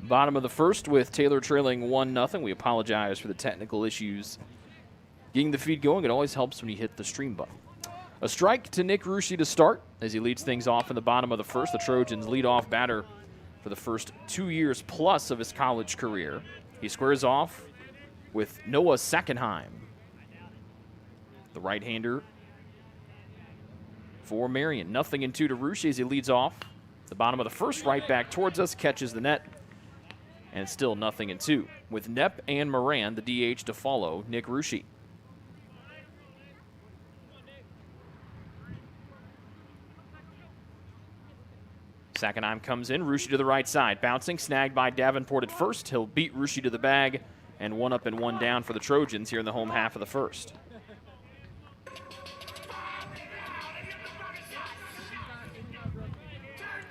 Bottom of the first with Taylor trailing 1-0. We apologize for the technical issues. Getting the feed going, it always helps when you hit the stream button. A strike to Nick Ruschi to start as he leads things off in the bottom of the first. The Trojans lead-off batter for the first 2 years plus of his college career. He squares off with Noah Sackenheim, the right-hander for Marian. 0-2 to Ruschi as he leads off. The bottom of the first, right back towards us, catches the net. And it's still 0-2 with Knepp and Moran, the DH, to follow Nick Ruschi. Sackenheim comes in, Ruschi to the right side, bouncing, snagged by Davenport at first. He'll beat Ruschi to the bag, and 1 up and 1 down for the Trojans here in the home half of the first.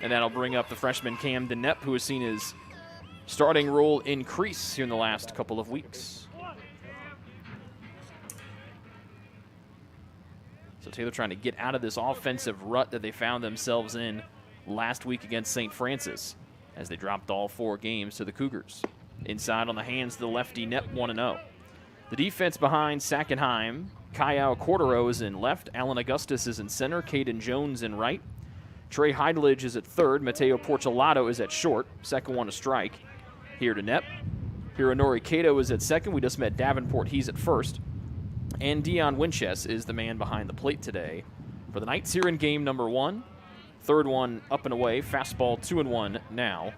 And that'll bring up the freshman Camden Knepp, who has seen his starting role increase here in the last couple of weeks. So Taylor trying to get out of this offensive rut that they found themselves in last week against St. Francis as they dropped all 4 games to the Cougars. Inside on the hands of the lefty, Knepp 1-0. The defense behind Sackenheim, Kyle Cordero is in left, Alan Augustus is in center, Caden Jones in right. Trey Heidelige is at third, Mateo Portolato is at short, second one to strike. Here to Knepp. Hironori Kato is at second. We just met Davenport, he's at first. And Dion Winchester is the man behind the plate today for the Knights here in game number 1. Third one up and away, fastball 2-1 now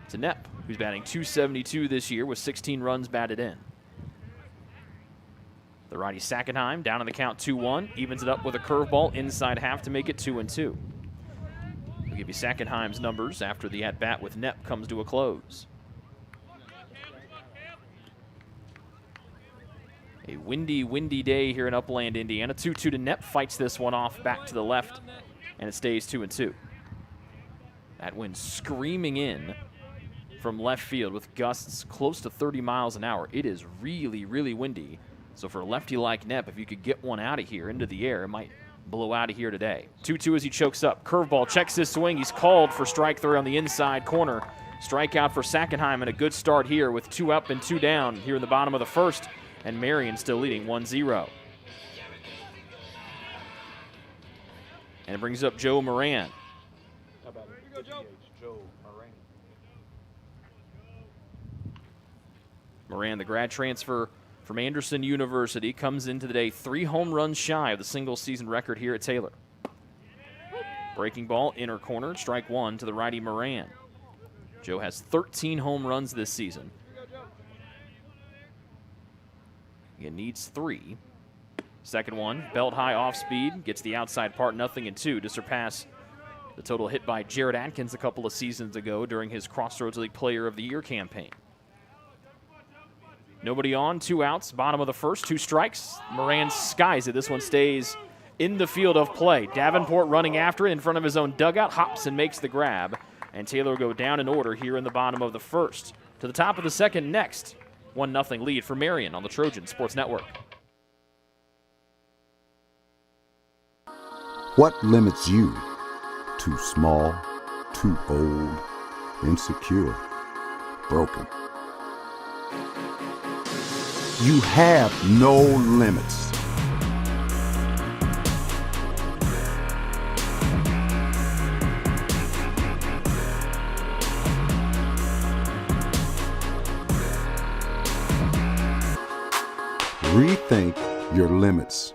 to Knepp, who's batting .272 this year with 16 runs batted in. The righty Sackenheim down on the count 2-1, evens it up with a curveball inside half to make it 2-2. We'll give you Sackenheim's numbers after the at-bat with Knepp comes to a close. A windy day here in Upland, Indiana. 2-2 to Knepp, fights this one off back to the left, and it stays 2-2. That wind screaming in from left field with gusts close to 30 miles an hour. It is really, really windy. So for a lefty like Knepp, if you could get one out of here into the air, it might blow out of here today. 2-2 as he chokes up. Curveball, checks his swing. He's called for strike 3 on the inside corner. Strikeout for Sackenheim, and a good start here with 2 up and 2 down here in the bottom of the first. And Marian still leading 1-0. And it brings up Joe Moran. How about it? Joe Moran. Moran, the grad transfer from Anderson University, comes into the day 3 home runs shy of the single-season record here at Taylor. Breaking ball, inner corner, strike 1 to the righty Moran. Joe has 13 home runs this season. He needs 3. Second one, belt high off speed, gets the outside part, 0-2 to surpass the total hit by Jared Atkins a couple of seasons ago during his Crossroads League Player of the Year campaign. Nobody on, 2 outs, bottom of the first, 2 strikes. Moran skies it. This one stays in the field of play. Davenport running after it in front of his own dugout, hops and makes the grab. And Taylor will go down in order here in the bottom of the first. To the top of the second next. 1-0 lead for Marian on the Trojan Sports Network. What limits you? Too small, too old, insecure, broken. You have no limits. Rethink your limits.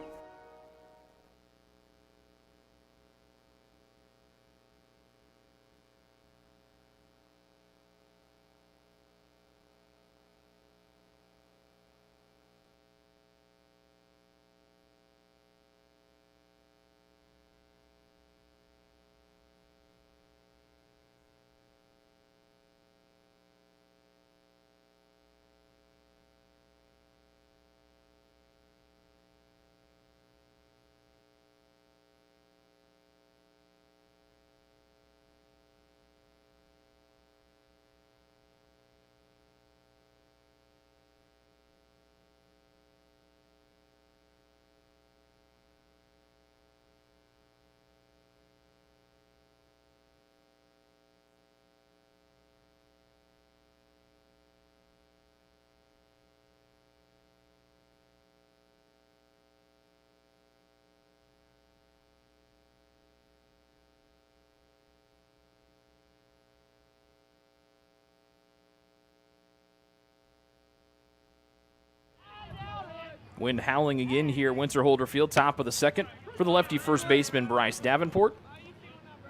Wind howling again here at Winter-Holder Field, top of the second for the lefty first baseman Bryce Davenport.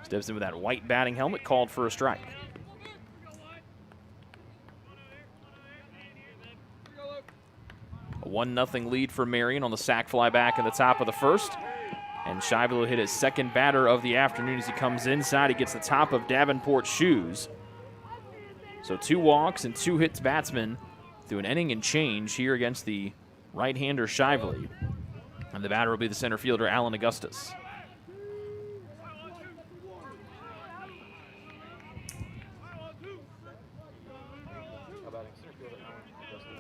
Steps in with that white batting helmet, called for a strike. A 1-0 lead for Marian on the sac fly back in the top of the first. And Shively will hit his second batter of the afternoon as he comes inside. He gets the top of Davenport's shoes. So 2 walks and 2 hits batsmen through an inning and change here against the right-hander Shively. And the batter will be the center fielder, Alan Augustus.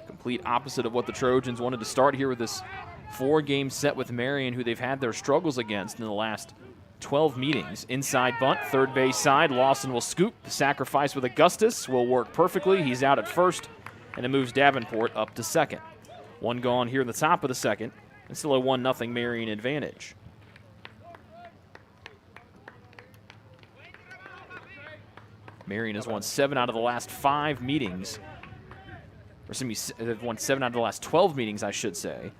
Complete opposite of what the Trojans wanted to start here with this 4-game set with Marian, who they've had their struggles against in the last 12 meetings. Inside bunt, third base side. Lawson will scoop. The sacrifice with Augustus will work perfectly. He's out at first, and it moves Davenport up to second. 1 gone here in the top of the second, and still a 1-0 Marian advantage. Marian has won 7 out of the last 5 meetings. Or excuse me, they've won 7 out of the last 12 meetings, I should say,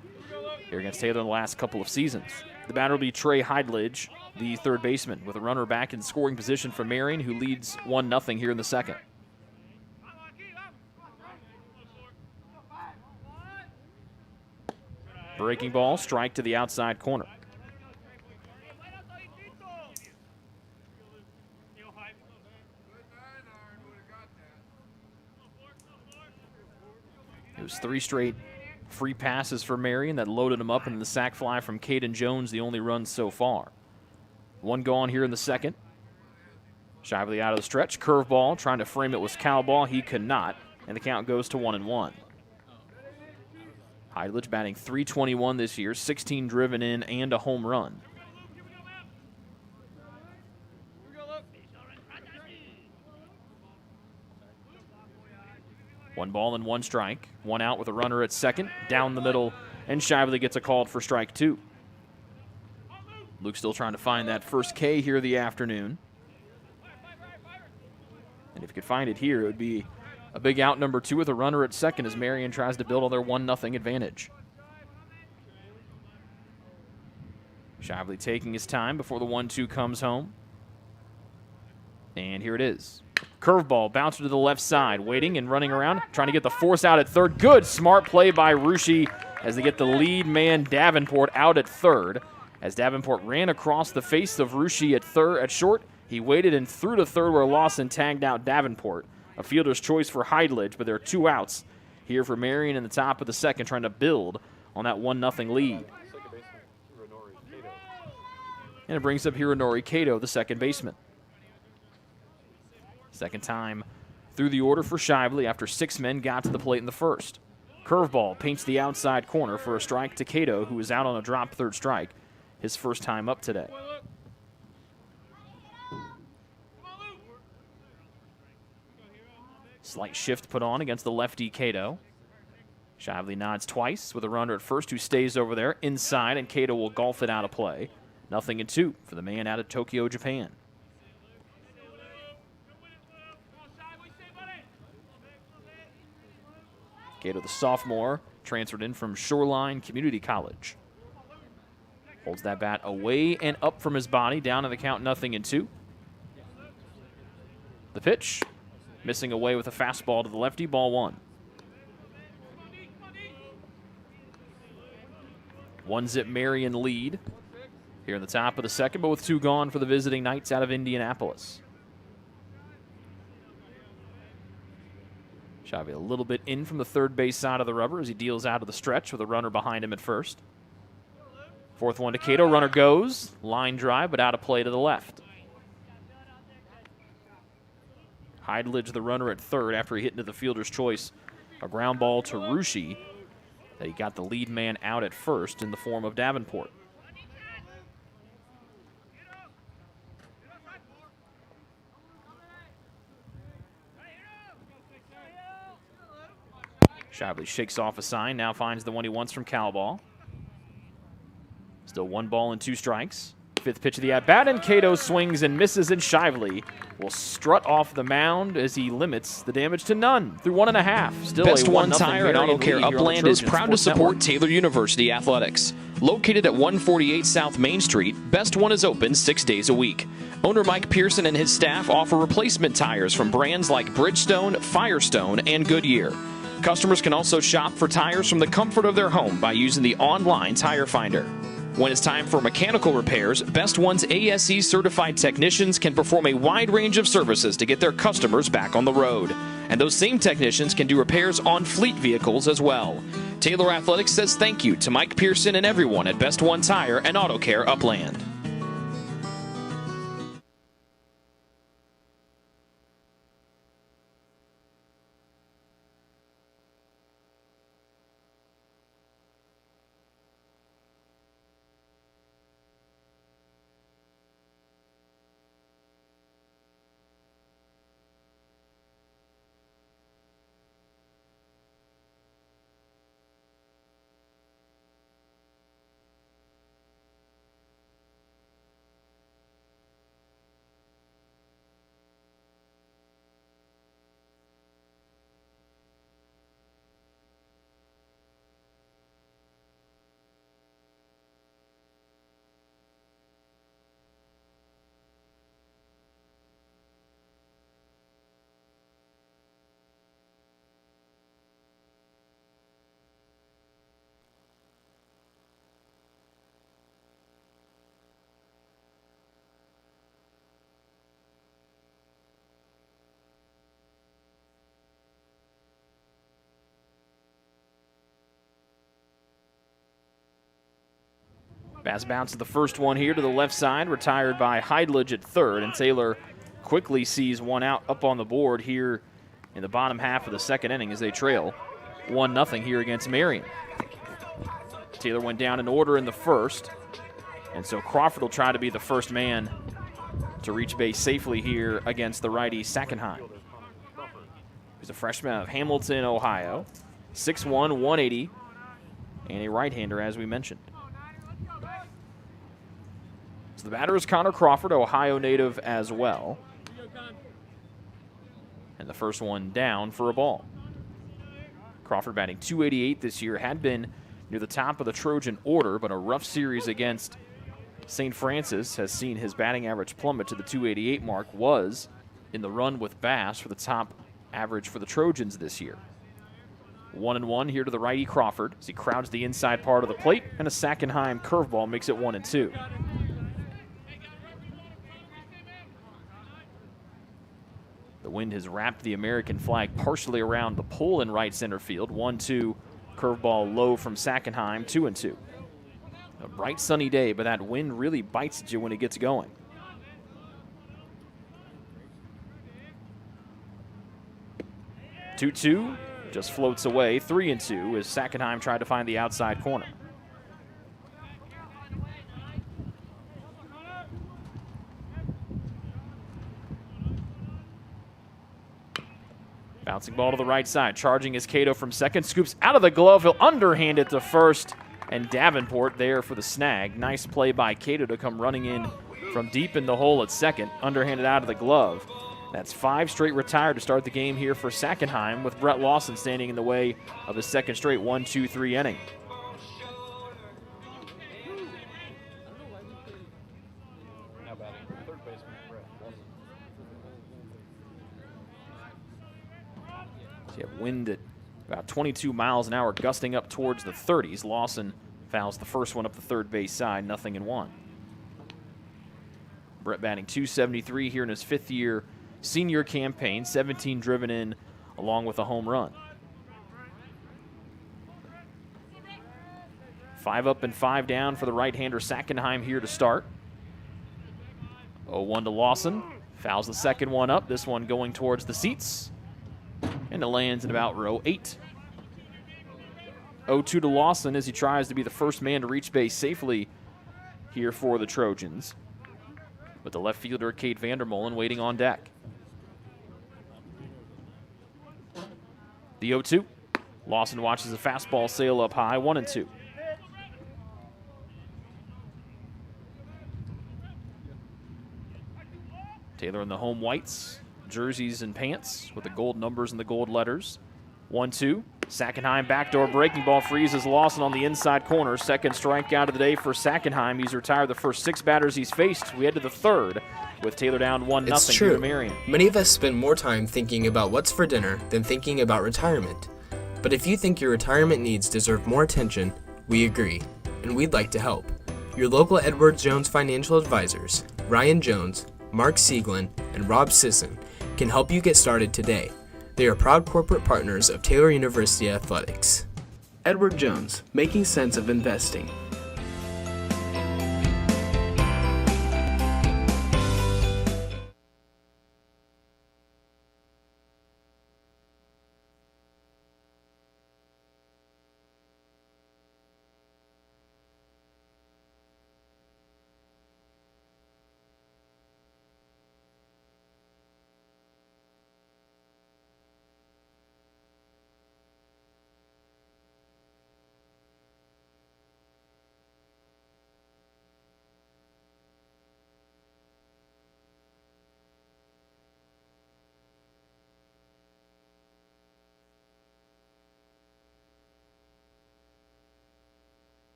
here against Taylor in the last couple of seasons. The batter will be Trey Heidledge, the third baseman, with a runner back in scoring position for Marian, who leads 1-0 here in the second. Breaking ball, strike to the outside corner. It was 3 straight free passes for Marian that loaded him up, and the sac fly from Caden Jones, the only run so far. 1 gone here in the second. Shively out of the stretch. Curveball, trying to frame it with cow ball. He could not, and the count goes to 1-1. Heidledge batting .321 this year, 16 driven in and a home run. One ball and 1 strike. 1 out with a runner at second. Down the middle, and Shively gets a call for strike 2. Luke still trying to find that first K here the afternoon. And if he could find it here, it would be a big out number 2 with a runner at second as Marian tries to build on their 1-0 advantage. Shively taking his time before the 1-2 comes home. And here it is. Curveball, bouncer to the left side, waiting and running around, trying to get the force out at third. Good, smart play by Ruschi as they get the lead man Davenport out at third. As Davenport ran across the face of Ruschi at short, he waited and threw to third where Lawson tagged out Davenport. A fielder's choice for Heidledge, but there are 2 outs here for Marian in the top of the second, trying to build on that 1-0 lead. And it brings up Hironori Kato, the second baseman. Second time through the order for Shively after 6 men got to the plate in the first. Curveball paints the outside corner for a strike to Kato, who is out on a drop third strike, his first time up today. Slight shift put on against the lefty Kato. Shively nods twice with a runner at first who stays over there inside, and Kato will golf it out of play. 0-2 for the man out of Tokyo, Japan. Kato, the sophomore, transferred in from Shoreline Community College. Holds that bat away and up from his body, down to the count 0-2. The pitch, missing away with a fastball to the lefty, ball 1. 1-0 Marian lead here in the top of the second, but with 2 gone for the visiting Knights out of Indianapolis. Shively a little bit in from the third base side of the rubber as he deals out of the stretch with a runner behind him at first. 4th one to Kato, runner goes, line drive, but out of play to the left. Heidledge, the runner at third, after he hit into the fielder's choice, a ground ball to Ruschi, that he got the lead man out at first in the form of Davenport. Shively shakes off a sign, now finds the one he wants from Cowball. Still 1 ball and 2 strikes. Fifth pitch of the at-bat, and Cato swings and misses, and Shively will strut off the mound as he limits the damage to none through 1.5. Still Best a 1-0 One Tire and Auto Care Upland is proud to support Taylor University Athletics. Located at 148 South Main Street, Best One is open 6 days a week. Owner Mike Pearson and his staff offer replacement tires from brands like Bridgestone, Firestone, and Goodyear. Customers can also shop for tires from the comfort of their home by using the online tire finder. When it's time for mechanical repairs, Best One's ASE certified technicians can perform a wide range of services to get their customers back on the road. And those same technicians can do repairs on fleet vehicles as well. Taylor Athletics says thank you to Mike Pearson and everyone at Best One Tire and Auto Care Upland. Pass bounce to the first one here to the left side, retired by Heidlich at third, and Taylor quickly sees one out up on the board here in the bottom half of the second inning as they trail 1-0 here against Marian. Taylor went down in order in the first, and so Crawford will try to be the first man to reach base safely here against the righty Sackenheim. He's a freshman out of Hamilton, Ohio, 6'1", 180, and a right-hander, as we mentioned. So the batter is Connor Crawford, Ohio native as well. And the first one down for a ball. Crawford batting .288 this year, had been near the top of the Trojan order, but a rough series against St. Francis has seen his batting average plummet to the .288 mark, was in the run with Bass for the top average for the Trojans this year. 1-1 here to the righty Crawford as he crowds the inside part of the plate, and a Sackenheim curveball makes it 1-2. The wind has wrapped the American flag partially around the pole in right center field. 1-2, curveball low from Sackenheim, 2-2. A bright sunny day, but that wind really bites at you when it gets going. Two just floats away. 3-2 as Sackenheim tried to find the outside corner. Bouncing ball to the right side. Charging is Cato from second. Scoops out of the glove. He'll underhand it to first. And Davenport there for the snag. Nice play by Cato to come running in from deep in the hole at second. Underhanded out of the glove. That's 5 straight retired to start the game here for Sackenheim, with Brett Lawson standing in the way of his second straight 1-2-3 inning. Now batting third baseman Brett Lawson. So you have wind at about 22 miles an hour gusting up towards the 30s. Lawson fouls the first one up the third base side, 0-1. Brett batting .273 here in his 5th year senior campaign, 17 driven in along with a home run. 5 up and 5 down for the right-hander Sackenheim here to start. 0-1 to Lawson. Fouls the second one up. This one going towards the seats. And it lands in about row 8. 0-2 to Lawson as he tries to be the first man to reach base safely here for the Trojans, with the left fielder Cade Vandermolen waiting on deck. The 0-2. Lawson watches a fastball sail up high, 1-2. Taylor in the home whites, jerseys and pants with the gold numbers and the gold letters. 1-2. Sackenheim backdoor breaking ball freezes Lawson on the inside corner. Second strikeout of the day for Sackenheim. He's retired the first 6 batters he's faced. We head to the third with Taylor down 1-0 It's here true. to Marian. Many of us spend more time thinking about what's for dinner than thinking about retirement. But if you think your retirement needs deserve more attention, we agree, and we'd like to help. Your local Edward Jones financial advisors, Ryan Jones, Mark Sieglin, and Rob Sisson, can help you get started today. They are proud corporate partners of Taylor University Athletics. Edward Jones, making sense of investing.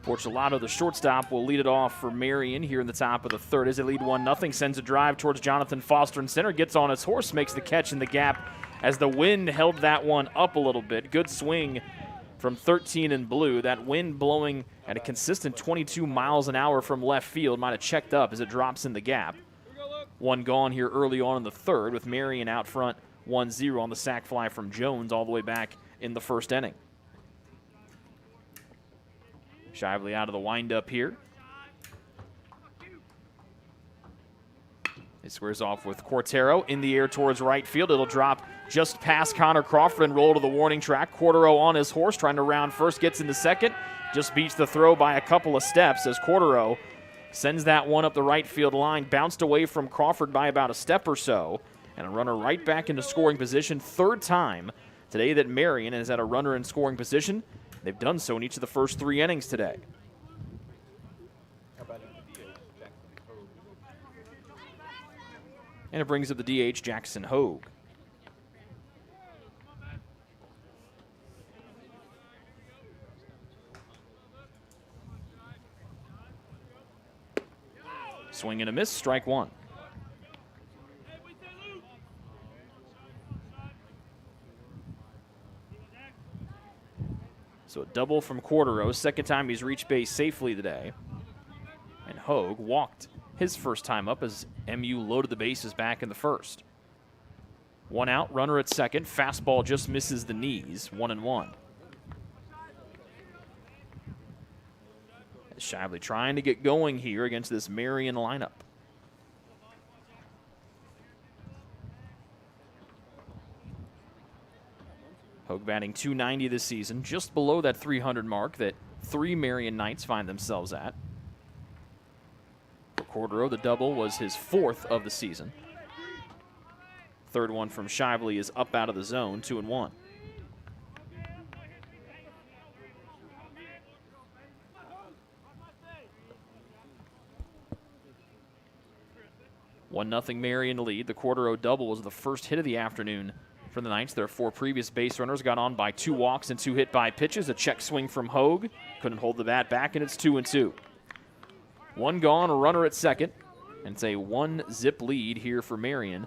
Porcelato, the shortstop, will lead it off for Marian here in the top of the third as they lead 1-0. Sends a drive towards Jonathan Foster in center. Gets on his horse, makes the catch in the gap as the wind held that one up a little bit. Good swing from 13 in blue. That wind blowing at a consistent 22 miles an hour from left field might have checked up as it drops in the gap. One gone here early on in the third with Marian out front 1-0 on the sac fly from Jones all the way back in the first inning. Shively out of the windup here. He squares off with Cortero in the air towards right field. It'll drop just past Connor Crawford and roll to the warning track. Cortero on his horse trying to round first, gets into second. Just beats the throw by a couple of steps as Cortero sends that one up the right field line. Bounced away from Crawford by about a step or so. And a runner right back into scoring position. Third time today that Marian has had a runner in scoring position. They've done so in each of the first 3 innings today. How about in the DH, Jackson Hogue? And it brings up the DH, Jackson Hogue. Swing and a miss, strike one. So a double from Cortero, second time he's reached base safely today. And Hogue walked his first time up as MU loaded the bases back in the first. One out, runner at second. Fastball just misses the knees, 1-1. Shively trying to get going here against this Marian lineup. Hogue batting .290 this season, just below that 300 mark that 3 Marian Knights find themselves at. For Cortero, the double was his 4th of the season. Third one from Shively is up out of the zone, 2-1. One nothing Marian lead. The Cortero double was the first hit of the afternoon for the Knights. Their 4 previous base runners got on by 2 walks and 2 hit by pitches. A check swing from Hogue. Couldn't hold the bat back, and it's 2-2. One gone, a runner at second. And it's a 1-zip lead here for Marian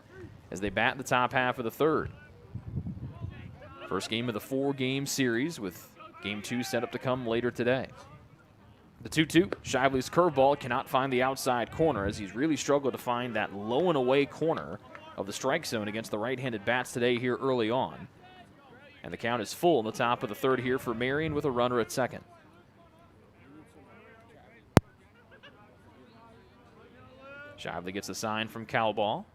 as they bat in the top half of the third. First game of the 4-game series with game 2 set up to come later today. The 2-2, Shively's curveball cannot find the outside corner as he's really struggled to find that low and away corner of the strike zone against the right-handed bats today here early on. And the count is full in the top of the third here for Marian with a runner at second. Shively gets a sign from Cowball.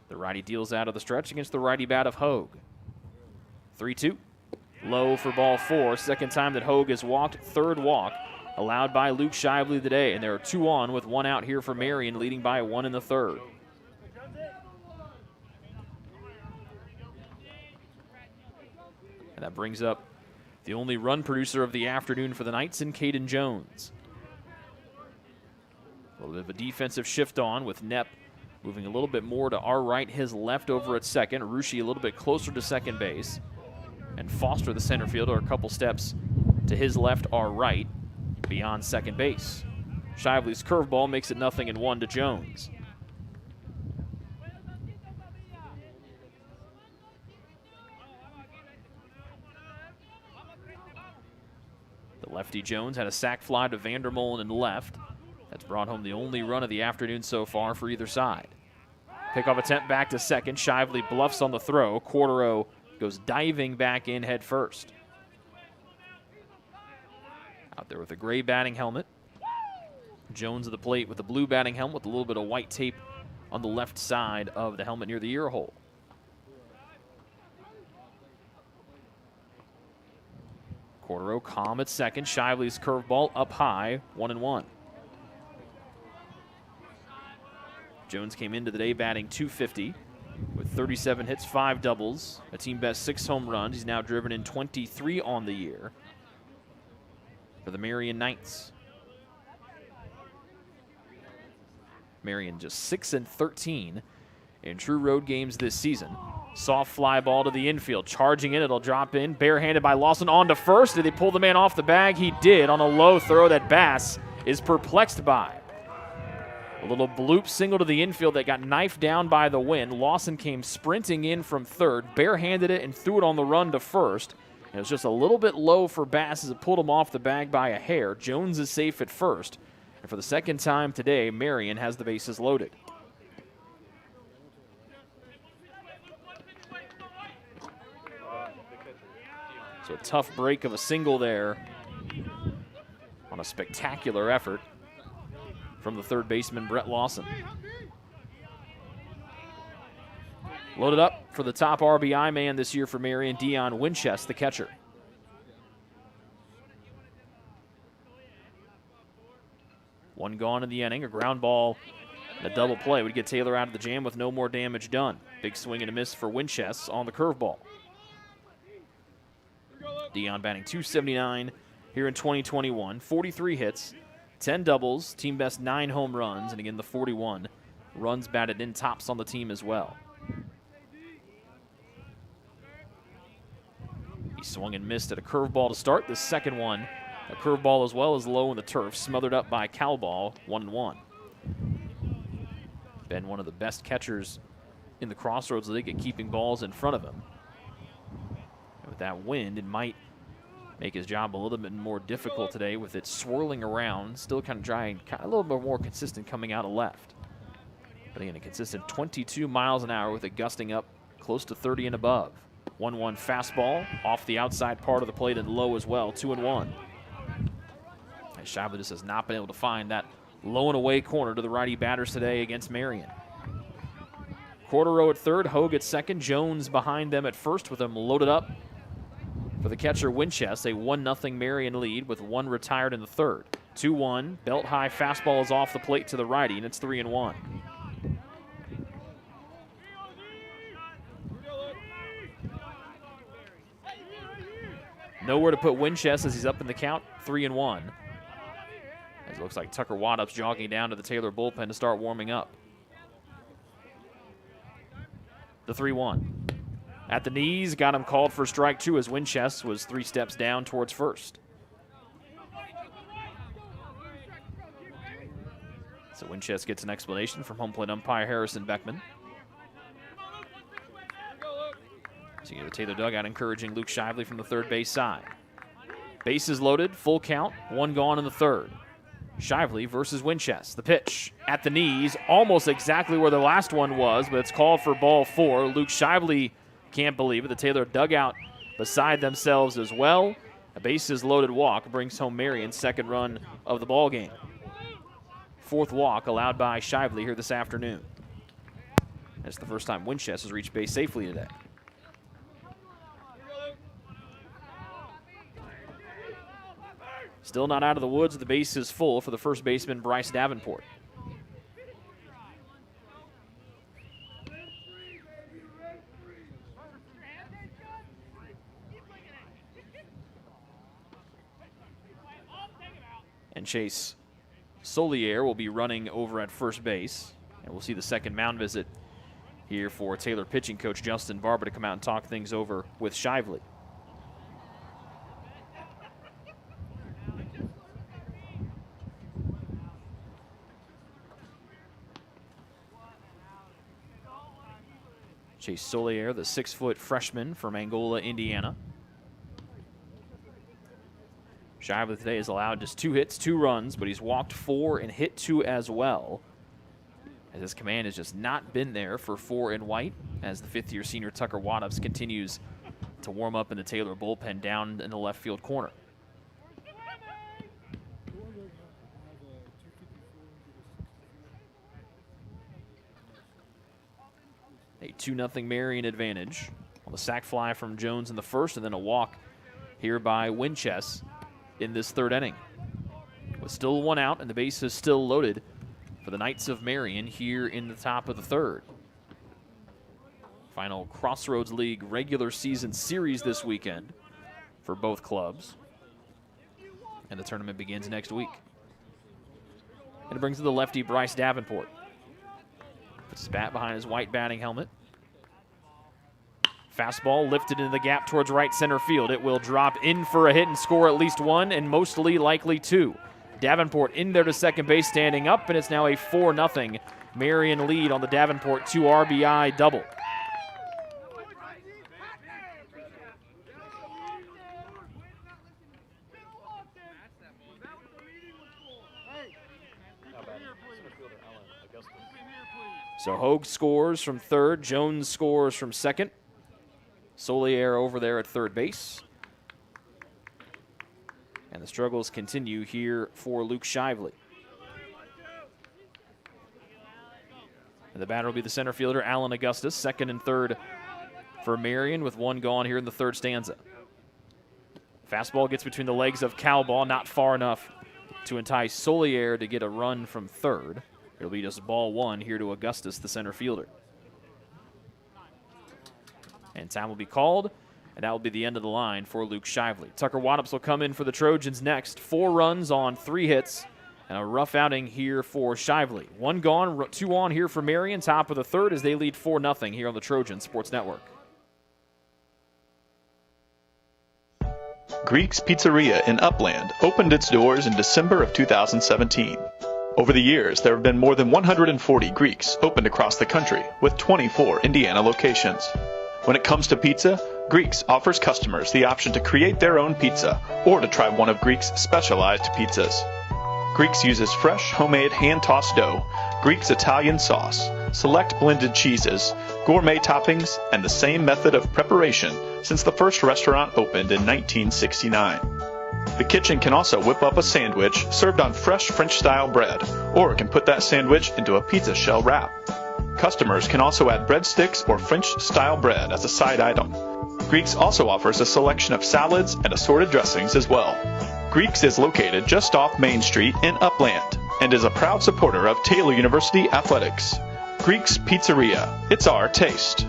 The righty deals out of the stretch against the righty bat of Hogue. 3-2. low for ball 4. Second time that Hogue has walked, third walk allowed by Luke Shively today. And there are 2 on with 1 out here for Marian, leading by 1 in the third. And that brings up the only run producer of the afternoon for the Knights in Caden Jones. A little bit of a defensive shift on with Knepp moving a little bit more to our right, his left over at second. Rushi a little bit closer to second base. And Foster, the center fielder, a couple steps to his left, our right, beyond second base. Shively's curveball makes it 0-1 to Jones. The lefty Jones had a sac fly to Vandermolen in left. That's brought home the only run of the afternoon so far for either side. Pickoff attempt back to second. Shively bluffs on the throw. Cordero goes diving back in head first. Out there with a gray batting helmet. Jones at the plate with the blue batting helmet with a little bit of white tape on the left side of the helmet near the ear hole. Cordero calm at second. Shively's curveball up high, 1-1. Jones came into the day batting .250 with 37 hits, 5 doubles, a team best 6 home runs. He's now driven in 23 on the year for the Marian Knights. Marian just 6-13 in true road games this season. Soft fly ball to the infield, charging in, it'll drop in, barehanded by Lawson on to first. Did they pull the man off the bag? He did on a low throw that Bass is perplexed by. A little bloop single to the infield that got knifed down by the wind. Lawson came sprinting in from third, barehanded it and threw it on the run to first. And it was just a little bit low for Bass as it pulled him off the bag by a hair. Jones is safe at first. And for the second time today, Marian has the bases loaded. So a tough break of a single there on a spectacular effort from the third baseman, Brett Lawson. Loaded up for the top RBI man this year for Marian, Dion Winchester, the catcher. One gone in the inning, a ground ball and a double play would get Taylor out of the jam with no more damage done. Big swing and a miss for Winchester on the curveball. Dion batting .279 here in 2021, 43 hits, 10 doubles, team best 9 home runs, and again the 41 runs batted in, tops on the team as well. He swung and missed at a curveball to start. The second one, a curveball as well as low in the turf, smothered up by Cowball, 1-1. Been one of the best catchers in the Crossroads League at keeping balls in front of him. And with that wind, it might make his job a little bit more difficult today with it swirling around, still kind of dry, a little bit more consistent coming out of left. But again, a consistent 22 miles an hour with it gusting up close to 30 and above. 1-1 fastball off the outside part of the plate and low as well, 2-1. And Shively just has not been able to find that low and away corner to the righty batters today against Marian. Cordero at third, Hogue at second, Jones behind them at first with them loaded up for the catcher Winchester, a 1-0 Marian lead with 1 retired in the third. 2-1, belt high fastball is off the plate to the righty, and it's 3-1. Nowhere to put Winchester as he's up in the count, 3-1. As it looks like Tucker Waddup's jogging down to the Taylor bullpen to start warming up. The 3-1. At the knees, got him called for strike 2 as Winchester was 3 steps down towards first. So Winchester gets an explanation from home plate umpire Harrison Beckman. So you get the Taylor dugout encouraging Luke Shively from the third base side. Bases loaded, full count, 1 gone in the third. Shively versus Winchester. The pitch at the knees, almost exactly where the last one was, but it's called for ball 4. Luke Shively can't believe it. The Taylor dugout beside themselves as well. A bases loaded walk brings home Marian's second run of the ball game. 4th walk allowed by Shively here this afternoon. That's the first time Winchester's reached base safely today. Still not out of the woods. The base is full for the first baseman, Bryce Davenport. And Chase Solier will be running over at first base. And we'll see the second mound visit here for Taylor pitching coach Justin Barber to come out and talk things over with Shively. Chase Solier, the 6-foot freshman from Angola, Indiana. Shively today has allowed just 2 hits, 2 runs, but he's walked 4 and hit 2 as well. As his command has just not been there for 4 and white, as the 5th-year senior Tucker Waddups continues to warm up in the Taylor bullpen down in the left field corner. A 2-0 Marian advantage on the sac fly from Jones in the first, and then a walk here by Winchester in this 3rd inning. With still 1 out, and the base is still loaded for the Knights of Marian here in the top of the 3rd. Final Crossroads League regular season series this weekend for both clubs. And the tournament begins next week. And it brings in the lefty Bryce Davenport. Puts his bat behind his white batting helmet. Fastball lifted into the gap towards right center field. It will drop in for a hit and score at least 1 and mostly likely 2. Davenport in there to second base standing up, and it's now a 4-0 Marian lead on the Davenport 2 RBI double. So Hogue scores from 3rd, Jones scores from 2nd. Solier over there at 3rd base. And the struggles continue here for Luke Shively. And the batter will be the center fielder, Alan Augustus, 2nd and 3rd for Marian, with 1 gone here in the 3rd stanza. Fastball gets between the legs of Cowball, not far enough to entice Solier to get a run from 3rd. It'll be just ball 1 here to Augustus, the center fielder. And time will be called, and that will be the end of the line for Luke Shively. Tucker Waddups will come in for the Trojans next. 4 runs on 3 hits, and a rough outing here for Shively. 1 gone, 2 on here for Marian, top of the 3rd as they lead 4-0 here on the Trojan Sports Network. Greek's Pizzeria in Upland opened its doors in December of 2017. Over the years, there have been more than 140 Greeks opened across the country, with 24 Indiana locations. When it comes to pizza, Greeks offers customers the option to create their own pizza or to try one of Greek's specialized pizzas. Greeks uses fresh, homemade, hand-tossed dough, Greek's Italian sauce, select blended cheeses, gourmet toppings, and the same method of preparation since the first restaurant opened in 1969. The kitchen can also whip up a sandwich served on fresh French-style bread, or can put that sandwich into a pizza shell wrap. Customers can also add breadsticks or French-style bread as a side item. Greeks also offers a selection of salads and assorted dressings as well. Greeks is located just off Main Street in Upland and is a proud supporter of Taylor University Athletics. Greek's Pizzeria. It's our taste.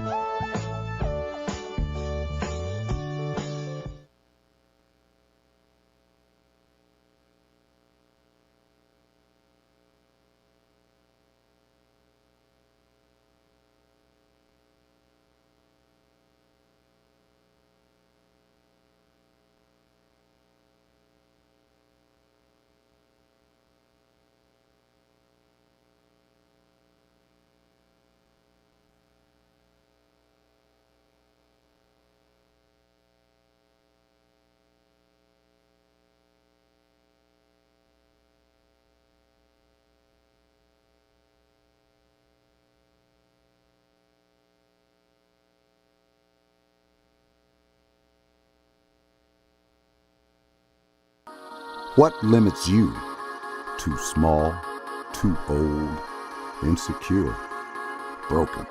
What limits you? Too small, too old, insecure, broken.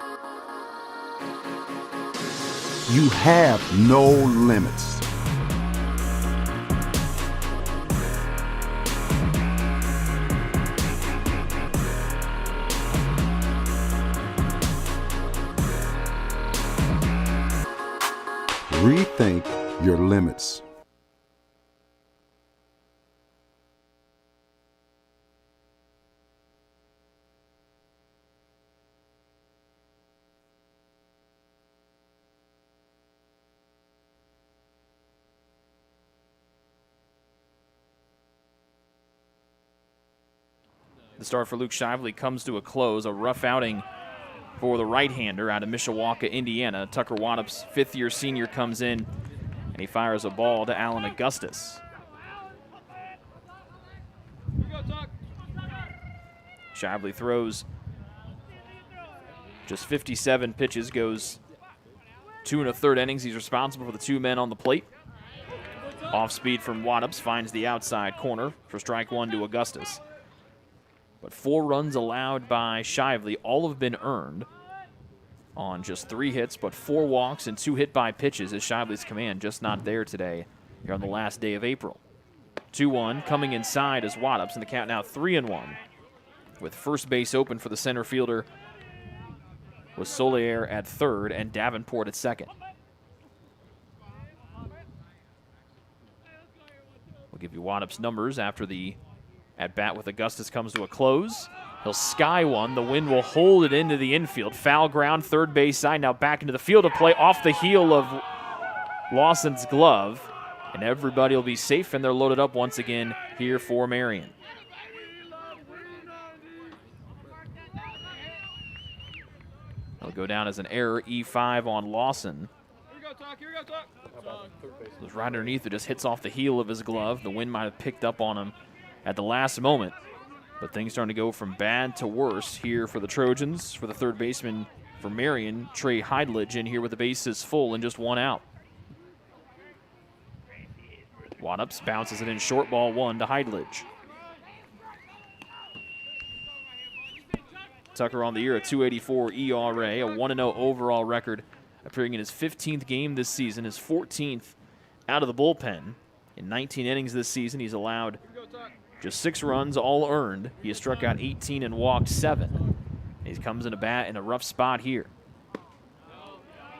You have no limits. Rethink your limits. The start for Luke Shively comes to a close. A rough outing for the right-hander out of Mishawaka, Indiana. Tucker Waddup's fifth-year senior comes in, and he fires a ball to Alan Augustus. Shively throws just 57 pitches, goes 2 1/3 innings. He's responsible for the 2 men on the plate. Off speed from Waddups finds the outside corner for strike 1 to Augustus. But 4 runs allowed by Shively, all have been earned on just 3 hits, but 4 walks and 2 hit by pitches is Shively's command, just not there today here on the last day of April. 2-1 coming inside as Waddups, and the count now 3-1. With first base open for the center fielder was Solier at third and Davenport at second. We'll give you Waddups' numbers after the at-bat with Augustus comes to a close. He'll sky one. The wind will hold it into the infield. Foul ground, third base side. Now back into the field of play off the heel of Lawson's glove. And everybody will be safe, and they're loaded up once again here for Marian. It'll go down as an error, E5 on Lawson. It was right underneath. It just hits off the heel of his glove. The wind might have picked up on him at the last moment. But things starting to go from bad to worse here for the Trojans. For the third baseman for Marian, Trey Heidledge in here with the bases full and just 1 out. Waddups bounces it in short, ball 1 to Heidledge. Tucker on the year, a 2.84 ERA, a 1-0 overall record, appearing in his 15th game this season, his 14th out of the bullpen. In 19 innings this season, he's allowed just 6 runs, all earned. He has struck out 18 and walked 7. He comes in a bat in a rough spot here.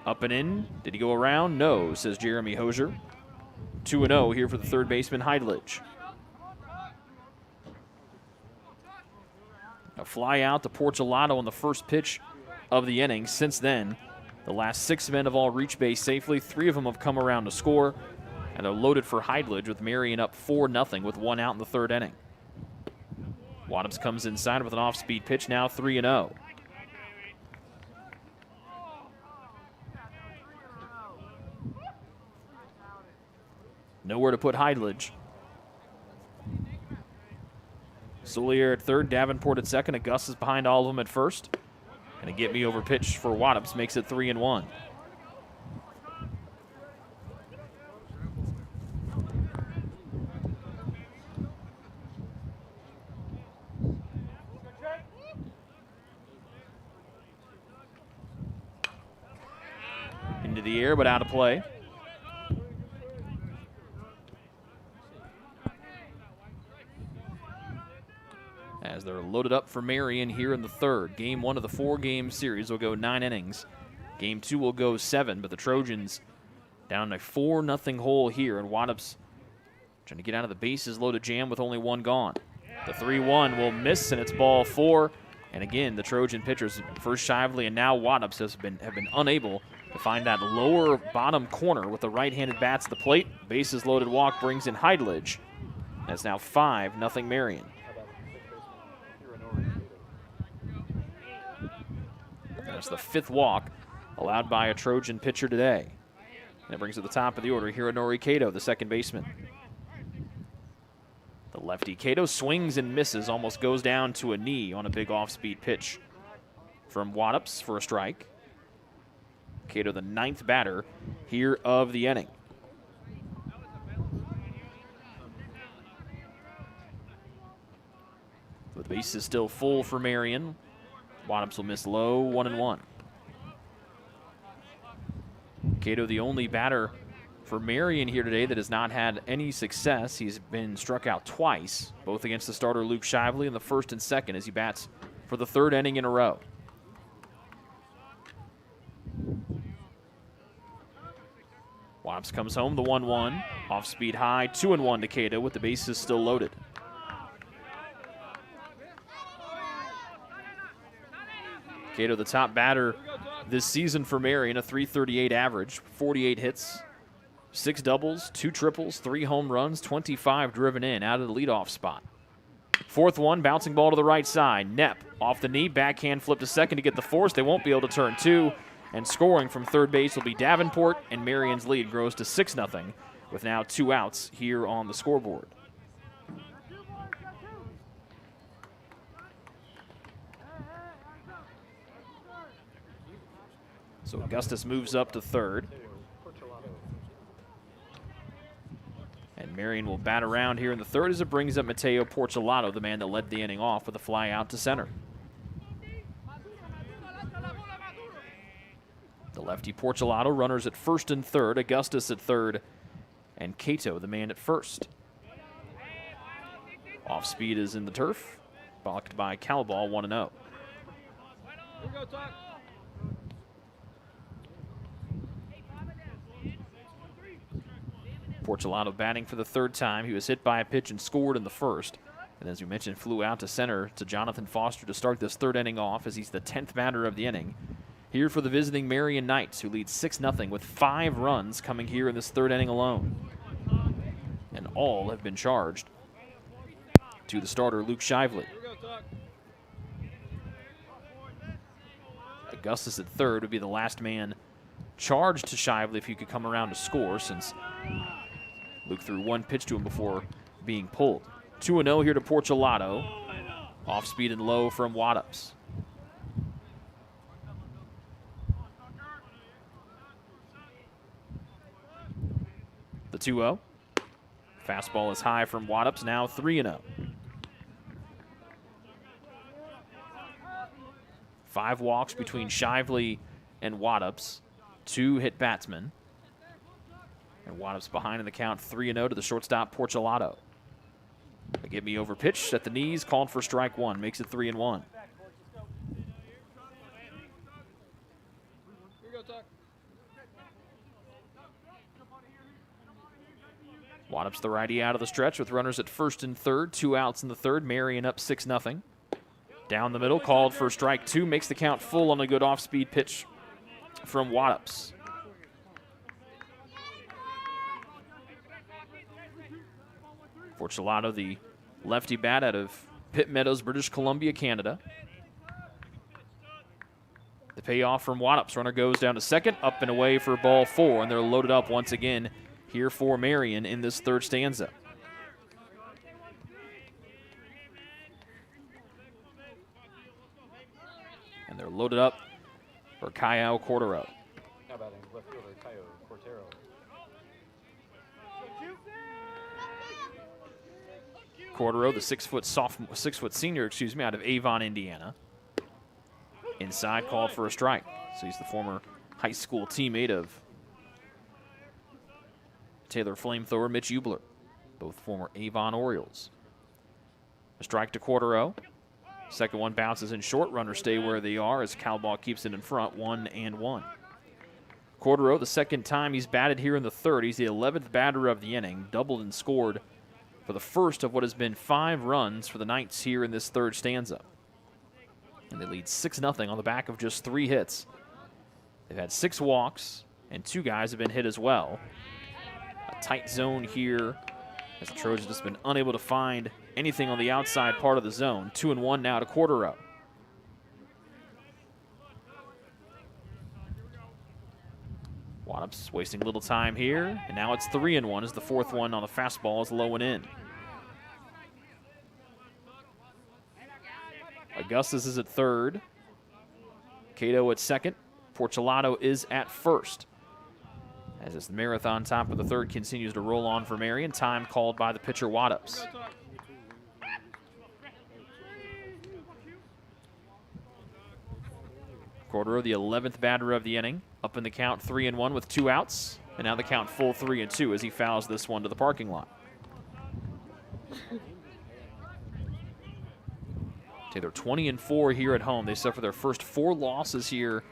Up and in. Did he go around? No, says Jeremy Hosier. 2-0 here for the third baseman, Heidledge. A fly out to Portolato on the first pitch of the inning. Since then, the last 6 men have all reached base safely. 3 of them have come around to score. And they're loaded for Heidledge with Marian up 4-0 with 1 out in the third inning. Waddups comes inside with an off-speed pitch, now 3-0. Nowhere to put Heidledge. Solier at third, Davenport at second, Augustus behind all of them at first. And a get-me-over pitch for Waddups makes it 3-1. Into the air, but out of play. As they're loaded up for Marian here in the third. Game 1 of the 4-game series will go 9 innings. Game 2 will go 7, but the Trojans down a 4-0 hole here, and Waddups trying to get out of the bases loaded jam with only 1 gone. The 3-1 will miss, and it's ball 4. And again, the Trojan pitchers, first Shively and now Waddups, have been unable to find that lower bottom corner with the right-handed bats at the plate. Bases loaded walk brings in Heidledge. That's now 5-0 Marian. That's the 5th walk allowed by a Trojan pitcher today. And it brings to the top of the order Hironori Kato, the second baseman. The lefty Kato swings and misses, almost goes down to a knee on a big off-speed pitch from Waddups for a strike. Kato, the 9th batter here of the inning. The base is still full for Marian. Waddups will miss low, 1-1. Kato, the only batter for Marian here today that has not had any success. He's been struck out twice, both against the starter Luke Shively in the first and second as he bats for the 3rd inning in a row. Watts comes home, the 1-1. Off speed high, 2-1 to Cato with the bases still loaded. Cato, the top batter this season for Marian, a .338 average, 48 hits, 6 doubles, 2 triples, 3 home runs, 25 driven in out of the leadoff spot. 4th one, bouncing ball to the right side. Knepp off the knee, backhand flip to second to get the force. They won't be able to turn 2. And scoring from third base will be Davenport, and Marian's lead grows to 6-0 with now 2 outs here on the scoreboard. So Augustus moves up to third. And Marian will bat around here in the third as it brings up Mateo Porcelato, the man that led the inning off with a fly out to center. The lefty Porcelato, runners at first and third, Augustus at third, and Cato, the man at first. Off speed is in the turf, blocked by Calabal, 1-0. Porcelato batting for the 3rd time. He was hit by a pitch and scored in the first. And as we mentioned, flew out to center to Jonathan Foster to start this 3rd inning off as he's the 10th batter of the inning. Here for the visiting Marian Knights, who lead 6-0 with 5 runs coming here in this 3rd inning alone. And all have been charged to the starter, Luke Shively. Augustus at third would be the last man charged to Shively if he could come around to score, since Luke threw 1 pitch to him before being pulled. 2-0 here to Porcelato. Off speed and low from Wattups. The 2-0. Fastball is high from Wattups, now 3-0. 5 walks between Shively and Wattups. 2 hit batsmen. And Wattups behind in the count, 3-0 to the shortstop, Porcelato. A get me over pitch at the knees, called for strike 1, makes it 3-1. Wattups the righty out of the stretch with runners at first and third, 2 outs in the third. Marian up 6-0. Down the middle, called for strike 2, makes the count full on a good off-speed pitch from Wattups. Porcelato, the lefty bat out of Pitt Meadows, British Columbia, Canada. The payoff from Wattups. Runner goes down to second, up and away for ball 4, and they're loaded up once again here for Marian in this 3rd stanza. And they're loaded up for Caio Cordero. Now batting left fielder Caio Cordero. Cordero, the 6-foot senior, out of Avon, Indiana. Inside, called for a strike. So he's the former high school teammate of Taylor flamethrower Mitch Ubler, both former Avon Orioles. A strike to Cordero. Second one bounces in short. Runners stay where they are as Calabal keeps it in front, 1-1. Cordero, the 2nd time he's batted here in the 3rd. He's the 11th batter of the inning, doubled and scored for the first of what has been 5 runs for the Knights here in this 3rd stanza. And they lead 6-0 on the back of just 3 hits. They've had 6 walks, and 2 guys have been hit as well. A tight zone here as the Trojans just been unable to find anything on the outside part of the zone. 2-1 now to Cordero. Wattups wasting little time here, and now it's 3-1 as the 4th one on the fastball is low and in. Augustus is at third. Cato at second. Porcelato is at first. As this marathon top of the 3rd continues to roll on for Marian. Time called by the pitcher Wattups. Cordero, the 11th batter of the inning, up in the count 3-1 with 2 outs. And now the count full 3-2 as he fouls this one to the parking lot. Taylor 20-4 here at home. They suffer their first 4 losses here,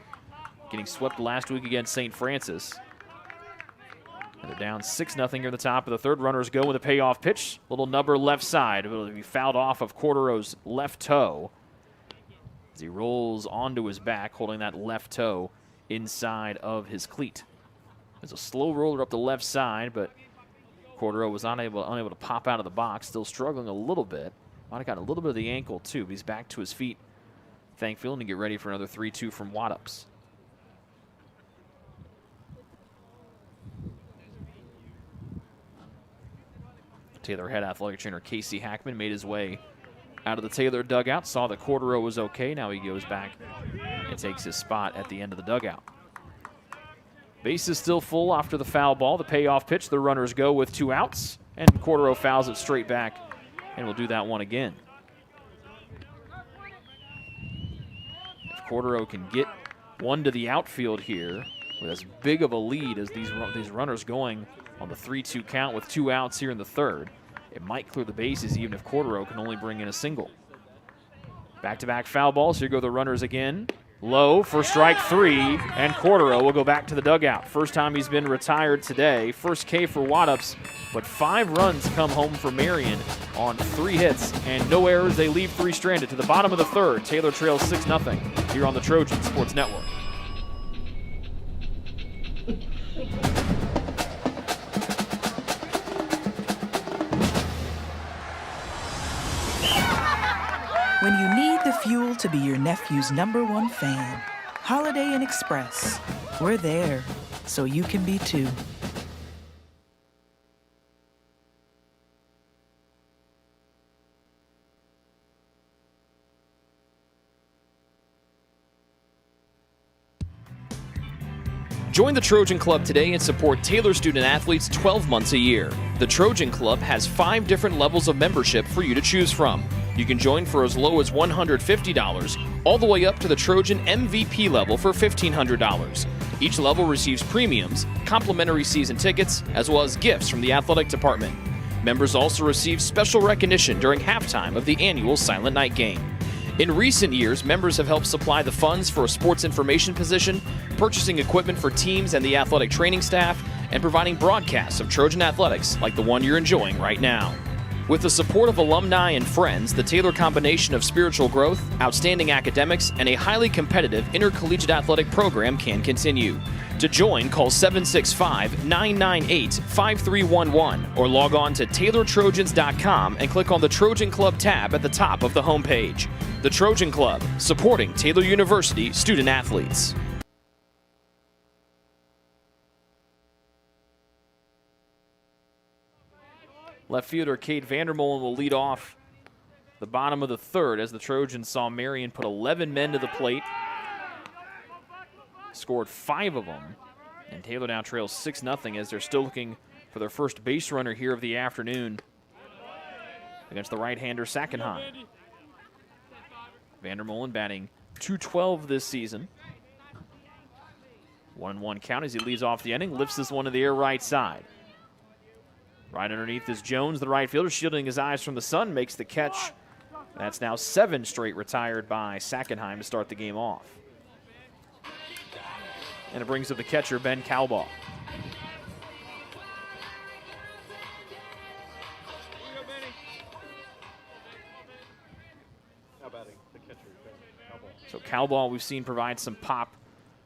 getting swept last week against St. Francis. They're down 6-0 here at the top of the third. Runners go with a payoff pitch. Little number left side. It will be fouled off of Cordero's left toe as he rolls onto his back, holding that left toe inside of his cleat. There's a slow roller up the left side, but Cordero was unable to pop out of the box. Still struggling a little bit. Might have got a little bit of the ankle, too. But he's back to his feet, thankfully, to get ready for another 3-2 from Wattups. Taylor head athletic trainer Casey Hackman made his way out of the Taylor dugout, saw that Cordero was okay. Now he goes back and takes his spot at the end of the dugout. Base is still full after the foul ball. The payoff pitch, the runners go with 2 outs, and Cordero fouls it straight back, and we'll do that one again. If Cordero can get one to the outfield here with as big of a lead as these runners going on the 3-2 count with 2 outs here in the third, it might clear the bases even if Cordero can only bring in a single. Back-to-back foul balls. Here go the runners again. Low for strike 3, and Cordero will go back to the dugout. First time he's been retired today. First K for Wattups, but 5 runs come home for Marian on 3 hits and no errors. They leave 3 stranded to the bottom of the third. Taylor trails 6-0 here on the Trojan Sports Network. When you need the fuel to be your nephew's #1 fan, Holiday Inn Express. We're there, so you can be too. Join the Trojan Club today and support Taylor student athletes 12 months a year. The Trojan Club has 5 different levels of membership for you to choose from. You can join for as low as $150, all the way up to the Trojan MVP level for $1,500. Each level receives premiums, complimentary season tickets, as well as gifts from the athletic department. Members also receive special recognition during halftime of the annual Silent Night game. In recent years, members have helped supply the funds for a sports information position, purchasing equipment for teams and the athletic training staff, and providing broadcasts of Trojan athletics like the one you're enjoying right now. With the support of alumni and friends, the Taylor combination of spiritual growth, outstanding academics, and a highly competitive intercollegiate athletic program can continue. To join, call 765-998-5311 or log on to TaylorTrojans.com and click on the Trojan Club tab at the top of the homepage. The Trojan Club, supporting Taylor University student athletes. Left fielder Cade Vandermolen will lead off the bottom of the third as the Trojans saw Marian put 11 men to the plate. Scored 5 of them. And Taylor now trails 6-0 as they're still looking for their first base runner here of the afternoon against the right-hander Sackenheim. Vandermolen batting .212 this season. 1-1 count as he leads off the inning, lifts this one to the air right side. Right underneath is Jones, the right fielder, shielding his eyes from the sun, makes the catch. That's now 7 straight retired by Sackenheim to start the game off. And it brings up the catcher, Ben Cowball. So Cowball we've seen provide some pop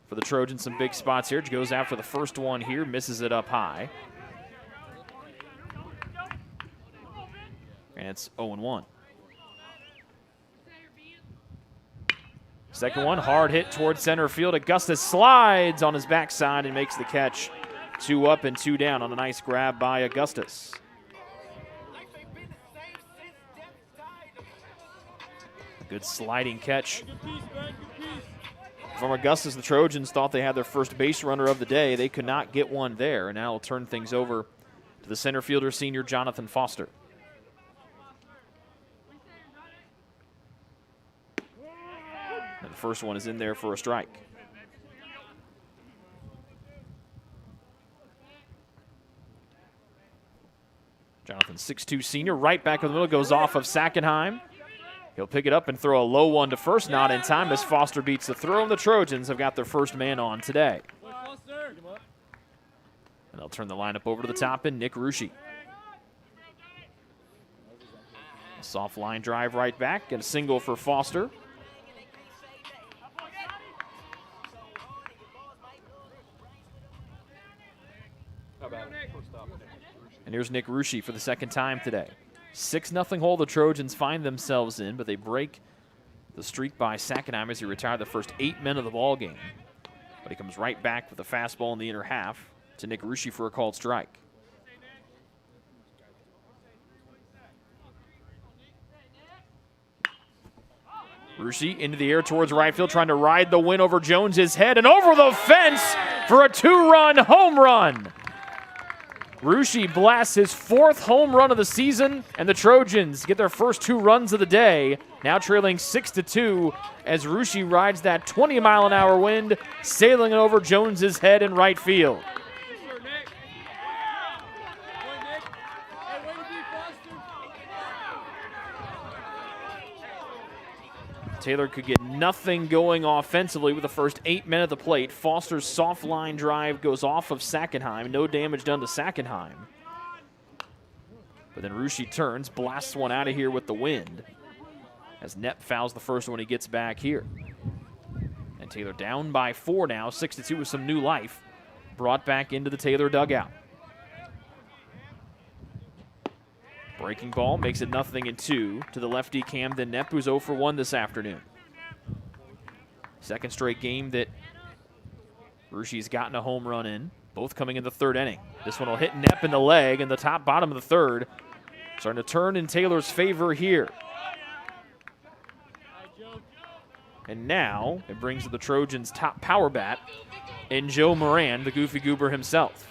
for the Trojans, some big spots here. Goes after the first one here, misses it up high. And it's 0-1. Second one, hard hit towards center field. Augustus slides on his backside and makes the catch. 2 up and 2 down on a nice grab by Augustus. A good sliding catch from Augustus. The Trojans thought they had their first base runner of the day. They could not get one there, and now will turn things over to the center fielder, senior Jonathan Foster. And the first one is in there for a strike. Jonathan, 6'2" senior, right back in the middle, goes off of Sackenheim. He'll pick it up and throw a low one to first, not in time as Foster beats the throw, and the Trojans have got their first man on today. And They'll turn the lineup over to the top and Nick Ruschi. A soft line drive right back and a single for Foster. And here's Nick Ruschi for the second time today. 6-0 hole the Trojans find themselves in, but they break the streak by Sackenheim as he retired the first 8 men of the ball game. But he comes right back with a fastball in the inner half to Nick Ruschi for a called strike. Ruschi into the air towards right field, trying to ride the win over Jones's head and over the fence for a 2-run home run. Ruschi blasts his 4th home run of the season, and the Trojans get their first 2 runs of the day, now trailing 6-2 as Ruschi rides that 20-mile-an-hour wind, sailing it over Jones's head in right field. Taylor could get nothing going offensively with the first 8 men at the plate. Foster's soft line drive goes off of Sackenheim. No damage done to Sackenheim. But then Ruschi turns, blasts one out of here with the wind as Knepp fouls the first one he gets back here. And Taylor down by 4 now, 6-2 with some new life. Brought back into the Taylor dugout. Breaking ball makes it 0-2 to the lefty Camden Knepp, who's 0 for 1 this afternoon. Second straight game that Ruschi's gotten a home run in, both coming in the 3rd inning. This one will hit Knepp in the leg in the top bottom of the 3rd. Starting to turn in Taylor's favor here. And now it brings the Trojans' top power bat in Joe Moran, the Goofy Goober himself.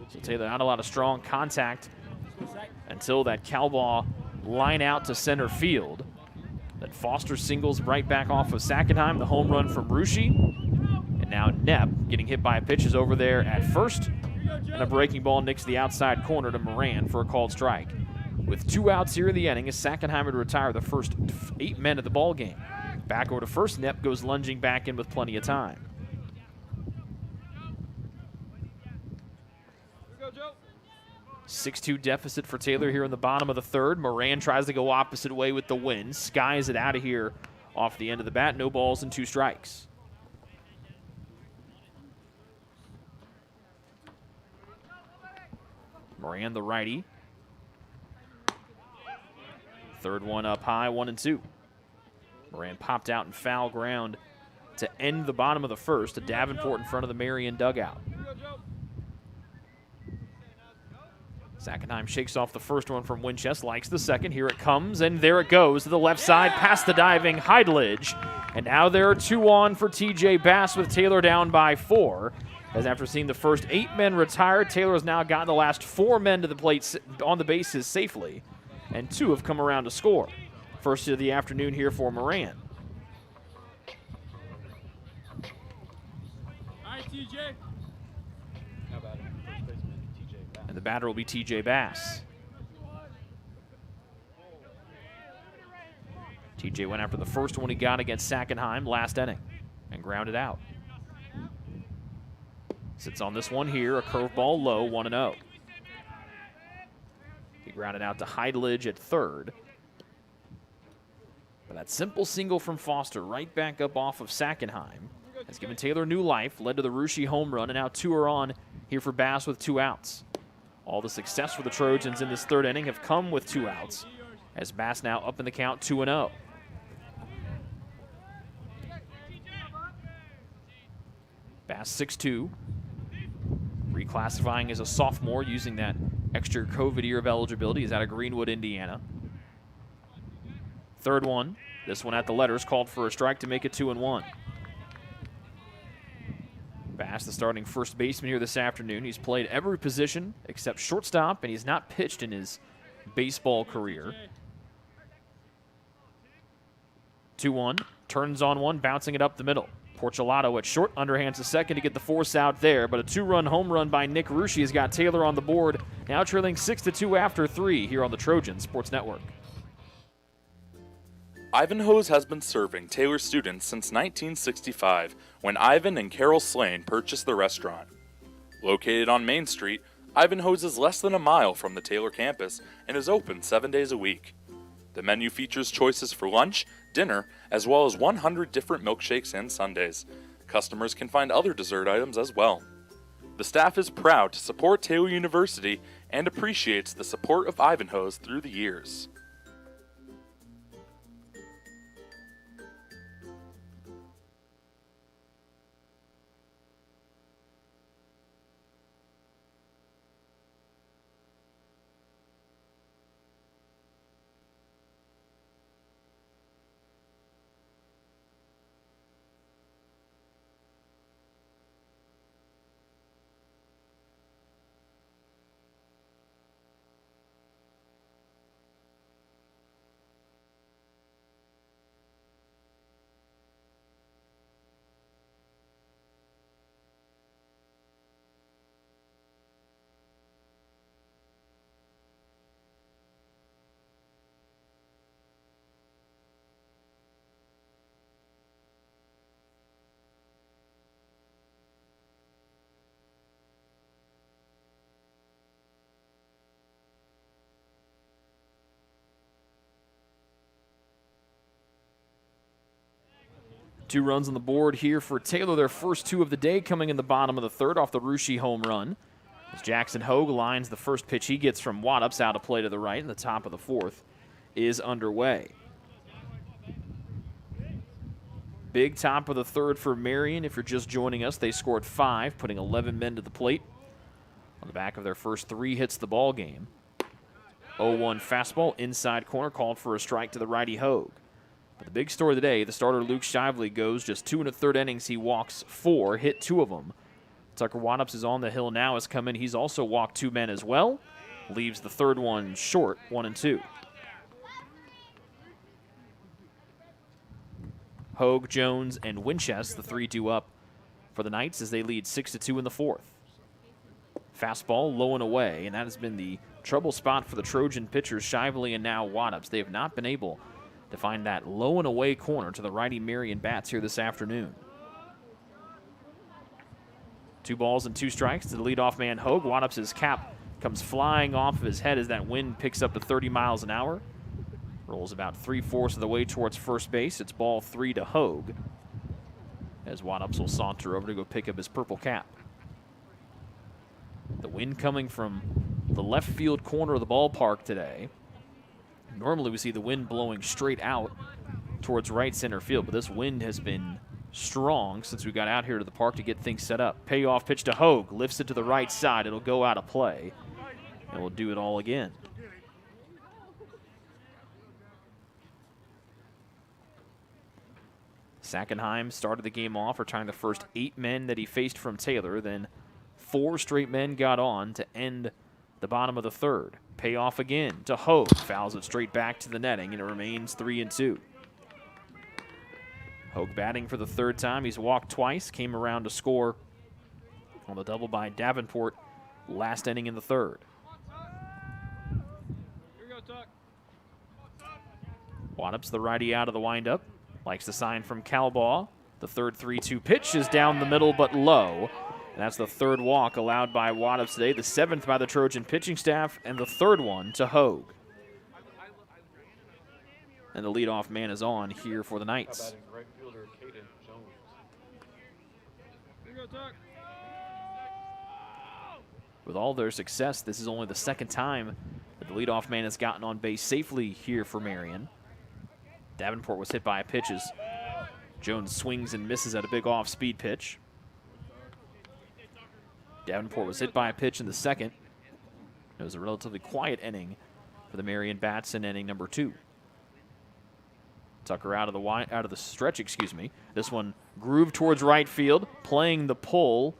So Taylor, not a lot of strong contact until that cowball line out to center field. Then Foster singles right back off of Sackenheim, the home run from Ruschi. And now Knepp getting hit by a pitch is over there at first. And a breaking ball nicks the outside corner to Moran for a called strike. With 2 outs here in the inning, as Sackenheim would retire the first 8 men of the ball game. Back over to first, Knepp goes lunging back in with plenty of time. 6-2 deficit for Taylor here in the bottom of the 3rd. Moran tries to go opposite way with the wind. Skies it out of here off the end of the bat. No balls and 2 strikes. Moran, the righty. 3rd one up high, 1-2. Moran popped out in foul ground to end the bottom of the 1st. A Davenport in front of the Marian dugout. Sackenheim shakes off the first one from Winchester, likes the second. Here it comes, and there it goes to the left side past the diving Heidledge. And now there are 2 on for TJ Bass with Taylor down by 4. As after seeing the first 8 men retire, Taylor has now gotten the last 4 men to the plate on the bases safely, and 2 have come around to score. First of the afternoon here for Moran. All right, TJ. How about it? First baseman, TJ Bass. And the batter will be TJ Bass. TJ went after the first one he got against Sackenheim last inning and grounded out. Sits on this one here, a curveball low, 1-0. He grounded out to Heidledge at 3rd. But that simple single from Foster right back up off of Sackenheim has given Taylor new life, led to the Ruschi home run, and now 2 are on here for Bass with 2 outs. All the success for the Trojans in this 3rd inning have come with 2 outs, as Bass now up in the count 2-0. Bass 6'2", reclassifying as a sophomore using that extra COVID year of eligibility. He's out of Greenwood, Indiana. 3rd one, this one at the letters, called for a strike to make it 2-1. Bass, the starting first baseman here this afternoon. He's played every position except shortstop, and he's not pitched in his baseball career. 2-1, turns on one, bouncing it up the middle. Porcelato at short, underhands to second to get the force out there, but a 2-run home run by Nick Ruschi has got Taylor on the board, now trailing 6-2 after 3 here on the Trojan Sports Network. Ivanhoe's has been serving Taylor students since 1965, when Ivan and Carol Slane purchased the restaurant. Located on Main Street, Ivanhoe's is less than a mile from the Taylor campus and is open 7 days a week. The menu features choices for lunch, dinner, as well as 100 different milkshakes and sundaes. Customers can find other dessert items as well. The staff is proud to support Taylor University and appreciates the support of Ivanhoe's through the years. Two runs on the board here for Taylor, their first two of the day, coming in the bottom of the third off the Ruschi home run. As Jackson Hogue lines the first pitch he gets from Wattups out of play to the right, and the top of the fourth is underway. Big top of the third for Marian. If you're just joining us, they scored 5, putting 11 men to the plate. On the back of their first 3 hits the ball game. 0-1 fastball, inside corner, called for a strike to the righty Hogue. But the big story today, the starter Luke Shively goes just 2 1/3 innings. He walks 4, hit 2 of them. Tucker Wattups is on the hill now, has come in. He's also walked 2 men as well. Leaves the third one short, 1-2. Hogue, Jones, and Winchester, the 3-2 up for the Knights as they lead 6-2 in the fourth. Fastball low and away, and that has been the trouble spot for the Trojan pitchers, Shively and now Wattups. They have not been able to find that low and away corner to the righty Marian bats here this afternoon. 2 balls and 2 strikes to the leadoff man Hogue. Wattups' cap comes flying off of his head as that wind picks up to 30 miles an hour. Rolls about 3/4 of the way towards first base. It's ball 3 to Hogue, as Wattups will saunter over to go pick up his purple cap. The wind coming from the left field corner of the ballpark today. Normally we see the wind blowing straight out towards right center field, but this wind has been strong since we got out here to the park to get things set up. Payoff pitch to Hogue, lifts it to the right side. It'll go out of play, and we'll do it all again. Sackenheim started the game off, retiring the first 8 men that he faced from Taylor. Then 4 straight men got on to end the bottom of the third. Payoff again to Hogue. Fouls it straight back to the netting, and it remains 3-2. Hogue batting for the 3rd time. He's walked twice, came around to score on the double by Davenport last inning in the 3rd. Wattups, the righty, out of the windup. Likes the sign from Calbaugh. The third 3-2 pitch is down the middle but low. And that's the 3rd walk allowed by Wattups today, the 7th by the Trojan pitching staff, and the 3rd one to Hogue. And the leadoff man is on here for the Knights. With all their success, this is only the 2nd time that the leadoff man has gotten on base safely here for Marian. Davenport was hit by a pitch as Jones swings and misses at a big off-speed pitch. Davenport was hit by a pitch in the 2nd. It was a relatively quiet inning for the Marian bats in inning number 2. Tucker out of the stretch, This one grooved towards right field. Playing the pull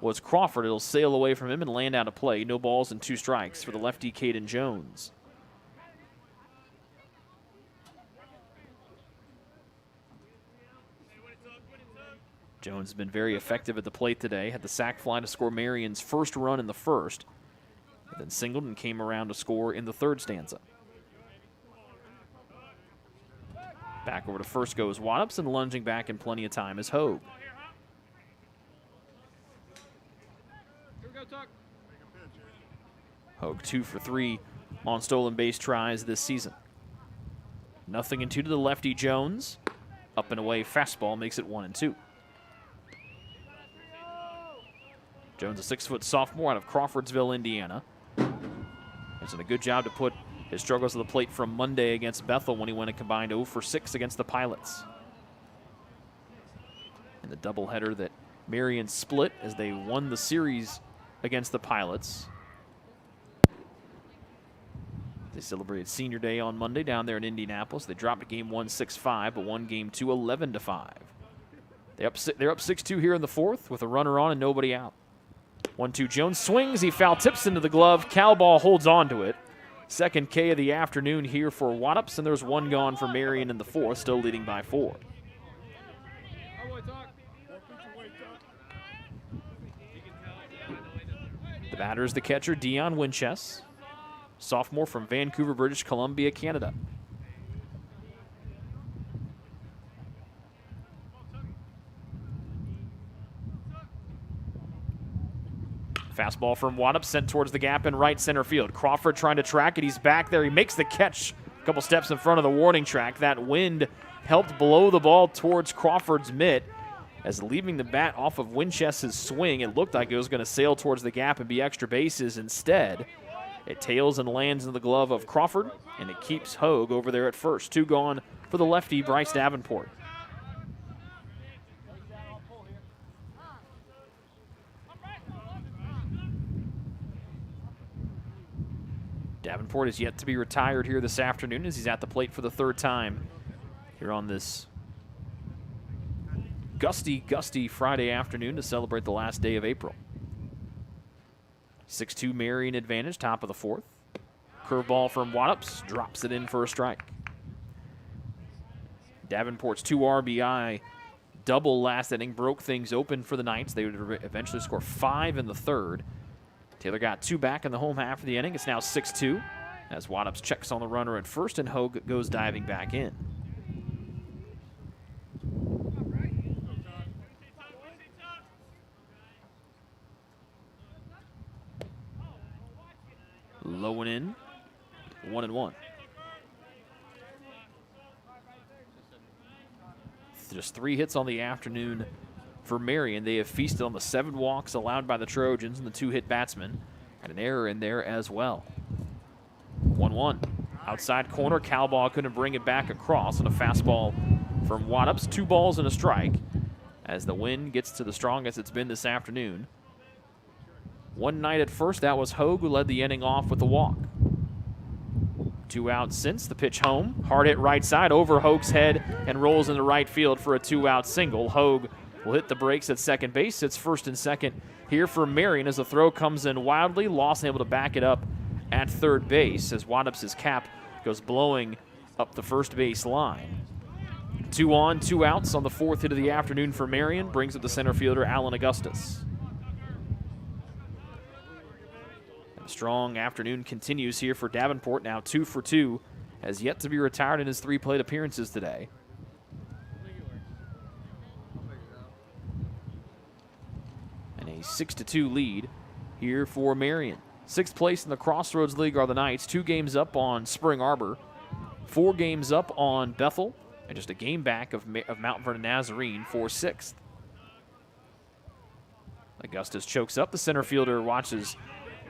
was Crawford. It'll sail away from him and land out of play. No balls and 2 strikes for the lefty Caden Jones. Jones has been very effective at the plate today. Had the sac fly to score Marian's first run in the 1st. And then singled and came around to score in the 3rd stanza. Back over to first goes Waddups, and lunging back in plenty of time is Hogue. Hogue 2 for 3 on stolen base tries this season. 0-2 to the lefty Jones. Up and away fastball makes it 1-2. Jones, a 6-foot sophomore out of Crawfordsville, Indiana. Has done a good job to put his struggles to the plate from Monday against Bethel when he went a combined 0 for 6 against the Pilots. In the doubleheader that Marian split as they won the series against the Pilots. They celebrated Senior Day on Monday down there in Indianapolis. They dropped game 1 6-5, but won game 2 11-5. They're up 6-2 here in the fourth with a runner on and nobody out. 1-2 Jones swings. He foul tips into the glove. Calball holds on to it. Second K of the afternoon here for Waddups, and there's one gone for Marian in the fourth, still leading by 4. The batter is the catcher, Dion Winchester, sophomore from Vancouver, British Columbia, Canada. Fastball from Waddup sent towards the gap in right center field. Crawford trying to track it. He's back there. He makes the catch a couple steps in front of the warning track. That wind helped blow the ball towards Crawford's mitt. As leaving the bat off of Winchester's swing, it looked like it was going to sail towards the gap and be extra bases. Instead, it tails and lands in the glove of Crawford, and it keeps Hogue over there at first. 2 gone for the lefty, Bryce Davenport. Davenport is yet to be retired here this afternoon as he's at the plate for the 3rd time here on this gusty Friday afternoon to celebrate the last day of April. 6-2 Marian advantage, top of the 4th. Curveball from Waddups, drops it in for a strike. Davenport's 2 RBI double last inning broke things open for the Knights. They would eventually score 5 in the 3rd. Taylor got 2 back in the home half of the inning. It's now 6-2 as Waddups checks on the runner at first and Hogue goes diving back in. Low and in, 1-1. Just 3 hits on the afternoon for Marian. They have feasted on the 7 walks allowed by the Trojans and the 2-hit batsman. And an error in there as well. 1-1. Outside corner, Calball couldn't bring it back across on a fastball from Waddups. 2 balls and a strike as the wind gets to the strongest it's been this afternoon. One night at first, that was Hogue who led the inning off with the walk. 2 out since. The pitch home. Hard hit right side over Hogue's head and rolls into right field for a 2-out single. Hogue will hit the brakes at second base. It's 1st and 2nd here for Marian as the throw comes in wildly. Lawson able to back it up at 3rd base as Waddups' cap goes blowing up the first base line. 2 on, 2 outs on the 4th hit of the afternoon for Marian. Brings up the center fielder, Alan Augustus. And the strong afternoon continues here for Davenport, now 2 for 2. Has yet to be retired in his 3 plate appearances today. And a 6-2 lead here for Marian. 6th place in the Crossroads League are the Knights. 2 games up on Spring Arbor. 4 games up on Bethel. And just a game back of Mount Vernon Nazarene for 6th. Augustus chokes up. The center fielder watches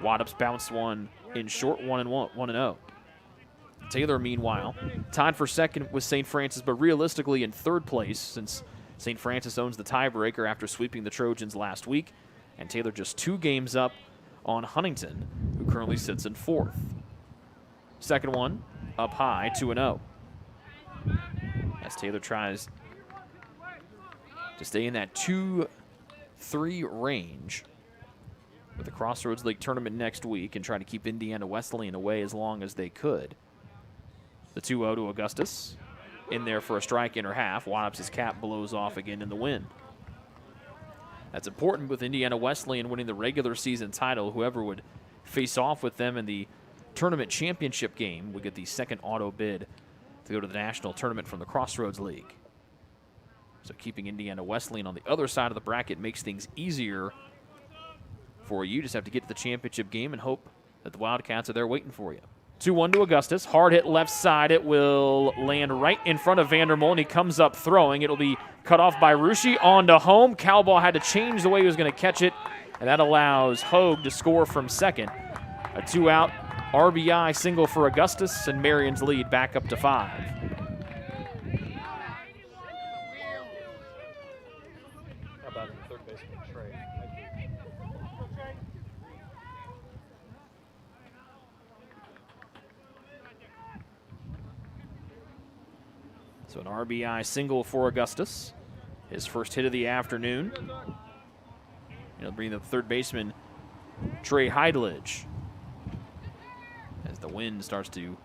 Waddups bounce one in short, 1-0. Taylor, meanwhile, tied for 2nd with St. Francis, but realistically in 3rd place since St. Francis owns the tiebreaker after sweeping the Trojans last week. And Taylor just 2 games up on Huntington, who currently sits in 4th. Second one, up high, 2-0. As Taylor tries to stay in that 2-3 range with the Crossroads League tournament next week and try to keep Indiana Wesleyan away as long as they could. The 2-0 to Augustus. In there for a strike inner half. Waddups' cap blows off again in the wind. That's important with Indiana Wesleyan winning the regular season title. Whoever would face off with them in the tournament championship game would get the second auto bid to go to the national tournament from the Crossroads League. So keeping Indiana Wesleyan on the other side of the bracket makes things easier for you. Just have to get to the championship game and hope that the Wildcats are there waiting for you. 2-1 to Augustus. Hard hit left side. It will land right in front of Vandermolen, and he comes up throwing. It'll be cut off by Ruschi. On to home. Cowball had to change the way he was going to catch it, and that allows Hogue to score from second. A 2-out RBI single for Augustus, and Marion's lead back up to 5. How about in third baseman Trey? So an RBI single for Augustus. His first hit of the afternoon. He'll bring the third baseman, Trey Heidlich, as the wind starts to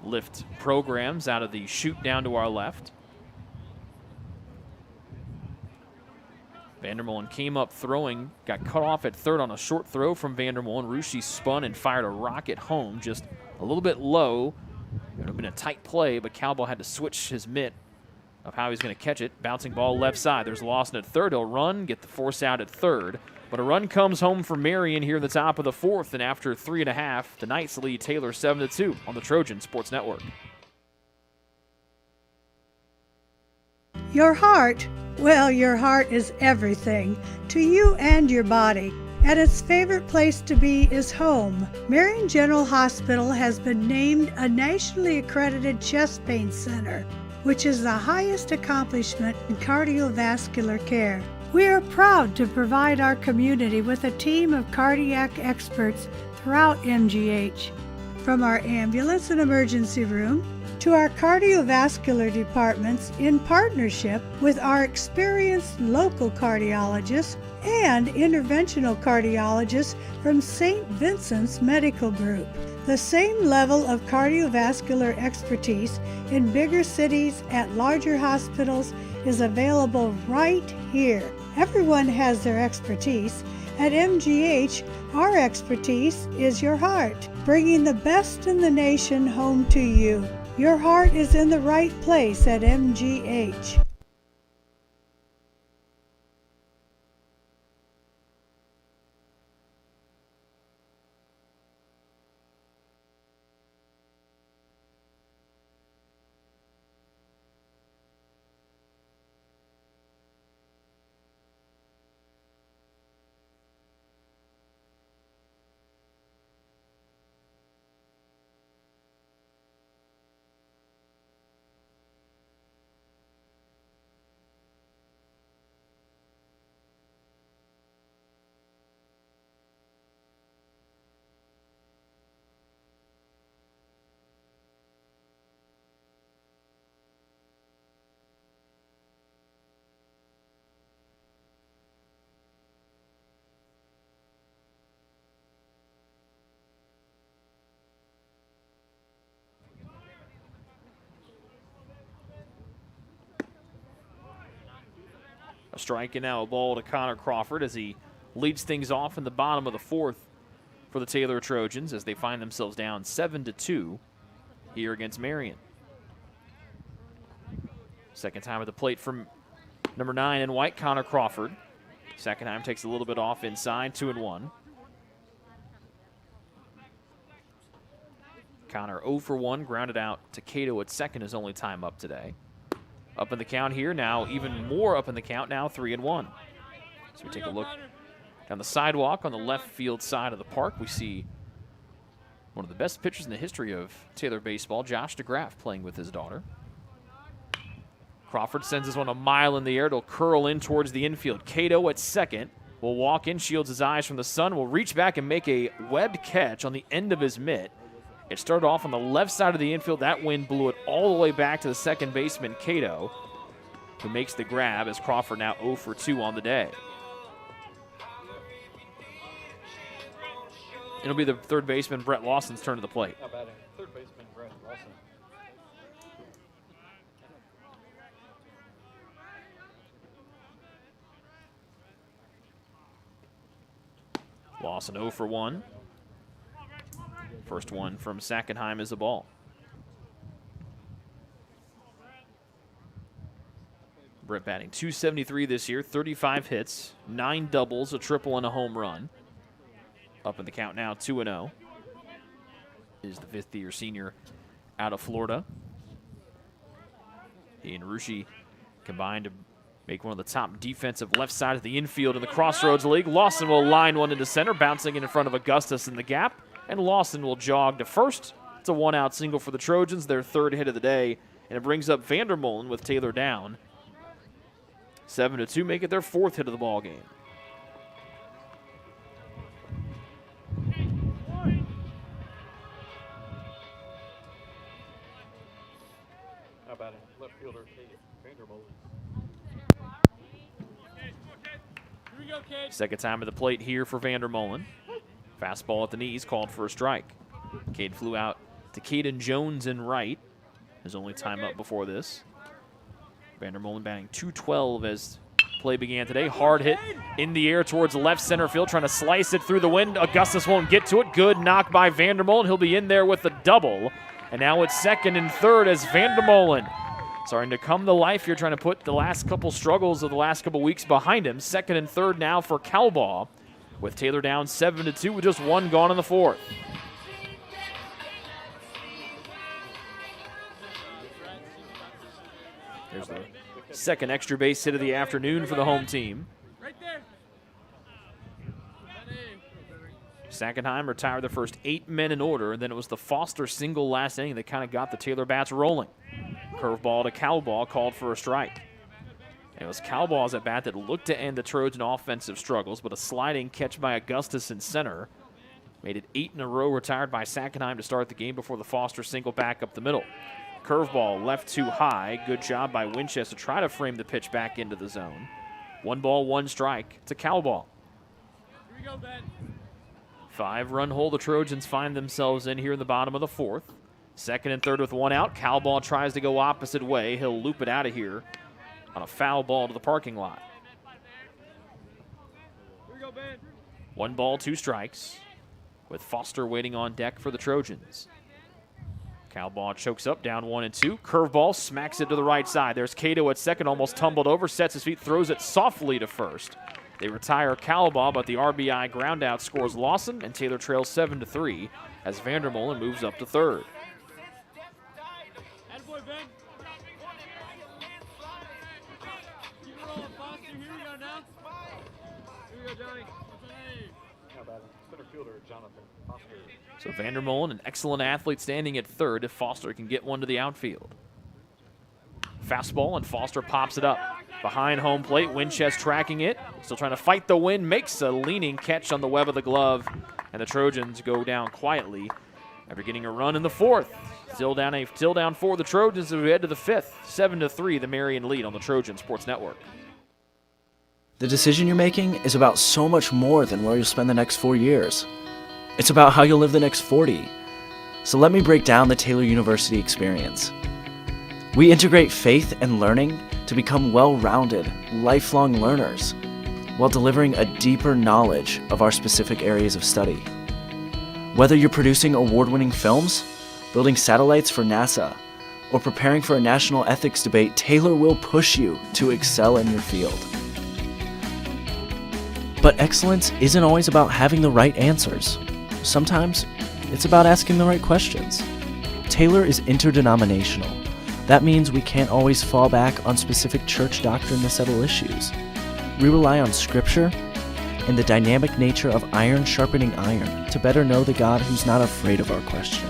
lift programs out of the chute down to our left. Vandermolen came up throwing, got cut off at third on a short throw from Vandermolen. Ruschi spun and fired a rocket home, just a little bit low. It would have been a tight play, but Cowbell had to switch his mitt of how he's going to catch it. Bouncing ball left side. There's Lawson at third. He'll run, get the force out at third. But a run comes home for Marion here in the top of the fourth, and after 3.5, the Knights lead Taylor 7-2 on the Trojan Sports Network. Your heart, well, your heart is everything to you and your body. And its favorite place to be is home. Marion General Hospital has been named a nationally accredited chest pain center, which is the highest accomplishment in cardiovascular care. We are proud to provide our community with a team of cardiac experts throughout MGH. From our ambulance and emergency room to our cardiovascular departments in partnership with our experienced local cardiologists and interventional cardiologists from St. Vincent's Medical Group. The same level of cardiovascular expertise in bigger cities at larger hospitals is available right here. Everyone has their expertise. At MGH, our expertise is your heart, bringing the best in the nation home to you. Your heart is in the right place at MGH. A strike and now a ball to Connor Crawford as he leads things off in the bottom of the fourth for the Taylor Trojans as they find themselves down 7-2 here against Marion. Second time at the plate from number 9 in white, Connor Crawford. Second time takes a little bit off inside, 2-1. Connor 0 for 1, grounded out to Cato at second, his only time up today. Up in the count here now, even more up in the count now, 3-1. So we take a look down the sidewalk on the left field side of the park. We see one of the best pitchers in the history of Taylor baseball, Josh DeGraff, playing with his daughter. Crawford sends this one a mile in the air. It'll curl in towards the infield. Cato at second will walk in, shields his eyes from the sun, will reach back and make a webbed catch on the end of his mitt. It started off on the left side of the infield. That wind blew it all the way back to the second baseman, Cato, who makes the grab as Crawford now 0 for 2 on the day. It'll be the third baseman, Brett Lawson's turn to the plate. How about third baseman Brett Lawson? Lawson 0 for 1. First one from Sackenheim is a ball. Britt batting .273 this year, 35 hits, 9 doubles, a triple, and a home run. Up in the count now, 2-0. Is the fifth-year senior out of Florida. He and Rushi combined to make one of the top defensive left side of the infield in the Crossroads League. Lawson will line one into center, bouncing in front of Augustus in the gap, and Lawson will jog to first. It's a one-out single for the Trojans, their third hit of the day, and it brings up Vandermolen with Taylor down. 7-2, make it their fourth hit of the ball game. How about it? Left fielder, Vandermolen. Second time at the plate here for Vandermolen. Fastball at the knees, called for a strike. Cade flew out to Caden Jones in right. His only time up before this. Vandermolen batting .212 as play began today. Hard hit in the air towards left center field, trying to slice it through the wind. Augustus won't get to it. Good knock by Vandermolen. He'll be in there with the double. And now it's second and third as Vandermolen starting to come to life here, trying to put the last couple struggles of the last couple weeks behind him. Second and third now for Cowbaugh, with Taylor down 7-2 with just one gone in the fourth. There's the second extra base hit of the afternoon for the home team. Sackenheim retired the first 8 men in order, and then it was the Foster single last inning that kind of got the Taylor bats rolling. Curveball to Cowbaugh, called for a strike. And it was Cowbaugh's at bat that looked to end the Trojan offensive struggles, but a sliding catch by Augustus in center made it 8 in a row retired by Sackenheim to start the game before the Foster single back up the middle. Curveball left too high. Good job by Winchester to try to frame the pitch back into the zone. 1 ball, 1 strike to Cowbaugh. 5-run hole the Trojans find themselves in here in the bottom of the fourth. Second and third with 1 out. Cowbaugh tries to go opposite way. He'll loop it out of here on a foul ball to the parking lot. 1 ball, 2 strikes, with Foster waiting on deck for the Trojans. Cowbaugh chokes up, down 1-2. Curveball smacks it to the right side. There's Cato at second, almost tumbled over, sets his feet, throws it softly to first. They retire Cowbaugh, but the RBI groundout scores Lawson, and Taylor trails 7-3 as Vandermolen moves up to third. So Vandermolen, an excellent athlete, standing at third if Foster can get one to the outfield. Fastball, and Foster pops it up. Behind home plate, Winchester tracking it. Still trying to fight the wind, makes a leaning catch on the web of the glove, and the Trojans go down quietly after getting a run in the fourth. Still down 4 the Trojans as we head to the fifth. 7-3 the Marian lead on the Trojan Sports Network. The decision you're making is about so much more than where you'll spend the next 4 years. It's about how you'll live the next 40. So let me break down the Taylor University experience. We integrate faith and learning to become well-rounded, lifelong learners, while delivering a deeper knowledge of our specific areas of study. Whether you're producing award-winning films, building satellites for NASA, or preparing for a national ethics debate, Taylor will push you to excel in your field. But excellence isn't always about having the right answers. Sometimes it's about asking the right questions. Taylor is interdenominational. That means we can't always fall back on specific church doctrine to settle issues. We rely on scripture and the dynamic nature of iron sharpening iron to better know the God who's not afraid of our question.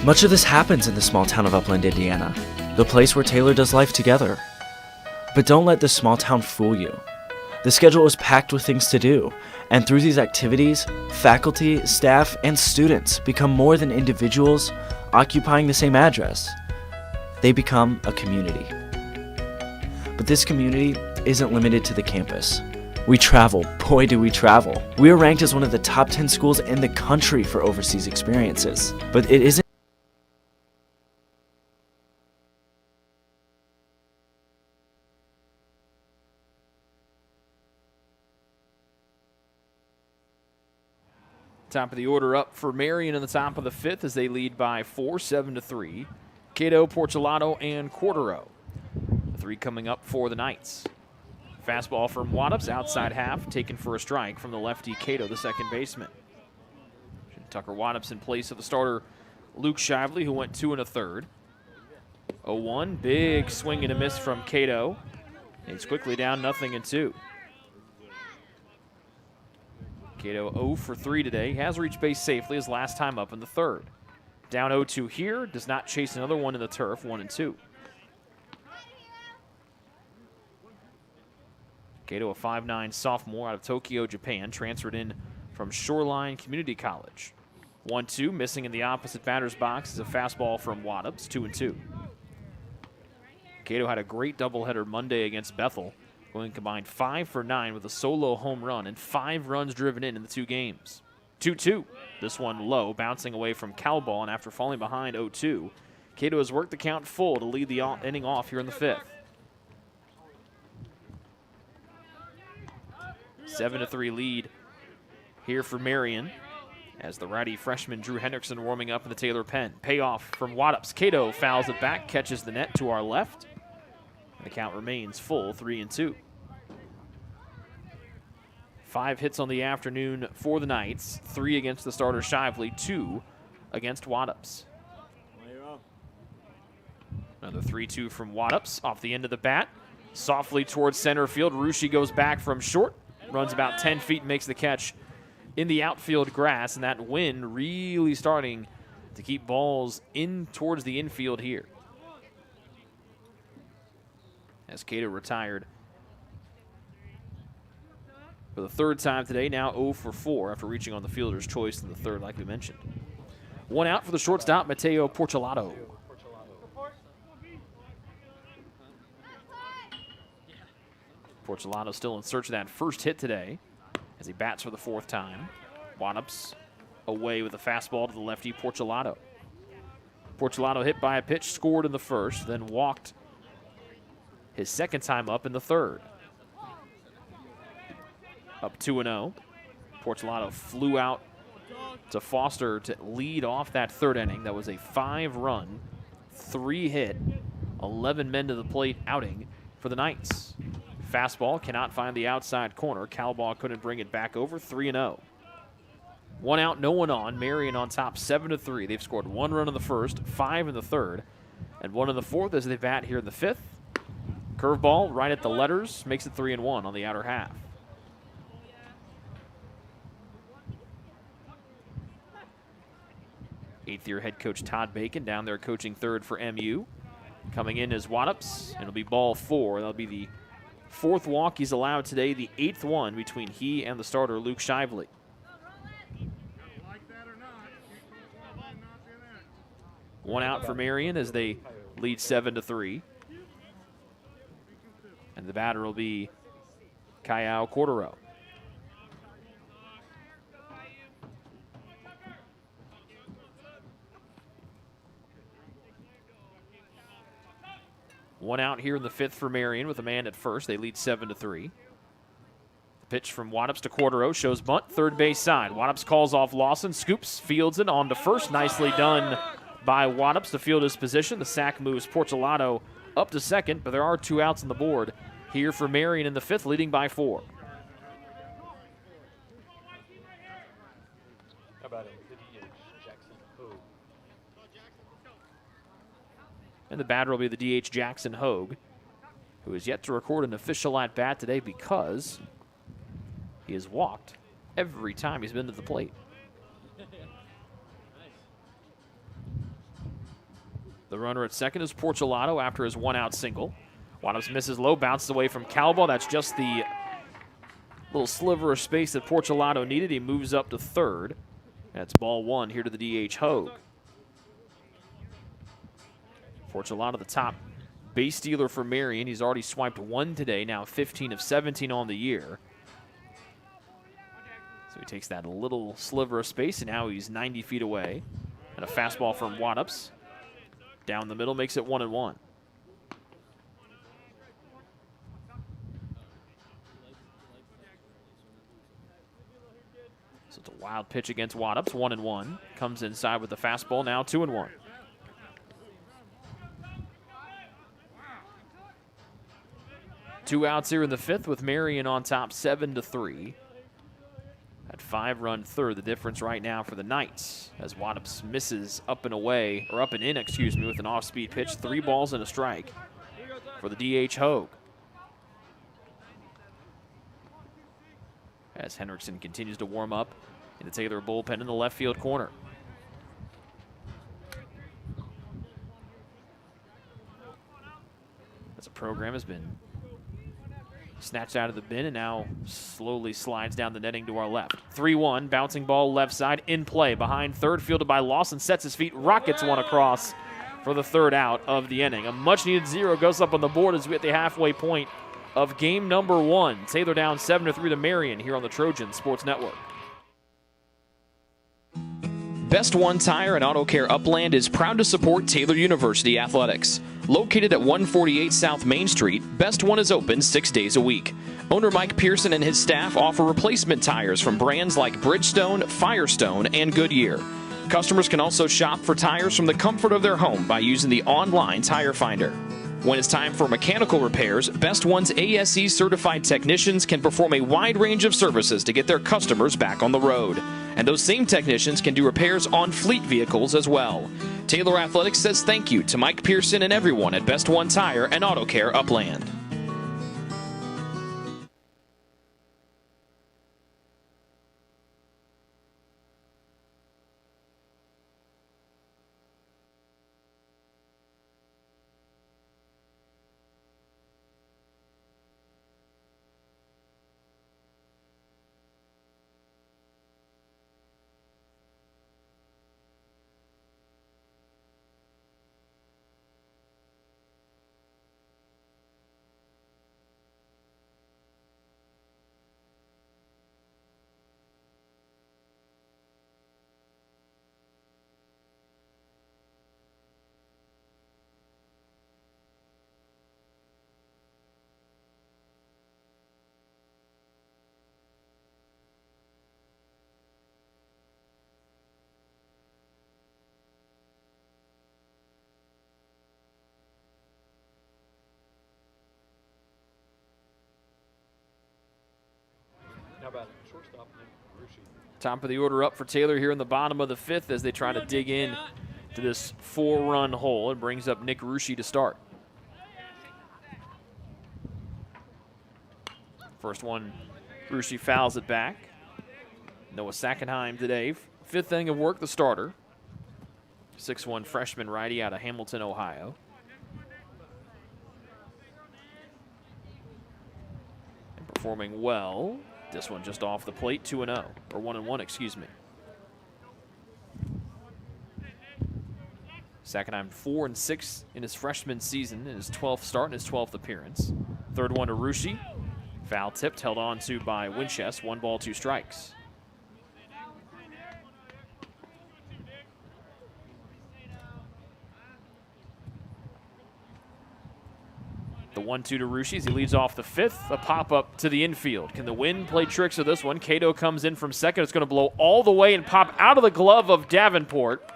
Much of this happens in the small town of Upland, Indiana, the place where Taylor does life together. But don't let this small town fool you. The schedule is packed with things to do, and through these activities, faculty, staff, and students become more than individuals occupying the same address. They become a community. But this community isn't limited to the campus. We travel, boy do we travel. We are ranked as one of the top 10 schools in the country for overseas experiences, but it isn't. Top of the order up for Marian in the top of the fifth as they lead by 4, 7-3. Cato, Portolato, and Cordero. The 3 coming up for the Knights. Fastball from Wattups, outside half, taken for a strike from the lefty Cato, the second baseman. Tucker Wattups in place of the starter Luke Shively, who went 2 1/3. 0-1, big swing and a miss from Cato. He's quickly down 0-2. Cato 0 for 3 today. He has reached base safely his last time up in the third. Down 0-2 here, does not chase another one in the turf, 1-2. Cato, a 5'9" sophomore out of Tokyo, Japan, transferred in from Shoreline Community College. 1-2, missing in the opposite batter's box is a fastball from Wattups, 2-2. Cato had a great doubleheader Monday against Bethel, going combined 5 for 9 with a solo home run and 5 runs driven in the 2 games. 2-2, this one low, bouncing away from Calball, and after falling behind 0-2, Cato has worked the count full to lead the inning off here in the 5th. 7-3 lead here for Marian as the righty freshman Drew Hendrickson warming up in the Taylor pen. Payoff from Wattups. Cato fouls it back, catches the net to our left. And the count remains full, 3-2. 5 hits on the afternoon for the Knights, 3 against the starter Shively, 2 against Wattups. Another 3-2 from Wattups off the end of the bat. Softly towards center field. Rushi goes back from short. Runs about 10 feet and makes the catch in the outfield grass, and that wind really starting to keep balls in towards the infield here. As Cato retired for the 3rd time today, now 0 for 4 after reaching on the fielder's choice in the 3rd, like we mentioned. 1 out for the shortstop, Mateo Porcelato. Porcelato still in search of that first hit today as he bats for the 4th time. Wattups away with a fastball to the lefty Porcelato. Porcelato hit by a pitch, scored in the 1st, then walked his 2nd time up in the 3rd. Up 2-0. Porcelato flew out to Foster to lead off that 3rd inning. That was a 5-run, 3-hit, 11 men to the plate outing for the Knights. Fastball cannot find the outside corner. Calball couldn't bring it back over. 3-0. 1 out, no one on. Marian on top, 7-3. They've scored 1 run in the 1st, 5 in the 3rd, and 1 in the 4th as they bat here in the 5th. Curveball right at the letters makes it 3-1 on the outer half. Eighth-year head coach Todd Bacon down there coaching 3rd for MU. Coming in is Wattups. It'll be ball 4. That'll be the 4th walk he's allowed today, the 8th one between he and the starter, Luke Shively. One out for Marian as they lead 7-3. And the batter will be Kayao Cordero. One out here in the 5th for Marian with a man at first. They lead 7-3. The pitch from Wattups to Cordero shows bunt, 3rd base side. Wattups calls off Lawson, scoops, fields it on to first. Nicely done by Wattups to field his position. The sack moves Porcelato up to 2nd, but there are 2 outs on the board here for Marian in the 5th, leading by 4. How about him? Jackson Hogue. And the batter will be the DH Jackson Hogue, who has yet to record an official at-bat today because he has walked every time he's been to the plate. The runner at 2nd is Porcelato after his 1-out single. Wattups misses low, bounces away from Calball. That's just the little sliver of space that Porcelato needed. He moves up to 3rd. That's ball 1 here to the DH Hogue. Porcelato, the top base stealer for Marian. He's already swiped 1 today, now 15 of 17 on the year. So he takes that little sliver of space, and now he's 90 feet away. And a fastball from Wattups. Down the middle makes it 1-1. So it's a wild pitch against Wattups, 1-1. Comes inside with the fastball, now 2-1. 2 outs here in the 5th with Marian on top 7-3. That 5-run third, the difference right now for the Knights, as Waddups misses up and in, excuse me, with an off-speed pitch. 3 balls and a strike for the DH Hogue. As Henriksen continues to warm up in the Taylor bullpen in the left field corner. As the program has been snatched out of the bin and now slowly slides down the netting to our left. 3-1, bouncing ball left side, in play behind third, fielded by Lawson, sets his feet, rockets one across for the 3rd out of the inning. A much-needed 0 goes up on the board as we hit the halfway point of game number 1. Taylor down 7-3 to Marian here on the Trojan Sports Network. Best One Tire and Auto Care Upland is proud to support Taylor University Athletics. Located at 148 South Main Street, Best One is open 6 days a week. Owner Mike Pearson and his staff offer replacement tires from brands like Bridgestone, Firestone, and Goodyear. Customers can also shop for tires from the comfort of their home by using the online Tire Finder. When it's time for mechanical repairs, Best One's ASE certified technicians can perform a wide range of services to get their customers back on the road. And those same technicians can do repairs on fleet vehicles as well. Taylor Athletics says thank you to Mike Pearson and everyone at Best One Tire and Auto Care Upland. How about shortstop, Nick Rushi? Top of the order up for Taylor here in the bottom of the 5th as they try to dig in to this 4-run hole. It brings up Nick Rushi to start. First one, Rushi fouls it back. Noah Sackenheim today. 5th inning of work, the starter. 6'1" freshman righty out of Hamilton, Ohio. And performing well. This one just off the plate, 2-0, or 1-1, excuse me. Sackenheim 4-6 in his freshman season, in his 12th start and his 12th appearance. 3rd one to Rushi. Foul tipped, held on to by Winchester. 1 ball, 2 strikes. The 1-2 to Rushi as he leads off the 5th. A pop-up to the infield. Can the wind play tricks with this one? Cato comes in from second. It's going to blow all the way and pop out of the glove of Davenport.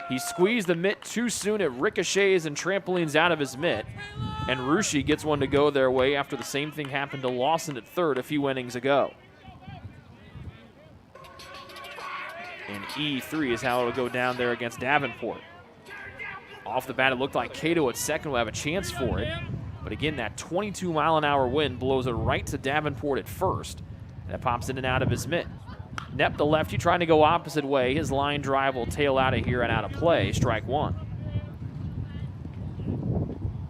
He squeezed the mitt too soon. It ricochets and trampolines out of his mitt. And Rushi gets one to go their way after the same thing happened to Lawson at third a few innings ago. And E3 is how it'll go down there against Davenport. Off the bat, it looked like Cato at second will have a chance for it. But again, that 22-mile-an-hour wind blows it right to Davenport at first. And it pops in and out of his mitt. Knepp, the lefty, trying to go opposite way. His line drive will tail out of here and out of play. Strike 1.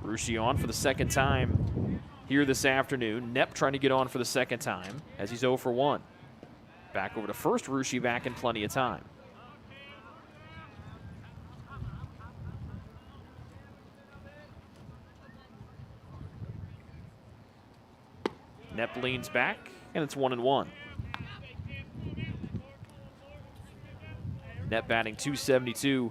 Rushi on for the 2nd time here this afternoon. Knepp trying to get on for the 2nd time as he's 0 for 1. Back over to first. Rushi back in plenty of time. Knepp leans back, and it's 1-1. Knepp batting .272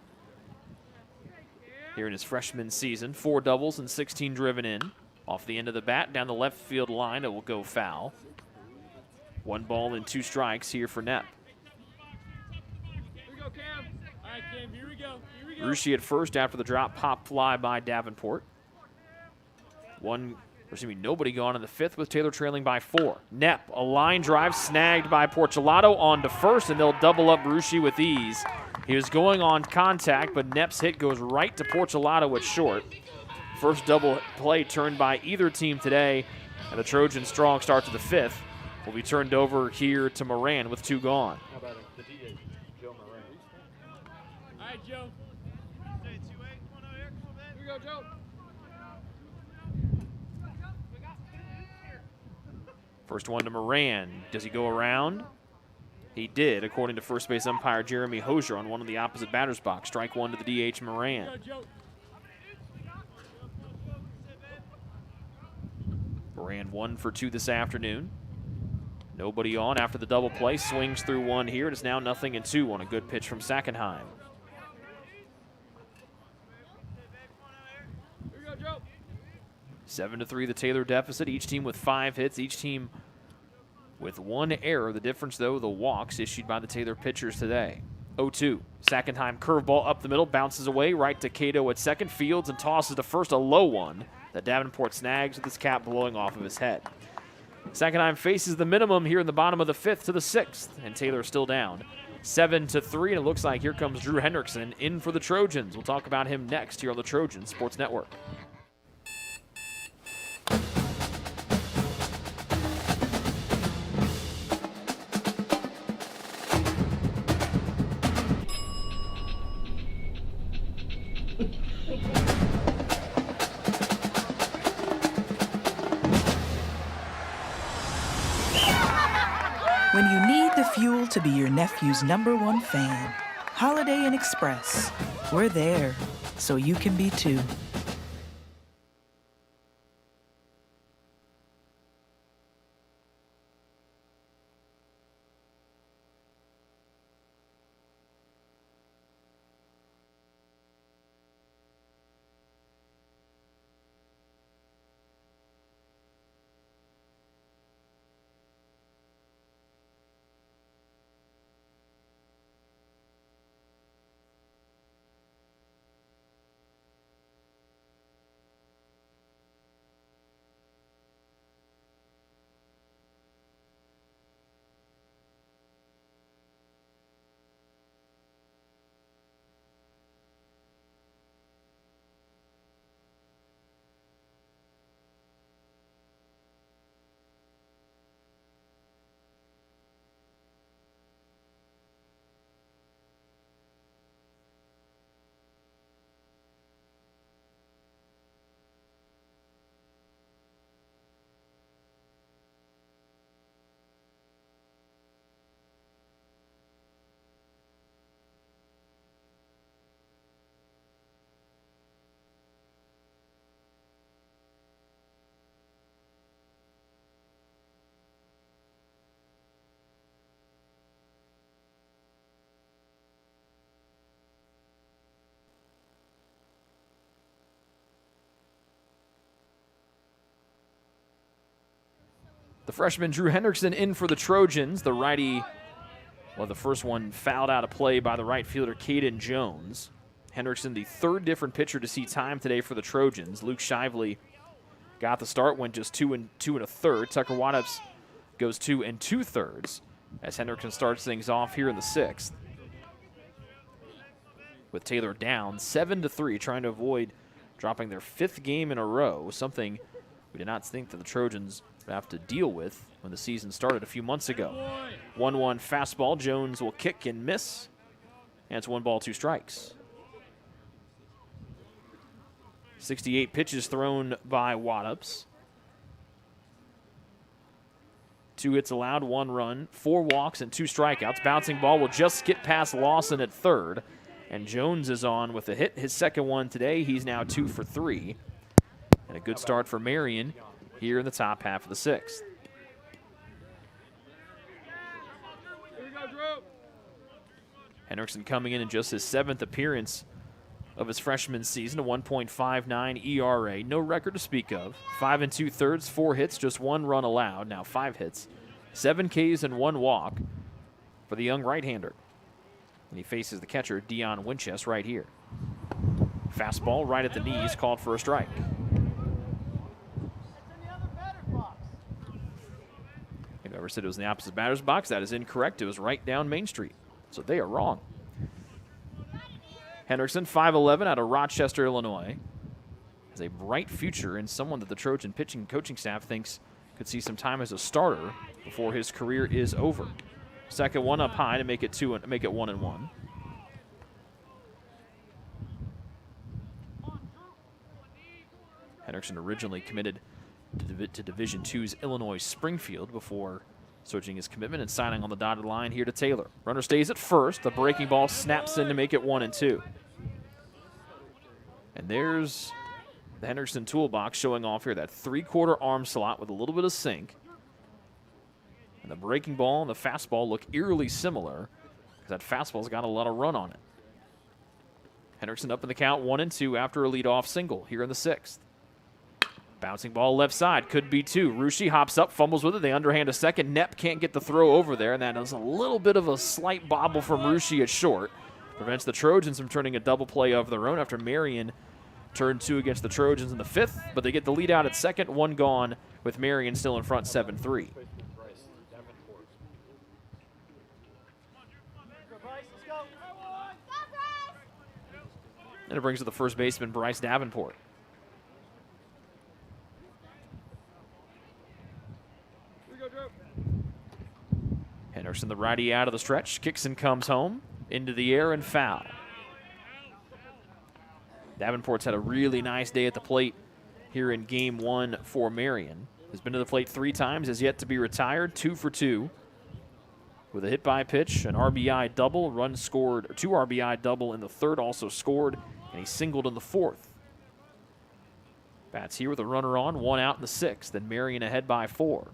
here in his freshman season. 4 doubles and 16 driven in. Off the end of the bat, down the left field line, it will go foul. 1 ball and 2 strikes here for Knepp. Here we go, Cam. All right, Cam, here we go. Rushi at first after the drop pop fly by Davenport. 1 Nobody gone in the 5th with Taylor trailing by 4. Knepp, a line drive snagged by Porcelato on to first, and they'll double up Ruschi with ease. He was going on contact, but Knepp's hit goes right to Porcelato at short. First double play turned by either team today, and the Trojans' strong start to the 5th will be turned over here to Moran with 2 gone. How about the DH, Joe Moran? All right, Joe. Here we go, Joe. First one to Moran. Does he go around? He did, according to first base umpire Jeremy Hosier on one of the opposite batter's box. Strike 1 to the DH Moran. Moran 1 for 2 this afternoon. Nobody on after the double play. Swings through 1 here. It is now 0-2 on a good pitch from Sackenheim. 7-3 the Taylor deficit. Each team with 5 hits. Each team with 1 error. The difference, though, the walks issued by the Taylor pitchers today. 0-2. Sackenheim curveball up the middle. Bounces away right to Cato at second. Fields and tosses to first. A low one that Davenport snags with his cap blowing off of his head. Sackenheim faces the minimum here in the bottom of the 5th to the 6th. And Taylor still down 7-3. And it looks like here comes Drew Hendrickson in for the Trojans. We'll talk about him next here on the Trojans Sports Network. When you need the fuel to be your nephew's #1 fan, Holiday Inn Express. We're there, so you can be too. The freshman Drew Hendrickson in for the Trojans. The righty, well, the first one fouled out of play by the right fielder Caden Jones. Hendrickson, the 3rd different pitcher to see time today for the Trojans. Luke Shively got the start, went just 2 1/3. Tucker Wattups goes 2 2/3 as Hendrickson starts things off here in the 6th. With Taylor down 7-3, trying to avoid dropping their 5th game in a row, something we did not think that the Trojans would have to deal with when the season started a few months ago. 1-1 fastball. Jones will kick and miss, and it's 1 ball, 2 strikes. 68 pitches thrown by Wattups. 2 hits allowed, 1 run, 4 walks, and 2 strikeouts. Bouncing ball will just get past Lawson at third, and Jones is on with a hit. His 2nd one today. He's now 2 for 3. And a good start for Marian here in the top half of the 6th. Hendrickson coming in just his 7th appearance of his freshman season, a 1.59 ERA. No record to speak of. 5 2/3, 4 hits, just 1 run allowed. Now 5 hits, 7 Ks and 1 walk for the young right-hander. And he faces the catcher, Dion Winchester, right here. Fastball right at the knees, called for a strike. Whoever said it was in the opposite batter's box, that is incorrect. It was right down Main Street. So they are wrong. Hendrickson, 5'11", out of Rochester, Illinois. Has a bright future and someone that the Trojan pitching and coaching staff thinks could see some time as a starter before his career is over. Second one up high to make it 1-1. Hendrickson originally committed to Division II's Illinois Springfield before switching his commitment and signing on the dotted line here to Taylor. Runner stays at first. The breaking ball snaps in to make it 1-2. And there's the Hendrickson toolbox showing off here, that 3/4 arm slot with a little bit of sink. And the breaking ball and the fastball look eerily similar because that fastball's got a lot of run on it. Hendrickson up in the count 1-2 after a leadoff single here in the 6th. Bouncing ball left side, could be 2. Ruschi hops up, fumbles with it. They underhand a second. Knepp can't get the throw over there, and that is a little bit of a slight bobble from Ruschi at short. Prevents the Trojans from turning a double play of their own after Marian turned 2 against the Trojans in the 5th, but they get the lead out at second, 1 gone, with Marian still in front 7-3. And it brings to the first baseman, Bryce Davenport. Henderson, the righty, out of the stretch. Kicks and comes home. Into the air and foul. Davenport's had a really nice day at the plate here in Game 1 for Marian. Has been to the plate 3 times, has yet to be retired, 2 for 2. With a hit by pitch, an RBI double, run scored, 2 RBI double in the 3rd, also scored, and he singled in the 4th. Bats here with a runner on, 1 out in the 6th, and Marian ahead by 4.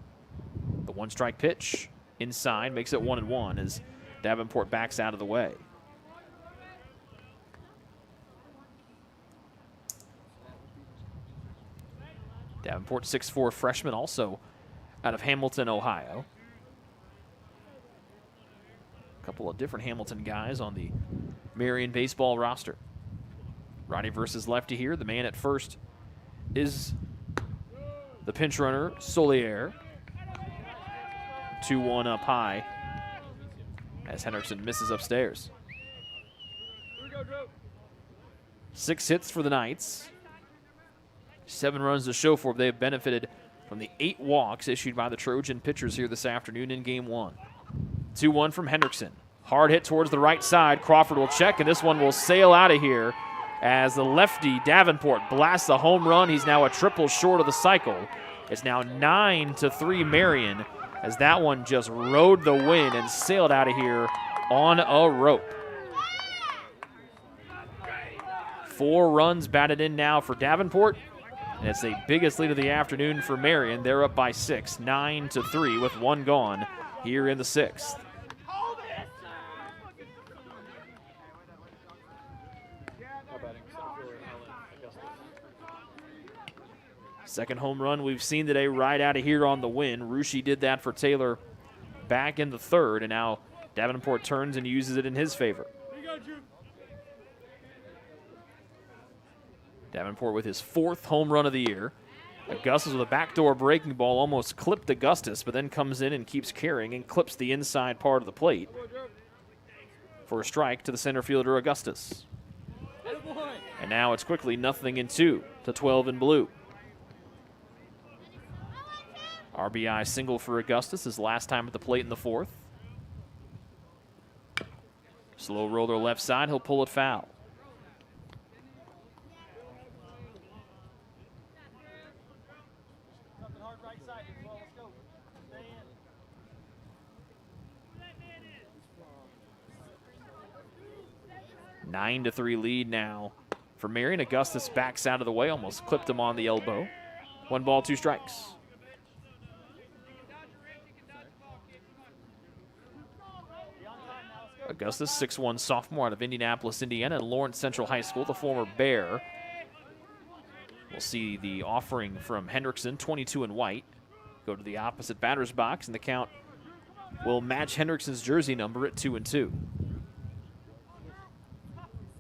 The 1-strike pitch inside makes it 1-1 as Davenport backs out of the way. Davenport, 6'4" freshman, also out of Hamilton, Ohio. A couple of different Hamilton guys on the Marian baseball roster. Righty versus lefty here. The man at first is the pinch runner, Solier. 2-1 up high as Hendrickson misses upstairs. 6 hits for the Knights. 7 runs to show for them. They have benefited from the 8 walks issued by the Trojan pitchers here this afternoon in Game 1. 2-1 from Hendrickson. Hard hit towards the right side. Crawford will check, and this one will sail out of here as the lefty Davenport blasts a home run. He's now a triple short of the cycle. It's now 9-3 Marian as that one just rode the wind and sailed out of here on a rope. 4 runs batted in now for Davenport. And it's the biggest lead of the afternoon for Marian. They're up by 6, 9-3 with 1 gone here in the 6th. Second home run we've seen today right out of here on the win. Ruschi did that for Taylor back in the 3rd, and now Davenport turns and uses it in his favor. Davenport with his 4th home run of the year. Augustus with a backdoor breaking ball almost clipped Augustus, but then comes in and keeps carrying and clips the inside part of the plate for a strike to the center fielder, Augustus. And now it's quickly 0-2 to 12 in blue. RBI single for Augustus, his last time at the plate in the 4th. Slow roller left side, he'll pull it foul. A 9-3 lead now for Marian. Augustus backs out of the way, almost clipped him on the elbow. 1 ball, 2 strikes. Augustus, 6'1" sophomore out of Indianapolis, Indiana, and Lawrence Central High School, the former Bear. We'll see the offering from Hendrickson, 22 in white. Go to the opposite batter's box, and the count will match Hendrickson's jersey number at 2-2.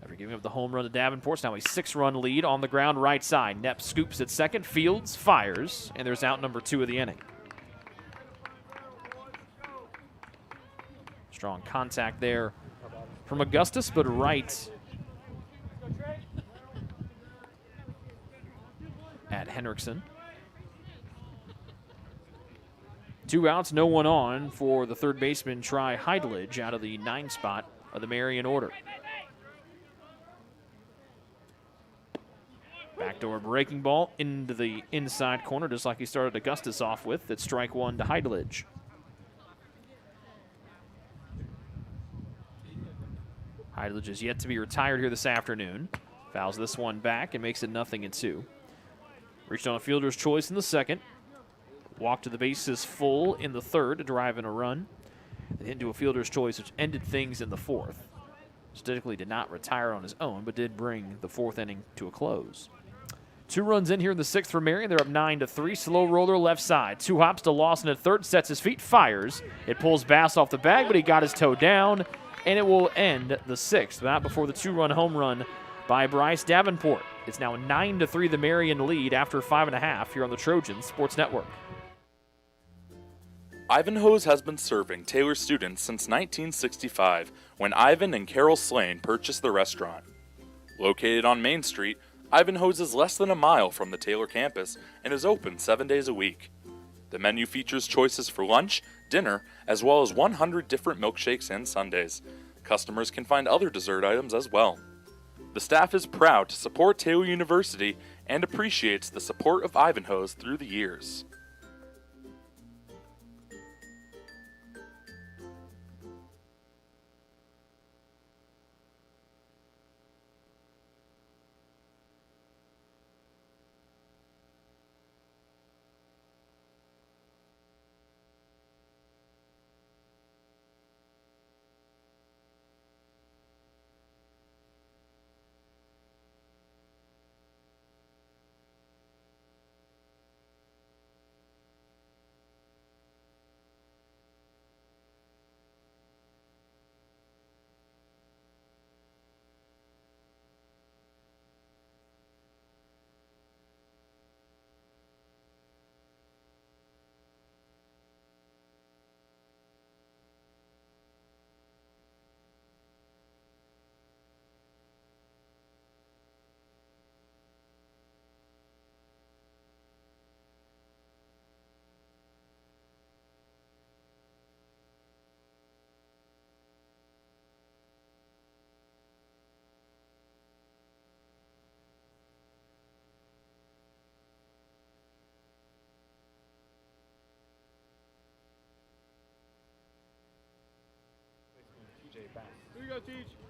After giving up the home run to Davenport, now a 6-run lead on the ground right side. Knepp scoops at second, Fields fires, and there's out number 2 of the inning. Strong contact there from Augustus, but right at Henriksen. 2 outs, no one on for the third baseman, Tri Heidelige, out of the 9 spot of the Marian order. Backdoor breaking ball into the inside corner, just like he started Augustus off with. It's strike 1 to Heidelige. Heidelige is yet to be retired here this afternoon. Fouls this one back and makes it 0-2. Reached on a fielder's choice in the second. Walk to the bases full in the third to drive in a run. Then hit into a fielder's choice, which ended things in the fourth. Statistically did not retire on his own, but did bring the fourth inning to a close. 2 runs in here in the sixth for Marian. They're up 9-3. Slow roller left side. 2 hops to Lawson at third. Sets his feet. Fires. It pulls Bass off the bag, but he got his toe down. And it will end the sixth. Not before the 2-run home run by Bryce Davenport. It's now 9-3 the Marian lead after 5.5 here on the Trojan Sports Network. Ivanhoe's has been serving Taylor students since 1965 when Ivan and Carol Slane purchased the restaurant. Located on Main Street, Ivanhoe's is less than a mile from the Taylor campus and is open 7 days a week. The menu features choices for lunch, dinner, as well as 100 different milkshakes and sundaes. Customers can find other dessert items as well. The staff is proud to support Taylor University and appreciates the support of Ivanhoe's through the years.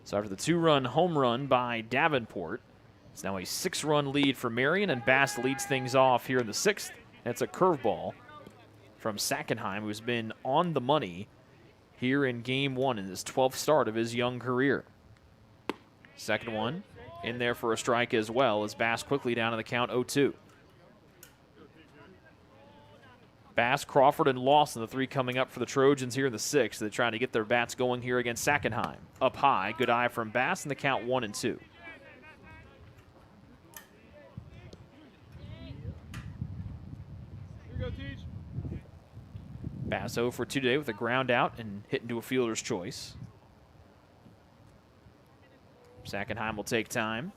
So after the 2-run home run by Davenport, it's now a 6-run lead for Marian, and Bass leads things off here in the sixth. That's a curveball from Sackenheim, who's been on the money here in Game 1 in his 12th start of his young career. Second one in there for a strike as well, as Bass quickly down in the count 0-2. Bass, Crawford, and Lawson, the 3 coming up for the Trojans here in the sixth. They're trying to get their bats going here against Sackenheim. Up high, good eye from Bass, and the count 1-2. Bass 0 for 2 today with a ground out and hit into a fielder's choice. Sackenheim will take time.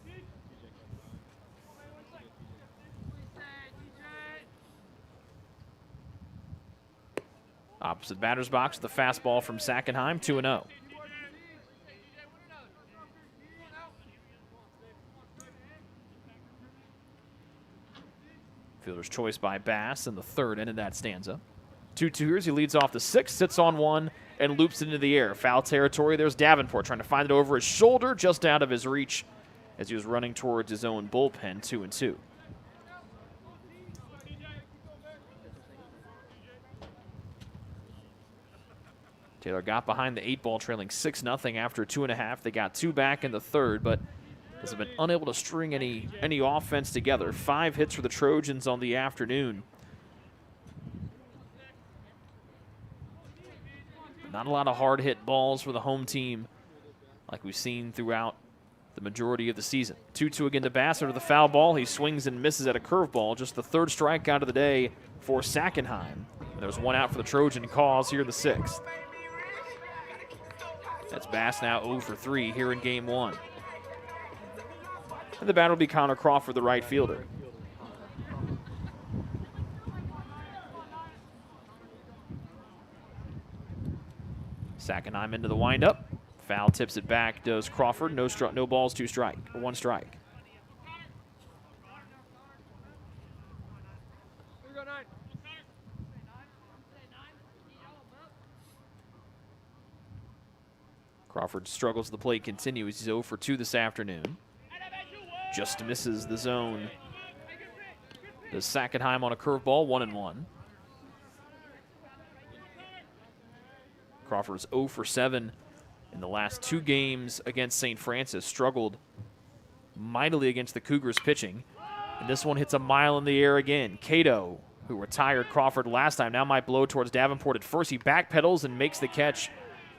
Opposite batter's box, the fastball from Sackenheim, 2-0. Fielder's choice by Bass in the third end of that stanza. 2-2 here as he leads off the sixth, sits on one, and loops it into the air. Foul territory, there's Davenport trying to find it over his shoulder, just out of his reach as he was running towards his own bullpen, 2-2. Taylor got behind the 8-ball, trailing 6-0 after 2.5. They got 2 back in the third, but has been unable to string any offense together. 5 hits for the Trojans on the afternoon. Not a lot of hard hit balls for the home team like we've seen throughout the majority of the season. 2-2 again to Bass after the foul ball. He swings and misses at a curveball. Just the 3rd strikeout of the day for Sackenheim. There's 1 out for the Trojan cause here in the 6th. That's Bass now 0 for 3 here in game 1. And the batter will be Connor Crawford, the right fielder. Sackenheim into the windup. Foul tips it back, does Crawford. No balls, 2 strike, or 1 strike. Crawford struggles at the plate, continues. He's 0 for 2 this afternoon. Just misses the zone. Does Sackenheim on a curveball, 1-1. Crawford's 0 for 7 in the last 2 games against St. Francis. Struggled mightily against the Cougars pitching. And this one hits a mile in the air again. Cato, who retired Crawford last time, now might blow towards Davenport at first. He backpedals and makes the catch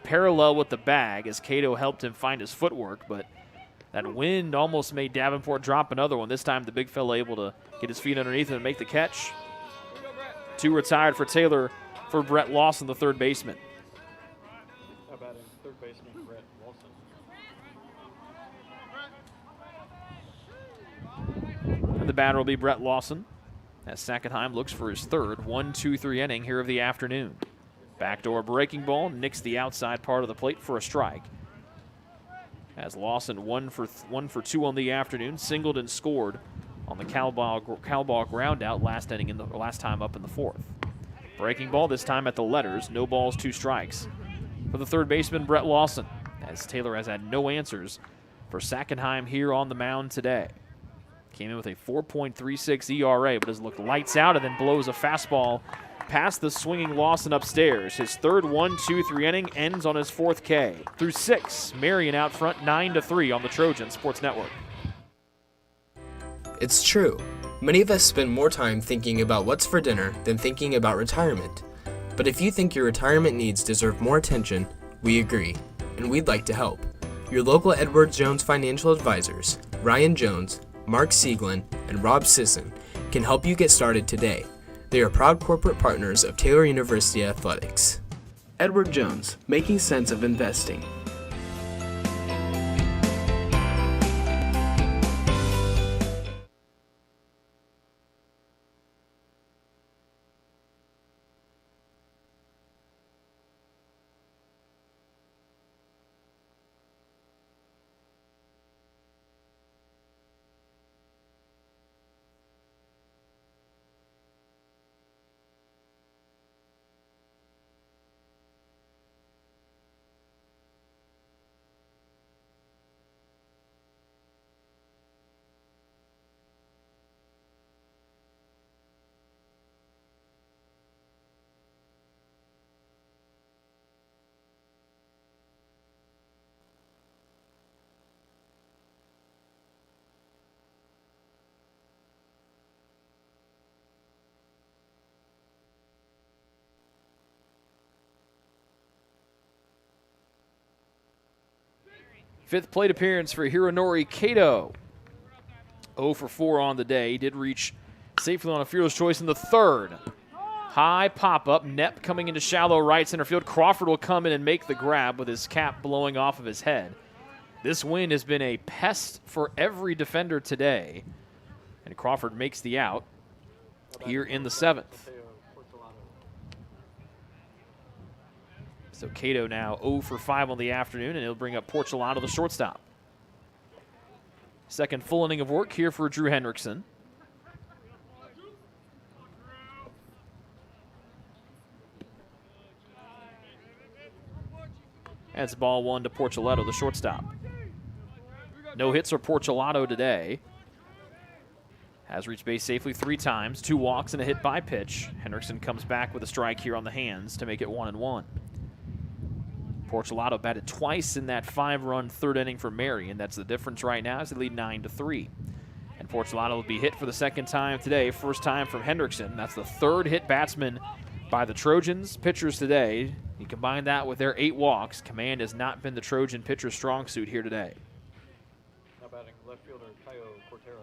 parallel with the bag as Cato helped him find his footwork, but that wind almost made Davenport drop another one. This time the big fella able to get his feet underneath him and make the catch. 2 retired for Taylor for Brett Lawson, the third baseman. How about third baseman Brett Lawson? And the batter will be Brett Lawson as Sackenheim looks for his third 1-2-3 inning here of the afternoon. Backdoor breaking ball nicks the outside part of the plate for a strike. As Lawson 1 for 2 on the afternoon, singled and scored on the Calball ground out last time up in the 4th. Breaking ball this time at the letters, no balls, 2 strikes for the third baseman Brett Lawson, as Taylor has had no answers for Sackenheim here on the mound today. Came in with a 4.36 ERA, but has looked lights out and then blows a fastball past the swinging Lawson upstairs. His third 1-2-3 inning ends on his 4th K. Through 6, Marian out front 9-3 on the Trojan Sports Network. It's true. Many of us spend more time thinking about what's for dinner than thinking about retirement. But if you think your retirement needs deserve more attention, we agree, and we'd like to help. Your local Edward Jones financial advisors, Ryan Jones, Mark Sieglin, and Rob Sisson, can help you get started today. They are proud corporate partners of Taylor University Athletics. Edward Jones, making sense of investing. Fifth plate appearance for Hironori Cato. 0 for 4 on the day. He did reach safely on a fielder's choice in the 3rd. High pop-up. Knepp coming into shallow right center field. Crawford will come in and make the grab with his cap blowing off of his head. This wind has been a pest for every defender today. And Crawford makes the out here in the 7th. So Cato now 0 for 5 on the afternoon, and he'll bring up Porcelato, the shortstop. Second full inning of work here for Drew Hendrickson. That's ball 1 to Porcelato, the shortstop. No hits for Porcelato today. Has reached base safely 3 times, 2 walks and a hit by pitch. Hendrickson comes back with a strike here on the hands to make it 1-1. Porcelato batted twice in that 5-run 3rd inning for Marian. That's the difference right now as they lead 9-3. And Porcelato will be hit for the 2nd time today, first time from Hendrickson. That's the 3rd hit batsman by the Trojans pitchers today. You combine that with their 8 walks. Command has not been the Trojan pitcher's strong suit here today. How about left fielder Caio Cortero?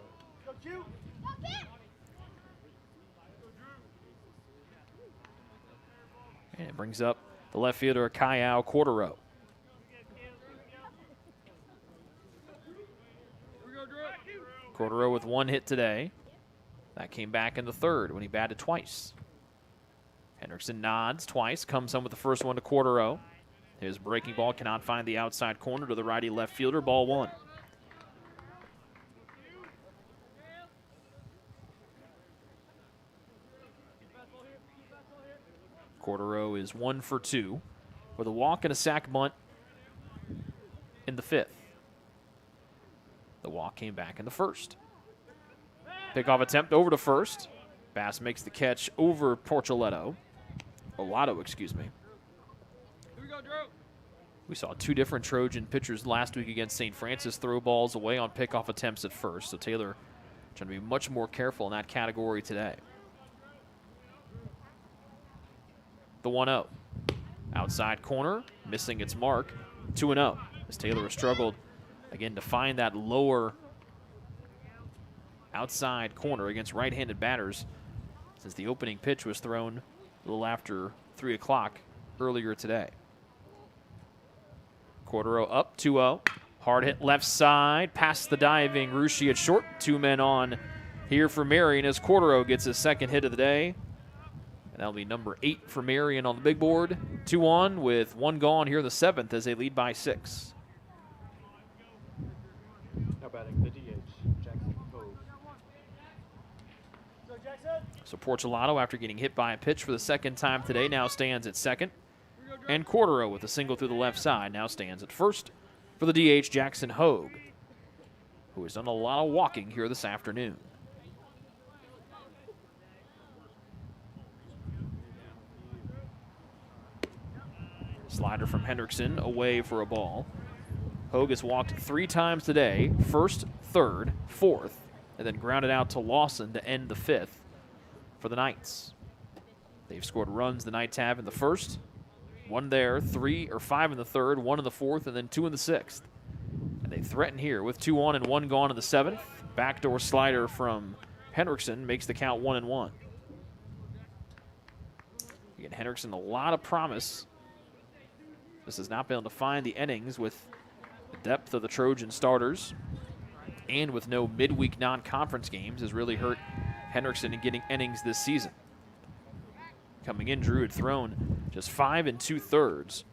And it brings up the left fielder, Caio Cordero. Cordero with one hit today. That came back in the third when he batted twice. Hendrickson nods twice, comes home with the first one to Cordero. His breaking ball cannot find the outside corner to the righty left fielder. Ball one. Cordero is 1 for 2 with a walk and a sac bunt in the fifth. The walk came back in the first. Pickoff attempt over to first. Bass makes the catch over Portoletto. Olato, excuse me. Here we go, Drew. We saw two different Trojan pitchers last week against St. Francis throw balls away on pickoff attempts at first, so Taylor trying to be much more careful in that category today. The 1-0. Outside corner, missing its mark. 2-0. As Taylor has struggled again to find that lower outside corner against right-handed batters since the opening pitch was thrown a little after 3 o'clock earlier today. Cordero up, 2-0. Hard hit left side, past the diving Ruschi at short. 2 men on here for Marian as Cordero gets his second hit of the day. And that'll be number 8 for Marian on the big board. 2 on with 1 gone here in the 7th as they lead by 6. Now batting the DH, Jackson Hogue. So Portoletto, after getting hit by a pitch for the second time today, now stands at second. And Cordero with a single through the left side now stands at first for the DH, Jackson Hogue, who has done a lot of walking here this afternoon. Slider from Hendrickson away for a ball. Hogue has walked 3 times today, first, third, fourth, and then grounded out to Lawson to end the 5th for the Knights. They've scored runs the Knights have in the first, 1 there, 3 or 5 in the third, 1 in the fourth, and then 2 in the 6th. And they threaten here with 2 on and 1 gone in the 7th. Backdoor slider from Hendrickson makes the count 1-1. Again, Hendrickson, a lot of promise. This has not been able to find the innings with the depth of the Trojan starters and with no midweek non-conference games has really hurt Hendrickson in getting innings this season. Coming in, Drew had thrown just 5 2/3.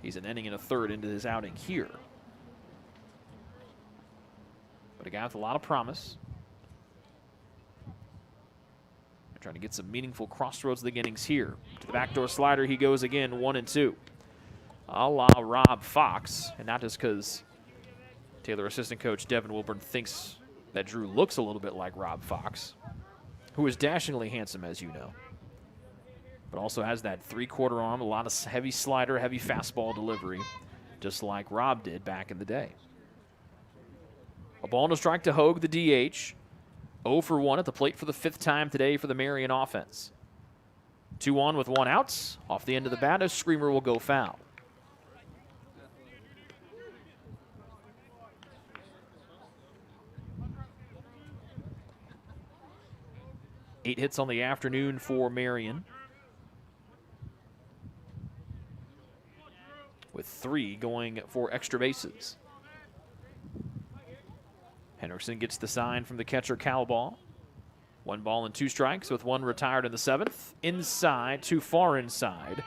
He's an inning and a third into his outing here. But a guy with a lot of promise. They're trying to get some meaningful crossroads of the innings here. To the backdoor slider he goes again, 1-2. A la Rob Fox, and not just because Taylor assistant coach Devin Wilburn thinks that Drew looks a little bit like Rob Fox, who is dashingly handsome, as you know, but also has that 3/4 arm, a lot of heavy slider, heavy fastball delivery, just like Rob did back in the day. A ball and a strike to Hogue, the DH. 0 for 1 at the plate for the 5th time today for the Marian offense. 2 on with 1 out. Off the end of the bat, a screamer will go foul. Eight hits on the afternoon for Marian, with 3 going for extra bases. Hendrickson gets the sign from the catcher Calball. 1 ball and 2 strikes with 1 retired in the 7th. Inside, too far inside.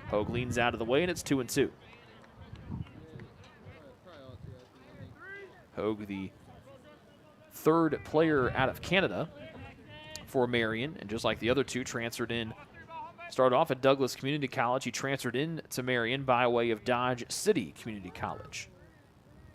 Hogue leans out of the way and it's 2-2. Hogue, the 3rd player out of Canada for Marian, and just like the other 2, transferred in. Started off at Douglas Community College. He transferred in to Marian by way of Dodge City Community College.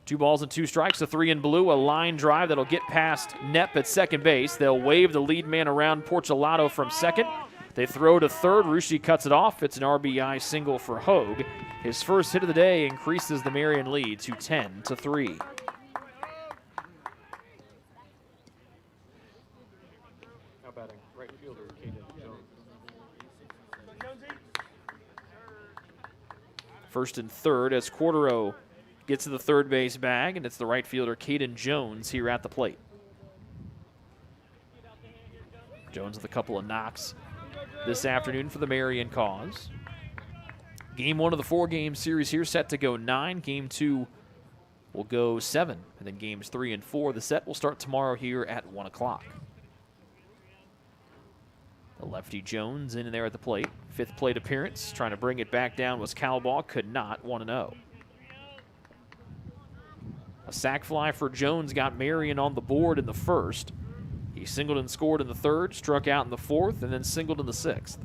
2 balls and 2 strikes, a 3 in blue, a line drive that'll get past Knepp at second base. They'll wave the lead man around Portoletto from second. They throw to third. Ruschi cuts it off. It's an RBI single for Hogue. His first hit of the day increases the Marian lead to 10-3. Now batting right fielder, Caden Jones. First and third as Cordero gets to the third base bag, and it's the right fielder, Caden Jones, here at the plate. Jones with a couple of knocks this afternoon for the Marian cause. Game 1 of the 4-game series here set to go 9. Game 2 will go 7. And then games 3 and 4, the set will start tomorrow here at 1 o'clock. The lefty Jones in there at the plate. 5th plate appearance. Trying to bring it back down was Calbaugh. Could not. 1-0. A sac fly for Jones got Marian on the board in the 1st. He singled and scored in the 3rd, struck out in the 4th, and then singled in the 6th.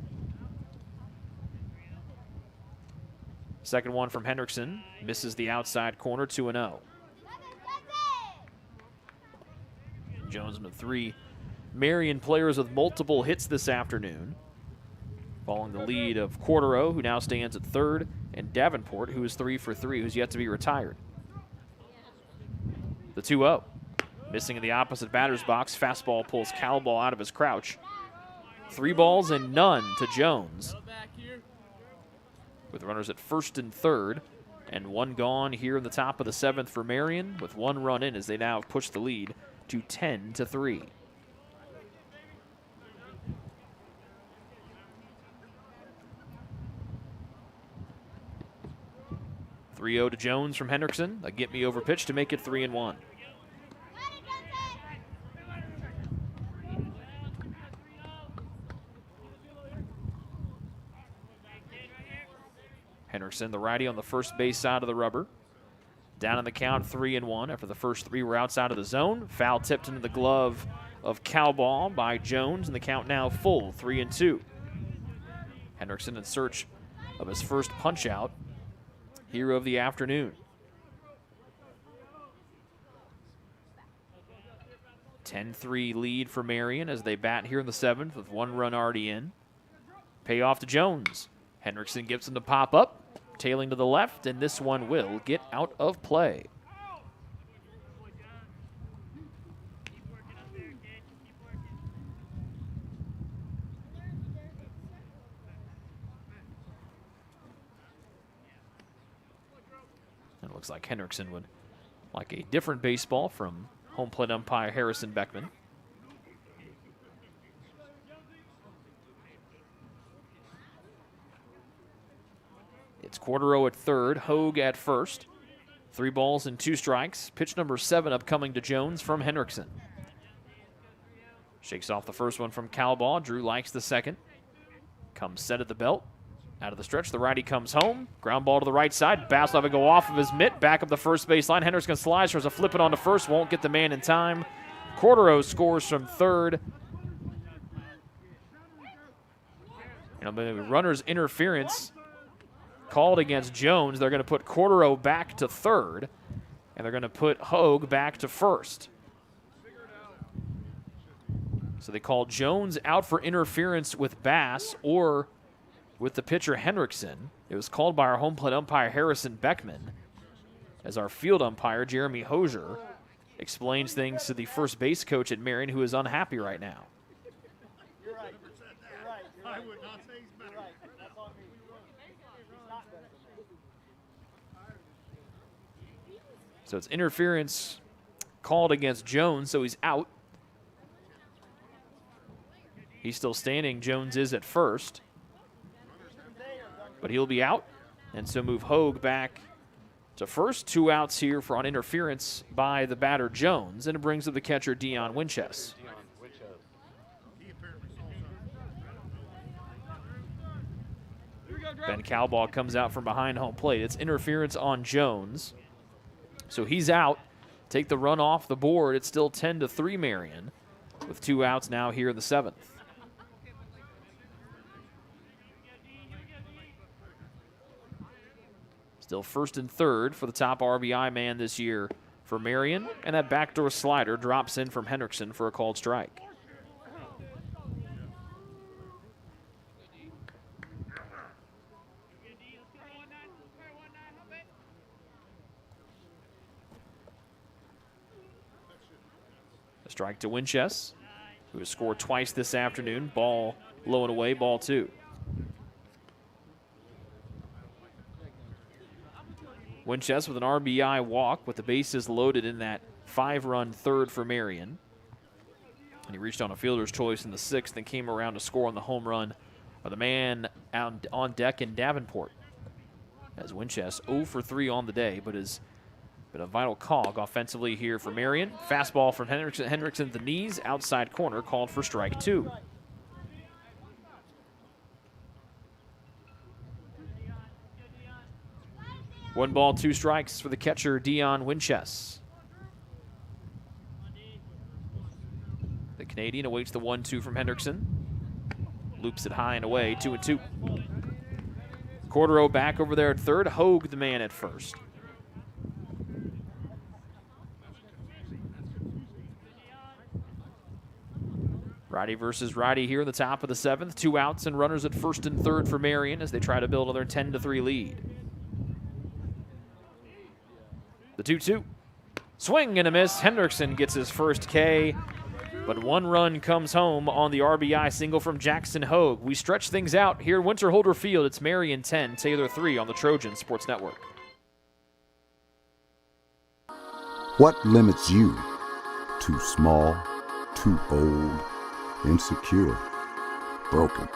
Second one from Hendrickson. Misses the outside corner, 2-0. Jones with 3 Marian players with multiple hits this afternoon. Following the lead of Cordero, who now stands at 3rd, and Davenport, who is 3 for 3, who's yet to be retired. The 2-0. Missing in the opposite batter's box. Fastball pulls Calbaugh out of his crouch. 3 balls and none to Jones. With runners at 1st and 3rd, and 1 gone here in the top of the 7th for Marian, with 1 run in as they now have pushed the lead to 10-3. (3-0) to Jones from Hendrickson. A get-me-over pitch to make it 3-1. Hendrickson, the righty, on the first base side of the rubber. Down in the count, 3-1 after the first 3 were outside of the zone. Foul tipped into the glove of Calbaugh by Jones, and the count now full, 3-2. Hendrickson in search of his first punch-out. Hero of the afternoon. 10-3 lead for Marian as they bat here in the 7th with 1 run already in. Payoff to Jones. Hendrickson gets him to pop up, tailing to the left, and this one will get out of play. It looks like Hendrickson would like a different baseball from home plate umpire Harrison Beckman. It's Cordero at 3rd, Hogue at 1st. 3 balls and 2 strikes. Pitch number 7 upcoming to Jones from Hendrickson. Shakes off the first one from Calbaugh. Drew likes the second. Comes set at the belt. Out of the stretch, the righty comes home. Ground ball to the right side. Bass will have it go off of his mitt. Back up the first baseline. Hendrickson slides, tries to flip it on to first. Won't get the man in time. Cordero scores from 3rd. The runner's interference called against Jones. They're going to put Cordero back to 3rd, and they're going to put Hogue back to 1st. So they called Jones out for interference with Bass or with the pitcher Hendrickson. It was called by our home plate umpire Harrison Beckman, as our field umpire Jeremy Hosier explains things to the first base coach at Marian, who is unhappy right now. You're right. You're right. I would not say he's better. You're right. That's on me. He's not better than me. So it's interference called against Jones, so he's out. He's still standing. Jones is at 1st. But he'll be out, and so move Hogue back to 1st. 2 outs here for on interference by the batter Jones, and it brings up the catcher Dion Winchester. Ben Calbaugh comes out from behind home plate. It's interference on Jones, so he's out. Take the run off the board. It's still 10-3 Marian, with 2 outs now here in the 7th. Still 1st and 3rd for the top RBI man this year for Marian, and that backdoor slider drops in from Hendrickson for a called strike. A strike to Winchester, who has scored twice this afternoon. Ball low and away, ball 2. Winchester with an RBI walk with the bases loaded in that 5-run 3rd for Marian. And he reached on a fielder's choice in the 6th and came around to score on the home run of the man out on deck in Davenport. As Winchester 0 for 3 on the day, but is But a vital cog offensively here for Marian. Fastball from Hendrickson at the knees, outside corner, called for strike 2. One ball, 2 strikes for the catcher, Dion Winchester. The Canadian awaits the 1-2 from Hendrickson. Loops it high and away, 2-2. Cordero back over there at third. Hogue the man at first. Righty versus righty here in the top of the 7th. 2 outs and runners at first and third for Marian as they try to build on their 10-3 lead. The 2-2. Swing and a miss. Hendrickson gets his first K, but 1 run comes home on the RBI single from Jackson Hogue. We stretch things out here at Winterholder Field. It's Marian 10, Taylor 3 on the Trojan Sports Network. What limits you? Too small, too old, insecure, broken.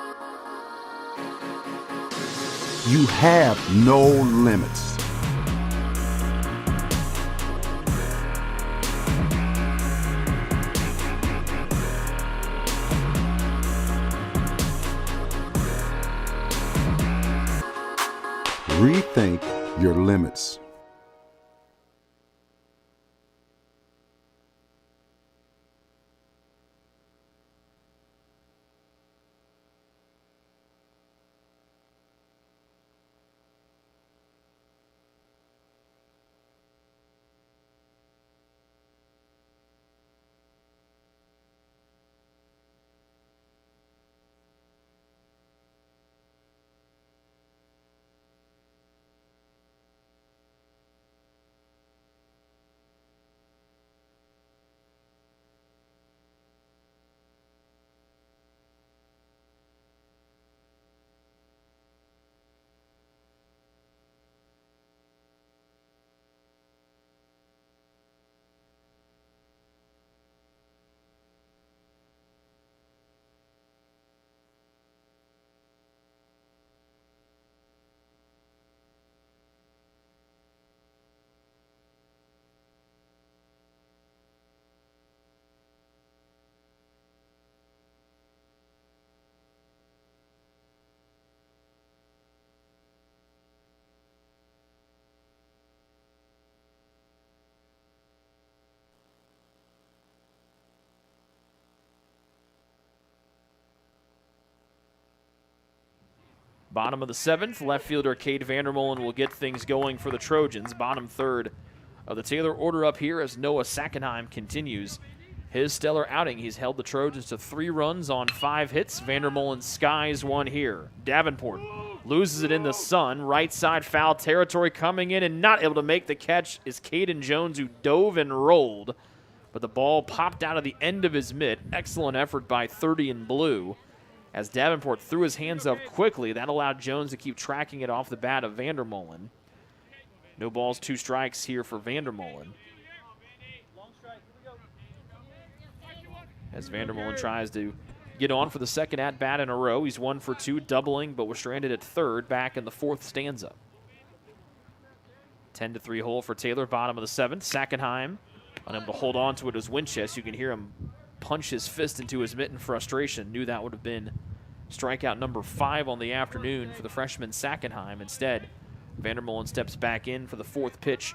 You have no limits. Rethink your limits. Bottom of the 7th, left fielder Cade Vandermolen will get things going for the Trojans. Bottom third of the Taylor order up here as Noah Sackenheim continues his stellar outing. He's held the Trojans to 3 runs on 5 hits. Vandermolen skies one here. Davenport loses it in the sun. Right side foul territory coming in and not able to make the catch is Caden Jones, who dove and rolled. But the ball popped out of the end of his mitt. Excellent effort by 30 in blue. As Davenport threw his hands up quickly, that allowed Jones to keep tracking it off the bat of Vandermolen. No balls, 2 strikes here for Vandermolen. As Vandermolen tries to get on for the second at-bat in a row. He's 1 for 2, doubling, but was stranded at third back in the 4th stanza. 10-3 hole for Taylor, bottom of the 7th. Sackenheim unable to hold on to it as Winchester. You can hear him punch his fist into his mitt in frustration. Knew that would have been strikeout number 5 on the afternoon for the freshman Sackenheim. Instead, Vandermolen steps back in for the 4th pitch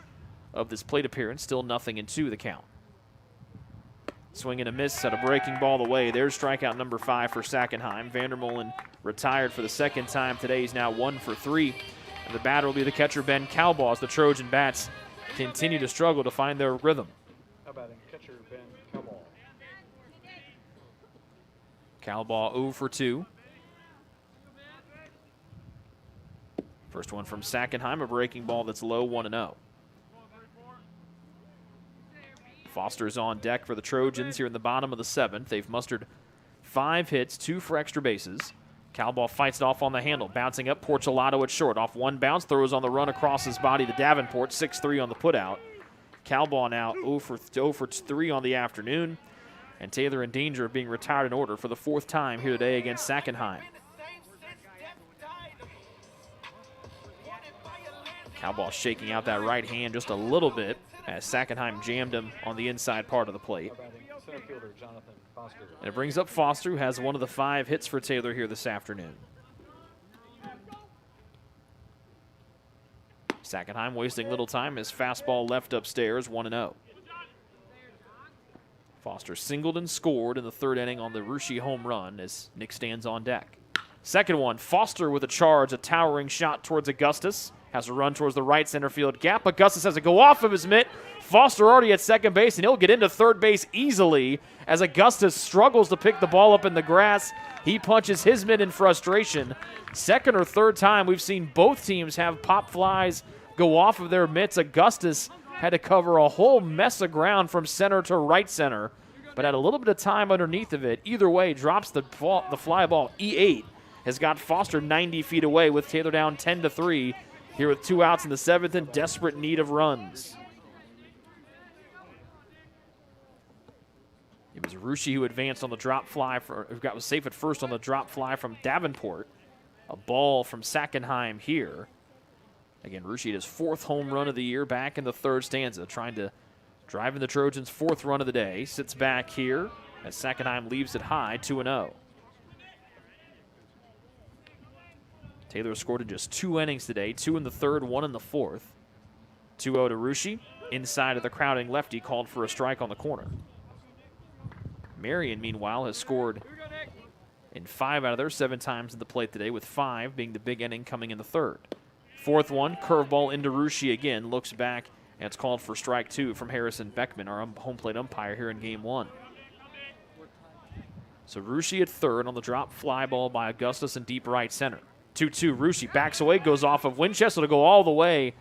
of this plate appearance. Still 0-2 the count. Swing and a miss at a breaking ball away. There's strikeout number 5 for Sackenheim. Vandermolen retired for the 2nd time today. He's now 1 for 3. And the batter will be the catcher, Ben Calbaugh, as the Trojan bats continue to struggle to find their rhythm. How about catcher Ben Calbaugh? Calbaugh 0 for 2. First one from Sackenheim, a breaking ball that's low, 1-0. Foster's on deck for the Trojans here in the bottom of the 7th. They've mustered 5 hits, 2 for extra bases. Calbaugh fights it off on the handle, bouncing up Porcelato at short. Off one bounce, throws on the run across his body to Davenport, 6-3 on the putout. Calbaugh now 0 for 3 on the afternoon. And Taylor in danger of being retired in order for the 4th time here today against Sackenheim. Calbaugh shaking out that right hand just a little bit. as Sackenheim jammed him on the inside part of the plate. And it brings up Foster, who has one of the 5 hits for Taylor here this afternoon. Sackenheim wasting little time. His fastball left upstairs, 1-0. Foster singled and scored in the 3rd inning on the Ruschi home run as Nick stands on deck. Second one, Foster with a charge, a towering shot towards Augustus. Has a run towards the right center field gap. Augustus has to go off of his mitt. Foster already at second base, and he'll get into third base easily as Augustus struggles to pick the ball up in the grass. He punches his mitt in frustration. Second or third time we've seen both teams have pop flies go off of their mitts. Augustus had to cover a whole mess of ground from center to right center, but had a little bit of time underneath of it. Either way, drops the fly ball. E8 has got Foster 90 feet away with Taylor down 10-3. Here with 2 outs in the 7th in desperate need of runs. It was Ruschi who advanced on the drop fly, was safe at first on the drop fly from Davenport. A ball from Sackenheim here. Again, Ruschi his 4th home run of the year back in the 3rd stanza, trying to drive in the Trojans' 4th run of the day. Sits back here as Sackenheim leaves it high, 2-0. Taylor scored in just 2 innings today, 2 in the 3rd, 1 in the 4th. 2-0 to Ruschi. Inside of the crowding lefty, called for a strike on the corner. Marian, meanwhile, has scored in 5 out of their 7 times at the plate today, with 5 being the big inning coming in the 3rd. 4th one, curveball into Ruschi again, looks back, and it's called for strike 2 from Harrison Beckman, our home plate umpire here in game 1. So Ruschi at 3rd on the drop fly ball by Augustus in deep right center. 2-2, Ruschi backs away, goes off of Winchester to go all the way.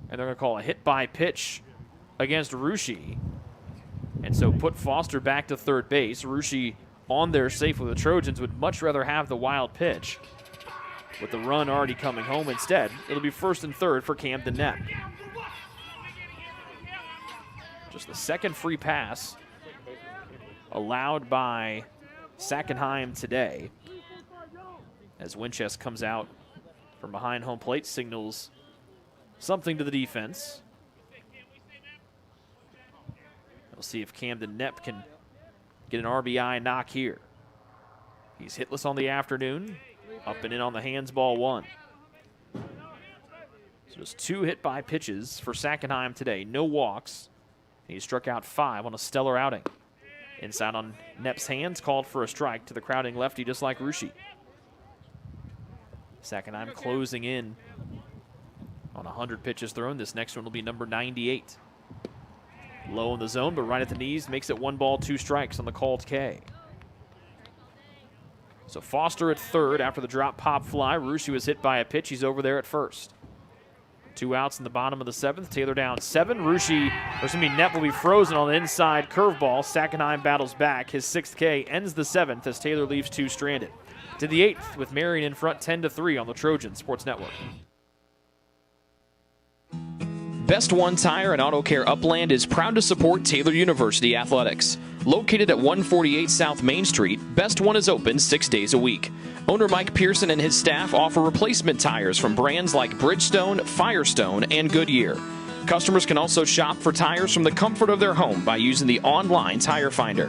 And they're going to call a hit by pitch against Ruschi. And so put Foster back to third base. Ruschi on there safe with the Trojans would much rather have the wild pitch. With the run already coming home instead, it'll be 1st and 3rd for Camden Knepp. Just the 2nd free pass allowed by Sackenheim today, as Winchester comes out from behind home plate, signals something to the defense. We'll see if Camden Knepp can get an RBI knock here. He's hitless on the afternoon, up and in on the hands, ball 1. So just 2 hit by pitches for Sackenheim today, no walks. He struck out 5 on a stellar outing. Inside on Knepp's hands, called for a strike to the crowding lefty, just like Ruschi. Sackenheim closing in on 100 pitches thrown. This next one will be number 98. Low in the zone, but right at the knees, makes it 1 ball, 2 strikes on the called K. So Foster at 3rd after the drop pop fly. Ruschi was hit by a pitch. He's over there at 1st. 2 outs in the bottom of the 7th. Taylor down 7. Knepp will be frozen on the inside curveball. Sackenheim battles back. His 6th K ends the 7th as Taylor leaves 2 stranded. To the 8th with Marian in front 10-3 on the Trojan Sports Network. Best One Tire and Auto Care Upland is proud to support Taylor University Athletics. Located at 148 South Main Street, Best One is open 6 days a week. Owner Mike Pearson and his staff offer replacement tires from brands like Bridgestone, Firestone, and Goodyear. Customers can also shop for tires from the comfort of their home by using the online tire finder.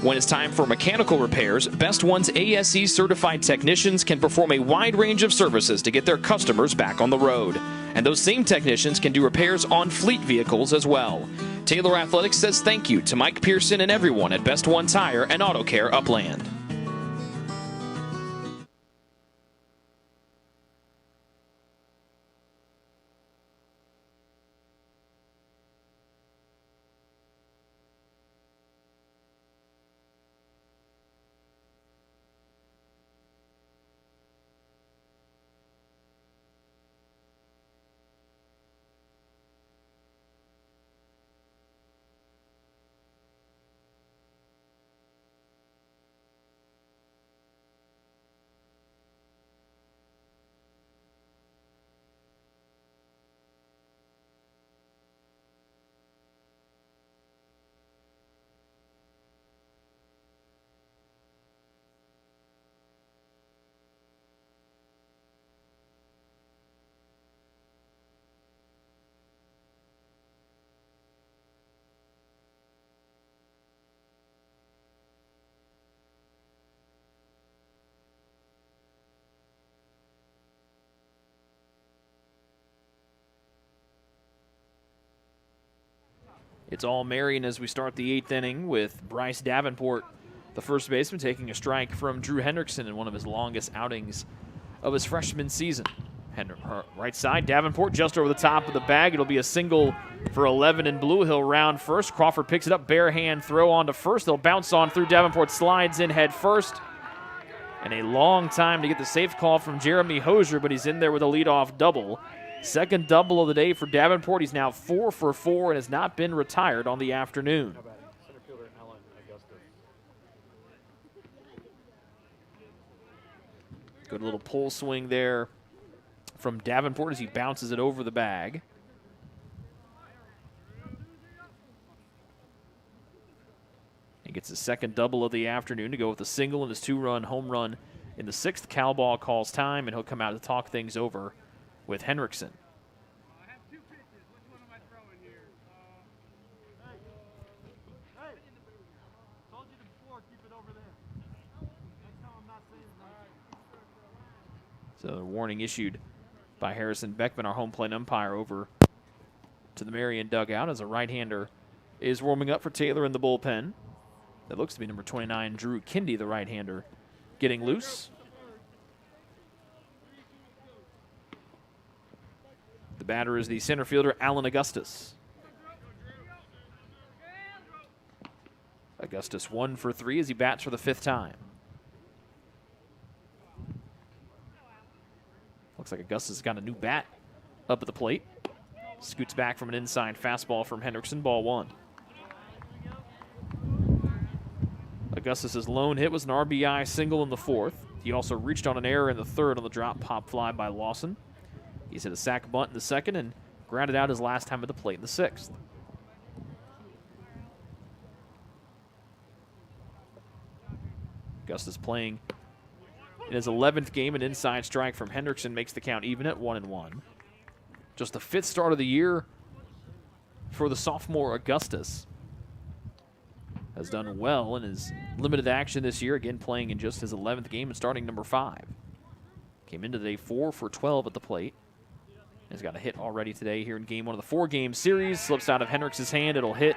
When it's time for mechanical repairs, Best One's ASE certified technicians can perform a wide range of services to get their customers back on the road. And those same technicians can do repairs on fleet vehicles as well. Taylor Athletics says thank you to Mike Pearson and everyone at Best One Tire and Auto Care Upland. It's all Marian as we start the 8th inning with Bryce Davenport, the first baseman, taking a strike from Drew Hendrickson in one of his longest outings of his freshman season. Right side, Davenport just over the top of the bag. It'll be a single for 11 in blue. He'll round first. Crawford picks it up, bare hand throw on to first. They'll bounce on through. Davenport slides in head first. And a long time to get the safe call from Jeremy Hosier, but he's in there with a leadoff double. Second double of the day for Davenport. He's now 4 for 4 and has not been retired on the afternoon. Center fielder Alan Augusta. Good little pull swing there from Davenport as he bounces it over the bag. He gets his second double of the afternoon to go with a single and his 2-run home run in the 6th. Cal ball calls time, and he'll come out to talk things over with Hendrickson. So a warning issued by Harrison Beckman, our home plate umpire, over to the Marian dugout as a right-hander is warming up for Taylor in the bullpen. That looks to be number 29, Drew Kindy, the right-hander, getting loose. The batter is the center fielder, Alan Augustus. Augustus 1 for 3 as he bats for the 5th time. Looks like Augustus has got a new bat up at the plate. Scoots back from an inside fastball from Hendrickson, ball 1. Augustus' lone hit was an RBI single in the 4th. He also reached on an error in the 3rd on the drop pop fly by Lawson. He's hit a sac bunt in the 2nd and grounded out his last time at the plate in the 6th. Augustus playing in his 11th game. An inside strike from Hendrickson makes the count even at 1-1. Just the 5th start of the year for the sophomore Augustus. Has done well in his limited action this year, again playing in just his 11th game and starting number 5. Came into today 4 for 12 at the plate. He's got a hit already today here in game 1 of the 4-game series. Slips out of Hendrick's hand. It'll hit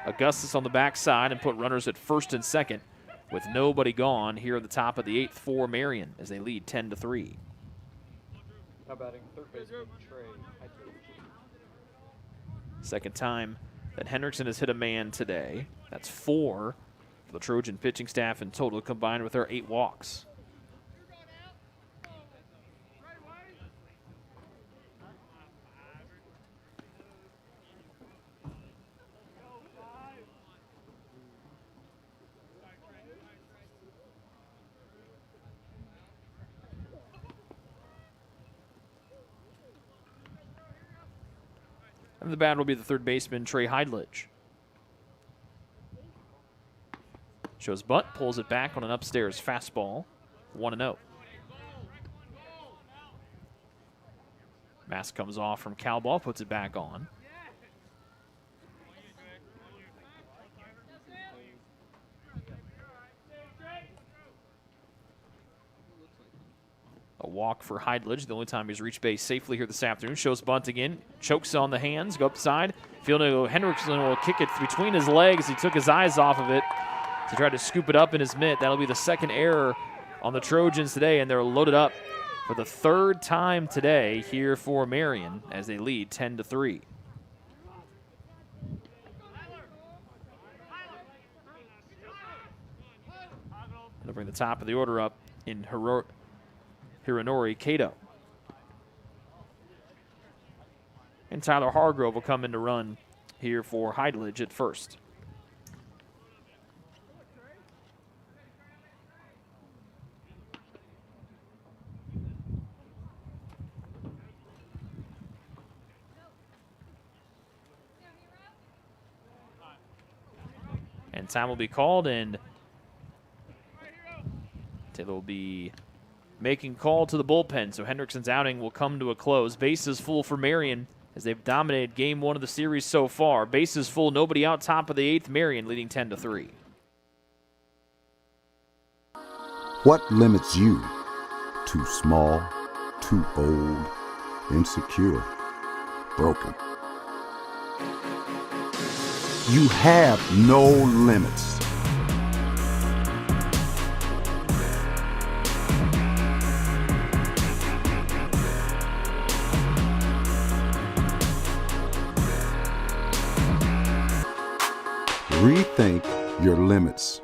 Augustus on the backside and put runners at 1st and 2nd with nobody gone here at the top of the 8th for Marian as they lead 10-3. Now batting third baseman Trey. Second time that Hendrickson has hit a man today. That's 4 for the Trojan pitching staff in total, combined with their 8 walks. And the batter will be the third baseman, Trey Heidlich. Shows bunt, pulls it back on an upstairs fastball, 1-0. Mask comes off from Cal ball, puts it back on. A walk for Heidlich, the only time he's reached base safely here this afternoon. Shows bunt again, chokes on the hands, go upside. Fielding Hendrickson will kick it between his legs. He took his eyes off of it to try to scoop it up in his mitt. That'll be the 2nd error on the Trojans today, and they're loaded up for the 3rd time today here for Marian as they lead 10-3. They'll bring the top of the order up in Hironori Cato. And Tyler Hargrove will come in to run here for Heidlich at first. And time will be called, and Taylor will be making call to the bullpen. So Hendrickson's outing will come to a close. Bases full for Marian as they've dominated game 1 of the series so far. Bases full, nobody out, top of the 8th. Marian leading 10-3. What limits you? Too small, too old, insecure, broken. You have no limits. Rethink your limits.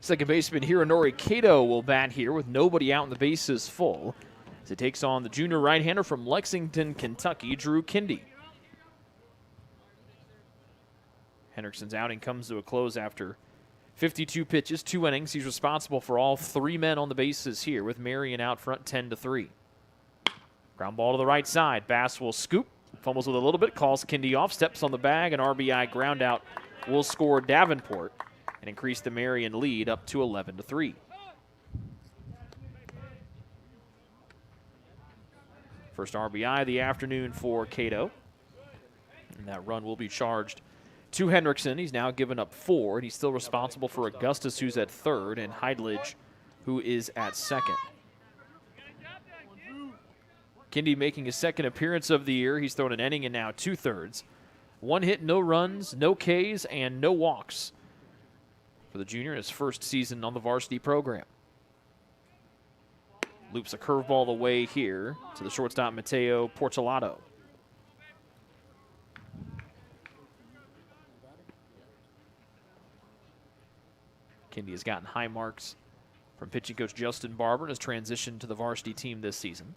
Second baseman Hironori Kato will bat here with nobody out and the bases full as it takes on the junior right-hander from Lexington, Kentucky, Drew Kindy. Hendrickson's outing comes to a close after 52 pitches, 2 innings. He's responsible for all 3 men on the bases here with Marian out front 10-3. Ground ball to the right side. Bass will scoop, fumbles with a little bit, calls Kindy off, steps on the bag, an RBI ground out will score Davenport and increase the Marian lead up to 11-3. First RBI of the afternoon for Cato. And that run will be charged to Hendrickson. He's now given up 4, and he's still responsible for Augustus, who's at third, and Heidlich, who is at second. Kindy making his second appearance of the year. He's thrown an inning and now 2/3. 1 hit, no runs, no Ks, and no walks for the junior in his first season on the varsity program. Loops a curveball away here to the shortstop, Mateo Portolato. Kindy has gotten high marks from pitching coach Justin Barber and has transitioned to the varsity team this season.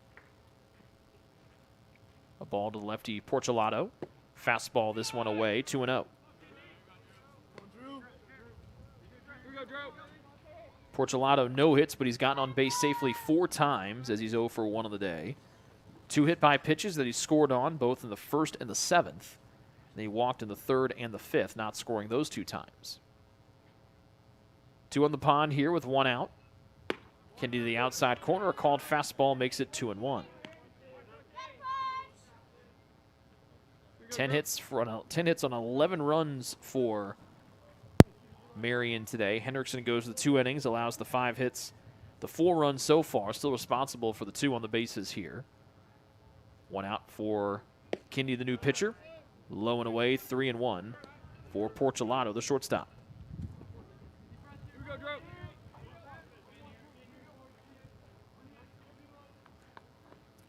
A ball to the lefty Portolato. Fastball this one away, 2-0. Portolato no hits, but he's gotten on base safely 4 times as he's 0 for 1 on the day. 2 hit by pitches that he scored on both in the first and the 7th. And he walked in the 3rd and the 5th, not scoring those 2 times. 2 on the pond here with 1 out. Kindy to the outside corner, a called fastball makes it 2-1. 10 hits on 11 runs for Marian today. Hendrickson goes to the 2 innings, allows the 5 hits, the 4 runs so far, still responsible for the 2 on the bases here. 1 out for Kindy, the new pitcher. Low and away, 3-1 for Portolato, the shortstop.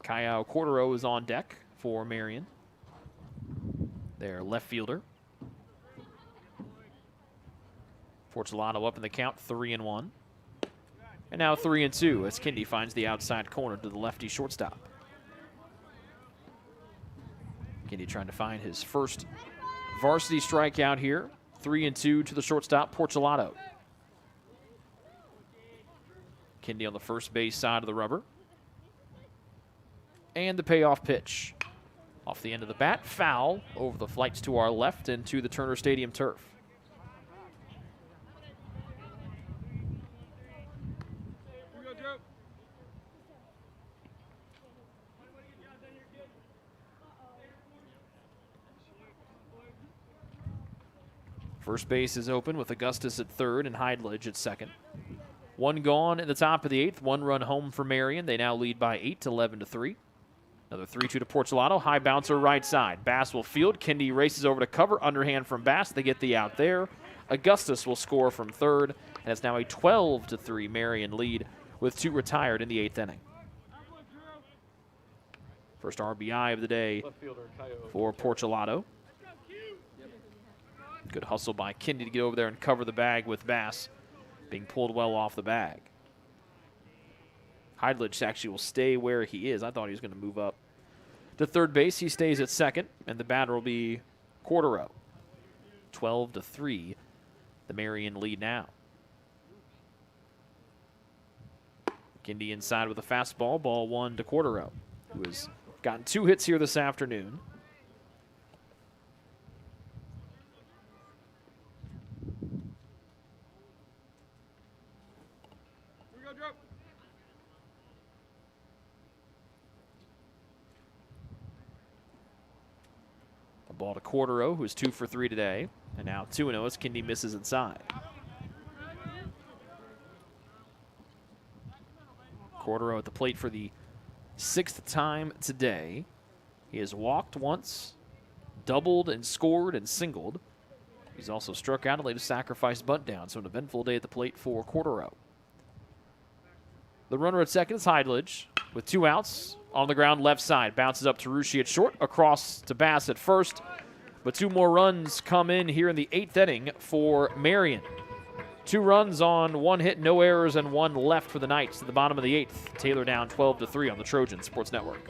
Kyle Cordero is on deck for Marian. their left fielder. Fortunato up in the count, 3-1. And now 3-2 as Kindy finds the outside corner to the lefty shortstop. Kindy trying to find his first varsity strikeout here. 3-2 to the shortstop, Portulato. Kindy on the first base side of the rubber. And the payoff pitch. Off the end of the bat, foul over the flights to our left and to the Turner Stadium turf. First base is open with Augustus at third and Heidlich at second. One gone at the top of the eighth. One run home for Marian. They now lead by 8, 11-3. Another 3-2 to Portulato. High bouncer right side. Bass will field. Kindy races over to cover. Underhand from Bass. They get the out there. Augustus will score from third. And it's now a 12-3 Marian lead with 2 retired in the 8th inning. First RBI of the day for Portulato. Good hustle by Kindy to get over there and cover the bag with Bass being pulled well off the bag. Heidlich actually will stay where he is. I thought he was going to move up to third base. He stays at second, and the batter will be Cordero. 12-3, the Marian lead now. Kindy inside with a fastball, ball 1 to Cordero, who has gotten 2 hits here this afternoon. Ball to Cordero, who's 2 for 3 today. And now 2-0 as Kindy misses inside. Cordero at the plate for the 6th time today. He has walked once, doubled and scored and singled. He's also struck out and laid a sacrifice bunt down, so an eventful day at the plate for Cordero. The runner at second is Heidlich with 2 outs. On the ground, left side. Bounces up to Rushi at short. Across to Bass at first. But 2 more runs come in here in the 8th inning for Marian. 2 runs on 1 hit, no errors, and 1 left for the Knights to the bottom of the 8th. Taylor down 12-3 on the Trojan Sports Network.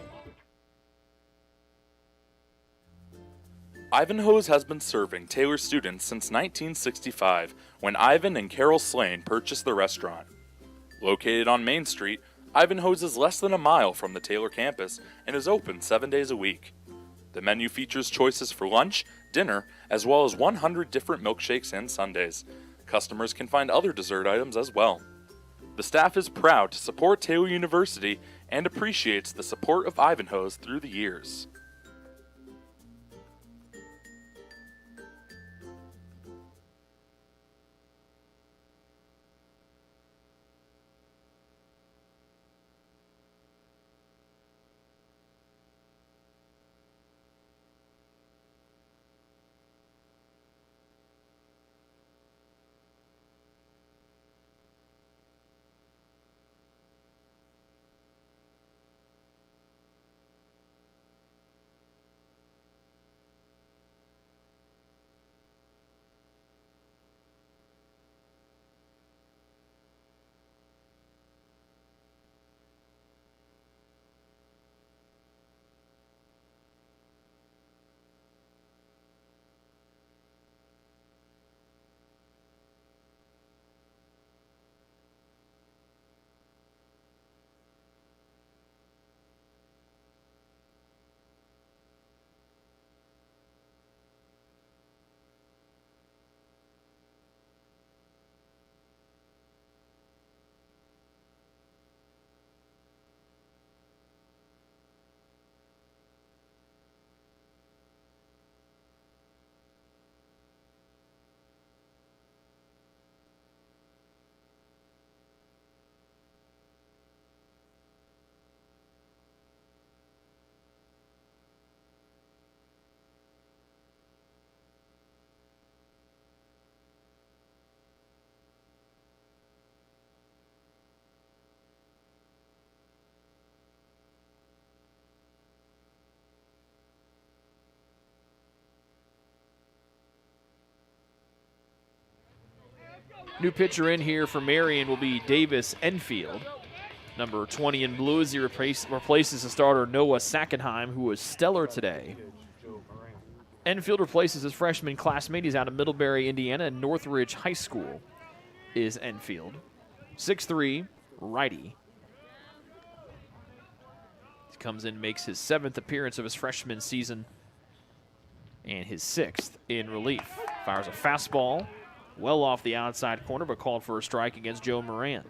Ivanhoe's has been serving Taylor students since 1965, when Ivan and Carol Slane purchased the restaurant. Located on Main Street, Ivanhoe's is less than a mile from the Taylor campus and is open 7 days a week. The menu features choices for lunch, dinner, as well as 100 different milkshakes and sundaes. Customers can find other dessert items as well. The staff is proud to support Taylor University and appreciates the support of Ivanhoe's through the years. New pitcher in here for Marian will be Davis Enfield. Number 20 in blue as he replaces the starter Noah Sackenheim, who was stellar today. Enfield replaces his freshman classmate. He's out of Middlebury, Indiana, and Northridge High School is Enfield. 6'3", righty. He comes in, makes his 7th appearance of his freshman season and his 6th in relief. Fires a fastball well off the outside corner, but called for a strike against Joe Moran.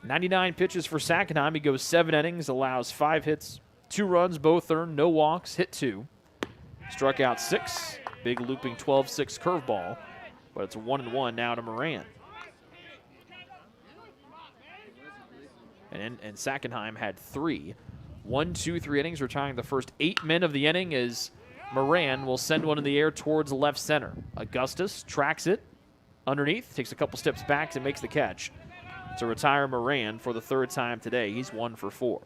99 pitches for Sackenheim. He goes 7 innings, allows 5 hits, 2 runs, both earned, no walks, hit 2. Struck out 6, big looping 12-6 curveball, but it's 1-1 now to Moran. And Sackenheim had 3. 1, 2, 3 innings, retiring the first 8 men of the inning as Moran will send one in the air towards left center. Augustus tracks it underneath, takes a couple steps back and makes the catch to retire Moran for the 3rd time today. He's 1 for 4.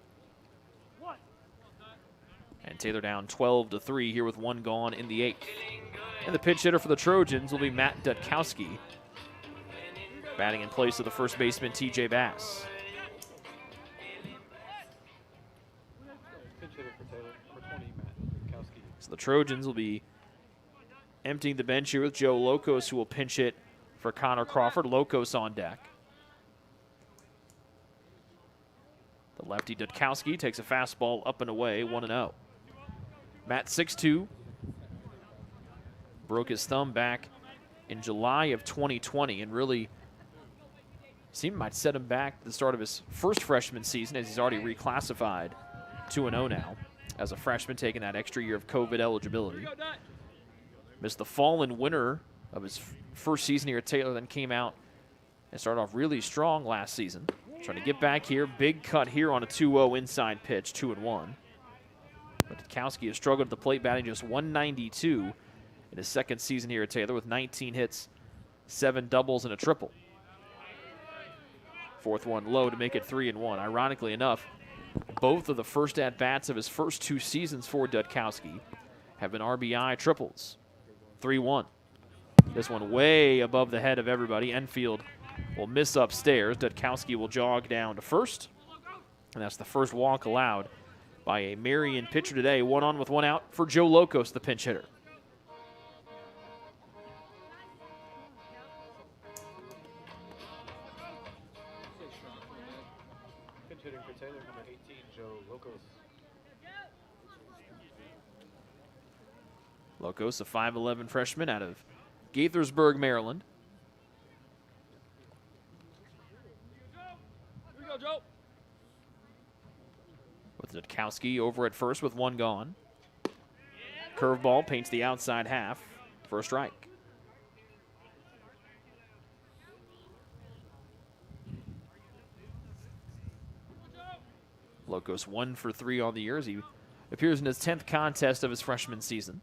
And Taylor down 12-3 here with 1 gone in the 8th. And the pinch hitter for the Trojans will be Matt Dutkowski, batting in place of the first baseman TJ Bass. So the Trojans will be emptying the bench here with Joe Locos, who will pinch hit for Connor Crawford. Locos on deck. The lefty Dutkowski takes a fastball up and away, 1-0. Matt, 6'2", broke his thumb back in July of 2020 and really seemed might set him back to the start of his first freshman season, as he's already reclassified 2-0 now as a freshman, taking that extra year of COVID eligibility. Missed the fall and winter of his first season here at Taylor, then came out and started off really strong last season. Trying to get back here. Big cut here on a 2-0 inside pitch, 2-1. But Dutkowski has struggled at the plate, batting just 192 in his 2nd season here at Taylor with 19 hits, 7 doubles, and a triple. 4th one low to make it 3-1. Ironically enough, both of the first at-bats of his first 2 seasons for Dutkowski have been RBI triples. 3-1. This one way above the head of everybody. Enfield will miss upstairs. Dutkowski will jog down to first. And that's the first walk allowed by a Marian pitcher today. 1 on with 1 out for Joe Locos, the pinch hitter. Pinch hitting for Taylor, number 18, Joe Locos. Locos, a 5'11 freshman out of Gaithersburg, Maryland. With Dutkowski over at first with 1 gone. Curveball paints the outside half for a strike. Locos 1 for 3 on the year as he appears in his 10th contest of his freshman season.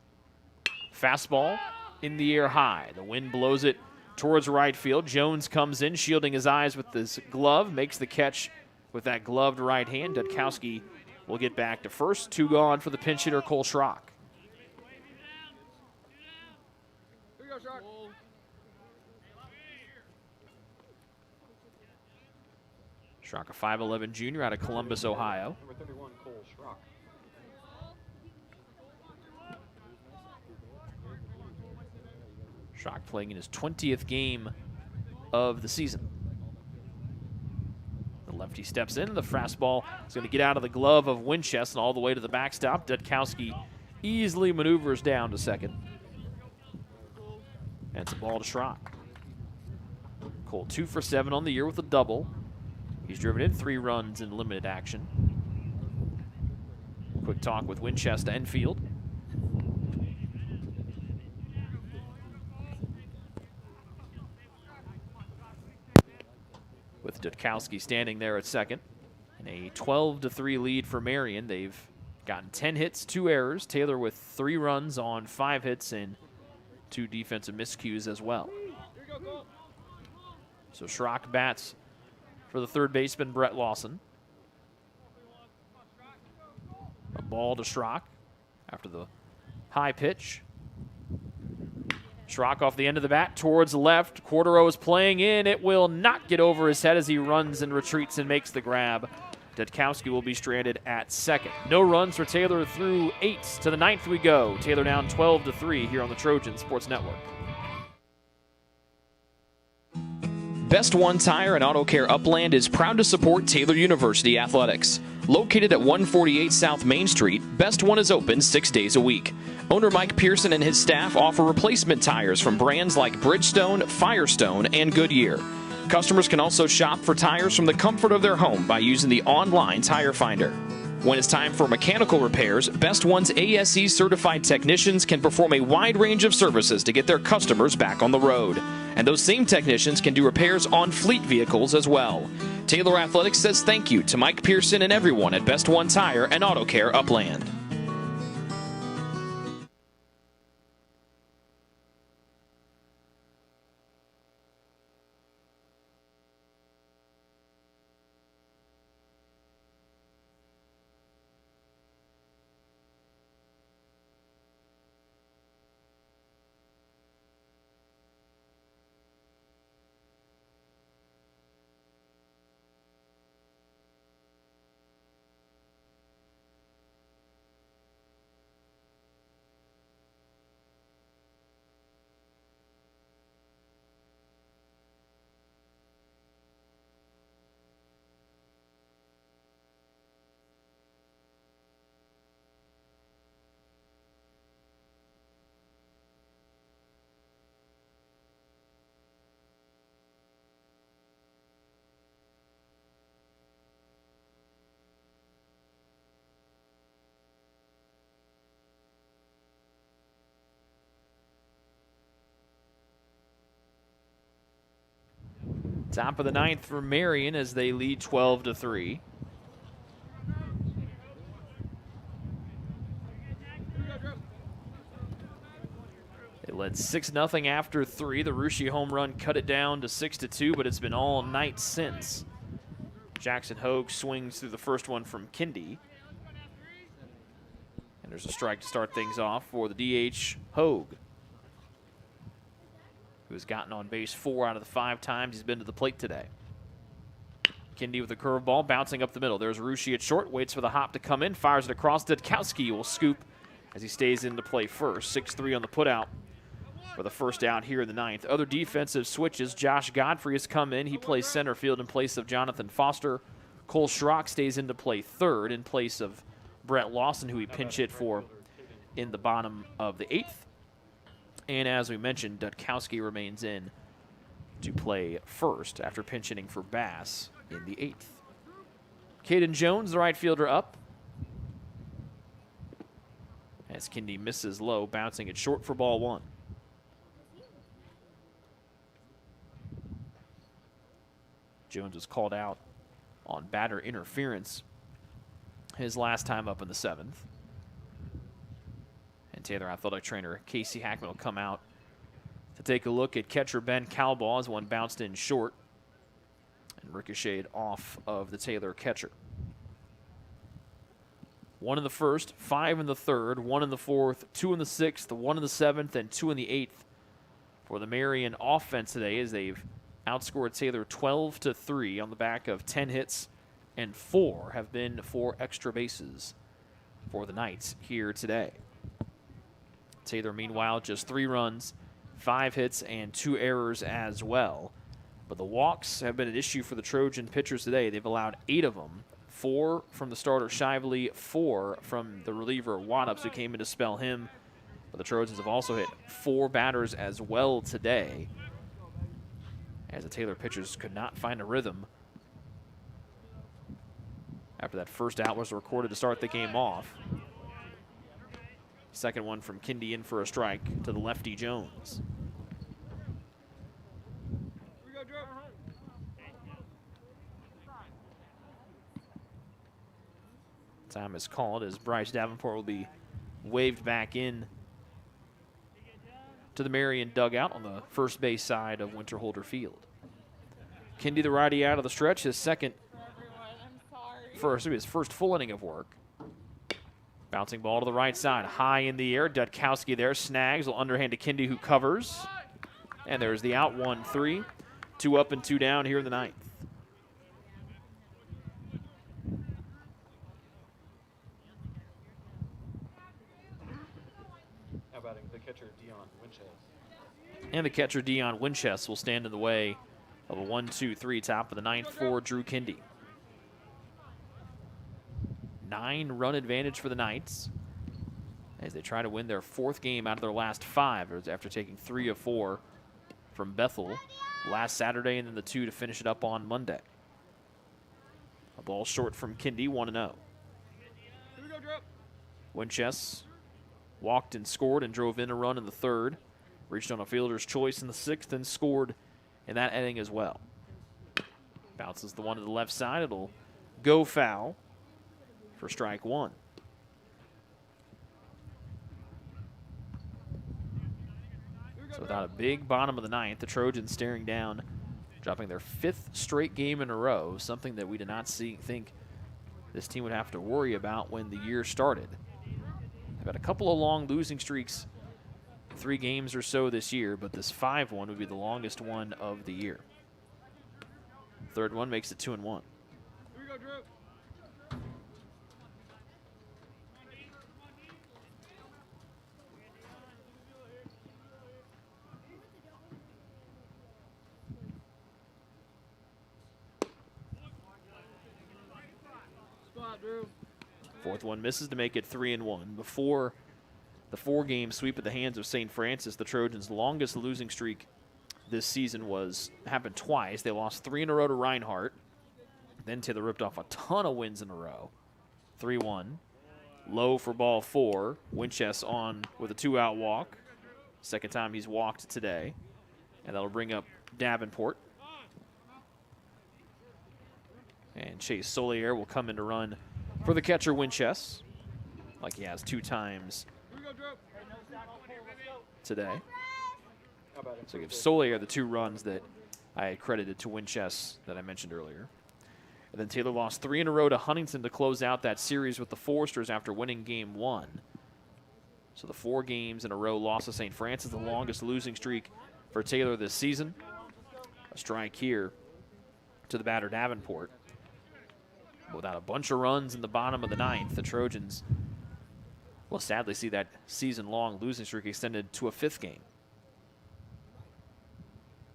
Fastball in the air high. The wind blows it towards right field. Jones comes in, shielding his eyes with his glove, makes the catch with that gloved right hand. Dutkowski will get back to first. 2 gone for the pinch hitter, Cole Schrock. Schrock, a 5'11 junior out of Columbus, Ohio. Number 31, Cole Schrock. Schrock playing in his 20th game of the season. The lefty steps in. The fastball is going to get out of the glove of Winchester and all the way to the backstop. Dutkowski easily maneuvers down to second. And it's a ball to Schrock. Cole 2 for 7 on the year with a double. He's driven in 3 runs in limited action. Quick talk with Winchester Enfield. With Dutkowski standing there at second. And a 12-3 lead for Marian. They've gotten 10 hits, 2 errors. Taylor with 3 runs on 5 hits and 2 defensive miscues as well. So Schrock bats for the third baseman, Brett Lawson. A ball to Schrock after the high pitch. Schrock off the end of the bat towards the left. Cordero is playing in. It will not get over his head as he runs and retreats and makes the grab. Dudkowski will be stranded at second. No runs for Taylor through 8. To the 9th we go. Taylor down 12-3 here on the Trojan Sports Network. Best One Tire and Auto Care Upland is proud to support Taylor University Athletics. Located at 148 South Main Street, Best One is open 6 days a week. Owner Mike Pearson and his staff offer replacement tires from brands like Bridgestone, Firestone, and Goodyear. Customers can also shop for tires from the comfort of their home by using the online tire finder. When it's time for mechanical repairs, Best One's ASE certified technicians can perform a wide range of services to get their customers back on the road. And those same technicians can do repairs on fleet vehicles as well. Taylor Athletics says thank you to Mike Pearson and everyone at Best One Tire and Auto Care Upland. Top of the 9th for Marian as they lead 12-3. They led 6-0 after 3. The Russia home run cut it down to 6-2, but it's been all night since. Jackson Hogue swings through the first one from Kindy. And there's a strike to start things off for the DH, Hogue, who has gotten on base 4 out of the 5 times he's been to the plate today. Kindy with a curveball bouncing up the middle. There's Russia at short, waits for the hop to come in, fires it across. Dudkowski will scoop as he stays into play first. 6-3 on the putout for the first out here in the 9th. Other defensive switches. Josh Godfrey has come in. He plays center field in place of Jonathan Foster. Cole Schrock stays into play third in place of Brett Lawson, who he pinch hit for in the bottom of the 8th. And as we mentioned, Dudkowski remains in to play first after pinch hitting for Bass in the 8th. Caden Jones, the right fielder, up. As Kindy misses low, bouncing it short for ball 1. Jones was called out on batter interference his last time up in the 7th. And Taylor athletic trainer Casey Hackman will come out to take a look at catcher Ben Cowball as one bounced in short and ricocheted off of the Taylor catcher. 1 in the first, 5 in the third, 1 in the fourth, 2 in the sixth, 1 in the 7th, and 2 in the 8th for the Marian offense today as they've outscored Taylor 12-3 on the back of 10 hits, and 4 have been for extra bases for the Knights here today. Taylor, meanwhile, just 3 runs, 5 hits, and 2 errors as well. But the walks have been an issue for the Trojan pitchers today. They've allowed 8 of them, 4 from the starter Shively, 4 from the reliever Waddups, who came in to spell him. But the Trojans have also hit 4 batters as well today, as the Taylor pitchers could not find a rhythm after that first out was recorded to start the game off. Second one from Kindy in for a strike to the lefty Jones. Time is called as Bryce Davenport will be waved back in to the Marian dugout on the first base side of Winterholder Field. Kindy, the righty, out of the stretch, his first full inning of work. Bouncing ball to the right side, high in the air. Dudkowski there, snags, will underhand to Kindy, who covers. And there's the out 1-3. 2 up and 2 down here in the ninth. Now batting the catcher, Dion Winchester. And the catcher, Dion Winchester, will stand in the way of a 1-2-3 top of the ninth for Drew Kindy. 9-run advantage for the Knights as they try to win their 4th game out of their last 5 after taking 3 of 4 from Bethel last Saturday and then the 2 to finish it up on Monday. A ball short from Kindy, 1-0. Winchester walked and scored and drove in a run in the 3rd. Reached on a fielder's choice in the 6th and scored in that inning as well. Bounces the one to the left side. It'll go foul for strike 1. So without a big bottom of the ninth, the Trojans staring down, dropping their 5th straight game in a row, something that we did not think this team would have to worry about when the year started. They've had a couple of long losing streaks, 3 games or so this year, but this 5 one would be the longest one of the year. 3rd one makes it 2-1. Here we go, Drew. Spot, Drew. 4th one misses to make it 3-1. Before the 4-game sweep at the hands of St. Francis, the Trojans' longest losing streak this season happened twice. They lost 3 in a row to Reinhardt. Then Taylor ripped off a ton of wins in a row. 3-1. Low for ball 4. Winchester on with a 2-out walk. Second time he's walked today. And that'll bring up Davenport. And Chase Solier will come in to run for the catcher Winchester, like he has 2 times today. So give Solier the 2 runs that I had credited to Winchester that I mentioned earlier. And then Taylor lost 3 in a row to Huntington to close out that series with the Foresters after winning game 1. So the 4 games in a row loss to St. Francis, the longest losing streak for Taylor this season. A strike here to the batter Davenport. Without a bunch of runs in the bottom of the ninth, the Trojans will sadly see that season-long losing streak extended to a 5th game.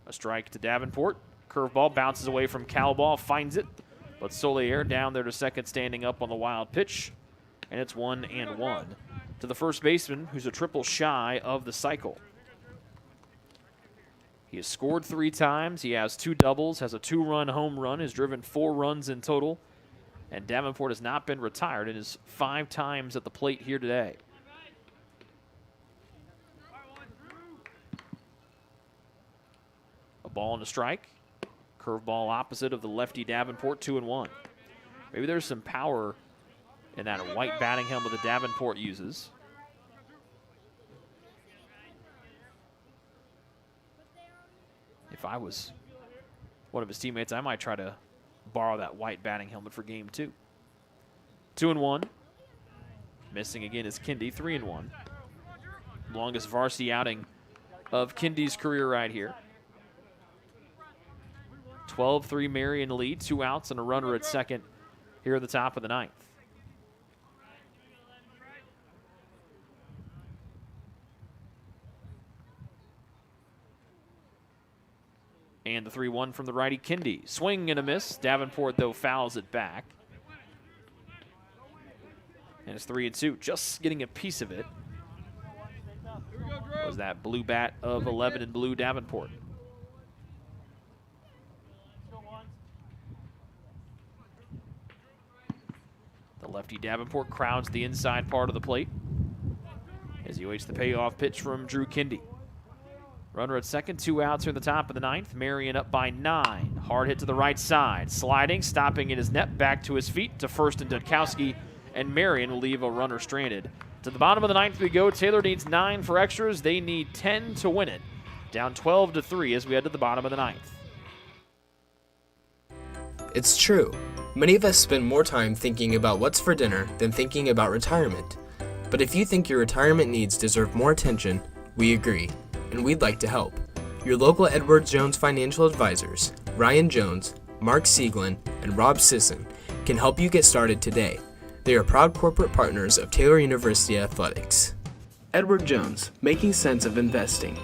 A strike to Davenport. Curveball bounces away from Cowball, finds it, but Solier down there to second, standing up on the wild pitch, and it's 1-1 to the first baseman, who's a triple shy of the cycle. He has scored 3 times. He has 2 doubles, has a 2-run home run, has driven 4 runs in total. And Davenport has not been retired and is 5 times at the plate here today. A ball and a strike. Curveball opposite of the lefty Davenport, 2-1. Maybe there's some power in that white batting helmet that Davenport uses. If I was one of his teammates, I might try to borrow that white batting helmet for game 2. 2-1. Missing again is Kindy, 3-1. Longest varsity outing of Kindy's career right here. 12-3 Marian lead, 2 outs and a runner at second here at the top of the ninth. And the 3-1 from the righty Kindy. Swing and a miss. Davenport, though, fouls it back. And it's 3-2. Just getting a piece of it was that blue bat of 11 in blue Davenport. The lefty Davenport crowds the inside part of the plate as he waits the payoff pitch from Drew Kindy. Runner at second, 2 outs here in the top of the ninth. Marian up by 9. Hard hit to the right side. Sliding, stopping in his net, back to his feet to first and Dudkowski, and Marian will leave a runner stranded. To the bottom of the ninth we go. Taylor needs 9 for extras. They need 10 to win it. Down 12-3 as we head to the bottom of the ninth. It's true. Many of us spend more time thinking about what's for dinner than thinking about retirement. But if you think your retirement needs deserve more attention, we agree, and we'd like to help. Your local Edward Jones financial advisors, Ryan Jones, Mark Sieglin, and Rob Sisson, can help you get started today. They are proud corporate partners of Taylor University Athletics. Edward Jones, making sense of investing.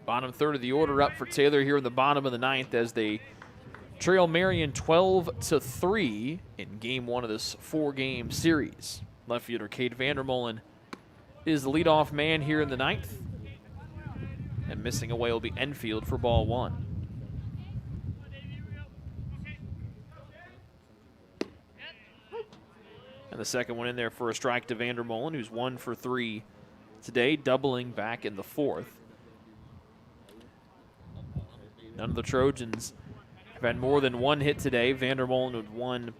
Bottom third of the order up for Taylor here in the bottom of the ninth as they trail Marian 12-3 in game one of this four-game series. Left fielder Cade Vandermolen is the leadoff man here in the ninth. And missing away will be Enfield for ball one. And the second one in there for a strike to Vandermolen, who's 1 for 3 today, doubling back in the fourth. None of the Trojans have had more than one hit today. Vandermolen with one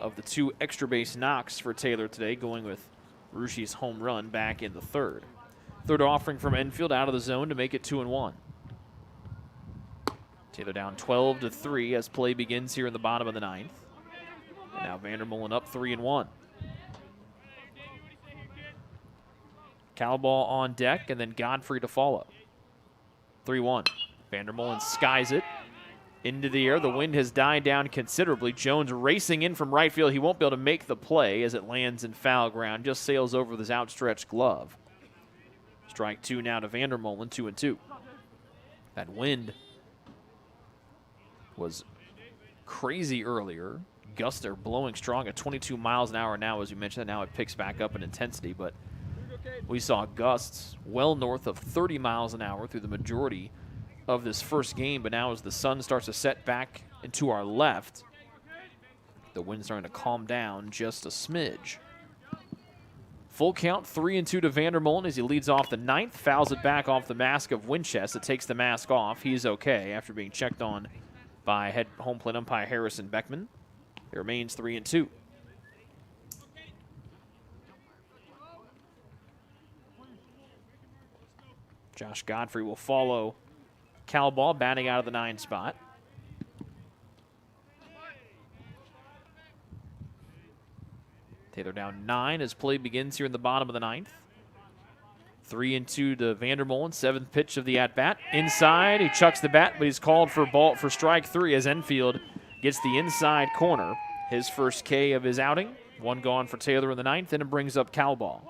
of the two extra base knocks for Taylor today, going with Rushi's home run back in the third. Third offering from Enfield out of the zone to make it 2-1. Taylor down 12-3 as play begins here in the bottom of the ninth. And now Vandermolen up 3-1. Calball on deck and then Godfrey to follow. 3-1. Vandermolen skies it into the air. The wind has died down considerably. Jones racing in from right field. He won't be able to make the play as it lands in foul ground. Just sails over this outstretched glove. Strike two now to Vandermolen, 2-2. That wind was crazy earlier. Gusts are blowing strong at 22 miles an hour now, as you mentioned. Now it picks back up in intensity, but we saw gusts well north of 30 miles an hour through the majority of this first game, but now as the sun starts to set back into our left, the wind's starting to calm down just a smidge. Full count, 3-2 to Vandermolen as he leads off the ninth, fouls it back off the mask of Winchester. It takes the mask off. He's okay after being checked on by head home plate umpire Harrison Beckman. It remains 3-2. Josh Godfrey will follow Calball, batting out of the 9 spot. Taylor down 9 as play begins here in the bottom of the ninth. 3-2 to Vandermolen, 7th pitch of the at-bat. Inside, he chucks the bat, but he's called for strike 3 as Enfield gets the inside corner. His first K of his outing. One gone for Taylor in the ninth, and it brings up Calball.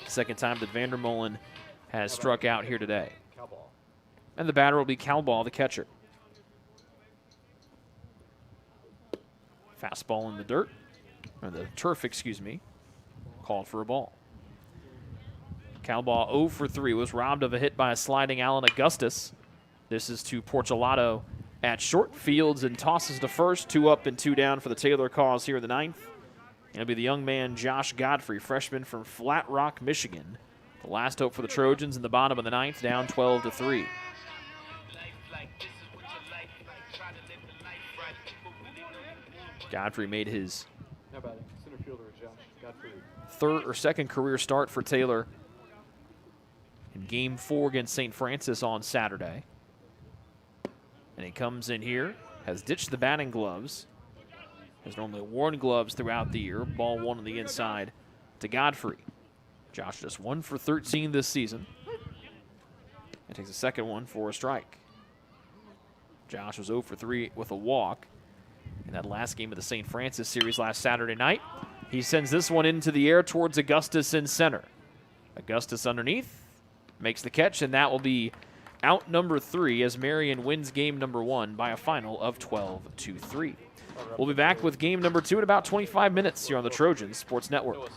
Second time that Vandermolen has struck out here today. And the batter will be Calball, the catcher. Fastball in the dirt, or the turf, excuse me. Called for a ball. Calball 0 for 3, was robbed of a hit by a sliding Alan Augustus. This is to Portolato at short, fields and tosses to first. 2 up and 2 down for the Taylor cause here in the ninth. It'll be the young man Josh Godfrey, freshman from Flat Rock, Michigan. The last hope for the Trojans in the bottom of the ninth, down 12-3. Godfrey made his third or second career start for Taylor in Game 4 against St. Francis on Saturday. And he comes in here, has ditched the batting gloves, has normally worn gloves throughout the year. Ball 1 on the inside to Godfrey. Josh just 1 for 13 this season. And takes a second one for a strike. Josh was 0 for 3 with a walk in that last game of the St. Francis series last Saturday night. He sends this one into the air towards Augustus in center. Augustus underneath, makes the catch, and that will be out number 3 as Marian wins game number 1 by a final of 12-3. We'll be back with game number 2 in about 25 minutes here on the Trojans Sports Network.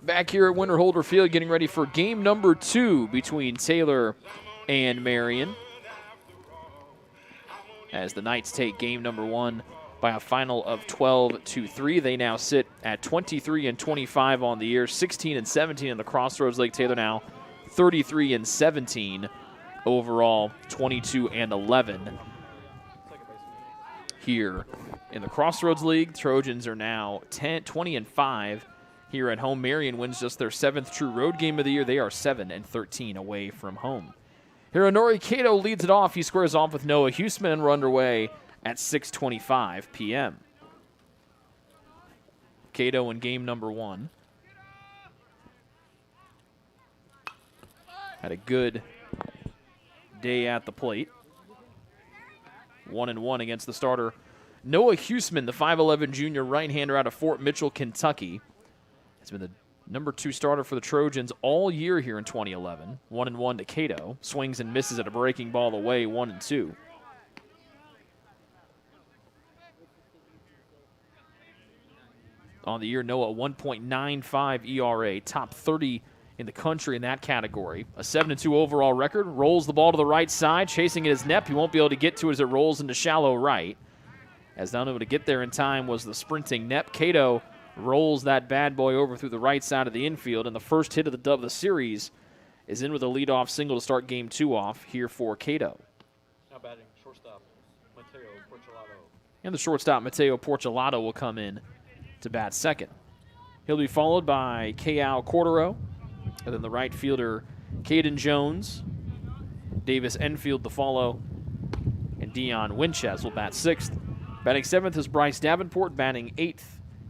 Back here at Winterholder Field, getting ready for game number 2 between Taylor and Marian, as the Knights take game number 1 by a final of 12-3. They now sit at 23-25 on the year, 16-17 in the Crossroads League. Taylor now 33-17 overall, 22-11 here in the Crossroads League. Trojans are now 20-5 here at home. Marian wins just their 7th true road game of the year. They are 7-13 away from home. Hironori Kato leads it off. He squares off with Noah Huseman, and we're underway at 6:25 p.m. Kato in game number 1 had a good day at the plate. 1-1 against the starter Noah Huseman, the 5'11 junior right-hander out of Fort Mitchell, Kentucky. He's been the number 2 starter for the Trojans all year here in 2011. 1-1 to Kato. Swings and misses at a breaking ball away, 1-2. On the year, Noah, 1.95 ERA, top 30 in the country in that category. A 7-2 overall record. Rolls the ball to the right side, chasing at his net. He won't be able to get to it as it rolls into shallow right. As not able to get there in time was the sprinting Nep. Kato rolls that bad boy over through the right side of the infield, and the first hit of the series is in with a leadoff single to start game 2 off here for Kato. Now batting shortstop Mateo Porcelato. And the shortstop Mateo Porcelato will come in to bat second. He'll be followed by Kayao Cordero, and then the right fielder Caden Jones, Davis Enfield to follow, and Dion Winches will bat 6th. Batting 7th is Bryce Davenport. Batting 8th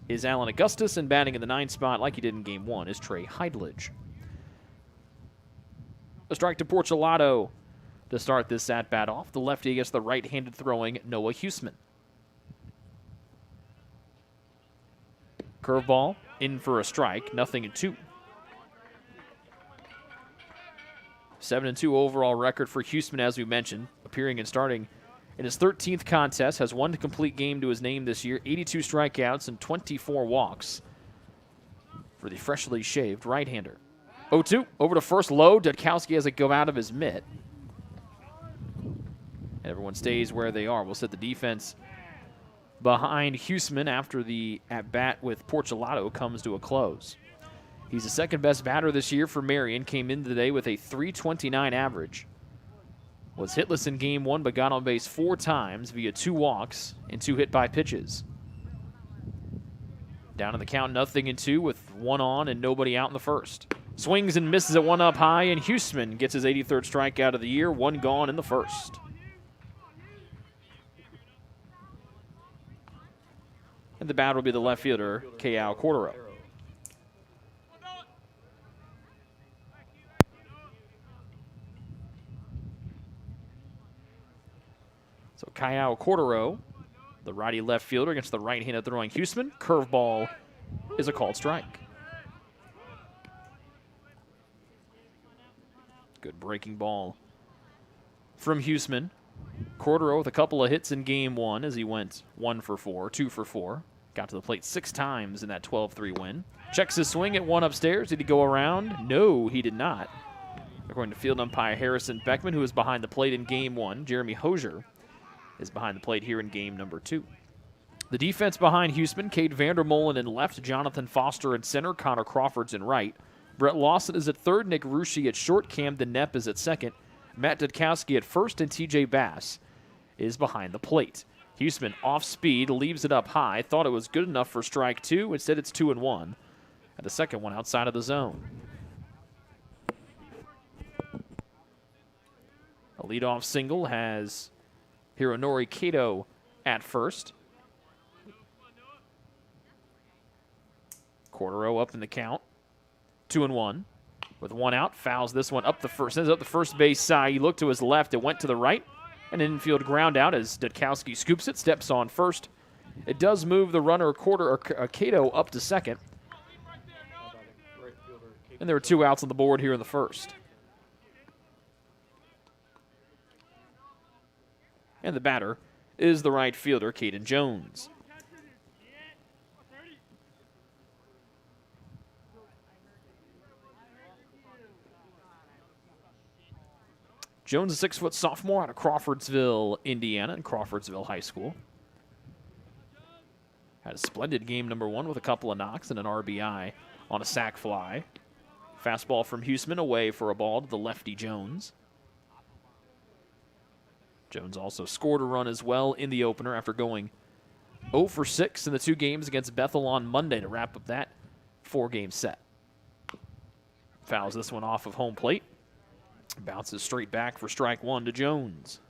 is Alan Augustus, and batting in the 9th spot, like he did in game 1, is Trey Heidledge. A strike to Porcelato to start this at-bat off. The lefty against the right-handed throwing Noah Huseman. Curveball in for a strike, 0-2. 7-2 overall record for Huseman, as we mentioned, appearing and starting in his 13th contest, has 1 complete game to his name this year, 82 strikeouts and 24 walks for the freshly shaved right-hander. 0-2, over to first, low. Dudkowski has it go out of his mitt. Everyone stays where they are. We'll set the defense behind Huseman after the at-bat with Porcelato comes to a close. He's the second best batter this year for Marian, came in today with a .329 average. Was hitless in game 1, but got on base 4 times via 2 walks and 2 hit by pitches. Down in the count, 0-2 with 1 on and nobody out in the first. Swings and misses at 1 up high, and Huseman gets his 83rd strikeout of the year, 1 gone in the first. And the batter will be the left fielder, Kayao Cordero. So Kayao Cordero, the righty left fielder against the right-handed throwing Huseman. Curveball is a called strike. Good breaking ball from Huseman. Cordero with a couple of hits in game 1 as he went 1 for 4, 2 for 4. Got to the plate 6 times in that 12-3 win. Checks his swing at 1 upstairs. Did he go around? No, he did not. According to field umpire Harrison Beckman, who was behind the plate in game 1, Jeremy Hosier is behind the plate here in game number 2. The defense behind Huseman, Cade Vandermolen in left, Jonathan Foster in center, Connor Crawford's in right. Brett Lawson is at third, Nick Rushi at short, Camden Knepp is at second, Matt Dudkowski at first, and TJ Bass is behind the plate. Huseman off speed, leaves it up high, thought it was good enough for strike 2, instead it's 2-1, and the second one outside of the zone. A leadoff single has Hironori Kato at first. Cordero up in the count. 2-1. With 1 out, fouls this one up the first, sends it up the first base side. He looked to his left, it went to the right. An infield ground out as Dudkowski scoops it, steps on first. It does move the runner Kato up to second. And there are 2 outs on the board here in the first. And the batter is the right fielder, Caden Jones. Jones, a 6-foot sophomore out of Crawfordsville, Indiana, and Crawfordsville High School. Had a splendid game number 1 with a couple of knocks and an RBI on a sac fly. Fastball from Huseman away for a ball to the lefty Jones. Jones also scored a run as well in the opener after going 0 for 6 in the 2 games against Bethel on Monday to wrap up that 4-game set. Fouls this one off of home plate. Bounces straight back for strike 1 to Jones.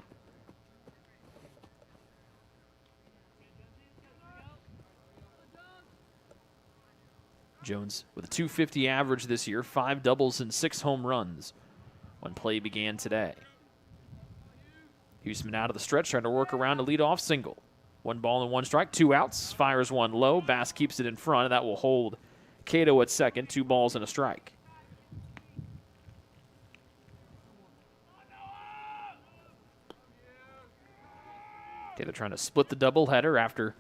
Jones with a .250 average this year, 5 doubles and 6 home runs when play began today. Huseman out of the stretch, trying to work around a leadoff single. 1 ball and 1 strike, 2 outs, fires 1 low. Bass keeps it in front, and that will hold Cato at second, 2 balls and a strike. Taylor trying to split the doubleheader after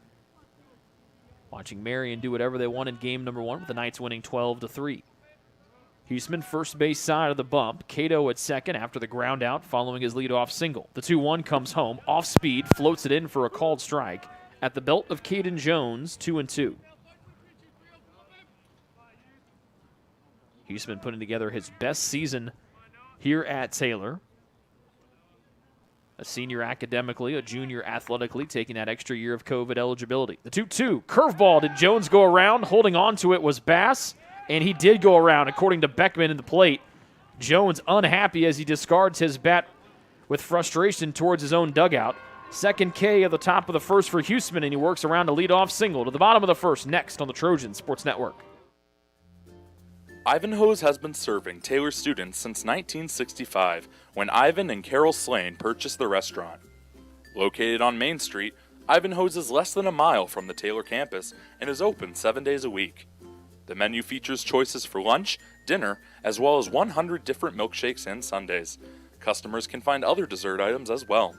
watching Marian do whatever they want in game number 1 with the Knights winning 12-3. Huseman first base side of the bump. Cato at second after the ground out following his leadoff single. The 2-1 comes home. Off speed, floats it in for a called strike. At the belt of Caden Jones, 2-2. Huseman putting together his best season here at Taylor. A senior academically, a junior athletically, taking that extra year of COVID eligibility. The 2-2, curveball. Did Jones go around? Holding on to it was Bass, and he did go around, according to Beckman in the plate. Jones unhappy as he discards his bat with frustration towards his own dugout. Second K at the top of the first for Huseman, and he works around a leadoff single to the bottom of the first, next on the Trojan Sports Network. Ivanhoe's has been serving Taylor students since 1965, when Ivan and Carol Slane purchased the restaurant. Located on Main Street, Ivanhoe's is less than a mile from the Taylor campus and is open 7 days a week. The menu features choices for lunch, dinner, as well as 100 different milkshakes and sundaes. Customers can find other dessert items as well.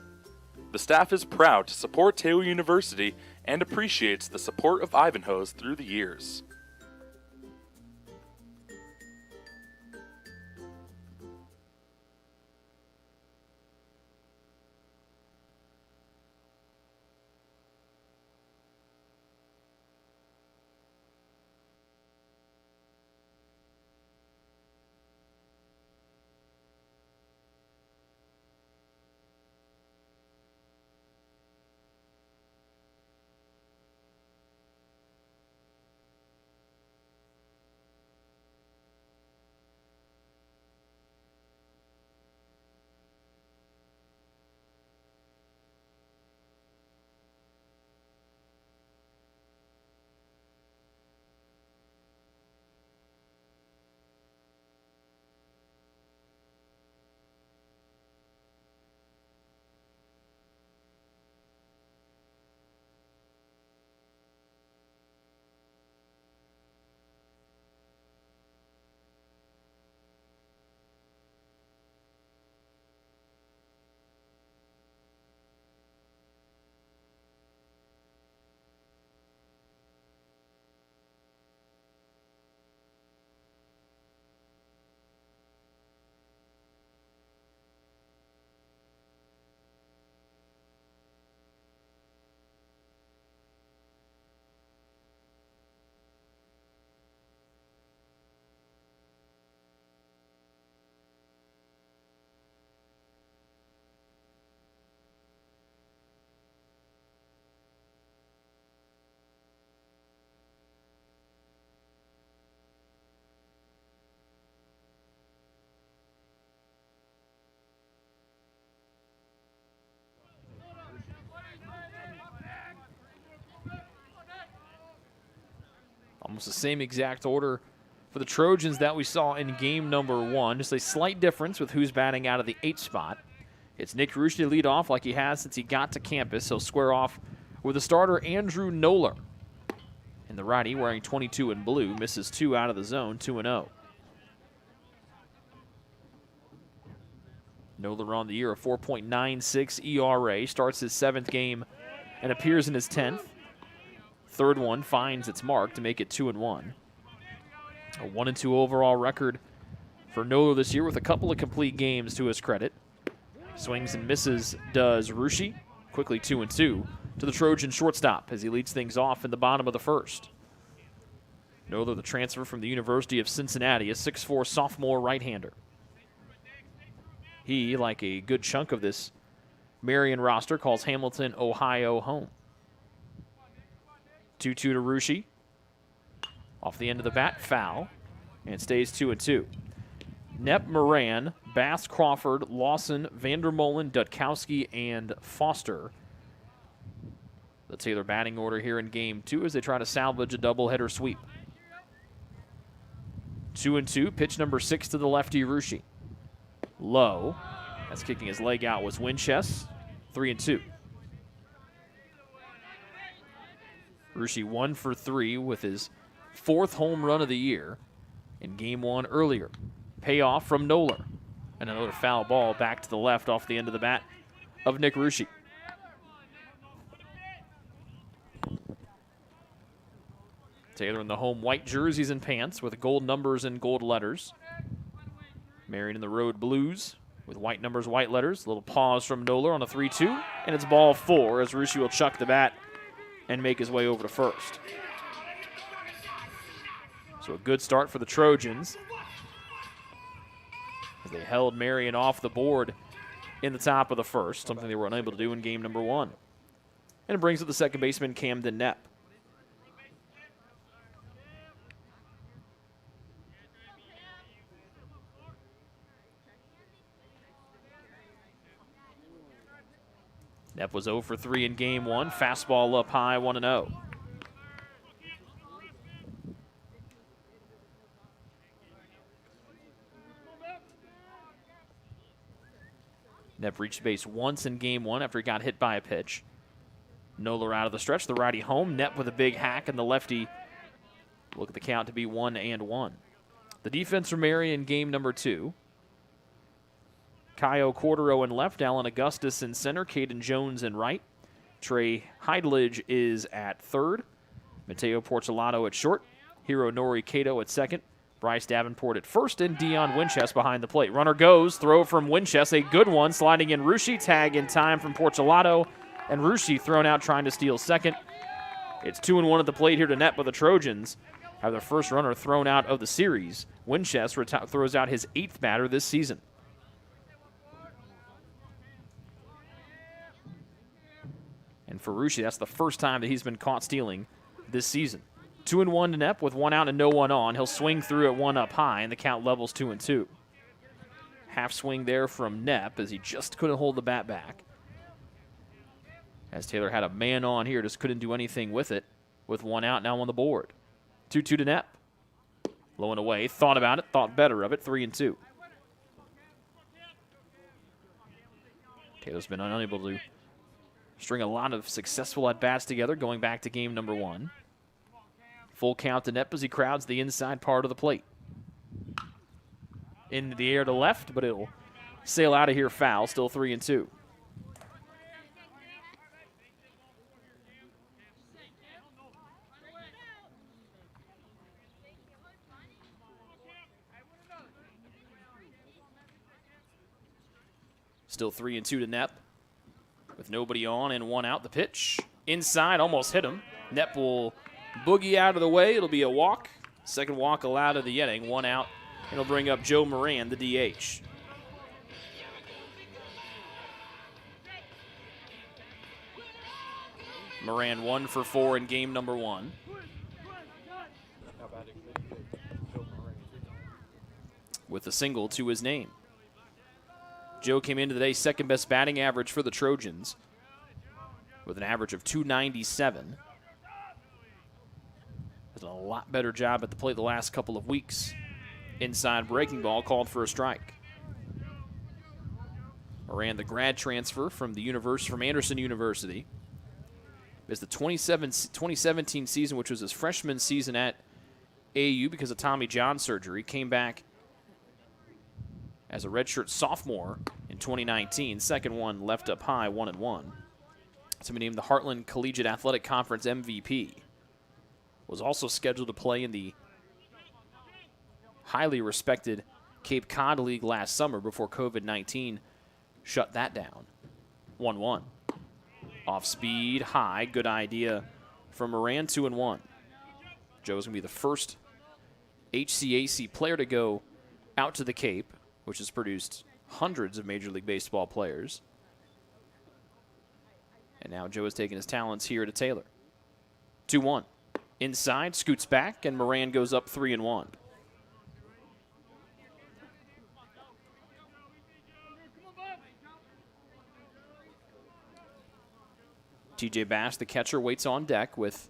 The staff is proud to support Taylor University and appreciates the support of Ivanhoe's through the years. Almost the same exact order for the Trojans that we saw in game number 1. Just a slight difference with who's batting out of the 8th spot. It's Nick Rush to lead off like he has since he got to campus. He'll square off with the starter Andrew Noller. And the righty, wearing 22 in blue, misses 2 out of the zone, 2-0. Noller on the year, a 4.96 ERA, starts his 7th game and appears in his 10th. Third one finds its mark to make it 2-1. A 1-2 overall record for Noller this year with a couple of complete games to his credit. Swings and misses does Rushi. Quickly 2-2 to the Trojan shortstop as he leads things off in the bottom of the first. Noller, the transfer from the University of Cincinnati, a 6'4" sophomore right-hander. He, like a good chunk of this Marian roster, calls Hamilton, Ohio home. 2-2 to Rushi. Off the end of the bat, foul, and it stays 2-2. Knepp, Moran, Bass, Crawford, Lawson, Vandermolen, Dudkowski, and Foster. The Taylor batting order here in game 2 as they try to salvage a doubleheader sweep. 2-2, pitch number 6 to the lefty Rushi. Low. That's kicking his leg out was Winchester. 3-2. Rushi 1 for 3 with his 4th home run of the year in game 1 earlier. Payoff from Noller. And another foul ball back to the left off the end of the bat of Nick Rushi. Taylor in the home white jerseys and pants with gold numbers and gold letters. Marian in the road blues with white numbers, white letters. A little pause from Noller on a 3-2. And it's ball 4 as Rushi will chuck the bat and make his way over to first. So a good start for the Trojans as they held Marian off the board in the top of the first, something they were unable to do in game number 1. And it brings up the second baseman, Camden Knepp. Knepp was 0 for 3 in game 1. Fastball up high, 1-0. Knepp reached base once in game 1 after he got hit by a pitch. Noller out of the stretch, the righty home. Knepp with a big hack, and the lefty look at the count to be 1-1. The defense for Marian in game number 2. Caio Cordero in left, Alan Augustus in center, Caden Jones in right. Trey Heidledge is at third. Mateo Portolato at short. Hiro Nori Cato at second. Bryce Davenport at first, and Dion Winchester behind the plate. Runner goes, throw from Winchester, a good one, sliding in Rushi, tag in time from Portolato, and Rushi thrown out trying to steal second. It's 2-1 at the plate here to Knepp, but the Trojans have their first runner thrown out of the series. Winchester throws out his 8th batter this season. And for Rushi, that's the first time that he's been caught stealing this season. 2-1 to Knepp with 1 out and no one on. He'll swing through at 1 up high, and the count levels 2-2. Half swing there from Knepp as he just couldn't hold the bat back. As Taylor had a man on here, just couldn't do anything with it. With 1 out now on the board. 2-2 to Knepp. Low and away. Thought about it, thought better of it. 3-2. Taylor's been unable to string a lot of successful at-bats together going back to game number 1. Full count to Knepp as he crowds the inside part of the plate. In the air to left, but it'll sail out of here foul. Still 3-2. Still 3-2 to Knepp. With nobody on and 1 out, the pitch. Inside, almost hit him. Knepp will boogie out of the way. It'll be a walk. Second walk allowed of the inning. 1 out. And it'll bring up Joe Moran, the DH. Moran 1 for 4 in game number 1. With a single to his name. Joe came into the day second best batting average for the Trojans with an average of .297. Has done a lot better job at the plate the last couple of weeks. Inside breaking ball called for a strike. Moran, the grad transfer from Anderson University. It's the 2017 season, which was his freshman season at AU because of Tommy John surgery. Came back as a redshirt sophomore in 2019. Second one left up high, 1-1. To be named the Heartland Collegiate Athletic Conference MVP. Was also scheduled to play in the highly respected Cape Cod League last summer before COVID-19 shut that down. 1-1. Off speed, high, good idea from Moran, 2-1. Joe's going to be the first HCAC player to go out to the Cape, which has produced hundreds of Major League Baseball players. And now Joe is taking his talents here to Taylor. 2-1. Inside, scoots back, and Moran goes up 3-1. TJ Bass, the catcher, waits on deck with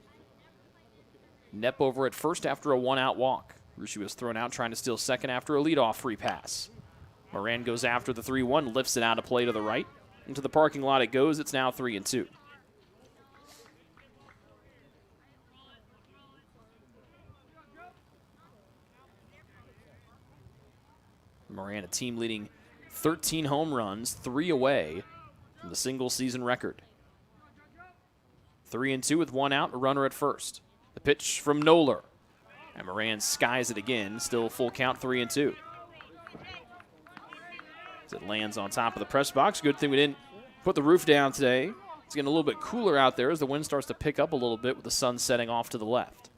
Knepp over at first after a one-out walk. Rushi was thrown out trying to steal second after a leadoff free pass. Moran goes after the 3-1, lifts it out of play to the right. Into the parking lot it goes. It's now 3-2. Moran, a team leading 13 home runs, 3 away from the single-season record. 3-2 with 1 out, a runner at first. The pitch from Noller. And Moran skies it again, still full count, 3-2. As it lands on top of the press box. Good thing we didn't put the roof down today. It's getting a little bit cooler out there as the wind starts to pick up a little bit with the sun setting off to the left.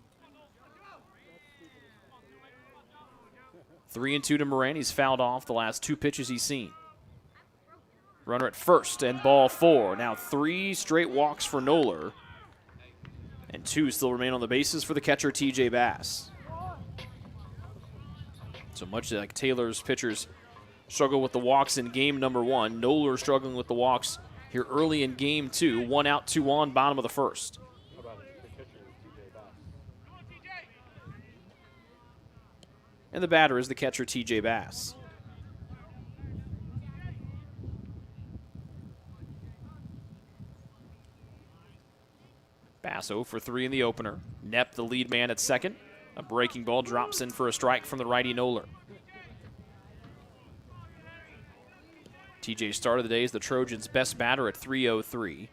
3-2 to Moran. He's fouled off the last 2 pitches he's seen. Runner at first and ball 4. Now 3 straight walks for Noller. And 2 still remain on the bases for the catcher, TJ Bass. So much like Taylor's pitchers struggle with the walks in game number 1, Noller struggling with the walks here early in game 2. 1 out, 2 on, bottom of the first. And the batter is the catcher, TJ Bass. Bass 0 for 3 in the opener. Knepp, the lead man at second. A breaking ball drops in for a strike from the righty Noller. TJ started the day as the Trojans' best batter at .303,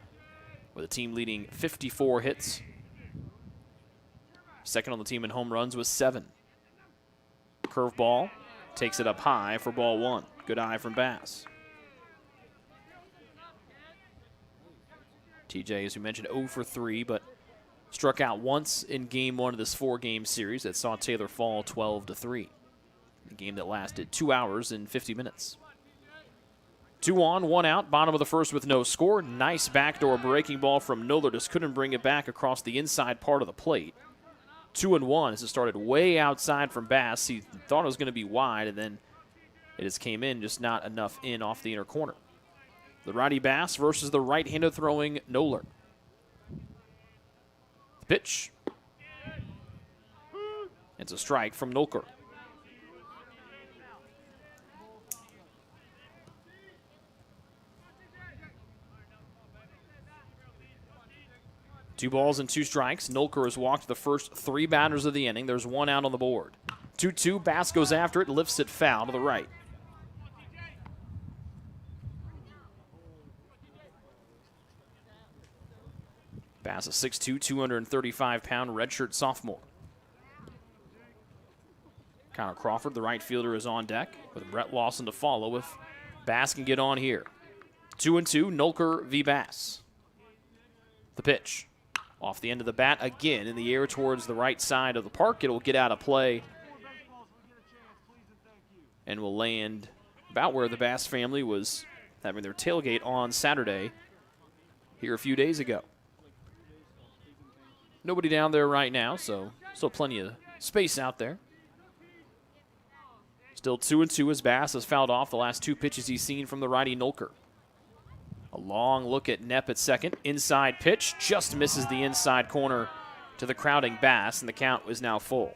with a team leading 54 hits. Second on the team in home runs was 7. Curveball takes it up high for ball 1. Good eye from Bass. TJ, as we mentioned, 0 for 3, but struck out once in game 1 of this 4-game series that saw Taylor fall 12-3. A game that lasted 2 hours and 50 minutes. 2 on, 1 out, bottom of the first with no score. Nice backdoor breaking ball from Noller. Just couldn't bring it back across the inside part of the plate. 2-1 as it started way outside from Bass. He thought it was going to be wide, and then it just came in, just not enough in off the inner corner. The righty Bass versus the right-handed throwing Noller. Pitch. It's a strike from Noller. Two balls and 2 strikes. Noller has walked the first 3 batters of the inning. There's 1 out on the board. 2-2. Bass goes after it, lifts it foul to the right. Bass, a 6'2", 235-pound redshirt sophomore. Connor Crawford, the right fielder, is on deck with Brett Lawson to follow if Bass can get on here. 2-2, Noller v. Bass. The pitch. Off the end of the bat again in the air towards the right side of the park. It will get out of play and will land about where the Bass family was having their tailgate on Saturday here a few days ago. Nobody down there right now, so still plenty of space out there. Still 2-2 as Bass has fouled off the last 2 pitches he's seen from the righty Noller. A long look at Knepp at second. Inside pitch just misses the inside corner to the crowding Bass, and the count is now full.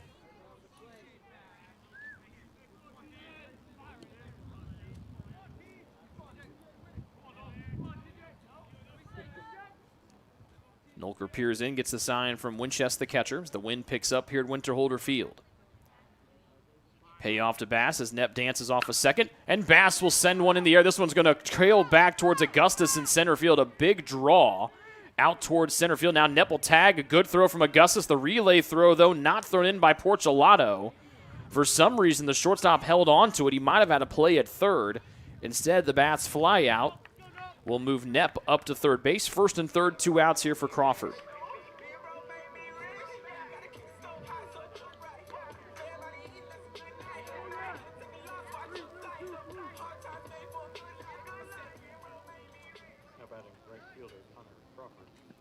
Noller peers in, gets the sign from Winchester, the catcher, as the wind picks up here at Winterholder Field. Payoff to Bass as Knepp dances off a second, and Bass will send one in the air. This one's going to trail back towards Augustus in center field. A big draw out towards center field. Now Knepp will tag. A good throw from Augustus. The relay throw, though, not thrown in by Porchelato. For some reason, the shortstop held on to it. He might have had a play at third. Instead, the bats fly out. We'll move Knepp up to third base. First and third, 2 outs here for Crawford.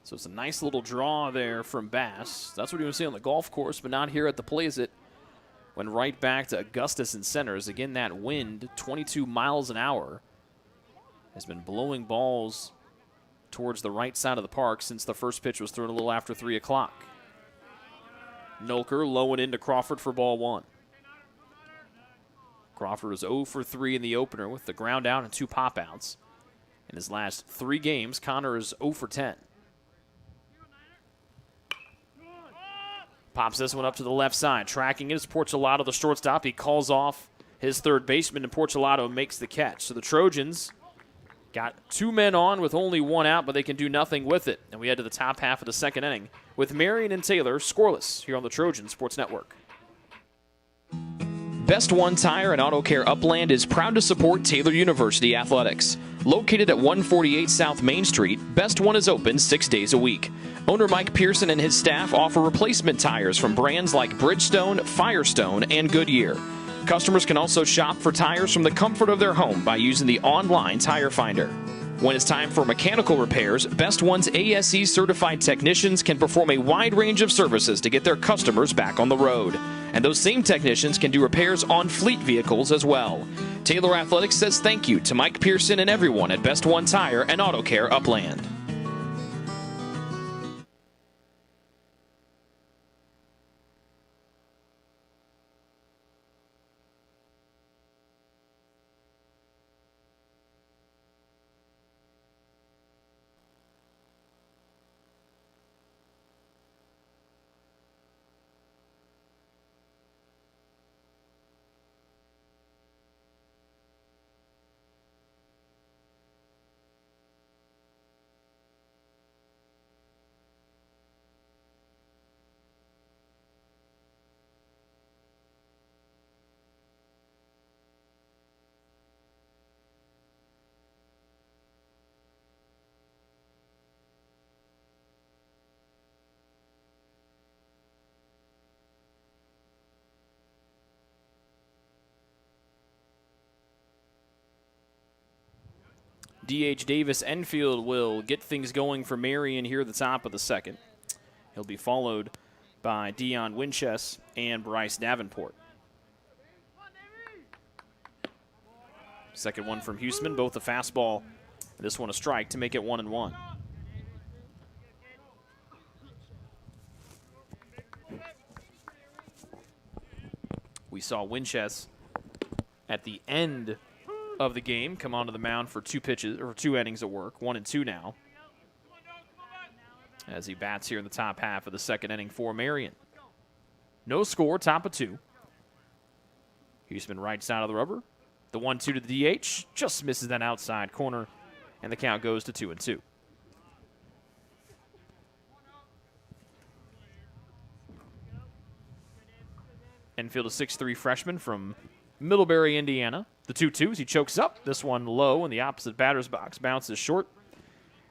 So it's a nice little draw there from Bass. That's what you would see on the golf course, but not here at the Plaza. Went right back to Augustus and centers. Again, that wind, 22 miles an hour, has been blowing balls towards the right side of the park since the first pitch was thrown a little after 3 o'clock. Nolker low and into Crawford for ball 1. Crawford was 0 for 3 in the opener with the ground out and 2 pop outs. In his last 3 games, Connor is 0 for 10. Pops this one up to the left side. Tracking it is Porcelato, the shortstop. He calls off his third baseman, and Porcelato makes the catch. So the Trojans got 2 men on with only 1 out, but they can do nothing with it. And we head to the top half of the second inning with Marian and Taylor scoreless here on the Trojan Sports Network. Best One Tire and Auto Care Upland is proud to support Taylor University Athletics. Located at 148 South Main Street, Best One is open 6 days a week. Owner Mike Pearson and his staff offer replacement tires from brands like Bridgestone, Firestone, and Goodyear. Customers can also shop for tires from the comfort of their home by using the online tire finder. When it's time for mechanical repairs, Best One's ASE certified technicians can perform a wide range of services to get their customers back on the road. And those same technicians can do repairs on fleet vehicles as well. Taylor Athletics says thank you to Mike Pearson and everyone at Best One Tire and Auto Care Upland. D.H. Davis Enfield will get things going for Marion here at the top of the second. He'll be followed by Dion Winchester and Bryce Davenport. Second one from Huseman, both a fastball. This one a strike to make it 1-1. We saw Winchester at the end of the game come onto the mound for 2 pitches or 2 innings of work, 1 and 2 now, as he bats here in the top half of the second inning for Marion. No score, top of 2. Huseman right side of the rubber. The 1-2 to the DH just misses that outside corner, and the count goes to 2-2. Enfield, a 6'3" freshman from Middlebury, Indiana. The 2-2s, he chokes up. This one low in the opposite batter's box, bounces short.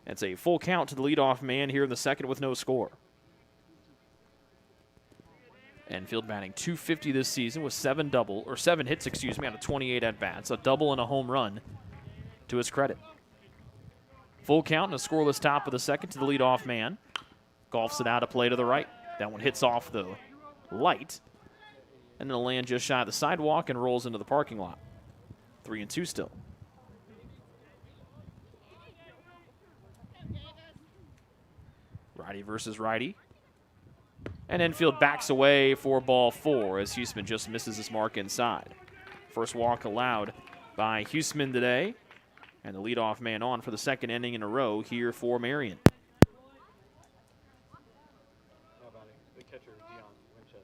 It's a full count to the leadoff man here in the second with no score. Enfield batting .250 this season with 7 hits, out of 28 at-bats. A double and a home run to his credit. Full count and a scoreless top of the second to the leadoff man. Golfs it out of play to the right. That one hits off the light. And then it'll land just shy of the sidewalk and rolls into the parking lot. 3-2 still. Righty versus righty. And Enfield backs away for ball 4 as Huseman just misses his mark inside. First walk allowed by Huseman today. And the leadoff man on for the second inning in a row here for Marion. The catcher, Dion Winchester.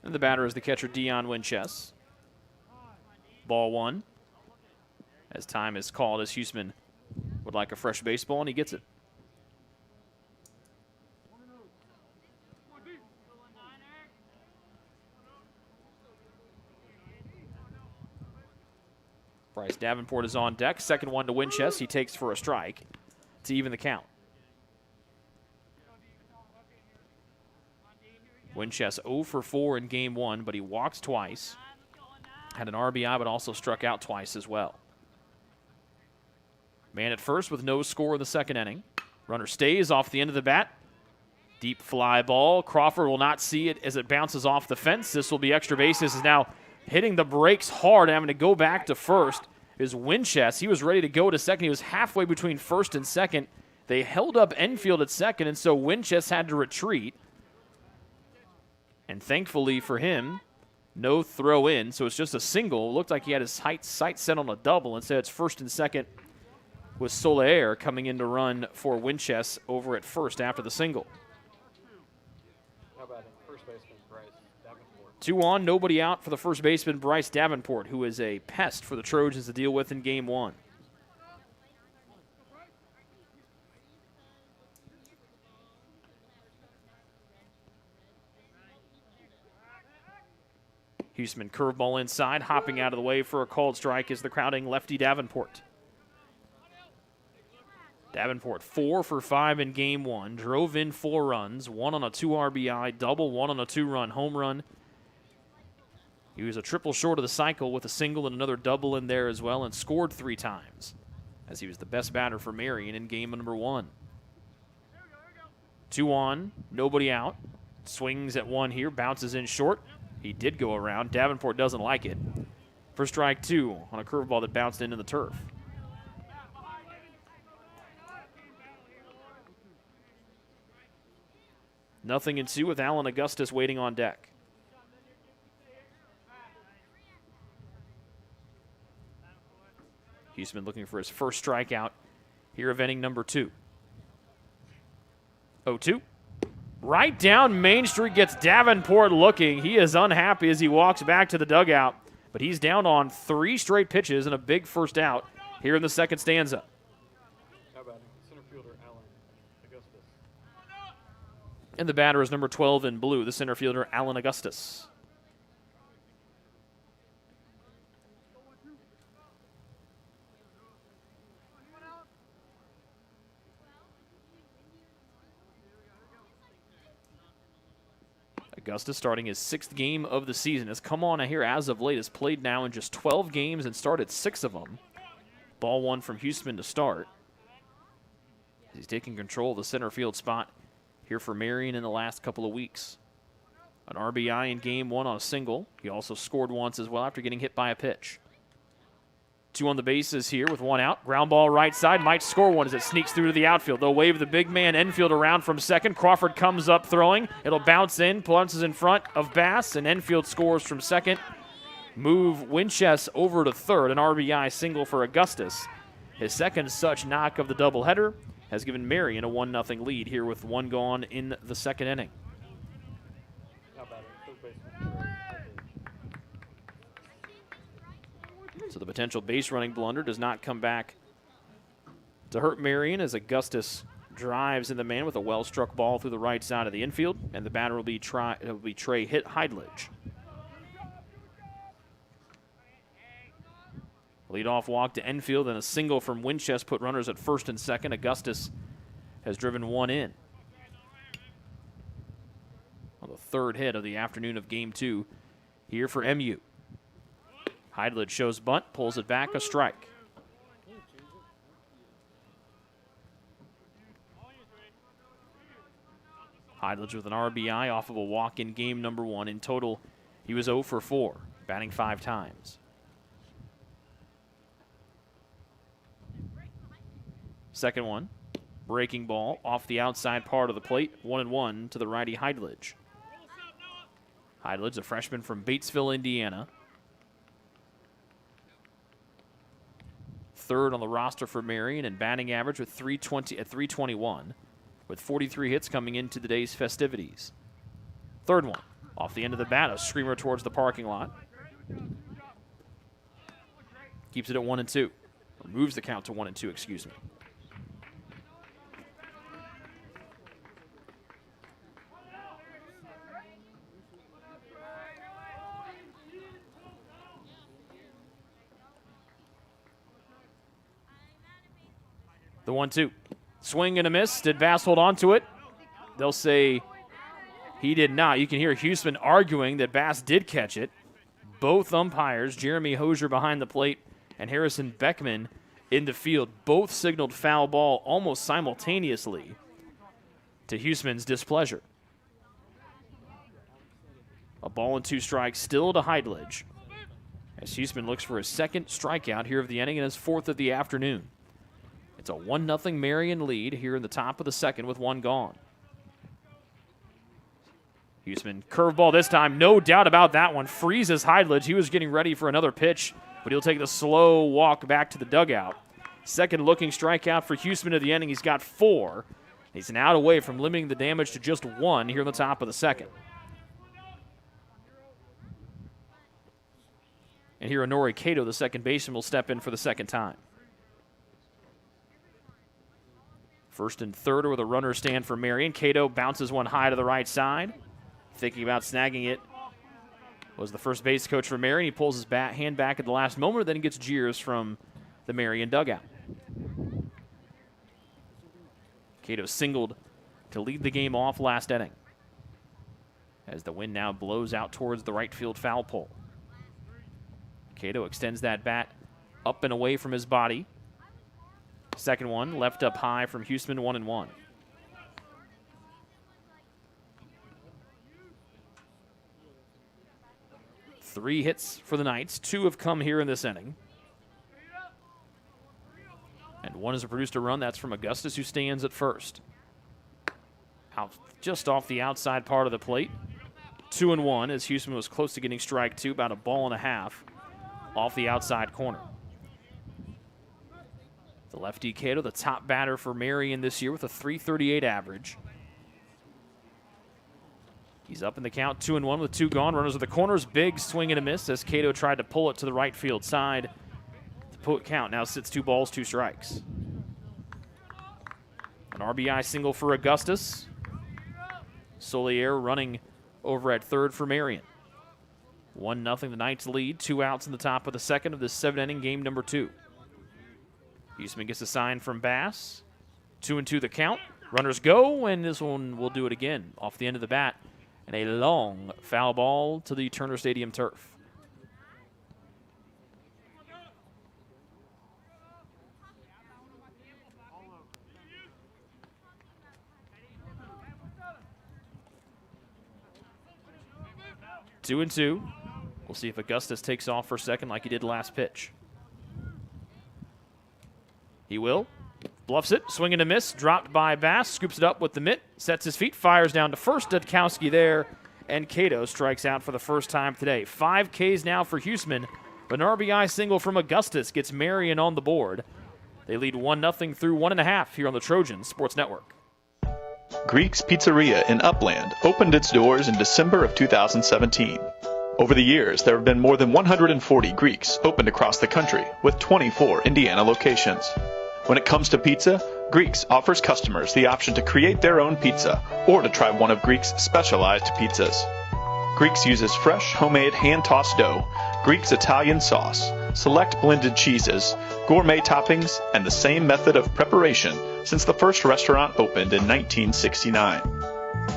And the batter is the catcher, Dion Winchester. Ball 1. as time is called, as Huseman would like a fresh baseball, and he gets it. Bryce Davenport is on deck. Second one to Winchester. He takes for a strike to even the count. Winchester 0 for 4 in game one, but he walks twice. Had an RBI, but also struck out twice as well. Man at first with no score in the second inning. Runner stays off the end of the bat. Deep fly ball. Crawford will not see it as it bounces off the fence. This will be extra base. This is now hitting the brakes hard, having to go back to first, is Winchester. He was ready to go to second. He was halfway between first and second. They held up Enfield at second, and so Winchester had to retreat. And thankfully for him, no throw in, so it's just a single. It looked like he had his sights set on a double. Instead, it's first and second with Soler coming in to run for Winchester over at first after the single. How about first baseman Bryce Davenport? 2 on, nobody out for the first baseman, Bryce Davenport, who is a pest for the Trojans to deal with in game one. Huseman curveball inside, hopping out of the way for a called strike is the crowding lefty Davenport. Davenport 4 for 5 in game one, drove in 4 runs, 1 on a 2 RBI double, 1 on a 2-run home run. He was a triple short of the cycle with a single and another double in there as well, and scored 3 times as he was the best batter for Marian in game number 1. 2 on, nobody out. Swings at 1 here, bounces in short. He did go around. Davenport doesn't like it. For strike 2 on a curveball that bounced into the turf. Nothing in 2 with Alan Augustus waiting on deck. Huseman looking for his first strikeout here of inning number 2. 0-2. Right down Main Street gets Davenport looking. He is unhappy as he walks back to the dugout, but he's down on 3 straight pitches and a big first out here in the second stanza. How about center fielder Alan Augustus? And the batter is number 12 in blue, the center fielder Alan Augustus. Augustus starting his 6th game of the season. Has come on here as of late. Has played now in just 12 games and started 6 of them. Ball 1 from Huseman to start. He's taking control of the center field spot here for Marian in the last couple of weeks. An RBI in game 1 on a single. He also scored once as well after getting hit by a pitch. 2 on the bases here with 1 out. Ground ball right side. Might score one as it sneaks through to the outfield. They'll wave the big man Enfield around from second. Crawford comes up throwing. It'll bounce in. Bounces in front of Bass, and Enfield scores from second. Move Winchester over to third. An RBI single for Augustus. His second such knock of the doubleheader has given Marian a 1-0 lead here with 1 gone in the second inning. How about third baseman Trey? So the potential base running blunder does not come back to hurt Marian as Augustus drives in the man with a well-struck ball through the right side of the infield, and the batter will be Trey Heidlich. Leadoff walk to Enfield and a single from Winchester put runners at first and second. Augustus has driven 1 in on the 3rd hit of the afternoon of game 2 here for MU. Heidlich shows bunt, pulls it back, a strike. Heidlich with an RBI off of a walk in game number 1. In total, he was 0 for 4, batting 5 times. Second one, breaking ball off the outside part of the plate, 1-1 to the righty Heidlich. Heidlich, a freshman from Batesville, Indiana. 3rd on the roster for Marian and batting average with 321, with 43 hits coming into the day's festivities. 3rd one, off the end of the bat, a screamer towards the parking lot. Keeps it at 1-2. moves the count to 1-2, excuse me. The 1-2. Swing and a miss. Did Bass hold on to it? They'll say he did not. You can hear Huseman arguing that Bass did catch it. Both umpires, Jeremy Hosier behind the plate and Harrison Beckman in the field, both signaled foul ball almost simultaneously to Huseman's displeasure. A ball and 2 strikes still to Heidledge as Huseman looks for his second strikeout here of the inning and his 4th of the afternoon. It's a 1-0 Marian lead here in the top of the 2nd with 1 gone. Huseman, curveball this time, no doubt about that one. Freezes Heidledge. He was getting ready for another pitch, but he'll take the slow walk back to the dugout. Second looking strikeout for Huseman of the inning. He's got 4. He's an out away from limiting the damage to just 1 here in the top of the 2nd. And here Honori Cato, the second baseman, will step in for the 2nd time. First and third are where the runners stand for Marian. Cato bounces one high to the right side. Thinking about snagging it was the first base coach for Marian. He pulls his hand back at the last moment, then he gets jeers from the Marian dugout. Cato singled to lead the game off last inning as the wind now blows out towards the right field foul pole. Cato extends that bat up and away from his body. Second one, left up high from Huseman, 1-1. Three hits for the Knights. 2 have come here in this inning. And 1 has produced a run. That's from Augustus, who stands at first. Out just off the outside part of the plate. 2-1 as Huseman was close to getting strike 2, about a ball and a half off the outside corner. The lefty Cato, the top batter for Marian this year with a .338 average. He's up in the count, 2-1 with 2 gone. Runners at the corners, big swing and a miss as Cato tried to pull it to the right field side. The count now sits 2 balls, 2 strikes. An RBI single for Augustus. Solier running over at third for Marian. 1-0 the Knights lead, 2 outs in the top of the 2nd of this 7-inning game number 2. Huseman gets a sign from Bass. 2-2 the count. Runners go, and this one will do it again off the end of the bat. And a long foul ball to the Turner Stadium turf. Two and two. We'll see if Augustus takes off for second like he did last pitch. He will. Bluffs it, swing and a miss, dropped by Bass, scoops it up with the mitt, sets his feet, fires down to first. Dudkowski there, and Cato strikes out for the first time today. 5 Ks now for Huseman, but an RBI single from Augustus gets Marian on the board. They lead 1-0 through 1.5 here on the Trojans Sports Network. Greek's Pizzeria in Upland opened its doors in December of 2017. Over the years, there have been more than 140 Greeks opened across the country, with 24 Indiana locations. When it comes to pizza, Greeks offers customers the option to create their own pizza or to try one of Greek's specialized pizzas. Greeks uses fresh, homemade, hand-tossed dough, Greek's Italian sauce, select blended cheeses, gourmet toppings, and the same method of preparation since the first restaurant opened in 1969.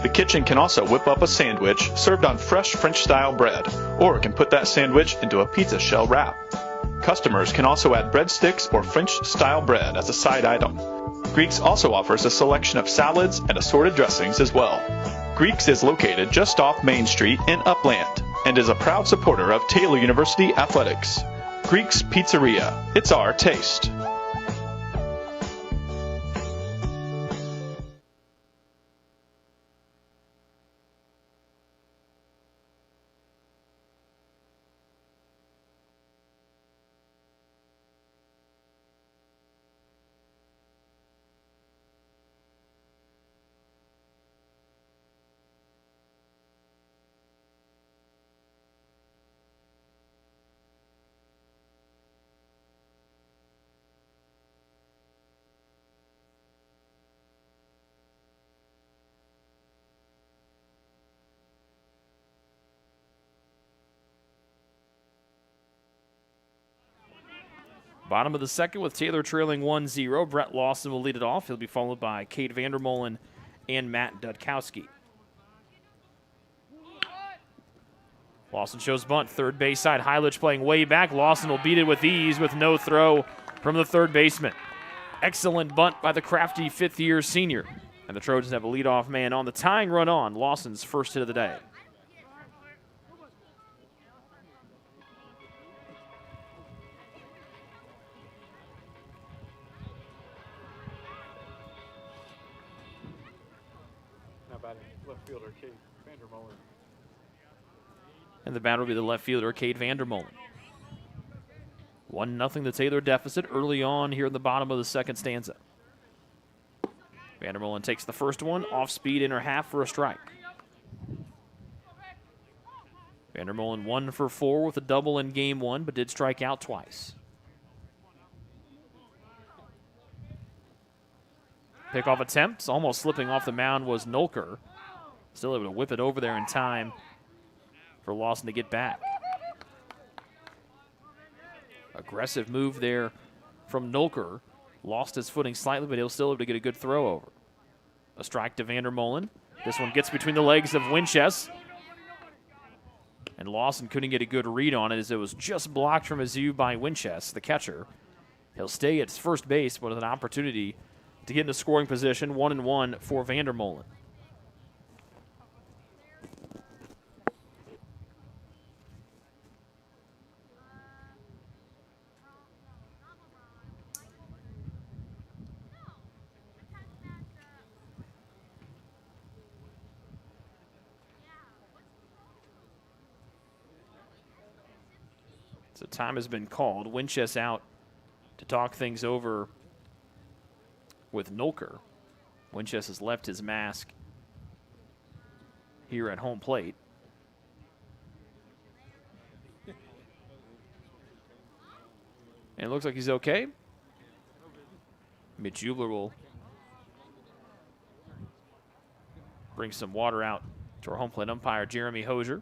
The kitchen can also whip up a sandwich served on fresh French-style bread, or can put that sandwich into a pizza shell wrap. Customers can also add breadsticks or French-style bread as a side item. Greeks also offers a selection of salads and assorted dressings as well. Greeks is located just off Main Street in Upland and is a proud supporter of Taylor University Athletics. Greek's Pizzeria. It's our taste. Bottom of the second with Taylor trailing 1-0. Brett Lawson will lead it off. He'll be followed by Cade Vandermolen and Matt Dudkowski. Lawson shows bunt, third base side. Heilich playing way back. Lawson will beat it with ease with no throw from the third baseman. Excellent bunt by the crafty fifth-year senior. And the Trojans have a leadoff man on. The tying run on Lawson's first hit of the day. Now batting left fielder Cade Vandermolen. And the batter will be the left fielder, Cade Vandermolen. 1-0 the Taylor deficit early on here in the bottom of the second stanza. Vandermolen takes the first one, off speed inner half for a strike. Vandermolen 1 for 4 with a double in game one, but did strike out twice. Pickoff attempts, almost slipping off the mound was Nolker. Still able to whip it over there in time for Lawson to get back. Aggressive move there from Nolker. Lost his footing slightly, but he'll still able to get a good throw over. A strike to Vandermolen. This one gets between the legs of Winchester. And Lawson couldn't get a good read on it as it was just blocked from his view by Winchester, the catcher. He'll stay at first base, but with an opportunity to get into scoring position. 1-1 for Vandermolen. So time has been called. Winchester out to talk things over with Nolker. Winchester has left his mask here at home plate. And it looks like he's okay. Mitch Jubler will bring some water out to our home plate umpire, Jeremy Hosier.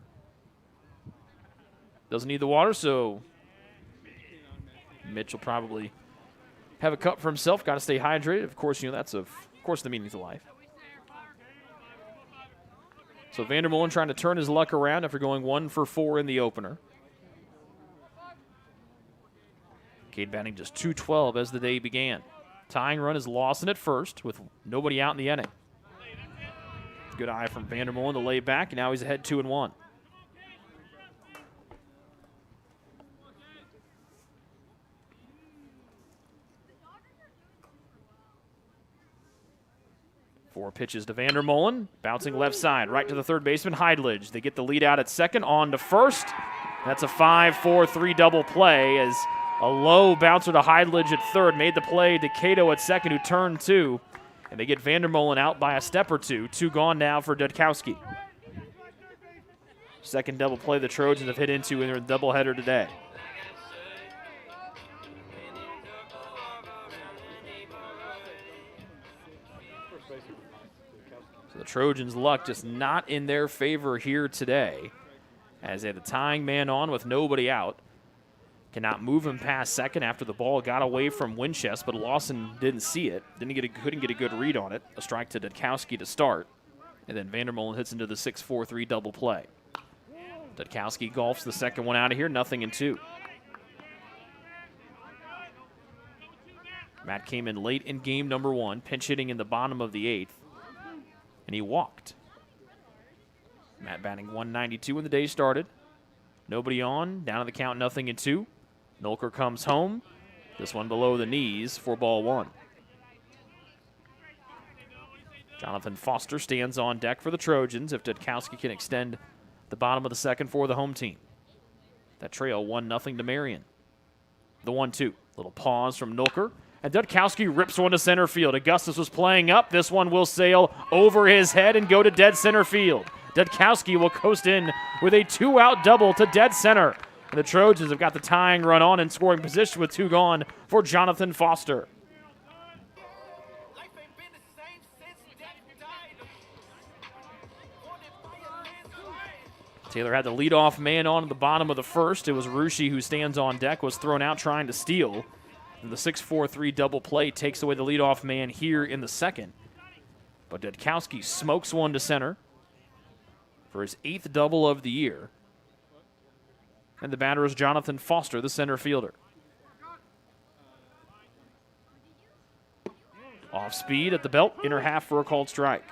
Doesn't need the water, so Mitch will probably have a cup for himself. Got to stay hydrated. Of course, that's of course the meaning of life. So Vandermolen trying to turn his luck around after going 1 for 4 in the opener. Cade batting just .212 as the day began. Tying run is Lawson at first with nobody out in the inning. Good eye from Vandermolen to lay back, and now he's ahead 2-1. Four pitches to Vandermolen, bouncing left side, right to the third baseman, Heidlich. They get the lead out at second, on to first. That's a 5-4-3 double play as a low bouncer to Heidlich at third made the play to Cato at second, who turned two. And they get Vandermolen out by a step or two. 2 gone now for Dudkowski. Second double play the Trojans have hit into in their doubleheader today. So the Trojans' luck just not in their favor here today, as they had the tying man on with nobody out. Cannot move him past second after the ball got away from Winchester, but Lawson didn't see it. Couldn't get a good read on it. A strike to Dudkowski to start. And then Vandermolen hits into the 6-4-3 double play. Dudkowski golfs the second one out of here, 0-2. Matt came in late in game number 1, pinch hitting in the bottom of the 8th, and he walked. Matt batting 192 when the day started. Nobody on, down to the count, 0-2. Nolker comes home. This one below the knees for ball 1. Jonathan Foster stands on deck for the Trojans if Dudkowski can extend the bottom of the second for the home team. That trail 1-0 to Marian. The 1-2. Little pause from Nolker. And Dudkowski rips one to center field. Augustus was playing up. This one will sail over his head and go to dead center field. Dudkowski will coast in with a 2-out double to dead center. And the Trojans have got the tying run on in scoring position with 2 gone for Jonathan Foster. Taylor had the leadoff man on at the bottom of the first. It was Rushi who stands on deck, was thrown out trying to steal. And the 6-4-3 double play takes away the leadoff man here in the second. But Dudkowski smokes one to center for his 8th double of the year. And the batter is Jonathan Foster, the center fielder. Off speed at the belt, inner half for a called strike.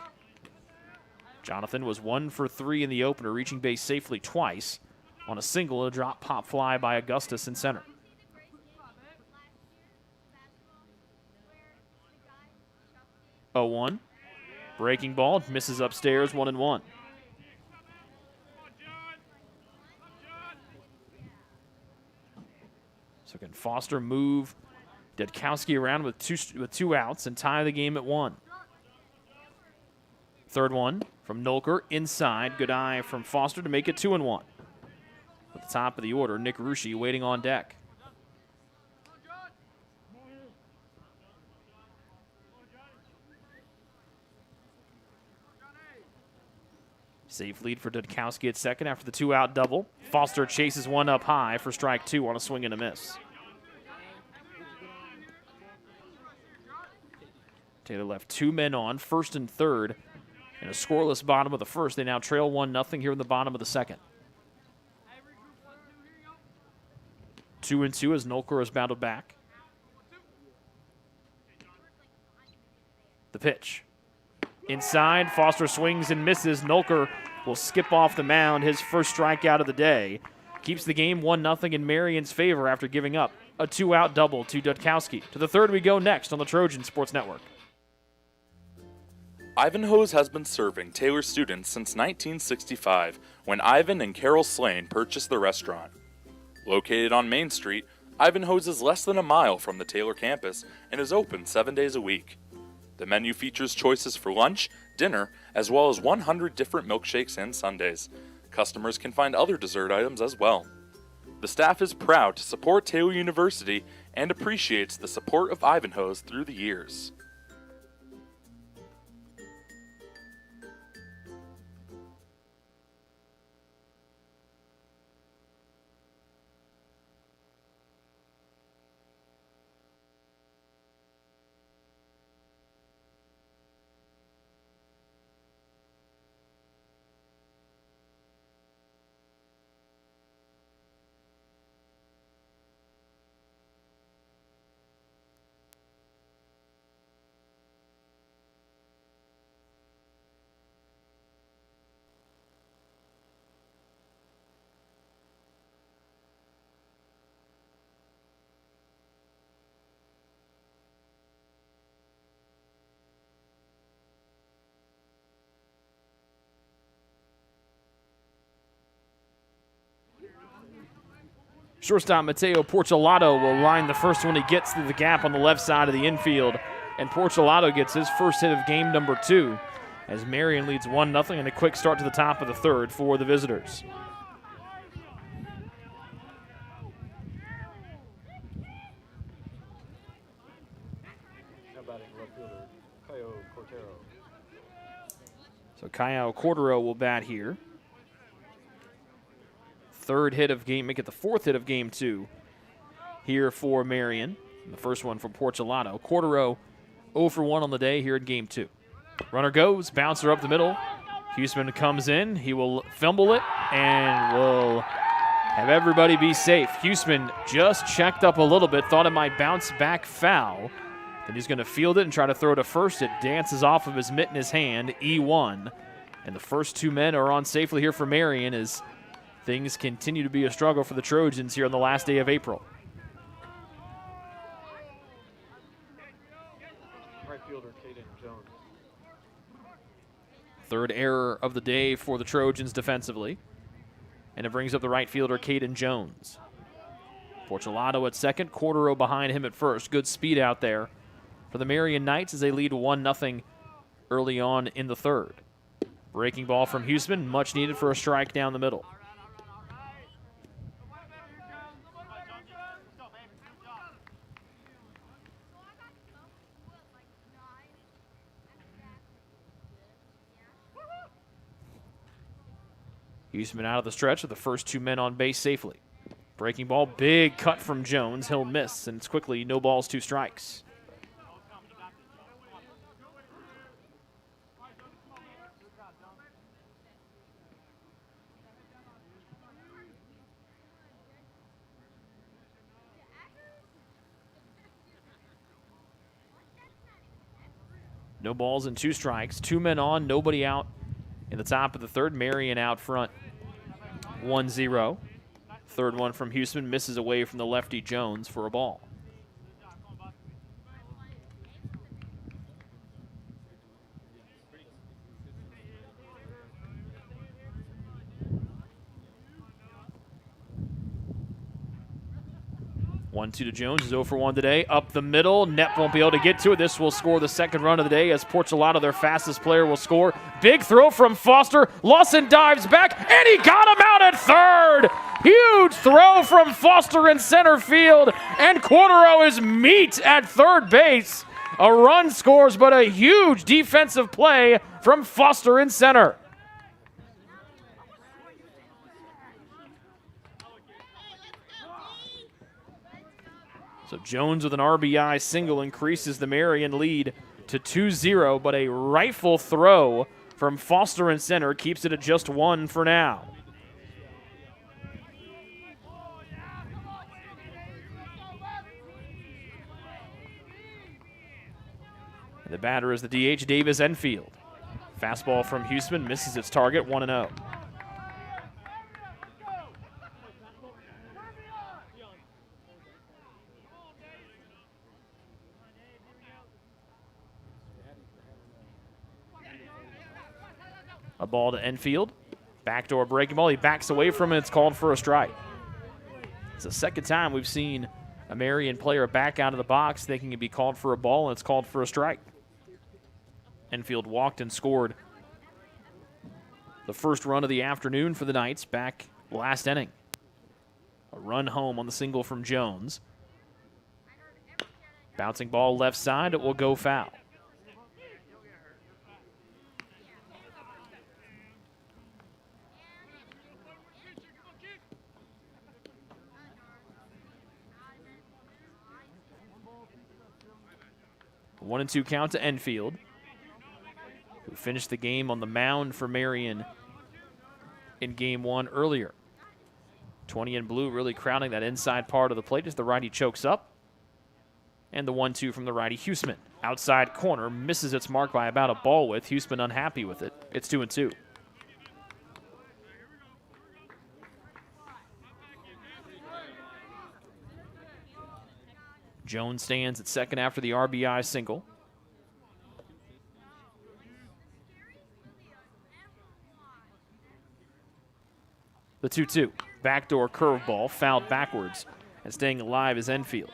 Jonathan was 1 for 3 in the opener, reaching base safely twice on a single and a drop pop fly by Augustus in center. Oh, 1. Breaking ball, misses upstairs, 1-1. So can Foster move Dudkowski around with two outs and tie the game at 1. Third one from Nolker inside. Good eye from Foster to make it 2-1. At the top of the order, Nick Rushi waiting on deck. Safe lead for Dudkowski at second after the 2-out double. Foster chases one up high for strike 2 on a swing and a miss. Taylor left 2 men on, first and third. In a scoreless bottom of the first, they now trail 1-0 here in the bottom of the second. 2-2 as Nolker is battled back. The pitch. Inside, Foster swings and misses. Nolker will skip off the mound, his first strikeout of the day. Keeps the game 1-0 in Marion's favor after giving up a 2-out double to Dudkowski. To the third we go next on the Trojan Sports Network. Ivanhoe's has been serving Taylor students since 1965 when Ivan and Carol Slane purchased the restaurant. Located on Main Street, Ivanhoe's is less than a mile from the Taylor campus and is open 7 days a week. The menu features choices for lunch, dinner, as well as 100 different milkshakes and sundaes. Customers can find other dessert items as well. The staff is proud to support Taylor University and appreciates the support of Ivanhoe's through the years. Shortstop Mateo Porcelato will line the first one he gets through the gap on the left side of the infield. And Porcelato gets his first hit of game number 2 as Marian leads 1-0 and a quick start to the top of the third for the visitors. Now batting left fielder, Caio Cortero. So Caio Cordero will bat here. Third hit of game, make it the 4th hit of game 2 here for Marian. And the first one from Porcelato. Cordero 0 for 1 on the day here in game 2. Runner goes, bouncer up the middle. Huseman comes in, he will fumble it and will have everybody be safe. Huseman just checked up a little bit, thought it might bounce back foul. Then he's going to field it and try to throw to first. It dances off of his mitt in his hand, E1. And the first 2 men are on safely here for Marian as things continue to be a struggle for the Trojans here on the last day of April. Right fielder, Caden Jones. Third error of the day for the Trojans defensively. And it brings up the right fielder, Caden Jones. Porcelato at second, Cordero behind him at first. Good speed out there for the Marian Knights as they lead 1-0 early on in the third. Breaking ball from Huseman, much needed for a strike down the middle. Huseman out of the stretch with the first 2 men on base safely. Breaking ball, big cut from Jones. He'll miss, and it's quickly no balls, 2 strikes. No balls and 2 strikes. 2 men on, nobody out in the top of the third. Marian out front, 1-0. Third one from Houston misses away from the lefty Jones for a ball. One-two to Jones. Is 0 for 1 today. Up the middle. Net won't be able to get to it. This will score the second run of the day as Porcelado, their fastest player, will score. Big throw from Foster. Lawson dives back, and he got him out at third. Huge throw from Foster in center field, and Cordero is meat at third base. A run scores, but a huge defensive play from Foster in center. So Jones with an RBI single increases the Marian lead to 2-0, but a rifle throw from Foster in center keeps it at just 1 for now. And the batter is the DH, Davis Enfield. Fastball from Houston misses its target, 1-0. A ball to Enfield. Backdoor breaking ball. He backs away from it. It's called for a strike. It's the second time we've seen a Marian player back out of the box thinking it'd be called for a ball, and it's called for a strike. Enfield walked and scored the first run of the afternoon for the Knights back last inning. A run home on the single from Jones. Bouncing ball left side. It will go foul. A 1-2 count to Enfield, who finished the game on the mound for Marian in game 1 earlier. 20 in blue really crowding that inside part of the plate as the righty chokes up. And the 1-2 from the righty, Huseman. Outside corner, misses its mark by about a ball width. Huseman unhappy with it. It's 2-2. Jones stands at second after the RBI single. The 2-2. Backdoor curveball, fouled backwards, and staying alive is Enfield.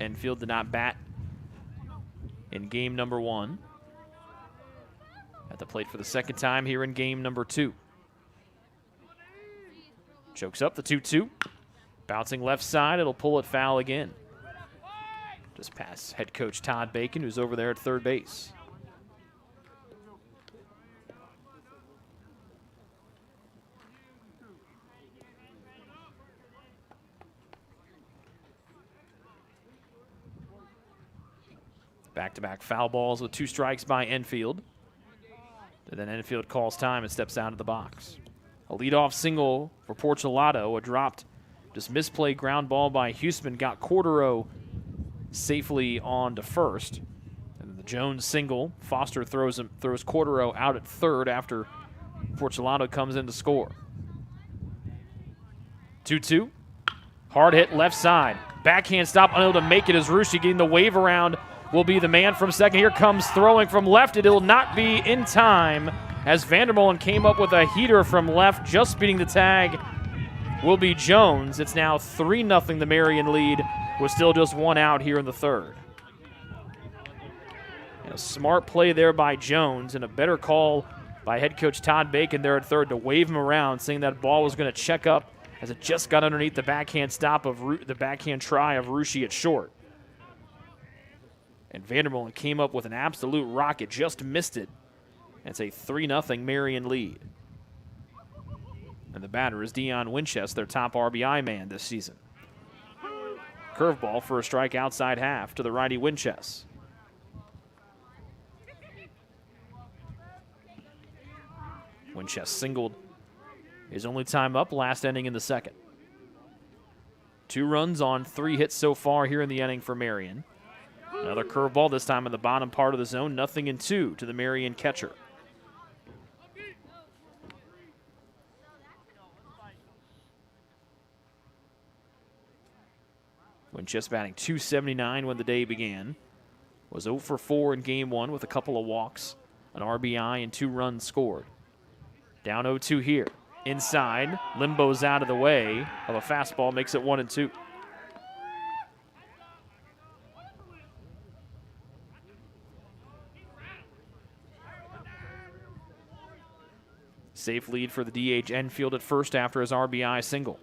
Enfield did not bat in game number 1. At the plate for the second time here in game number 2. Chokes up the 2-2. Bouncing left side, it'll pull it foul again. Just past head coach Todd Bacon, who's over there at third base. Back-to-back foul balls with 2 strikes by Enfield. And then Enfield calls time and steps out of the box. A leadoff single for Porcelado. A dropped, just misplay ground ball by Huseman got Cordero safely on to first. And then the Jones single. Foster throws Cordero out at third after Porcelado comes in to score. 2-2. Hard hit left side. Backhand stop, unable to make it as Ruschi getting the wave around. Will be the man from second. Here comes throwing from left. It will not be in time as Vandermolen came up with a heater from left, just beating the tag. Will be Jones. It's now 3-0 the Marian lead with still just 1 out here in the third. And a smart play there by Jones and a better call by head coach Todd Bacon there at third to wave him around, saying that ball was going to check up as it just got underneath the backhand stop of the backhand try of Ruschi at short. And Vanderbilt came up with an absolute rocket, just missed it. It's a 3-0 Marian lead. And the batter is Dion Winchester, their top RBI man this season. Curveball for a strike outside half to the righty Winchester. Winchester singled his only time up last inning in the second. 2 runs on 3 hits so far here in the inning for Marian. Another curveball, this time in the bottom part of the zone. 0-2 to the Marian catcher. Winchester batting .279 when the day began. Was 0 for 4 in game 1 with a couple of walks, an RBI, and 2 runs scored. Down 0-2 here. Inside, limbo's out of the way of a fastball, makes it 1-2. Safe lead for the DH Enfield at first after his RBI single.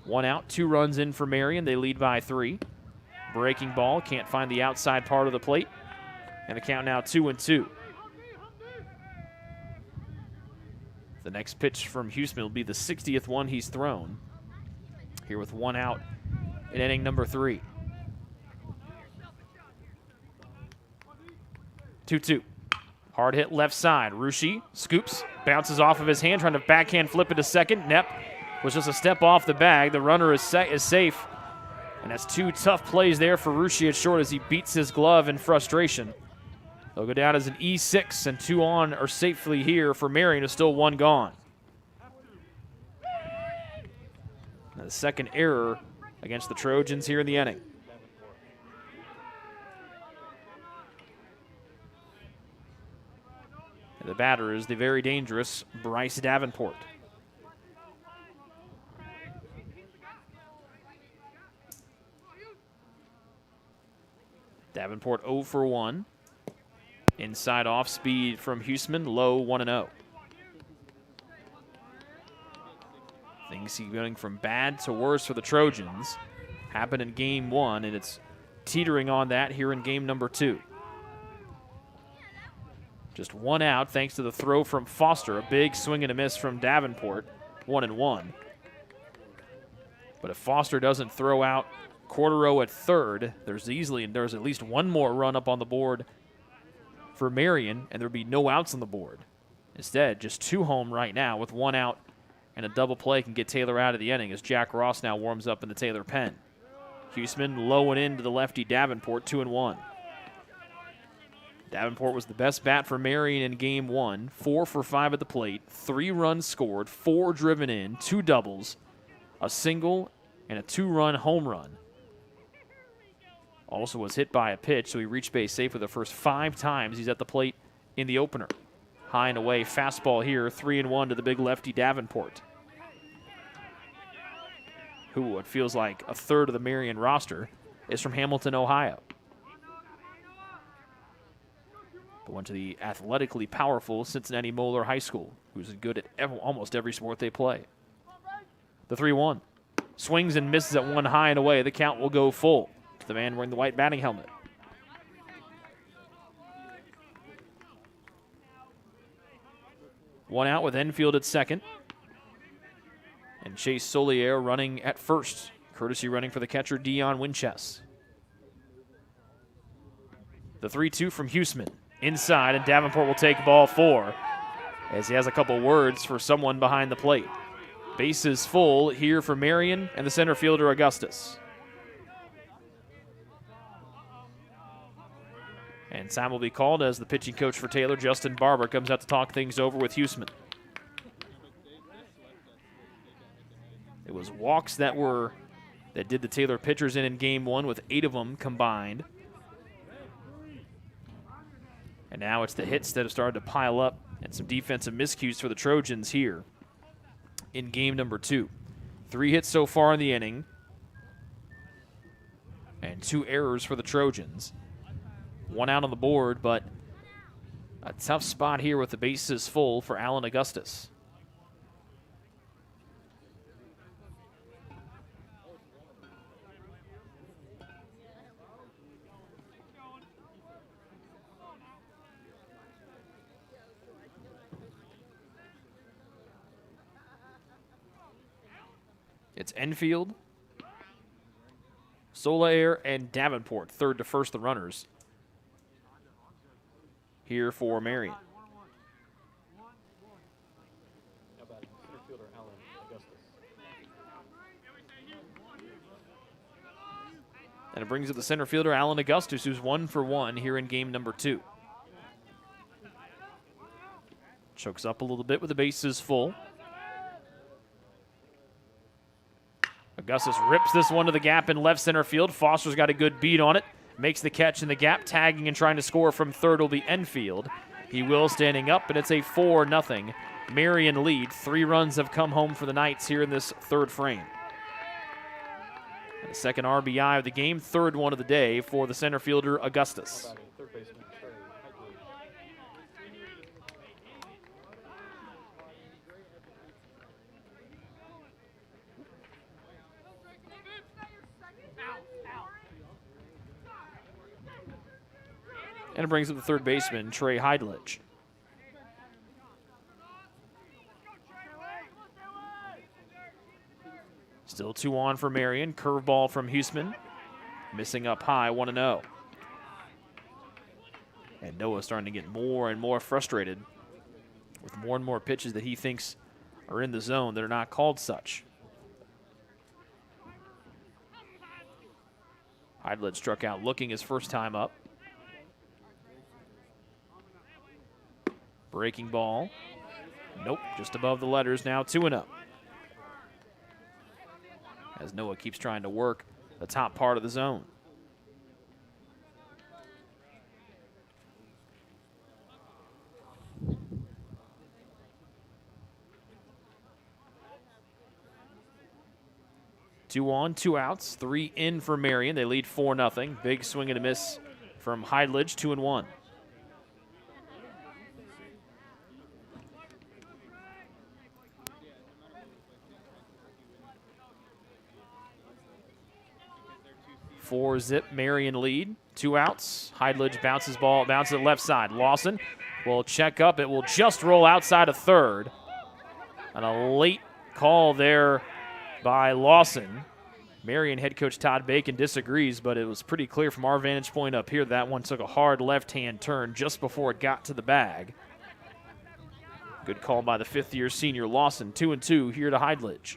1 out, 2 runs in for Marian. They lead by 3. Breaking ball, can't find the outside part of the plate. And the count now 2-2. The next pitch from Huseman will be the 60th one he's thrown. Here with 1 out in inning number 3. 2-2. Hard hit left side. Ruschi scoops, bounces off of his hand, trying to backhand flip it to second. Knepp was just a step off the bag. The runner is safe. And that's 2 tough plays there for Ruschi at short as he beats his glove in frustration. They'll go down as an E6, and 2 on are safely here for Marian, who's still 1 gone. Now the second error against the Trojans here in the inning. And the batter is the very dangerous Bryce Davenport. Davenport 0 for 1. Inside off speed from Huseman, low 1-0. Things keep going from bad to worse for the Trojans. Happened in game 1, and it's teetering on that here in game number 2. Just 1 out thanks to the throw from Foster. A big swing and a miss from Davenport, 1-1. But if Foster doesn't throw out Cordero at third, there's at least 1 more run up on the board for Marian, and there'd be no outs on the board. Instead, just 2 home right now with 1 out, and a double play can get Taylor out of the inning as Jack Ross now warms up in the Taylor pen. Huseman low and in to the lefty Davenport, 2-1. Davenport was the best bat for Marian in game 1, 4 for 5 at the plate, 3 runs scored, 4 driven in, 2 doubles, a single, and a 2-run home run. Also was hit by a pitch, so he reached base safe for the first 5 times he's at the plate in the opener. High and away, fastball here, 3-1 to the big lefty Davenport, who it feels like a third of the Marian roster is from Hamilton, Ohio. But went to the athletically powerful Cincinnati Moeller High School, who's good at almost every sport they play. The 3-1. Swings and misses at 1 high and away. The count will go full. The man wearing the white batting helmet. One out with Enfield at second. And Chase Solier running at first. Courtesy running for the catcher, Dion Winchester. The 3-2 from Huseman. Inside, and Davenport will take ball 4 as he has a couple words for someone behind the plate. Bases full here for Marian and the center fielder, Augustus. And time will be called as the pitching coach for Taylor, Justin Barber, comes out to talk things over with Huseman. It was walks that did the Taylor pitchers in game 1 with 8 of them combined. And now it's the hits that have started to pile up and some defensive miscues for the Trojans here in game number 2. 3 hits so far in the inning and 2 errors for the Trojans. 1 out on the board, but a tough spot here with the bases full for Alan Augustus. It's Enfield, Solaire, and Davenport, third to first the runners here for Marian. How about center fielder Alan Augustus? And it brings up the center fielder, Alan Augustus, who's 1 for 1 here in game number 2. Chokes up a little bit with the bases full. Augustus rips this one to the gap in left center field. Foster's got a good beat on it. Makes the catch in the gap. Tagging and trying to score from third will be Enfield. He will standing up, and it's a 4-0 Marian lead. 3 runs have come home for the Knights here in this third frame. And the second RBI of the game, third one of the day for the center fielder, Augustus. Third baseman Trey Heidlich. And it brings up the third baseman, Trey Heidlich. Still 2 on for Marian. Curveball from Huseman. Missing up high, 1-0. And Noah starting to get more and more frustrated with more and more pitches that he thinks are in the zone that are not called such. Heidlich struck out looking his first time up. Breaking ball. Nope, just above the letters now, 2-0. As Noah keeps trying to work the top part of the zone. Two on, 2 outs, 3 in for Marian. They lead 4-0. Big swing and a miss from Heidlich, 2-1. Four-zip Marian lead. 2 outs. Heidlich bounces it left side. Lawson will check up. It will just roll outside of third. And a late call there by Lawson. Marian head coach Todd Bacon disagrees, but it was pretty clear from our vantage point up here that one took a hard left-hand turn just before it got to the bag. Good call by the 5th-year senior Lawson. 2-2 here to Heidlich.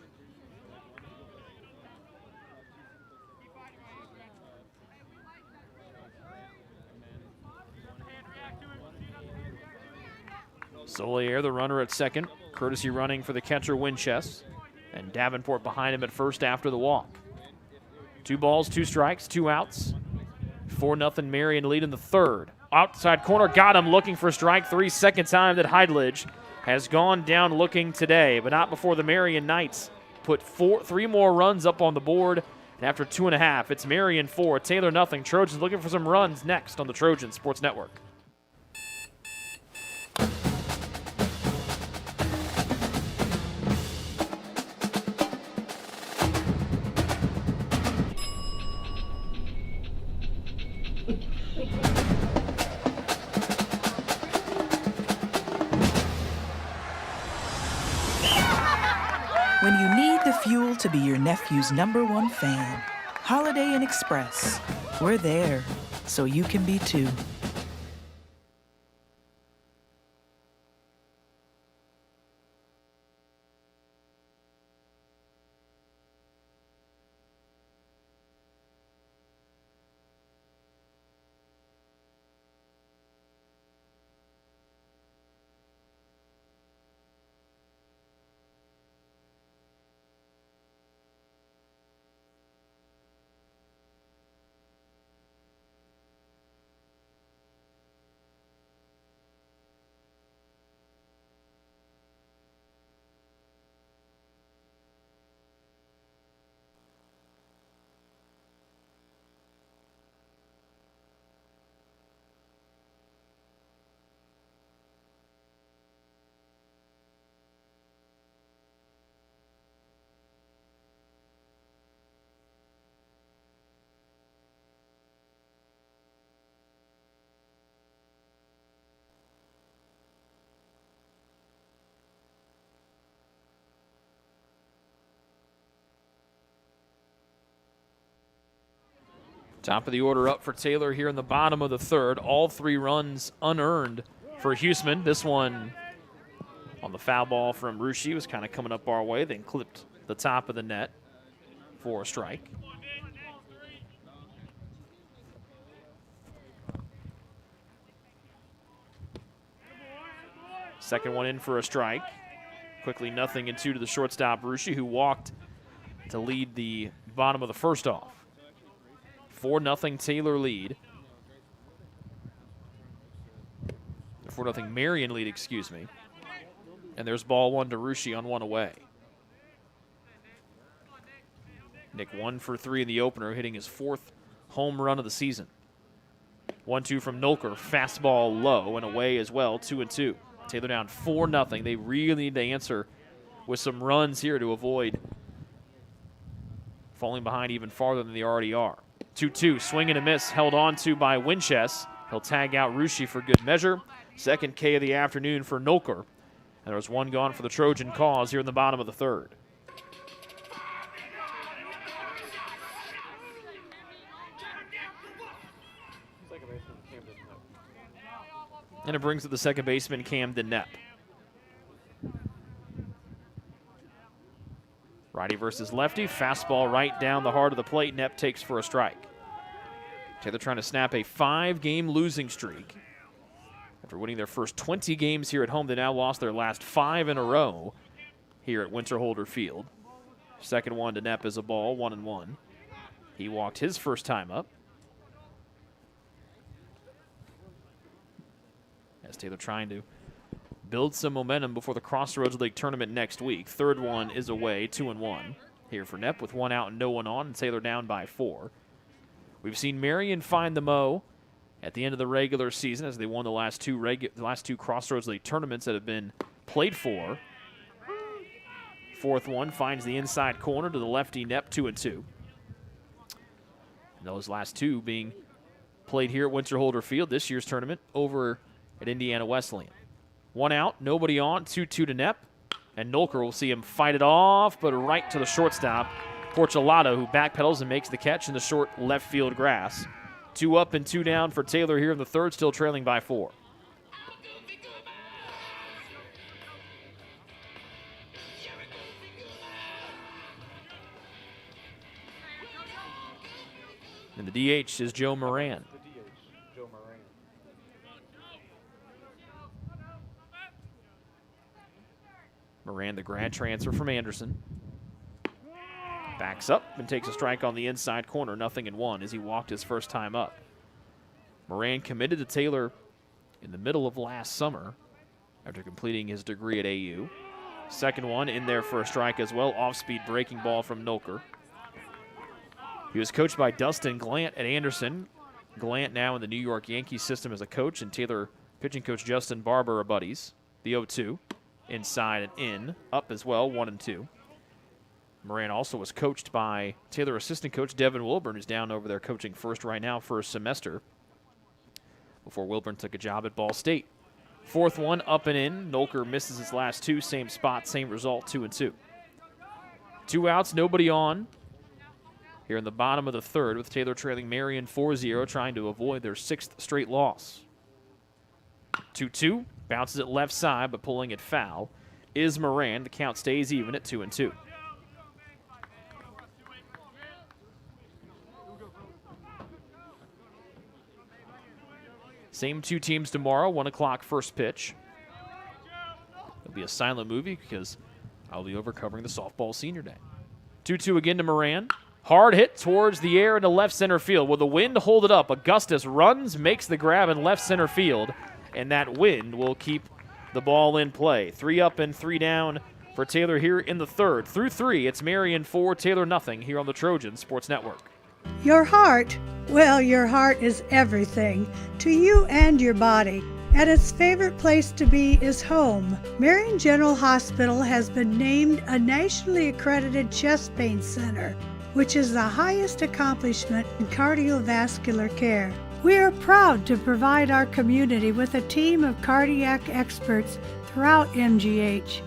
Solier, the runner at second, courtesy running for the catcher Winchester, and Davenport behind him at first after the walk. 2 balls, 2 strikes, 2 outs. 4-0 Marian lead in the third. Outside corner, got him looking for strike 3. Second time that Heidlich has gone down looking today, but not before the Marian Knights put 3 more runs up on the board. And after 2.5, it's Marian 4, Taylor 0. Trojans looking for some runs next on the Trojan Sports Network. When you need the fuel to be your nephew's #1 fan, Holiday Inn Express. We're there, so you can be too. Top of the order up for Taylor here in the bottom of the third. All 3 runs unearned for Huseman. This one on the foul ball from Ruschi was kind of coming up our way, then clipped the top of the net for a strike. Second one in for a strike. Quickly 0-2 to the shortstop, Ruschi, who walked to lead the bottom of the first off. 4-0 Taylor lead. 4-0 Marian lead, excuse me. And there's ball 1 to Ruschi on 1 away. Nick 1 for 3 in the opener, hitting his 4th home run of the season. 1-2 from Nolker, fastball low and away as well, 2-2. Taylor down 4-0. They really need to answer with some runs here to avoid falling behind even farther than they already are. 2-2, swing and a miss, held on to by Winchester. He'll tag out Ruschi for good measure. Second K of the afternoon for Nolker. And there's 1 gone for the Trojan cause here in the bottom of the third. And it brings it the second baseman, Camden Knepp. Righty versus lefty. Fastball right down the heart of the plate. Knepp takes for a strike. Taylor trying to snap a 5-game losing streak. After winning their first 20 games here at home, they now lost their last 5 in a row here at Winterholder Field. Second one to Knepp is a ball, 1-1. He walked his first time up. As Taylor trying to build some momentum before the Crossroads League tournament next week. Third one is away, 2-1. Here for Knepp with 1 out and no one on, and Taylor down by 4. We've seen Marian find the mo at the end of the regular season as they won the last two Crossroads League tournaments that have been played for. Fourth one finds the inside corner to the lefty Knepp, 2-2. And those last 2 being played here at Winterholder Field, this year's tournament, over at Indiana Wesleyan. 1 out, nobody on, 2-2 to Knepp. And Nolker will see him fight it off, but right to the shortstop, Porchelato, who backpedals and makes the catch in the short left field grass. 2 up and 2 down for Taylor here in the third, still trailing by 4. And the DH is Joe Moran. Moran, the grad transfer from Anderson. Backs up and takes a strike on the inside corner, 0-1 as he walked his first time up. Moran committed to Taylor in the middle of last summer after completing his degree at AU. Second one in there for a strike as well, off-speed breaking ball from Nolker. He was coached by Dustin Glant at Anderson. Glant now in the New York Yankees system as a coach, and Taylor pitching coach Justin Barber are buddies. The 0-2. Inside and in, up as well, 1-2. Moran also was coached by Taylor assistant coach Devin Wilburn, who's down over there coaching first right now for a semester before Wilburn took a job at Ball State. Fourth one up and in. Nolker misses his last 2, same spot, same result, 2-2. 2 outs, nobody on here in the bottom of the third with Taylor trailing Marian 4-0, trying to avoid their 6th straight loss. 2-2. Bounces it left side, but pulling it foul is Moran. The count stays even at 2-2. Same 2 teams tomorrow, 1 o'clock first pitch. It'll be a silent movie because I'll be over covering the softball senior day. 2-2 again to Moran. Hard hit towards the air into left center field. Will the wind hold it up? Augustus runs, makes the grab in left center field. And that wind will keep the ball in play. 3 up and 3 down for Taylor here in the third. Through 3, it's Marian 4, Taylor 0 here on the Trojan Sports Network. Your heart, well, your heart is everything to you and your body. And its favorite place to be is home. Marian General Hospital has been named a nationally accredited chest pain center, which is the highest accomplishment in cardiovascular care. We are proud to provide our community with a team of cardiac experts throughout MGH.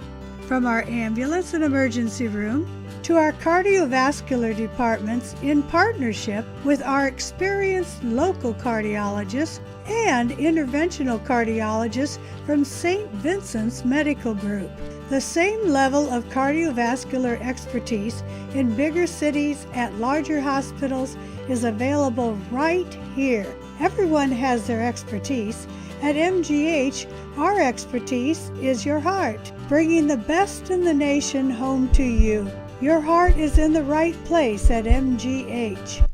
From our ambulance and emergency room to our cardiovascular departments in partnership with our experienced local cardiologists and interventional cardiologists from St. Vincent's Medical Group. The same level of cardiovascular expertise in bigger cities at larger hospitals is available right here. Everyone has their expertise. At MGH, our expertise is your heart, bringing the best in the nation home to you. Your heart is in the right place at MGH.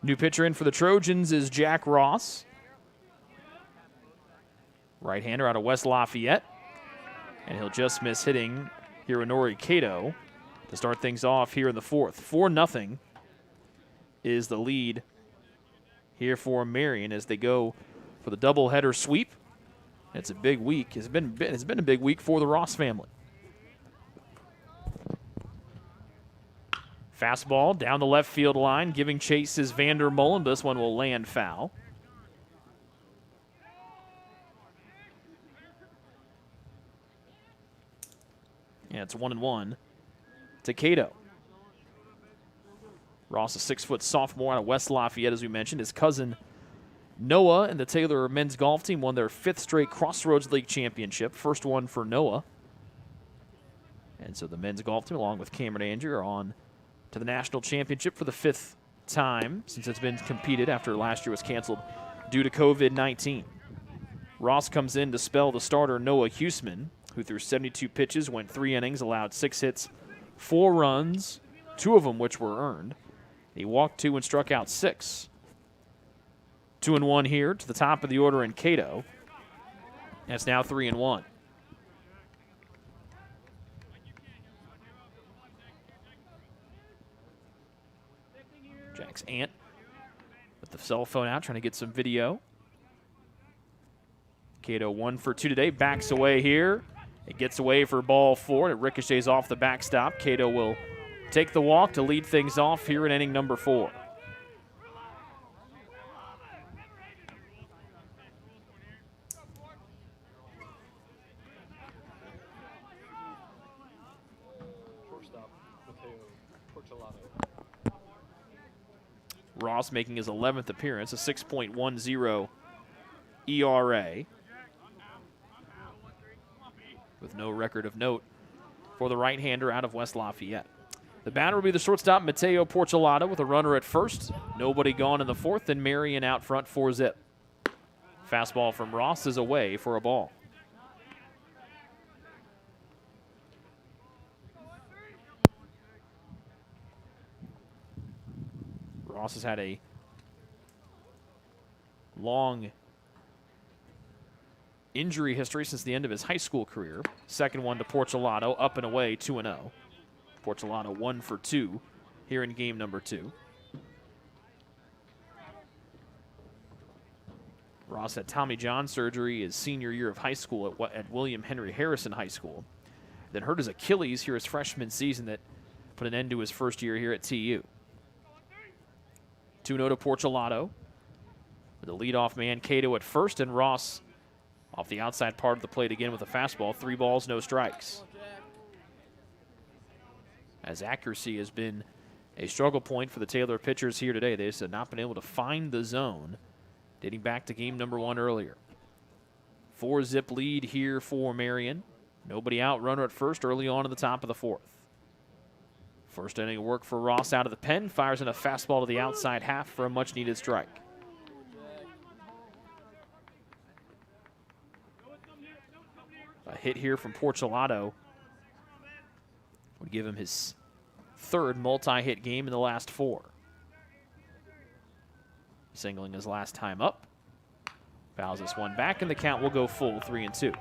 New pitcher in for the Trojans is Jack Ross. Right-hander out of West Lafayette. And he'll just miss hitting Hironori Kato to start things off here in the fourth. 4-0 is the lead here for Marian as they go for the doubleheader sweep. It's a big week. It's been a big week for the Ross family. Fastball down the left field line, giving chase is Vander Mullen, but this one will land foul. Yeah, it's 1-1 to Cato. Ross, a 6-foot sophomore out of West Lafayette, as we mentioned. His cousin Noah and the Taylor men's golf team won their 5th straight Crossroads League championship. First one for Noah. And so the men's golf team, along with Cameron Andrew, are on to the national championship for the 5th time since it's been competed after last year was canceled due to COVID-19. Ross comes in to spell the starter Noah Huseman, who threw 72 pitches, went 3 innings, allowed 6 hits, 4 runs, 2 of them which were earned. He walked 2 and struck out 6. 2-1 here to the top of the order in Cato. And it's now 3-1. Jack's aunt with the cell phone out, trying to get some video. Cato 1 for 2 today, backs away here. It gets away for ball 4, and it ricochets off the backstop. Cato will take the walk to lead things off here in inning number 4. Ross making his 11th appearance, a 6.10 ERA. With no record of note for the right-hander out of West Lafayette. The batter will be the shortstop, Mateo Porcelado, with a runner at first. Nobody gone in the 4th, and Marian out front for zip. Fastball from Ross is away for a ball. Ross has had a long injury history since the end of his high school career. Second one to Porcelado, up and away, 2-0. Porcelado 1 for 2 here in game number 2. Ross had Tommy John surgery his senior year of high school at William Henry Harrison High School. Then hurt his Achilles here his freshman season that put an end to his first year here at TU. 2-0 to Porchelato. With the leadoff man, Cato at first, and Ross off the outside part of the plate again with a fastball. 3 balls, no strikes. As accuracy has been a struggle point for the Taylor pitchers here today. They just have not been able to find the zone, dating back to game number 1 earlier. 4-zip lead here for Marian. Nobody out, runner at first early on in the top of the 4th. First inning of work for Ross out of the pen. Fires in a fastball to the outside half for a much-needed strike. A hit here from Porchelato would give him his 3rd multi-hit game in the last 4. Singling his last time up. Fouls this one back, and the count will go full 3-2.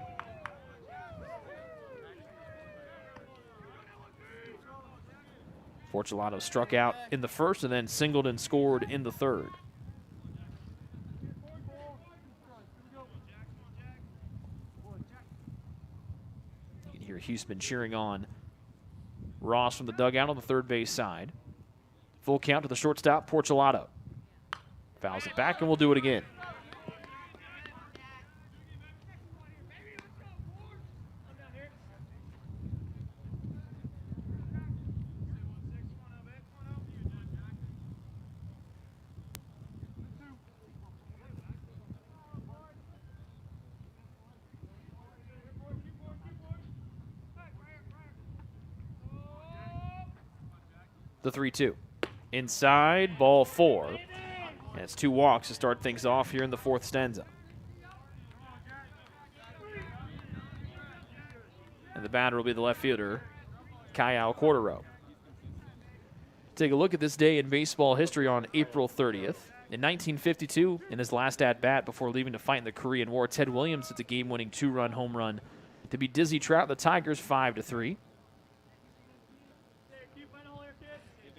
Porchelato struck out in the first and then singled and scored in the 3rd. You can hear Huseman cheering on Ross from the dugout on the 3rd base side. Full count to the shortstop, Porchelato. Fouls it back, and we'll do it again. The 3-2. Inside, ball 4. And it's 2 walks to start things off here in the 4th stanza. And the batter will be the left fielder, Kyle Cordero. Take a look at this day in baseball history on April 30th. In 1952, in his last at-bat before leaving to fight in the Korean War, Ted Williams hits a game-winning 2-run home run to beat Dizzy Trout and the Tigers 5-3.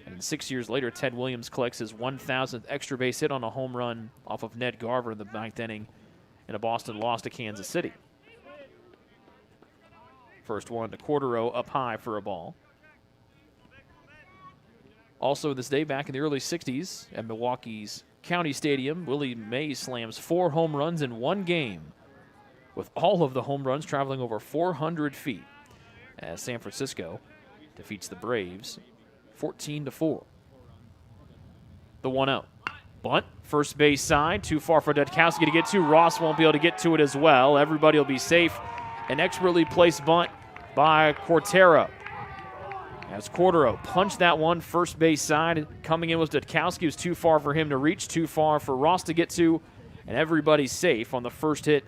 And 6 years later, Ted Williams collects his 1,000th extra base hit on a home run off of Ned Garver in the 9th inning in a Boston loss to Kansas City. First one to Cordero up high for a ball. Also this day, back in the early 60s at Milwaukee's County Stadium, Willie Mays slams 4 home runs in one game, with all of the home runs traveling over 400 feet, as San Francisco defeats the Braves 14-4. The 1-0. Bunt, first base side, too far for Detkowski to get to. Ross won't be able to get to it as well. Everybody will be safe. An expertly placed bunt by Cordero. As Cordero punched that one first base side. Coming in was Detkowski. It was too far for him to reach, too far for Ross to get to. And everybody's safe on the first hit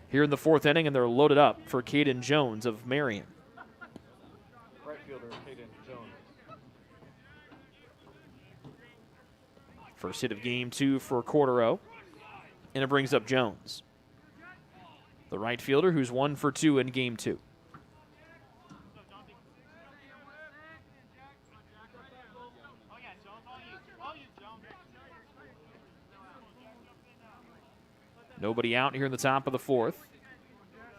here in the 4th inning, and they're loaded up for Caden Jones of Marian. Right fielder, Caden Jones. First hit of game 2 for Cordero, and it brings up Jones, the right fielder who's 1 for 2 in game 2. Nobody out here in the top of the 4th.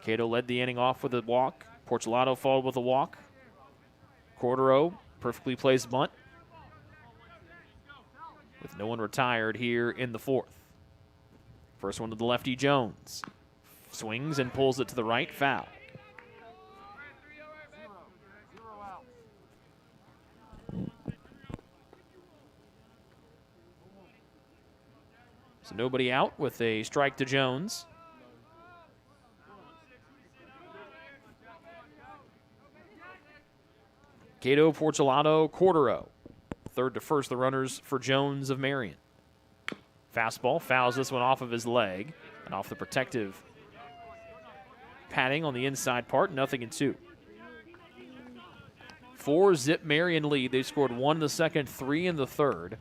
Cato led the inning off with a walk. Porchelato followed with a walk. Cordero perfectly placed bunt, with no one retired here in the 4th. First one to the lefty, Jones. Swings and pulls it to the right, foul. So nobody out with a strike to Jones. Cato, Porchelato, Cordero. Third to first, the runners for Jones of Marian. Fastball, fouls this one off of his leg and off the protective padding on the inside part, 0-2. 4-zip Marian lead. They scored 1 in the 2nd, 3 in the 3rd,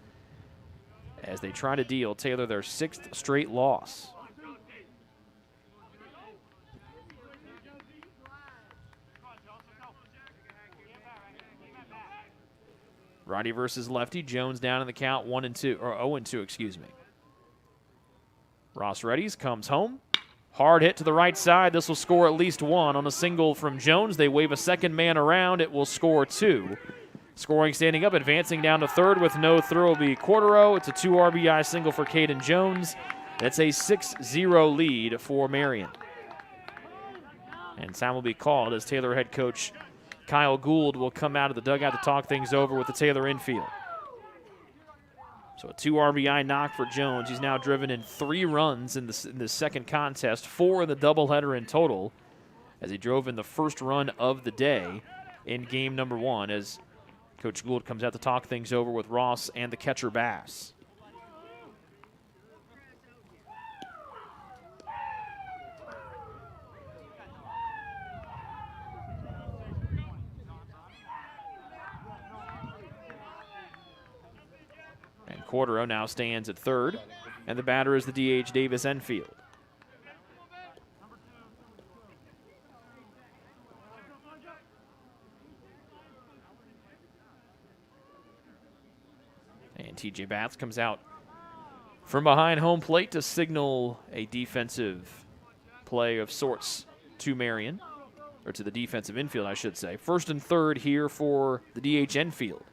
as they try to deal Taylor their 6th straight loss. Righty versus lefty. Jones down in the count, 1-2, or 0-2, excuse me. Ross readies, comes home. Hard hit to the right side. This will score at least 1 on a single from Jones. They wave a second man around. It will score 2. Scoring standing up, advancing down to third with no throw will be Cordero. It's a 2 RBI single for Caden Jones. That's a 6-0 lead for Marian. And time will be called as Taylor head coach Kyle Gould will come out of the dugout to talk things over with the Taylor infield. So a 2 RBI knock for Jones. He's now driven in 3 runs in the second contest, 4 in the doubleheader in total, as he drove in the first run of the day in game number 1 as Coach Gould comes out to talk things over with Ross and the catcher Bass. And Cordero now stands at third, and the batter is the DH Davis Enfield. And TJ Batts comes out from behind home plate to signal a defensive play of sorts to Marian, or to the defensive infield, I should say. First and third here for the DH Enfield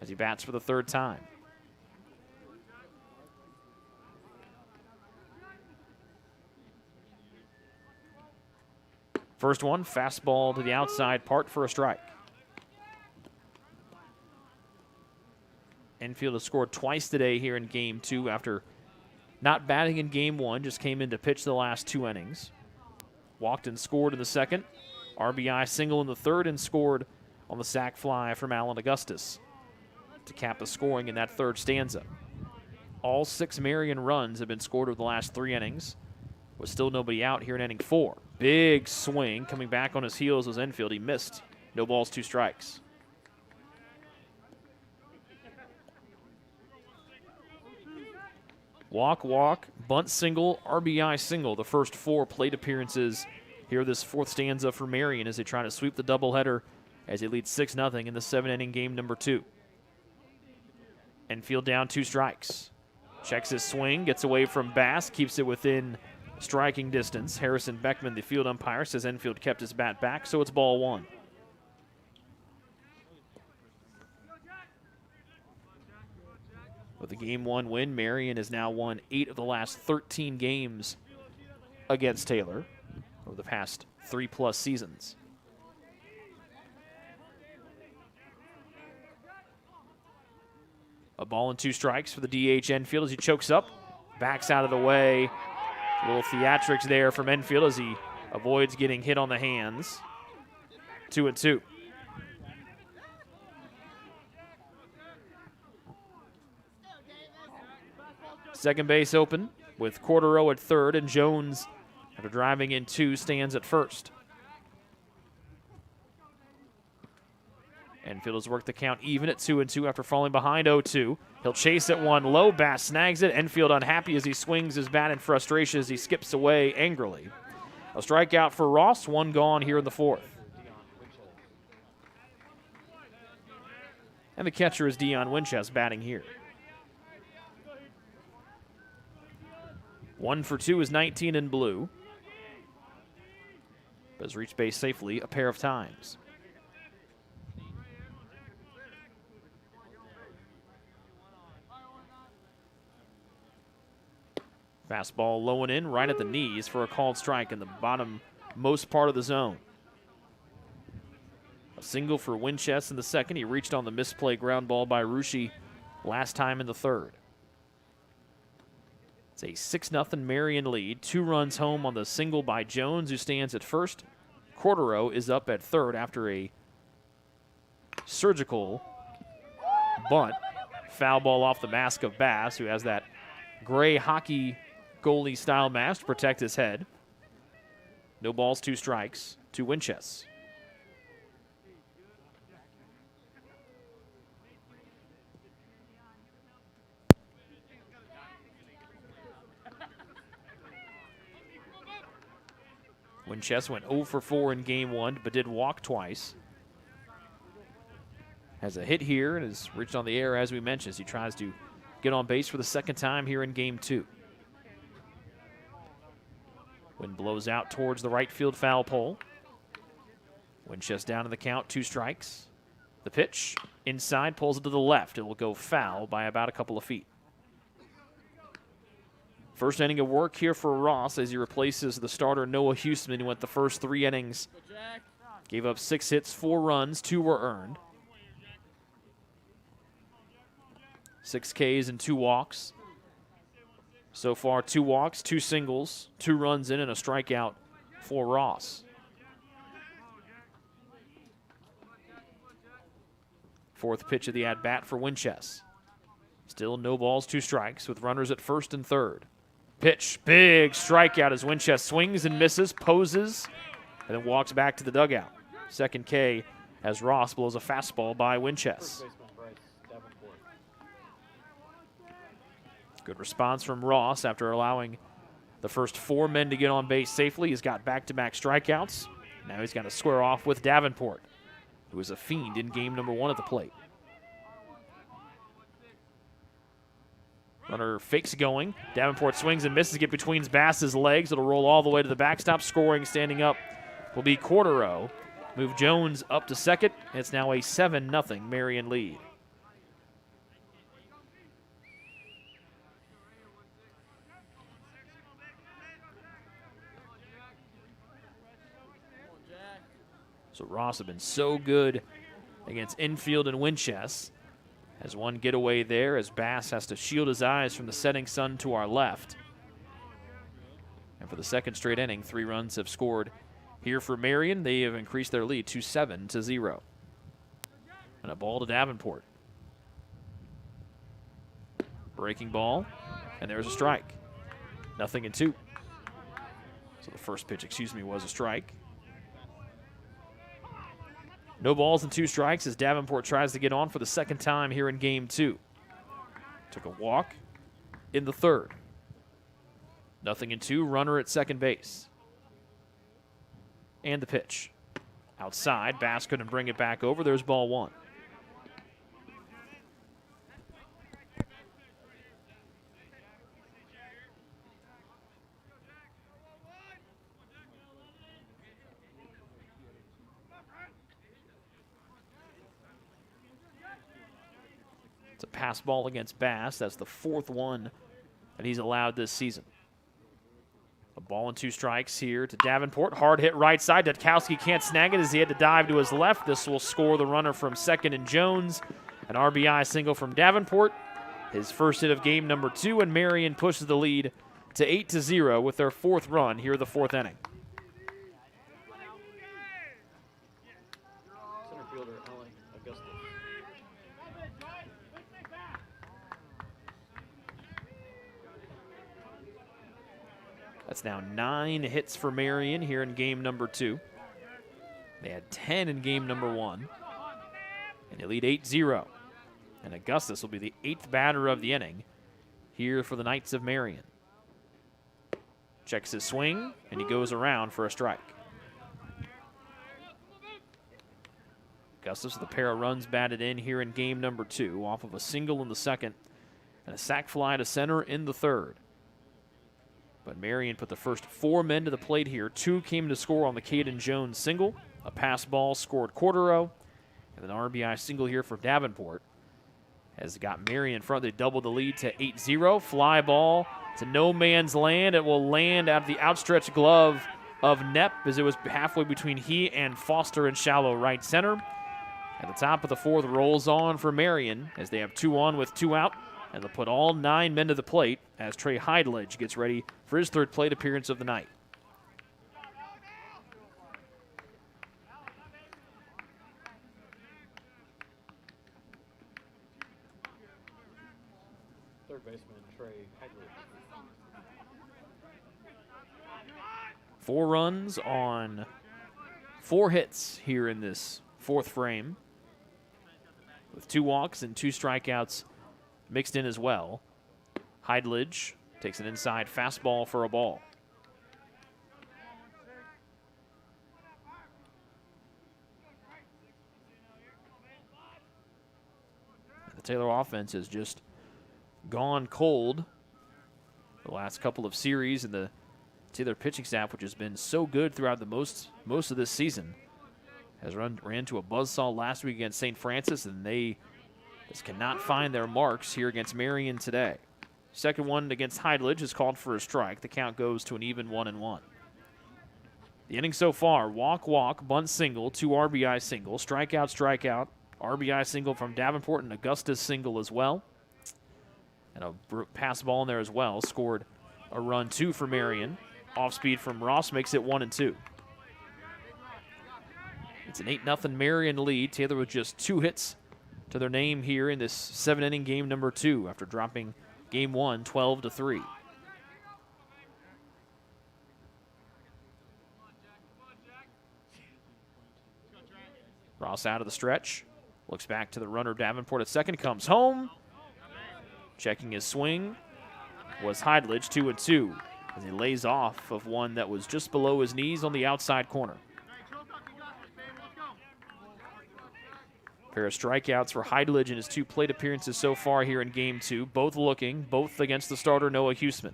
as he bats for the 3rd time. First one, fastball to the outside part for a strike. Enfield has scored twice today here in game 2 after not batting in game 1, just came in to pitch the last 2 innings. Walked and scored in the second, RBI single in the third, and scored on the sac fly from Alan Augustus to cap the scoring in that 3rd stanza. All 6 Marian runs have been scored over the last 3 innings, with still nobody out here in inning 4. Big swing, coming back on his heels was Enfield. He missed. No balls, 2 strikes. Walk, walk, bunt single, RBI single. The first 4 plate appearances here this 4th stanza for Marian as they try to sweep the doubleheader as they lead 6-0 in the 7-inning game number 2. Enfield down 2 strikes. Checks his swing, gets away from Bass, keeps it within striking distance. Harrison Beckman, the field umpire, says Enfield kept his bat back, so it's ball 1. With a game 1 win, Marian has now won 8 of the last 13 games against Taylor over the past 3+ seasons. A ball and 2 strikes for the DH Enfield as he chokes up, backs out of the way. A little theatrics there from Enfield as he avoids getting hit on the hands. 2-2. Second base open with Cordero at third, and Jones, after driving in 2, stands at first. Enfield has worked the count even at 2-2 after falling behind 0-2. He'll chase at 1 low. Bass snags it. Enfield unhappy as he swings his bat in frustration as he skips away angrily. A strikeout for Ross, 1 gone here in the 4th. And the catcher is Dion Winchester batting here. 1 for 2 is 19 in blue, but has reached base safely a pair of times. Fastball low and in, right at the knees for a called strike in the bottom-most part of the zone. A single for Winchester in the second. He reached on the misplay ground ball by Rushi last time in the 3rd. It's a 6-0 Marian lead. 2 runs home on the single by Jones, who stands at first. Cordero is up at third after a surgical bunt. Foul ball off the mask of Bass, who has that gray hockey goalie-style mask to protect his head. No balls, 2 strikes to Winchester. Winchester went 0 for 4 in game 1, but did walk twice. Has a hit here and has reached on the air, as we mentioned, as he tries to get on base for the 2nd time here in game 2. Wind blows out towards the right field foul pole. Winchester down in the count, 2 strikes. The pitch inside, pulls it to the left. It will go foul by about a couple of feet. First inning of work here for Ross as he replaces the starter Noah Huseman, who went the first 3 innings. Gave up 6 hits, 4 runs, 2 were earned. 6 Ks and 2 walks. So far, 2 walks, 2 singles, 2 runs in, and a strikeout for Ross. Fourth pitch of the at-bat for Winchester. Still no balls, 2 strikes with runners at first and third. Pitch, big strikeout as Winchester swings and misses, poses, and then walks back to the dugout. Second K as Ross blows a fastball by Winchester. Good response from Ross after allowing the first 4 men to get on base safely. He's got back-to-back strikeouts. Now he's got to square off with Davenport, who was a fiend in game number 1 at the plate. Runner fakes going. Davenport swings and misses, get between Bass's legs. It'll roll all the way to the backstop. Scoring, standing up, will be Cordero. Move Jones up to second. It's now a 7-0 Marian lead. So Ross have been so good against infield and Winchester. Has one getaway there as Bass has to shield his eyes from the setting sun to our left. And for the second straight inning, 3 runs have scored here for Marian. They have increased their lead to 7-0. And a ball to Davenport. Breaking ball, and there's a strike. 0-2. So the first pitch, was a strike. No balls and 2 strikes as Davenport tries to get on for the second time here in game 2. Took a walk in the third. 0-2, runner at second base. And the pitch. Outside, Bass couldn't bring it back over. There's ball 1. It's a pass ball against Bass. That's the 4th one that he's allowed this season. A ball and 2 strikes here to Davenport. Hard hit right side. Dutkowski can't snag it as he had to dive to his left. This will score the runner from second and Jones. An RBI single from Davenport. His first hit of game number 2, and Marian pushes the lead to 8-0 with their 4th run here in the 4th inning. That's now 9 hits for Marian here in game number 2. They had 10 in game number 1. And they lead 8-0. And Augustus will be the 8th batter of the inning here for the Knights of Marian. Checks his swing, and he goes around for a strike. Augustus with a pair of runs batted in here in game number 2 off of a single in the second and a sac fly to center in the third. But Marian put the first 4 men to the plate here. 2 came to score on the Caden Jones single. A pass ball scored Cordero. And an RBI single here for Davenport. Has got Marian in front. They doubled the lead to 8-0. Fly ball to no man's land. It will land out of the outstretched glove of Knepp as it was halfway between he and Foster in shallow right center. At the top of the 4th, rolls on for Marian as they have 2 on with 2 out. And they'll put all 9 men to the plate as Trey Heidledge gets ready for his 3rd plate appearance of the night. Third baseman Trey Heidledge. 4 runs on 4 hits here in this 4th frame, with 2 walks and 2 strikeouts mixed in as well. Heidledge takes an inside fastball for a ball. The Taylor offense has just gone cold the last couple of series, and the Taylor pitching staff, which has been so good throughout the most of this season, ran into a buzzsaw last week against St. Francis, and they just cannot find their marks here against Marian today. Second one against Heidelberg is called for a strike. The count goes to an even 1-1. The inning so far, walk, bunt single, 2 RBI single, strikeout, RBI single from Davenport, and Augustus single as well. And a pass ball in there as well. Scored a run 2 for Marian. Off speed from Ross makes it 1-2. It's an 8-0 Marian lead. Taylor with just 2 hits to their name here in this 7-inning game number 2 after dropping game 1 12-3. Ross out of the stretch. Looks back to the runner Davenport at second. Comes home. Checking his swing was Heidelberg, 2-2, as he lays off of one that was just below his knees on the outside corner. Pair of strikeouts for Heidelberg in his 2 plate appearances so far here in game 2. Both against the starter Noah Huseman.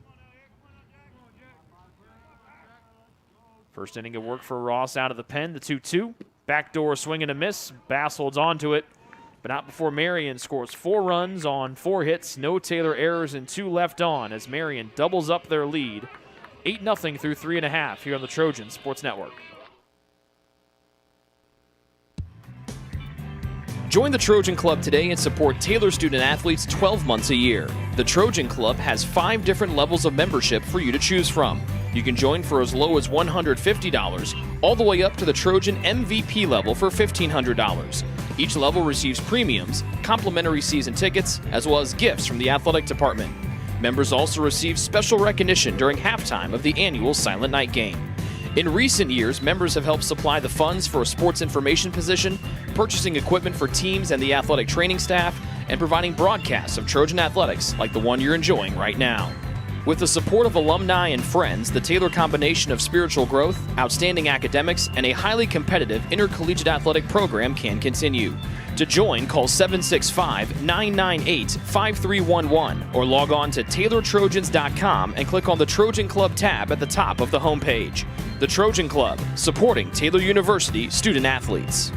First inning of work for Ross out of the pen, the 2-2. Backdoor swing and a miss. Bass holds on to it, but not before Marian scores 4 runs on 4 hits, no Taylor errors, and 2 left on as Marian doubles up their lead. 8-0 through 3.5 here on the Trojan Sports Network. Join the Trojan Club today and support Taylor student athletes 12 months a year. The Trojan Club has 5 different levels of membership for you to choose from. You can join for as low as $150, all the way up to the Trojan MVP level for $1,500. Each level receives premiums, complimentary season tickets, as well as gifts from the athletic department. Members also receive special recognition during halftime of the annual Silent Night game. In recent years, members have helped supply the funds for a sports information position, purchasing equipment for teams and the athletic training staff, and providing broadcasts of Trojan athletics like the one you're enjoying right now. With the support of alumni and friends, the Taylor combination of spiritual growth, outstanding academics, and a highly competitive intercollegiate athletic program can continue. To join, call 765-998-5311 or log on to TaylorTrojans.com and click on the Trojan Club tab at the top of the homepage. The Trojan Club, supporting Taylor University student athletes.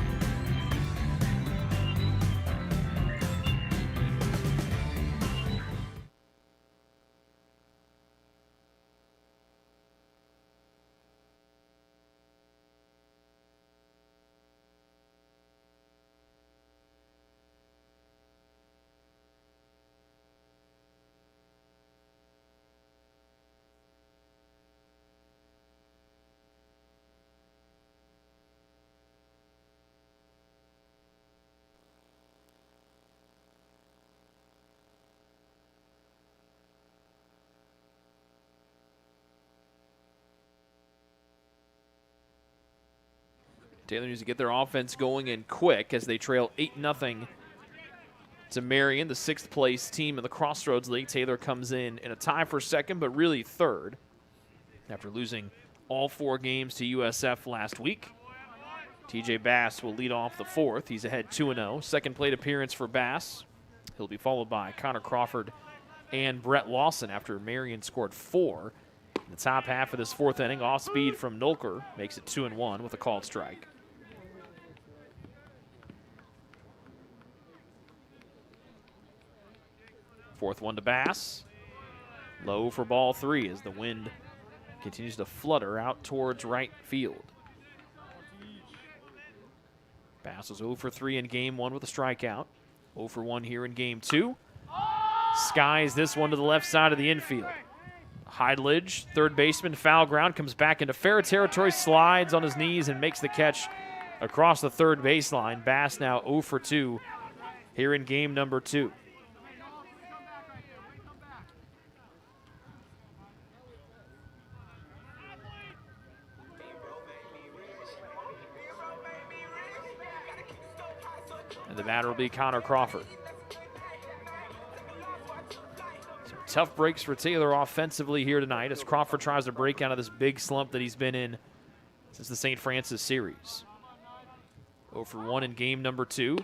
Taylor needs to get their offense going and quick as they trail 8-0 to Marian, the 6th place team in the Crossroads League. Taylor comes in a tie for second, but really third after losing all 4 games to USF last week. TJ Bass will lead off the 4th. He's ahead 2-0. Second plate appearance for Bass. He'll be followed by Connor Crawford and Brett Lawson after Marian scored 4 in the top half of this 4th inning. Off speed from Nolker makes it 2-1 with a called strike. Fourth one to Bass. Low for ball 3 as the wind continues to flutter out towards right field. Bass was 0 for 3 in game 1 with a strikeout. 0 for 1 here in game 2. Skies this one to the left side of the infield. Heidelberg, third baseman, foul ground, comes back into fair territory, slides on his knees and makes the catch across the third baseline. Bass now 0 for 2 here in game number 2. And the batter will be Connor Crawford. Some tough breaks for Taylor offensively here tonight as Crawford tries to break out of this big slump that he's been in since the St. Francis series. 0 for 1 in game number 2.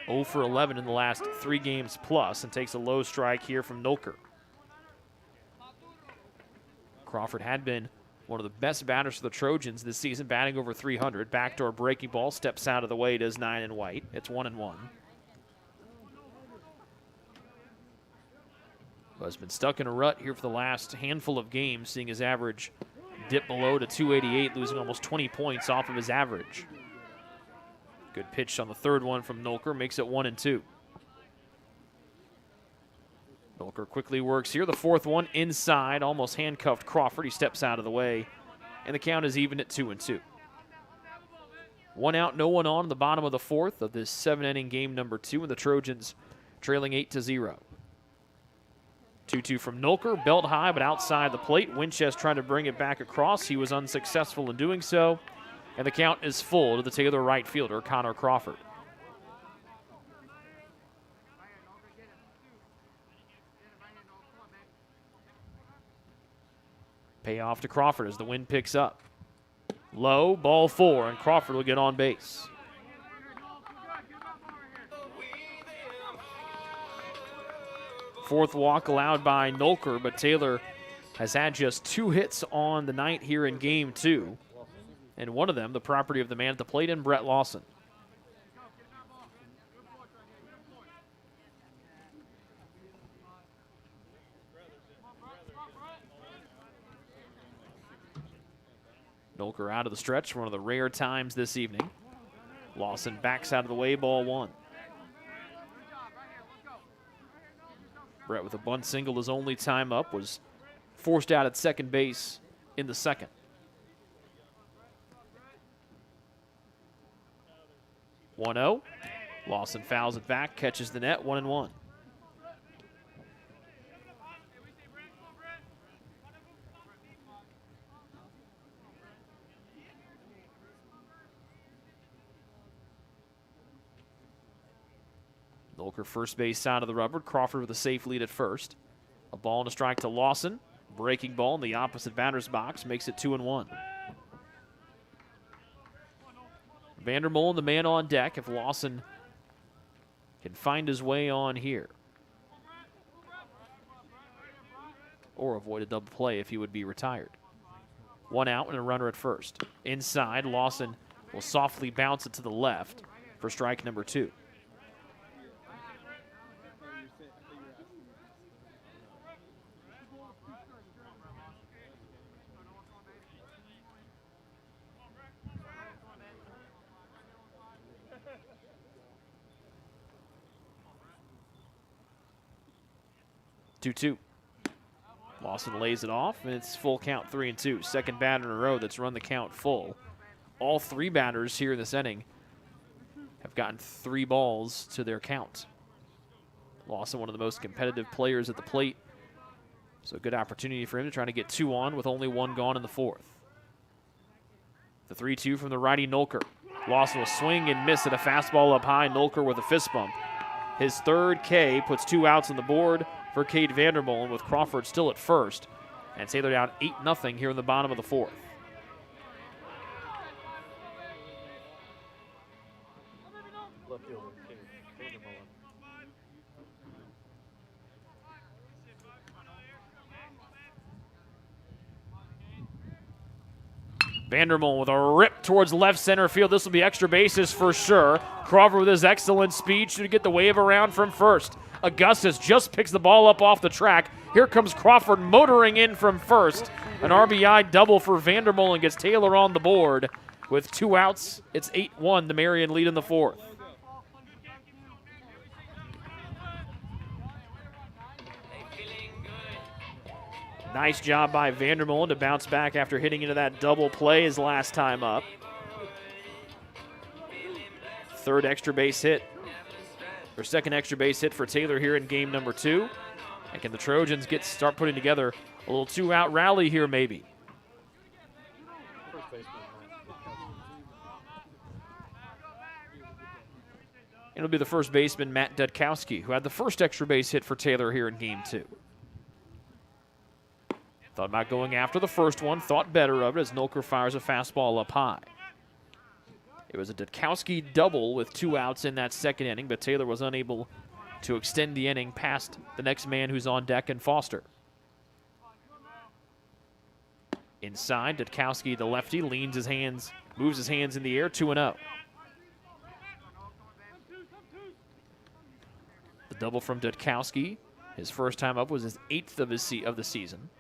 0 for 11 in the last 3 games plus, and takes a low strike here from Nolker. Crawford had been one of the best batters for the Trojans this season, batting over 300. Backdoor breaking ball, steps out of the way, does 9 and white. It's 1-1. Has been stuck in a rut here for the last handful of games, seeing his average dip below to 288, losing almost 20 points off of his average. Good pitch on the third one from Nolker, makes it 1-2. Nolker quickly works here. The fourth one inside, almost handcuffed Crawford. He steps out of the way, and the count is even at 2-2. 1 out, no one on in the bottom of the fourth of this 7-inning game number 2, and the Trojans trailing 8-0. 2-2 from Nolker, belt high but outside the plate. Winchester trying to bring it back across. He was unsuccessful in doing so, and the count is full to the Taylor right fielder, Connor Crawford. Payoff to Crawford as the wind picks up. Low, ball 4, and Crawford will get on base. Fourth walk allowed by Nolker, but Taylor has had just 2 hits on the night here in game 2, and one of them the property of the man at the plate in Brett Lawson. Nolker out of the stretch, one of the rare times this evening. Lawson backs out of the way, ball 1. Brett with a bunt single, his only time up, was forced out at second base in the second. (1-0). Lawson fouls it back, catches the net, 1-1. Nolker first base side of the rubber. Crawford with a safe lead at first. A ball and a strike to Lawson. Breaking ball in the opposite batter's box makes it 2-1. Vandermolen, the man on deck, if Lawson can find his way on here. Or avoid a double play if he would be retired. 1 out and a runner at first. Inside, Lawson will softly bounce it to the left for strike number 2. Lawson lays it off, and it's full count, 3-2. Second batter in a row that's run the count full. All 3 batters here in this inning have gotten 3 balls to their count. Lawson, one of the most competitive players at the plate, so a good opportunity for him to try to get 2 on with only 1 gone in the 4th. The 3-2 from the righty Nolker. Lawson will swing and miss at a fastball up high. Nolker with a fist bump. His 3rd K puts 2 outs on the board for Cade Vandermolen, with Crawford still at first. And Taylor down 8-0 here in the bottom of the 4th. Left fielder, Cade Vandermolen. Vandermolen with a rip towards left center field. This will be extra bases for sure. Crawford with his excellent speed should get the wave around from first. Augustus just picks the ball up off the track. Here comes Crawford motoring in from first. An RBI double for Vandermolen gets Taylor on the board. With 2 outs, it's 8-1, the Marian lead in the 4th. Nice job by Vandermolen to bounce back after hitting into that double play his last time up. 3rd extra base hit, or 2nd extra base hit for Taylor here in game number 2. And can the Trojans start putting together a little 2-out rally here maybe? It'll be the first baseman, Matt Dudkowski, who had the 1st extra base hit for Taylor here in game 2. Thought about going after the first one, thought better of it as Nolker fires a fastball up high. It was a Dudkowski double with 2 outs in that 2nd inning, but Taylor was unable to extend the inning past the next man who's on deck in Foster. Inside, Dudkowski, the lefty, moves his hands in the air, 2-0. The double from Dudkowski. His first time up was his 8th of the season.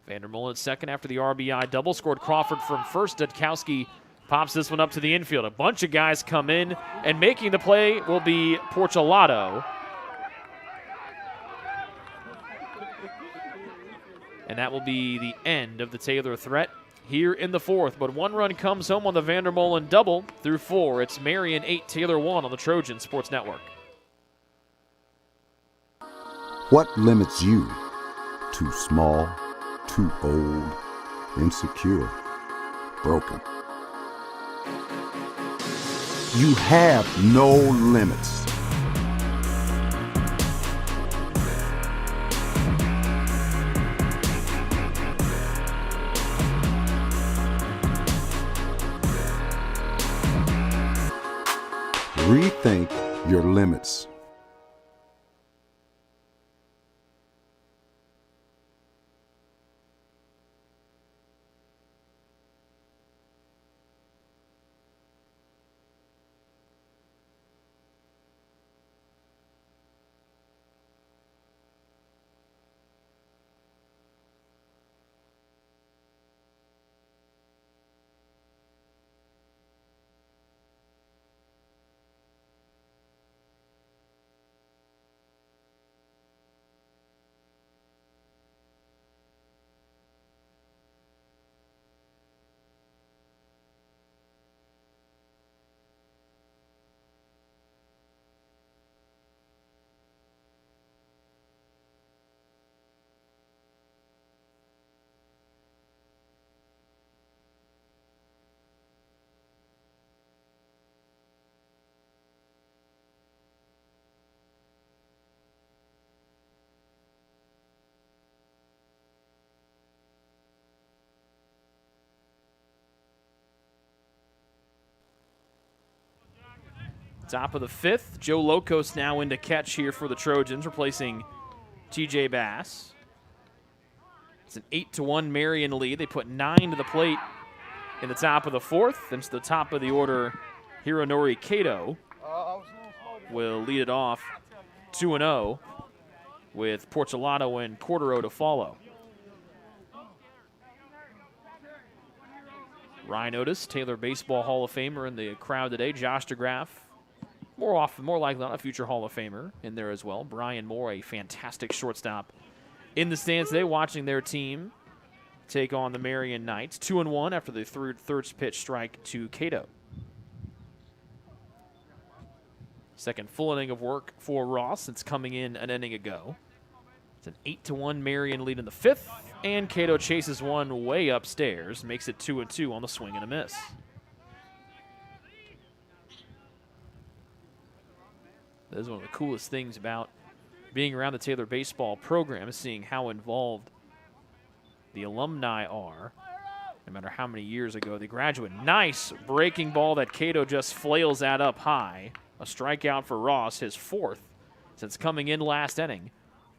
Vandermolen second after the RBI double. Scored Crawford from first. Dudkowski pops this one up to the infield. A bunch of guys come in, and making the play will be Porchelato. And that will be the end of the Taylor threat here in the fourth. But one run comes home on the Vandermolen double through 4. It's Marian 8, Taylor 1 on the Trojan Sports Network. What limits you? Too small, too old, insecure, broken. You have no limits. Rethink your limits. Top of the 5th, Joe Locos now in to catch here for the Trojans, replacing TJ Bass. It's an 8-1 Marian lead. They put 9 to the plate in the top of the 4th. Then to the top of the order, Hironori Kato will lead it off 2-0 with Porchelato and Cordero to follow. Ryan Otis, Taylor Baseball Hall of Famer in the crowd today. Josh DeGraff, more likely not, a future Hall of Famer in there as well. Brian Moore, a fantastic shortstop in the stands today, watching their team take on the Marian Knights. 2-1 after the third pitch strike to Cato. Second full inning of work for Ross since coming in an inning ago. It's an 8-1 Marian lead in the 5th, and Cato chases one way upstairs, makes it 2-2 on the swing and a miss. That is one of the coolest things about being around the Taylor baseball program, is seeing how involved the alumni are, no matter how many years ago they graduated. Nice breaking ball that Cato just flails at up high. A strikeout for Ross, his 4th since coming in last inning.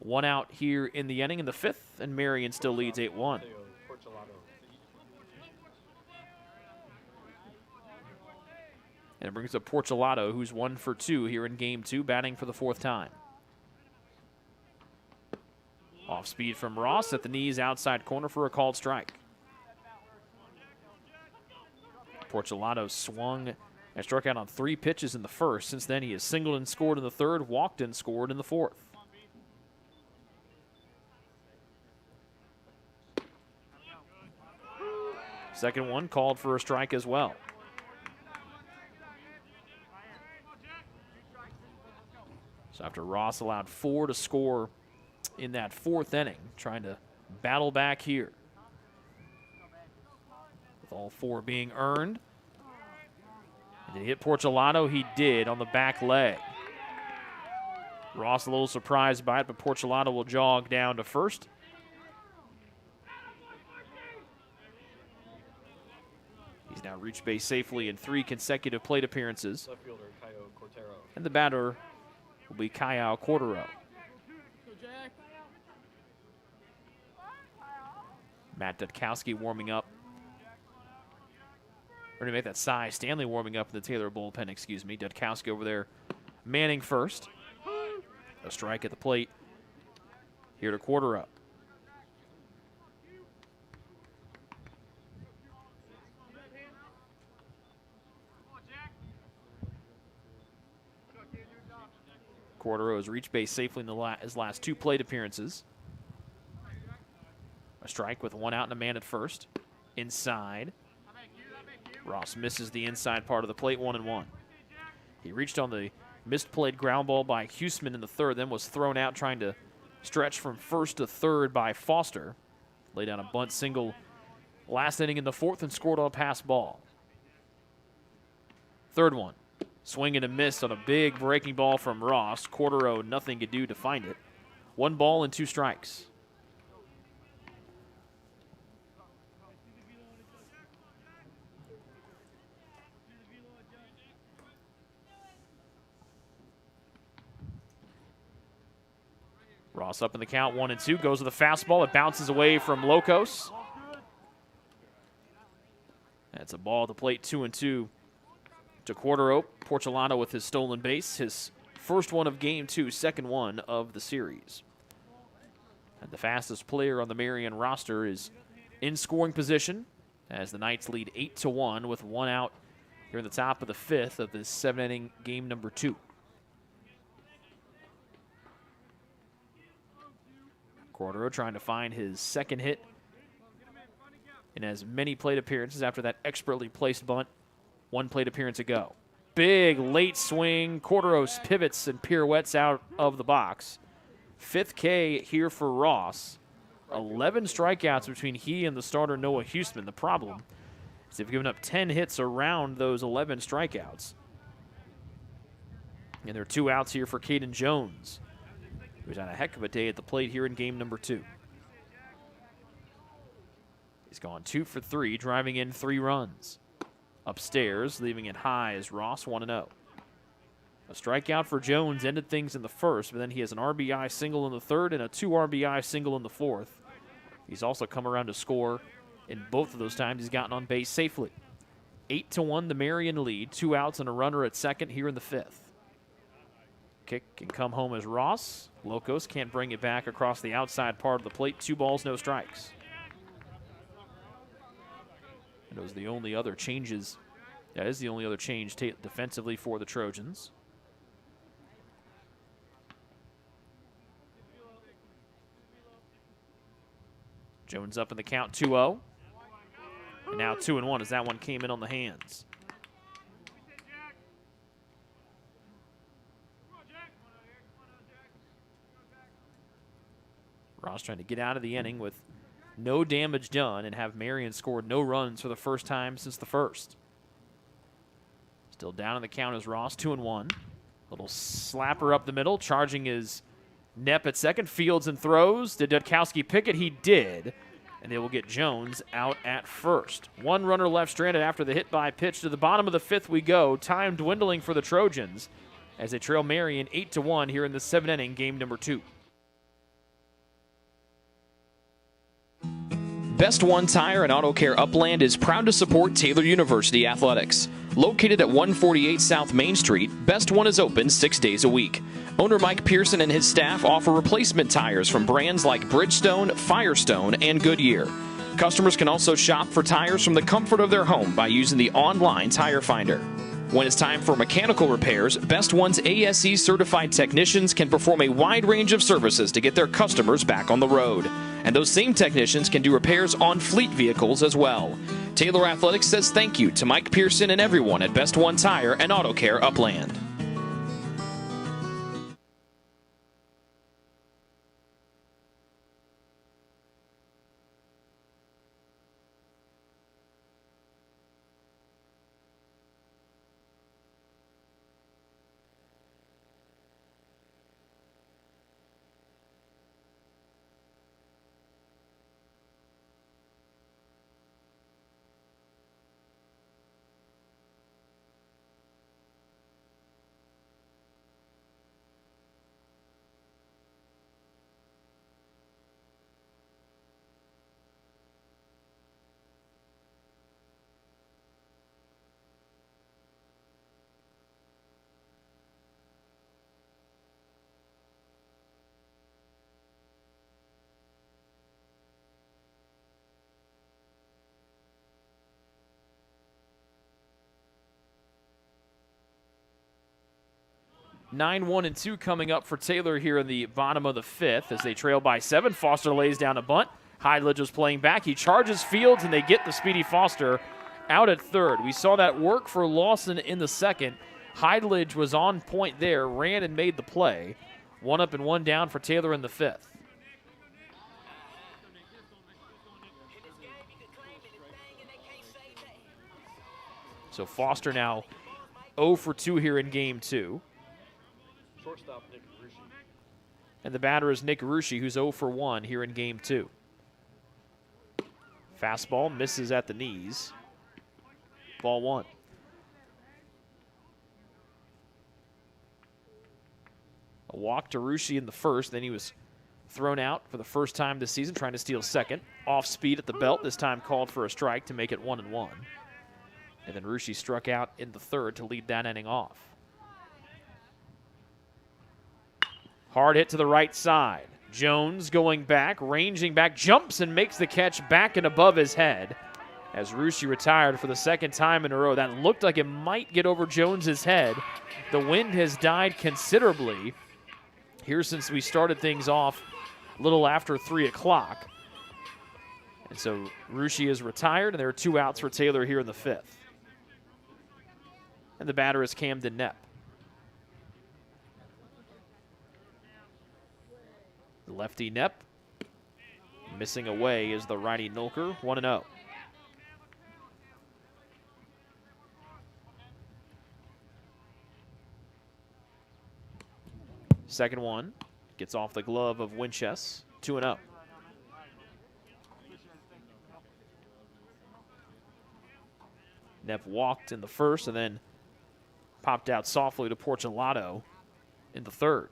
1 out here in the inning in the 5th, and Marian still leads 8-1. And it brings up Porchelato, who's 1 for 2 here in Game 2, batting for the 4th time. Off speed from Ross at the knees, outside corner for a called strike. Porchelato swung and struck out on 3 pitches in the 1st. Since then, he has singled and scored in the 3rd, walked and scored in the 4th. Second one called for a strike as well. So after Ross allowed 4 to score in that 4th inning, trying to battle back here. With all 4 being earned. Did he hit Porchelato? He did on the back leg. Ross a little surprised by it, but Porchelato will jog down to first. He's now reached base safely in 3 consecutive plate appearances. Left fielder, Caio Cortero. And the batter will be Caio Cordero. Matt Dudkowski warming up. Or to make that size, Stanley warming up in the Taylor bullpen, excuse me. Dudkowski over there manning first. A strike at the plate. Here to quarter up. Cordero has reached base safely in his last 2 plate appearances. A strike with 1 out and a man at first. Inside. Ross misses the inside part of the plate, 1-1. He reached on the missed played ground ball by Huseman in the 3rd, then was thrown out trying to stretch from 1st to 3rd by Foster. Laid down a bunt single last inning in the 4th and scored on a pass ball. 3rd one. Swing and a miss on a big breaking ball from Ross. Cordero, nothing could do to find it. 1 ball and 2 strikes. Ross up in the count, 1-2. Goes with a fastball. It bounces away from Locos. That's a ball at the plate, 2-2. To Cordero. Porcelano with his stolen base. His first one of game 2, second one of the series. And the fastest player on the Marian roster is in scoring position as the Knights lead 8-1 with 1 out here in the top of the 5th of this 7-inning game number 2. Cordero trying to find his 2nd hit in as many plate appearances after that expertly placed bunt 1 plate appearance ago. Big late swing. Cordero's pivots and pirouettes out of the box. 5th K here for Ross. 11 strikeouts between he and the starter Noah Huseman. The problem is they've given up 10 hits around those 11 strikeouts. And there are 2 outs here for Caden Jones, who's had a heck of a day at the plate here in game number 2. He's gone 2 for 3, driving in 3 runs. Upstairs, leaving it high as Ross 1-0. A strikeout for Jones ended things in the 1st, but then he has an RBI single in the 3rd and a 2 RBI single in the 4th. He's also come around to score in both of those times he's gotten on base safely. 8-1 the Marian lead, 2 outs and a runner at 2nd here in the 5th. Kick can come home as Ross. Locos can't bring it back across the outside part of the plate. 2 balls, no strikes. And those are the only other changes. That is the only other change defensively for the Trojans. Jones up in the count, 2-0. And now 2-1 as that one came in on the hands. Ross trying to get out of the inning with no damage done and have Marian scored no runs for the first time since the 1st. Still down in the count as Ross, 2-1. Little slapper up the middle, charging his Nepp at 2nd. Fields and throws. Did Dudkowski pick it? He did. And they will get Jones out at 1st. 1 runner left stranded after the hit by pitch. To the bottom of the 5th we go. Time dwindling for the Trojans as they trail Marian 8-1 here in the 7th-inning game number 2. Best One Tire and Auto Care Upland is proud to support Taylor University Athletics. Located at 148 South Main Street, Best One is open 6 days a week. Owner Mike Pearson and his staff offer replacement tires from brands like Bridgestone, Firestone, and Goodyear. Customers can also shop for tires from the comfort of their home by using the online tire finder. When it's time for mechanical repairs, Best One's ASE certified technicians can perform a wide range of services to get their customers back on the road. And those same technicians can do repairs on fleet vehicles as well. Taylor Athletics says thank you to Mike Pearson and everyone at Best One Tire and Auto Care Upland. 9-1-2 coming up for Taylor here in the bottom of the fifth as they trail by 7. Foster lays down a bunt. Heidledge was playing back. He charges Fields, and they get the speedy Foster out at third. We saw that work for Lawson in the second. Heidledge was on point there, ran and made the play. 1 up and 1 down for Taylor in the fifth. So Foster now 0 for 2 here in game 2. Shortstop, Nick Rushi. And the batter is Nick Rushi, who's 0 for 1 here in game 2. Fastball misses at the knees. Ball 1. A walk to Rushi in the first, then he was thrown out for the first time this season, trying to steal second. Off speed at the belt, this time called for a strike to make it 1-1. And then Rushi struck out in the third to lead that inning off. Hard hit to the right side. Jones going back, ranging back, jumps and makes the catch back and above his head as Rushi retired for the second time in a row. That looked like it might get over Jones's head. The wind has died considerably here since we started things off a little after 3 o'clock. And so Rushi is retired, and there are 2 outs for Taylor here in the fifth. And the batter is Camden Knepp. The lefty Knepp missing away is the righty Nolker, 1-0. Second one gets off the glove of Winchester, 2-0. Knepp walked in the first and then popped out softly to Porcelato in the third.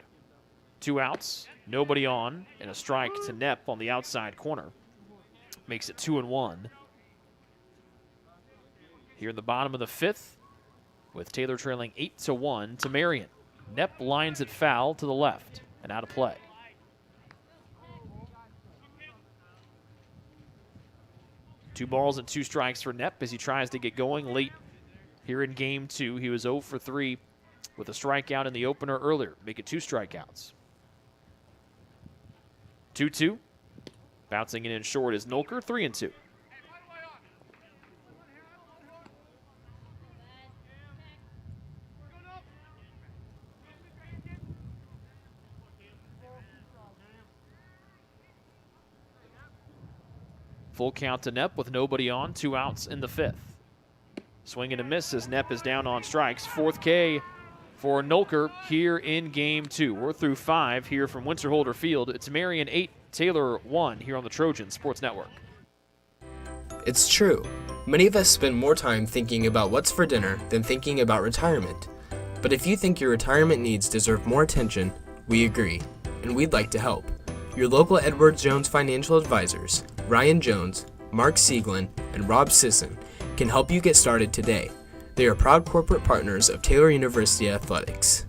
2 outs, nobody on, and a strike to Knepp on the outside corner. Makes it 2-1. Here in the bottom of the fifth, with Taylor trailing 8-1 to Marian. Knepp lines it foul to the left and out of play. Two balls and 2 strikes for Knepp as he tries to get going late here in game 2. He was 0 for 3 with a strikeout in the opener earlier. Make it 2 strikeouts. 2-2. Bouncing in short is Nolker, 3-2. Full count to Knepp with nobody on, 2 outs in the fifth. Swing and a miss as Knepp is down on strikes. 4th K for Nolker here in game 2. We're through 5 here from Winterholder Field. It's Marian 8, Taylor 1 here on the Trojan Sports Network. It's true. Many of us spend more time thinking about what's for dinner than thinking about retirement. But if you think your retirement needs deserve more attention, we agree, and we'd like to help. Your local Edwards Jones financial advisors, Ryan Jones, Mark Sieglin, and Rob Sisson, can help you get started today. They are proud corporate partners of Taylor University Athletics.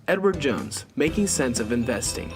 Edward Jones, making sense of investing.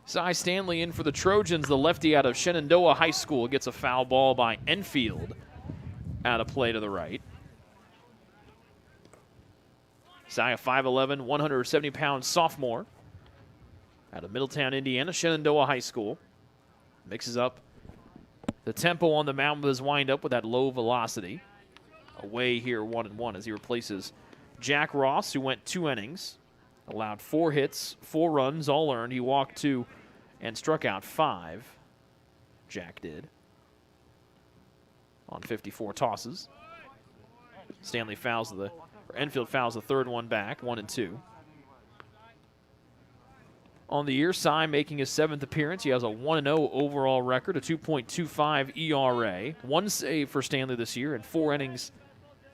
Cy Stanley in for the Trojans, the lefty out of Shenandoah High School, gets a foul ball by Enfield out of play to the right. Cy, a 5'11", 170-pound sophomore out of Middletown, Indiana, Shenandoah High School. Mixes up the tempo on the mound with his windup with that low velocity. Away here 1-1 as he replaces Jack Ross, who went 2 innings, allowed 4 hits, 4 runs, all earned. He walked 2 and struck out 5. Jack did on 54 tosses. Stanley fouls Enfield fouls the third one back, 1-2. On the year, Cy making his 7th appearance. He has a 1-0 overall record, a 2.25 ERA. 1 save for Stanley this year in 4 innings.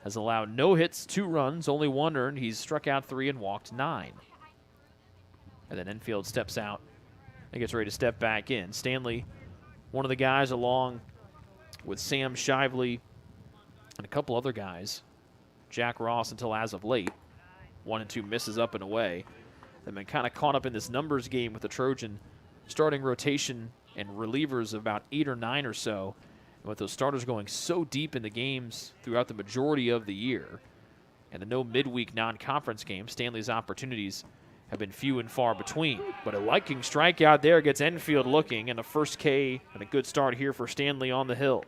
Has allowed no hits, 2 runs, only 1 earned. He's struck out 3 and walked 9. And then Enfield steps out and gets ready to step back in. Stanley, one of the guys along with Sam Shively and a couple other guys. Jack Ross until as of late. 1-2 misses up and away. They've been kind of caught up in this numbers game with the Trojan starting rotation and relievers of about 8 or 9 or so. And with those starters going so deep in the games throughout the majority of the year, and the no midweek non-conference game, Stanley's opportunities have been few and far between. But a liking strikeout there gets Enfield looking, and a first K and a good start here for Stanley on the hill.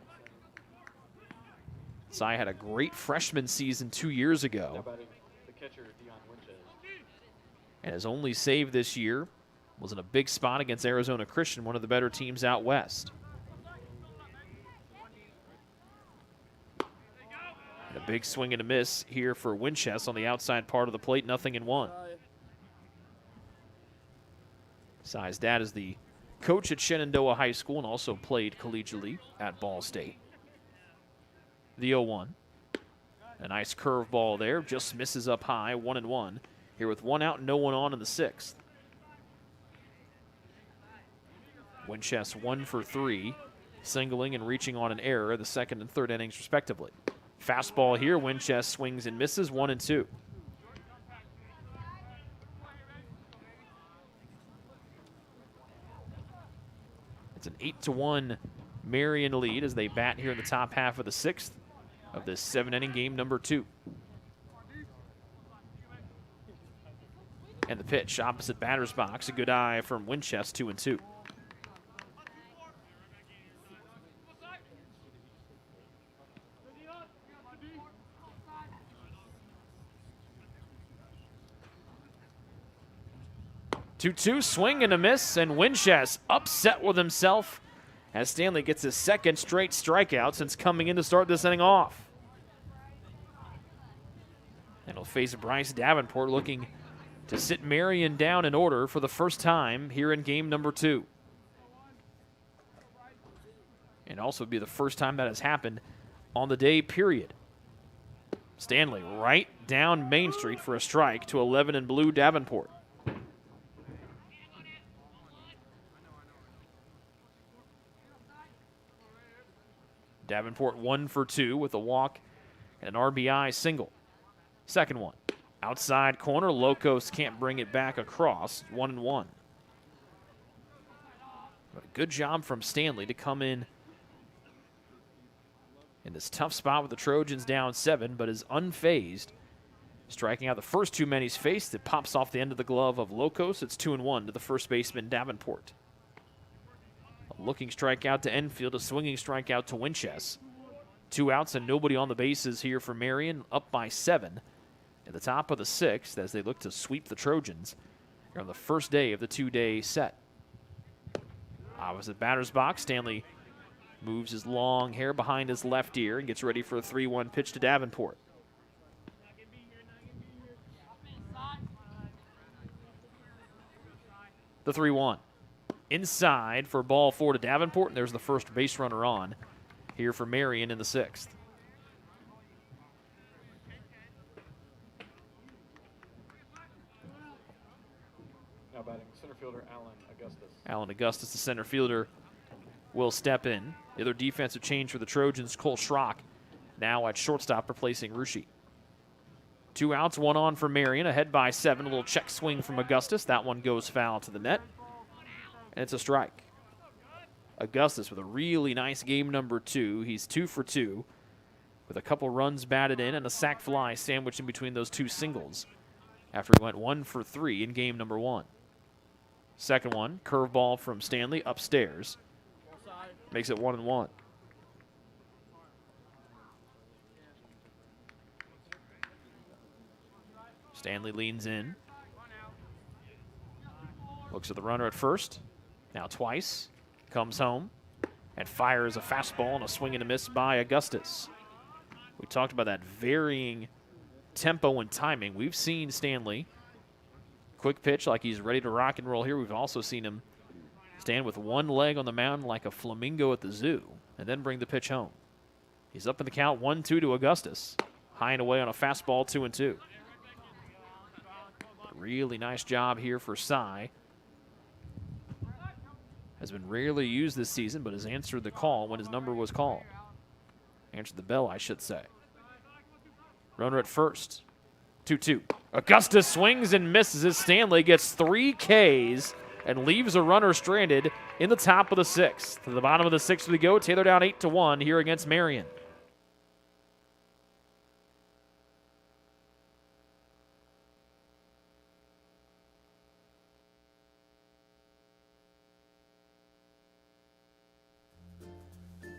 Cy had a great freshman season 2 years ago. And his only save this year was in a big spot against Arizona Christian, one of the better teams out west. And a big swing and a miss here for Winchester on the outside part of the plate, 0-1. Cy's dad is the coach at Shenandoah High School and also played collegiately at Ball State. The 0-1. A nice curveball there, just misses up high, 1-1. Here with 1 out and no one on in the 6th. Winchester 1 for 3, singling and reaching on an error the 2nd and 3rd innings respectively. Fastball here, Winchester swings and misses, 1-2. It's an 8-1 Marian lead as they bat here in the top half of the 6th of this 7-inning game number 2. And the pitch, opposite batter's box. A good eye from Winchester, 2-2. Two, swing and a miss, and Winchester upset with himself as Stanley gets his 2nd straight strikeout since coming in to start this inning off. And he'll face Bryce Davenport looking to sit Marian down in order for the first time here in game number 2. And also be the first time that has happened on the day, period. Stanley right down Main Street for a strike to 11 and blue Davenport. Davenport 1 for 2 with a walk and an RBI single. 2nd one. Outside corner, Locos can't bring it back across, 1-1. But a good job from Stanley to come in this tough spot with the Trojans down 7, but is unfazed. Striking out the first 2 men he's faced, it pops off the end of the glove of Locos. It's 2-1 to the first baseman, Davenport. A looking strikeout to Enfield, a swinging strikeout to Winchester. 2 outs and nobody on the bases here for Marian, up by 7. At the top of the 6th as they look to sweep the Trojans here on the first day of the 2-day set. Opposite batter's box, Stanley moves his long hair behind his left ear and gets ready for a 3-1 pitch to Davenport. The 3-1. Inside for ball 4 to Davenport, and there's the first base runner on here for Marian in the 6th. Now batting center fielder Alan Augustus. Alan Augustus, the center fielder, will step in. The other defensive change for the Trojans, Cole Schrock, now at shortstop replacing Ruschi. 2 outs, 1 on for Marian, ahead by 7. A little check swing from Augustus. That one goes foul to the net. and it's a strike. Augustus with a really nice game number 2. He's 2 for 2 with a couple runs batted in and a sac fly sandwiched in between those 2 singles after he went 1 for 3 in game number 1. Second one, curveball from Stanley upstairs. Makes it 1-1. Stanley leans in. Looks at the runner at first. Now twice. Comes home and fires a fastball and a swing and a miss by Augustus. We talked about that varying tempo and timing. We've seen Stanley quick pitch like he's ready to rock and roll here. We've also seen him stand with one leg on the mound like a flamingo at the zoo and then bring the pitch home. He's up in the count 1-2 to Augustus. High and away on a fastball 2-2. Really nice job here for Cy. Has been rarely used this season, but has answered the call when his number was called. Answered the bell, I should say. Runner at first. 2-2. Augustus swings and misses as Stanley gets 3 Ks and leaves a runner stranded in the top of the 6th. To the bottom of the 6th we go. Taylor down 8-1 here against Marian.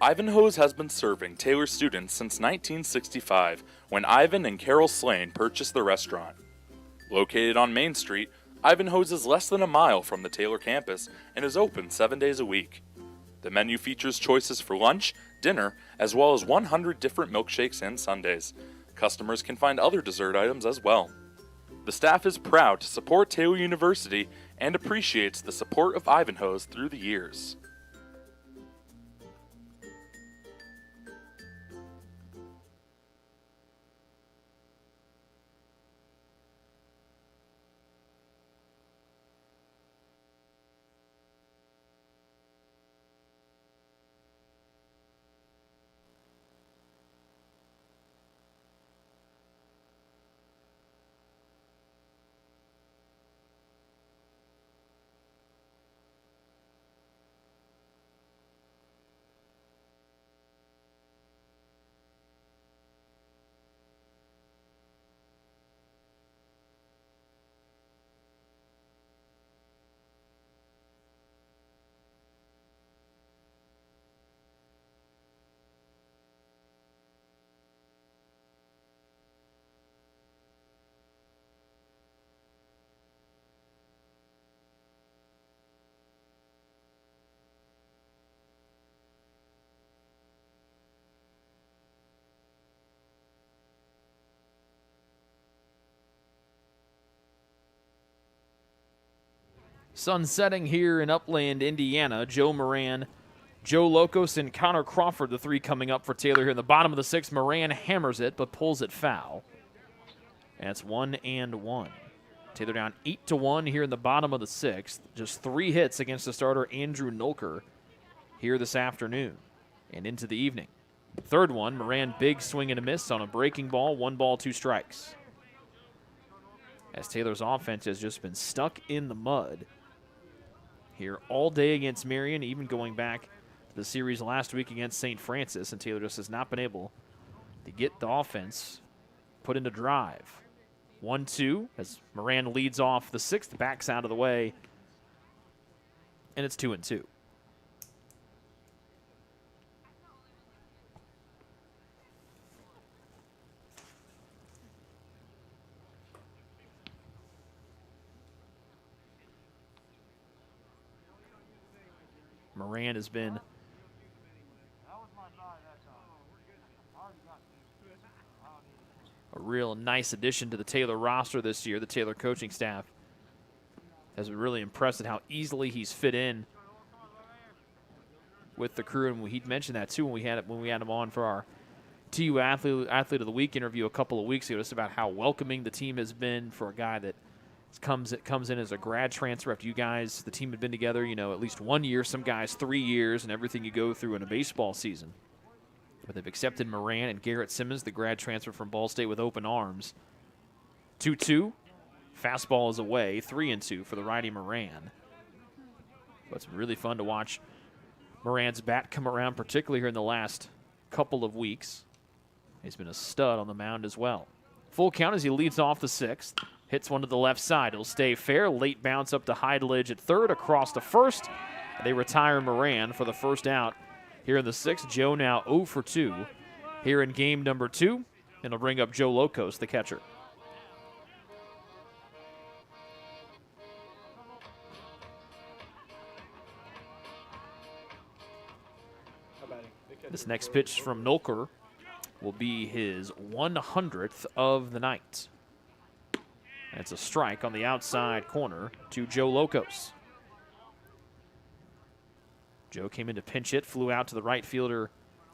Ivanhoe's has been serving Taylor students since 1965 when Ivan and Carol Slane purchased the restaurant. Located on Main Street, Ivanhoe's is less than a mile from the Taylor campus and is open 7 days a week. The menu features choices for lunch, dinner, as well as 100 different milkshakes and sundaes. Customers can find other dessert items as well. The staff is proud to support Taylor University and appreciates the support of Ivanhoe's through the years. Sun setting here in Upland, Indiana. Joe Moran, Joe Locos, and Connor Crawford, the 3 coming up for Taylor here in the bottom of the 6th. Moran hammers it, but pulls it foul. And it's 1-1. Taylor down 8-1 here in the bottom of the 6th. Just 3 hits against the starter Andrew Nolker here this afternoon and into the evening. Third one, Moran big swing and a miss on a breaking ball. 1 ball, 2 strikes. As Taylor's offense has just been stuck in the mud here all day against Marian, even going back to the series last week against St. Francis, and Taylor just has not been able to get the offense put into drive. 1-2 as Moran leads off the 6th, backs out of the way, and it's 2-2. Moran has been a real nice addition to the Taylor roster this year. The Taylor coaching staff has been really impressed at how easily he's fit in with the crew, and he mentioned that too when we had him on for our TU Athlete of the Week interview a couple of weeks ago, just about how welcoming the team has been for a guy that comes in as a grad transfer after you guys, the team had been together, at least 1 year, some guys 3 years, and everything you go through in a baseball season. But they've accepted Moran and Garrett Simmons, the grad transfer from Ball State, with open arms. 2-2. Fastball is away. 3-2 for the righty Moran. But it's really fun to watch Moran's bat come around, particularly here in the last couple of weeks. He's been a stud on the mound as well. Full count as he leads off the 6th. Hits one to the left side. He'll stay fair. Late bounce up to Heideledge at third, across to first. They retire Moran for the first out here in the 6th. Joe now 0 for 2 here in game number 2. And it'll bring up Joe Lokos, the catcher. This next pitch from Nolker will be his 100th of the night. That's a strike on the outside corner to Joe Lokos. Joe came in to pinch hit, flew out to the right fielder,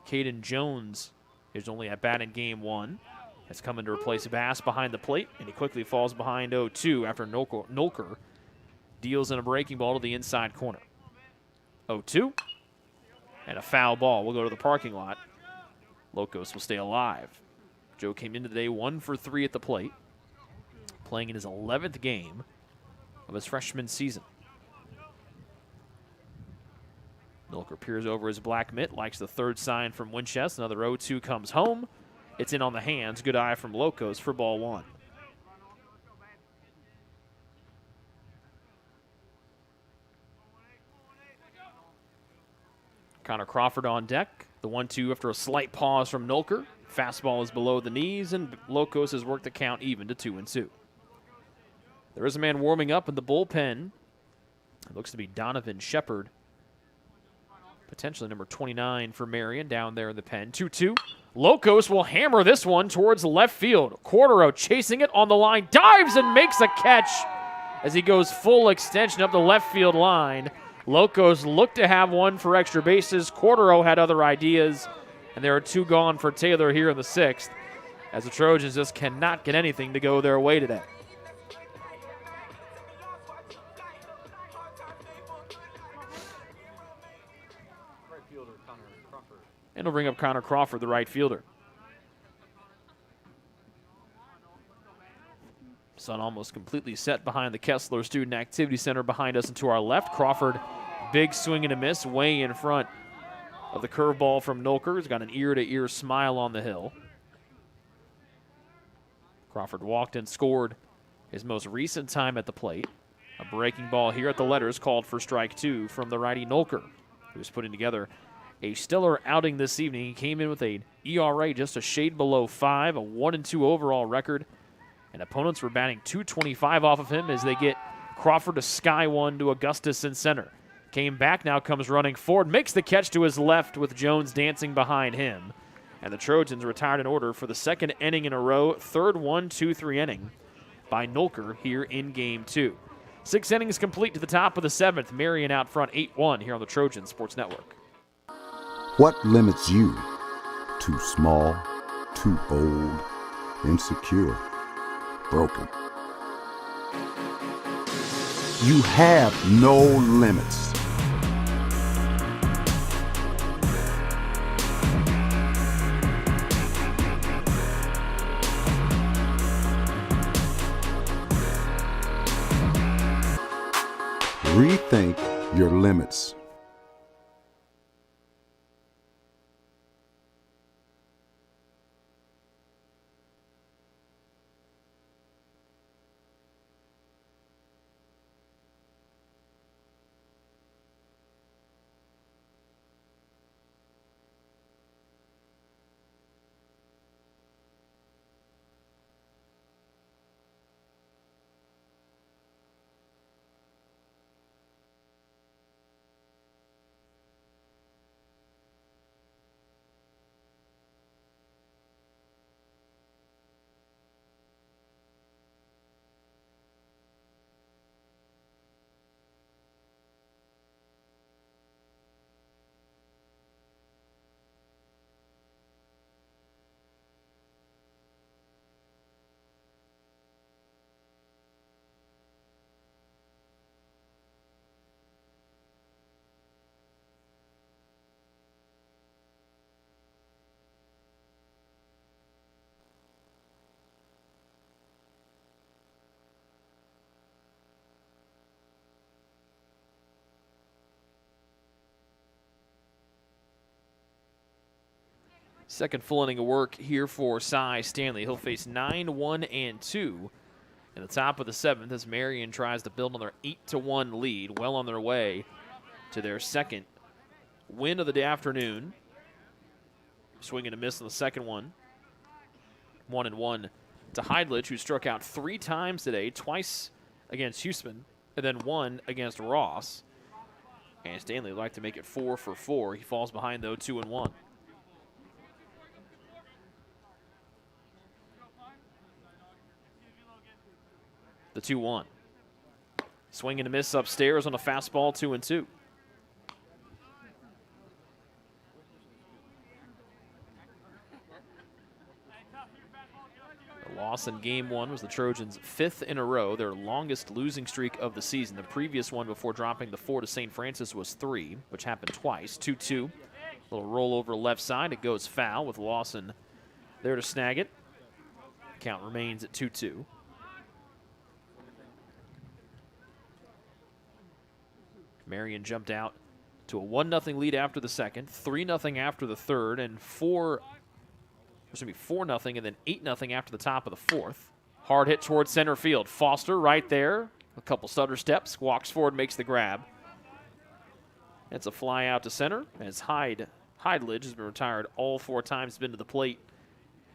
Caden Jones. He's only at bat in game 1. Has come in to replace Bass behind the plate, and he quickly falls behind 0-2 after Nolker deals in a breaking ball to the inside corner. 0-2. And a foul ball will go to the parking lot. Lokos will stay alive. Joe came into the day 1 for 3 at the plate, playing in his 11th game of his freshman season. Nolker peers over his black mitt, likes the third sign from Winchester. Another 0-2 comes home. It's in on the hands. Good eye from Lokos for ball 1. Connor Crawford on deck. The 1-2 after a slight pause from Nolker. Fastball is below the knees, and Lokos has worked the count even to 2-2. There is a man warming up in the bullpen. It looks to be Donovan Shepard. Potentially number 29 for Marian down there in the pen. 2-2. Lokos will hammer this one towards left field. Cordero chasing it on the line. Dives and makes a catch as he goes full extension up the left field line. Lokos look to have one for extra bases. Cordero had other ideas, and there are 2 gone for Taylor here in the 6th, as the Trojans just cannot get anything to go their way today. Right fielder Connor Crawford. And he'll bring up Connor Crawford, the right fielder. Sun almost completely set behind the Kessler Student Activity Center behind us and to our left. Crawford, big swing and a miss, way in front of the curveball from Nolker. He's got an ear-to-ear smile on the hill. Crawford walked and scored his most recent time at the plate. A breaking ball here at the letters called for strike 2 from the righty Nolker, who's putting together a stellar outing this evening. He came in with an ERA just a shade below 5, a 1-2 overall record. And opponents were batting .225 off of him as they get Crawford to sky one to Augustus in center. Came back, now comes running forward, makes the catch to his left with Jones dancing behind him. And the Trojans retired in order for the 2nd inning in a row, third 1-2-3 inning by Nolker here in game 2. 6 innings complete to the top of the 7th. Marian out front 8-1 here on the Trojan Sports Network. What limits you? Too small, too old, insecure, broken. You have no limits. Rethink your limits. Second full inning of work here for Cy Stanley. He'll face 9-1 and 2 in the top of the 7th as Marian tries to build on their 8-1 lead, well on their way to their second win of the afternoon. Swing and a miss on the second one. 1-1 to Heidlich, who struck out 3 times today, twice against Houston, and then 1 against Ross. And Stanley would like to make it 4 for 4. He falls behind, though, 2-1. The 2-1. Swing and a miss upstairs on a fastball, 2-2. The loss in game 1 was the Trojans' 5th in a row, their longest losing streak of the season. The previous one before dropping the 4 to St. Francis was 3, which happened twice. 2-2. Little roll over left side. It goes foul with Lawson there to snag it. Count remains at 2-2. Marian jumped out to a 1-0 lead after the second, 3-0 after the third, and 4-0 and then 8-0 after the top of the fourth. Hard hit towards center field. Foster right there. A couple stutter steps, walks forward, makes the grab. It's a fly out to center as Heidlich has been retired all 4 times, been to the plate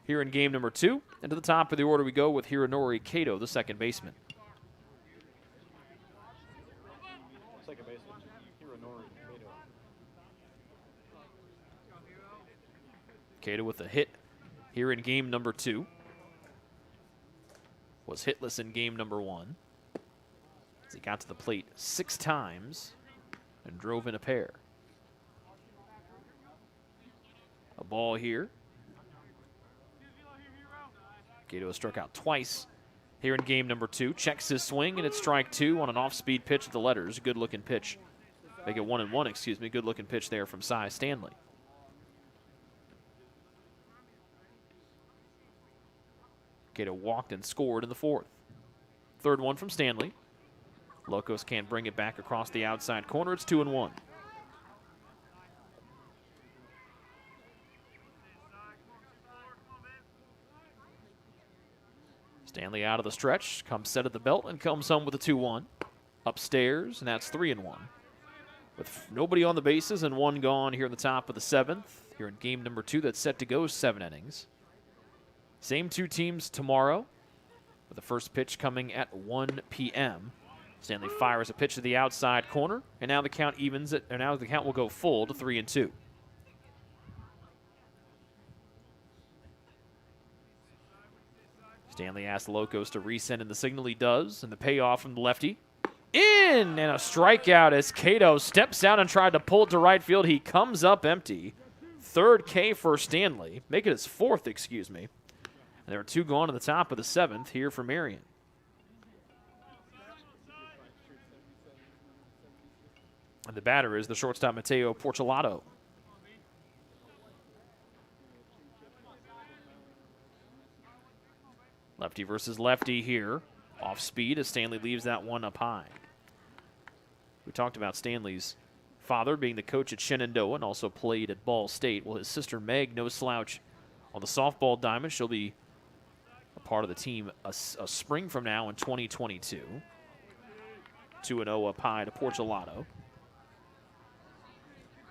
here in game number 2. And to the top of the order we go with Hironori Kato, the second baseman. Second baseman, Hironori Kato. Kato with a hit here in game number 2. Was hitless in game number 1. As he got to the plate 6 times and drove in a pair. A ball here. Kato has struck out twice here in game number 2. Checks his swing, and it's strike 2 on an off-speed pitch at the letters. Good looking pitch. Make it 1-1, excuse me. Good looking pitch there from Cy Stanley. Kato walked and scored in the 4th. Third one from Stanley. Locos can't bring it back across the outside corner. It's 2-1. Stanley out of the stretch, comes set at the belt, and comes home with a 2-1. Upstairs, and that's 3-1. With nobody on the bases and 1 gone here in the top of the 7th. Here in game number 2 that's set to go 7 innings. Same 2 teams tomorrow, with the first pitch coming at 1 p.m. Stanley fires a pitch to the outside corner, and now the count evens it, and now the count will go full to 3-2. Stanley asks Locos to resend in the signal. He does, and the payoff from the lefty. In, and a strikeout as Kato steps out and tried to pull it to right field. He comes up empty. 3rd K for Stanley. Make it his 4th, excuse me. And there are 2 gone to the top of the 7th here for Marian. And the batter is the shortstop Mateo Porcelato. Lefty versus lefty here. Off speed as Stanley leaves that one up high. We talked about Stanley's father being the coach at Shenandoah and also played at Ball State. Well, his sister Meg, no slouch on the softball diamond. She'll be a part of the team a spring from now in 2022. 2-0 up high to Porcelato.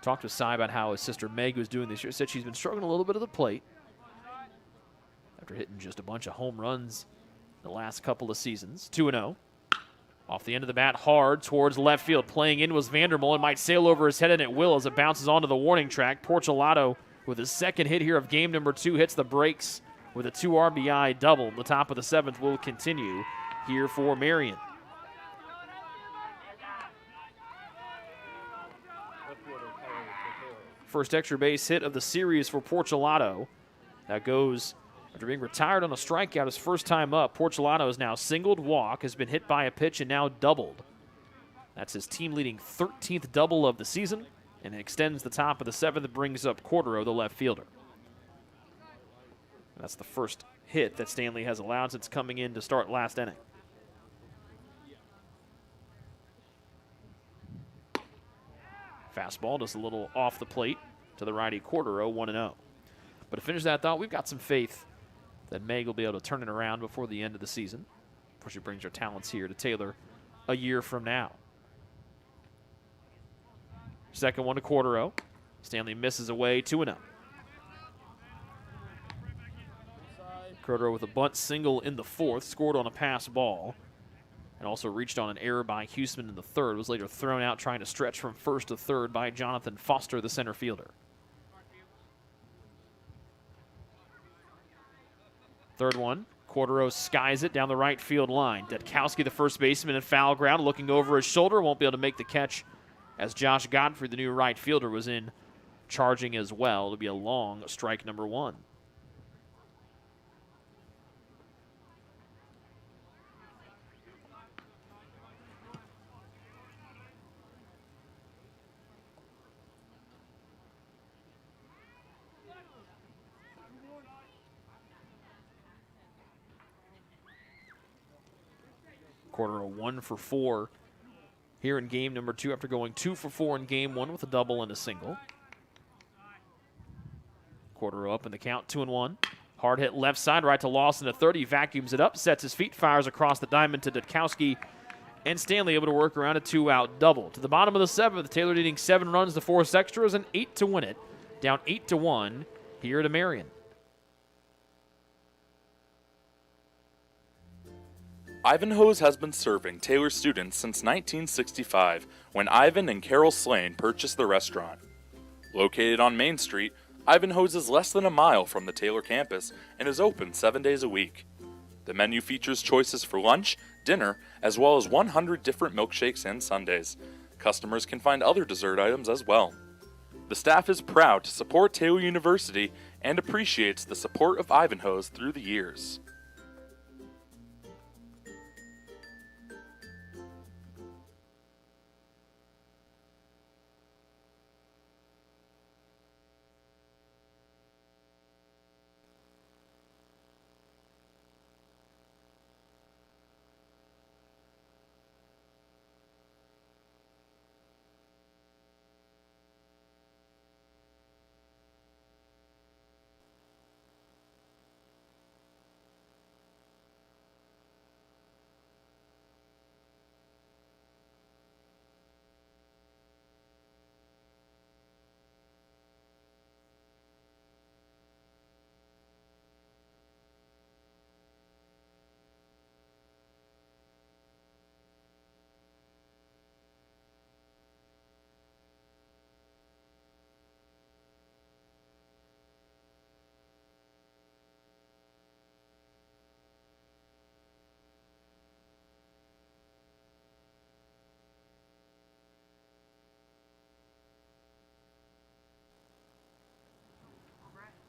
Talked with Cy about how his sister Meg was doing this year. Said she's been struggling a little bit at the plate after hitting just a bunch of home runs the last couple of seasons. 2-0. Off the end of the bat, hard towards left field. Playing in was Vandermolen. It might sail over his head, and it will as it bounces onto the warning track. Porcelato, with his second hit here of game number 2, hits the brakes with a 2 RBI double. The top of the 7th will continue here for Marian. First extra base hit of the series for Porcelato. That goes after being retired on a strikeout his first time up. Porcelato is now singled, walk, has been hit by a pitch, and now doubled. That's his team-leading 13th double of the season, and it extends the top of the 7th and brings up Cordero, the left fielder. And that's the first hit that Stanley has allowed since coming in to start last inning. Fastball just a little off the plate to the righty Cordero, 1-0. But to finish that thought, we've got some faith that Meg will be able to turn it around before the end of the season, before she brings her talents here to Taylor a year from now. Second one to Cordero. Stanley misses away, 2-0. Cordero with a bunt single in the fourth, scored on a pass ball, and also reached on an error by Huseman in the third. Was later thrown out trying to stretch from first to third by Jonathan Foster, the center fielder. Third one, Cordero skies it down the right field line. Detkowski, the first baseman, in foul ground, looking over his shoulder, won't be able to make the catch as Josh Godfrey, the new right fielder, was in charging as well. It'll be a long strike number one. Cordero 1 for 4 here in game number 2 after going 2 for 4 in game 1 with a double and a single. Cordero up in the count, 2-1. Hard hit left side, right to Lawson at third. He vacuums it up, sets his feet, fires across the diamond to Detkowski, and Stanley able to work around a 2-out double. To the bottom of the 7th, Taylor needing 7 runs to force extras and 8 to win it. Down 8-1 here to Marian. Ivanhoe's has been serving Taylor students since 1965, when Ivan and Carol Slane purchased the restaurant. Located on Main Street, Ivanhoe's is less than a mile from the Taylor campus and is open 7 days a week. The menu features choices for lunch, dinner, as well as 100 different milkshakes and sundaes. Customers can find other dessert items as well. The staff is proud to support Taylor University and appreciates the support of Ivanhoe's through the years.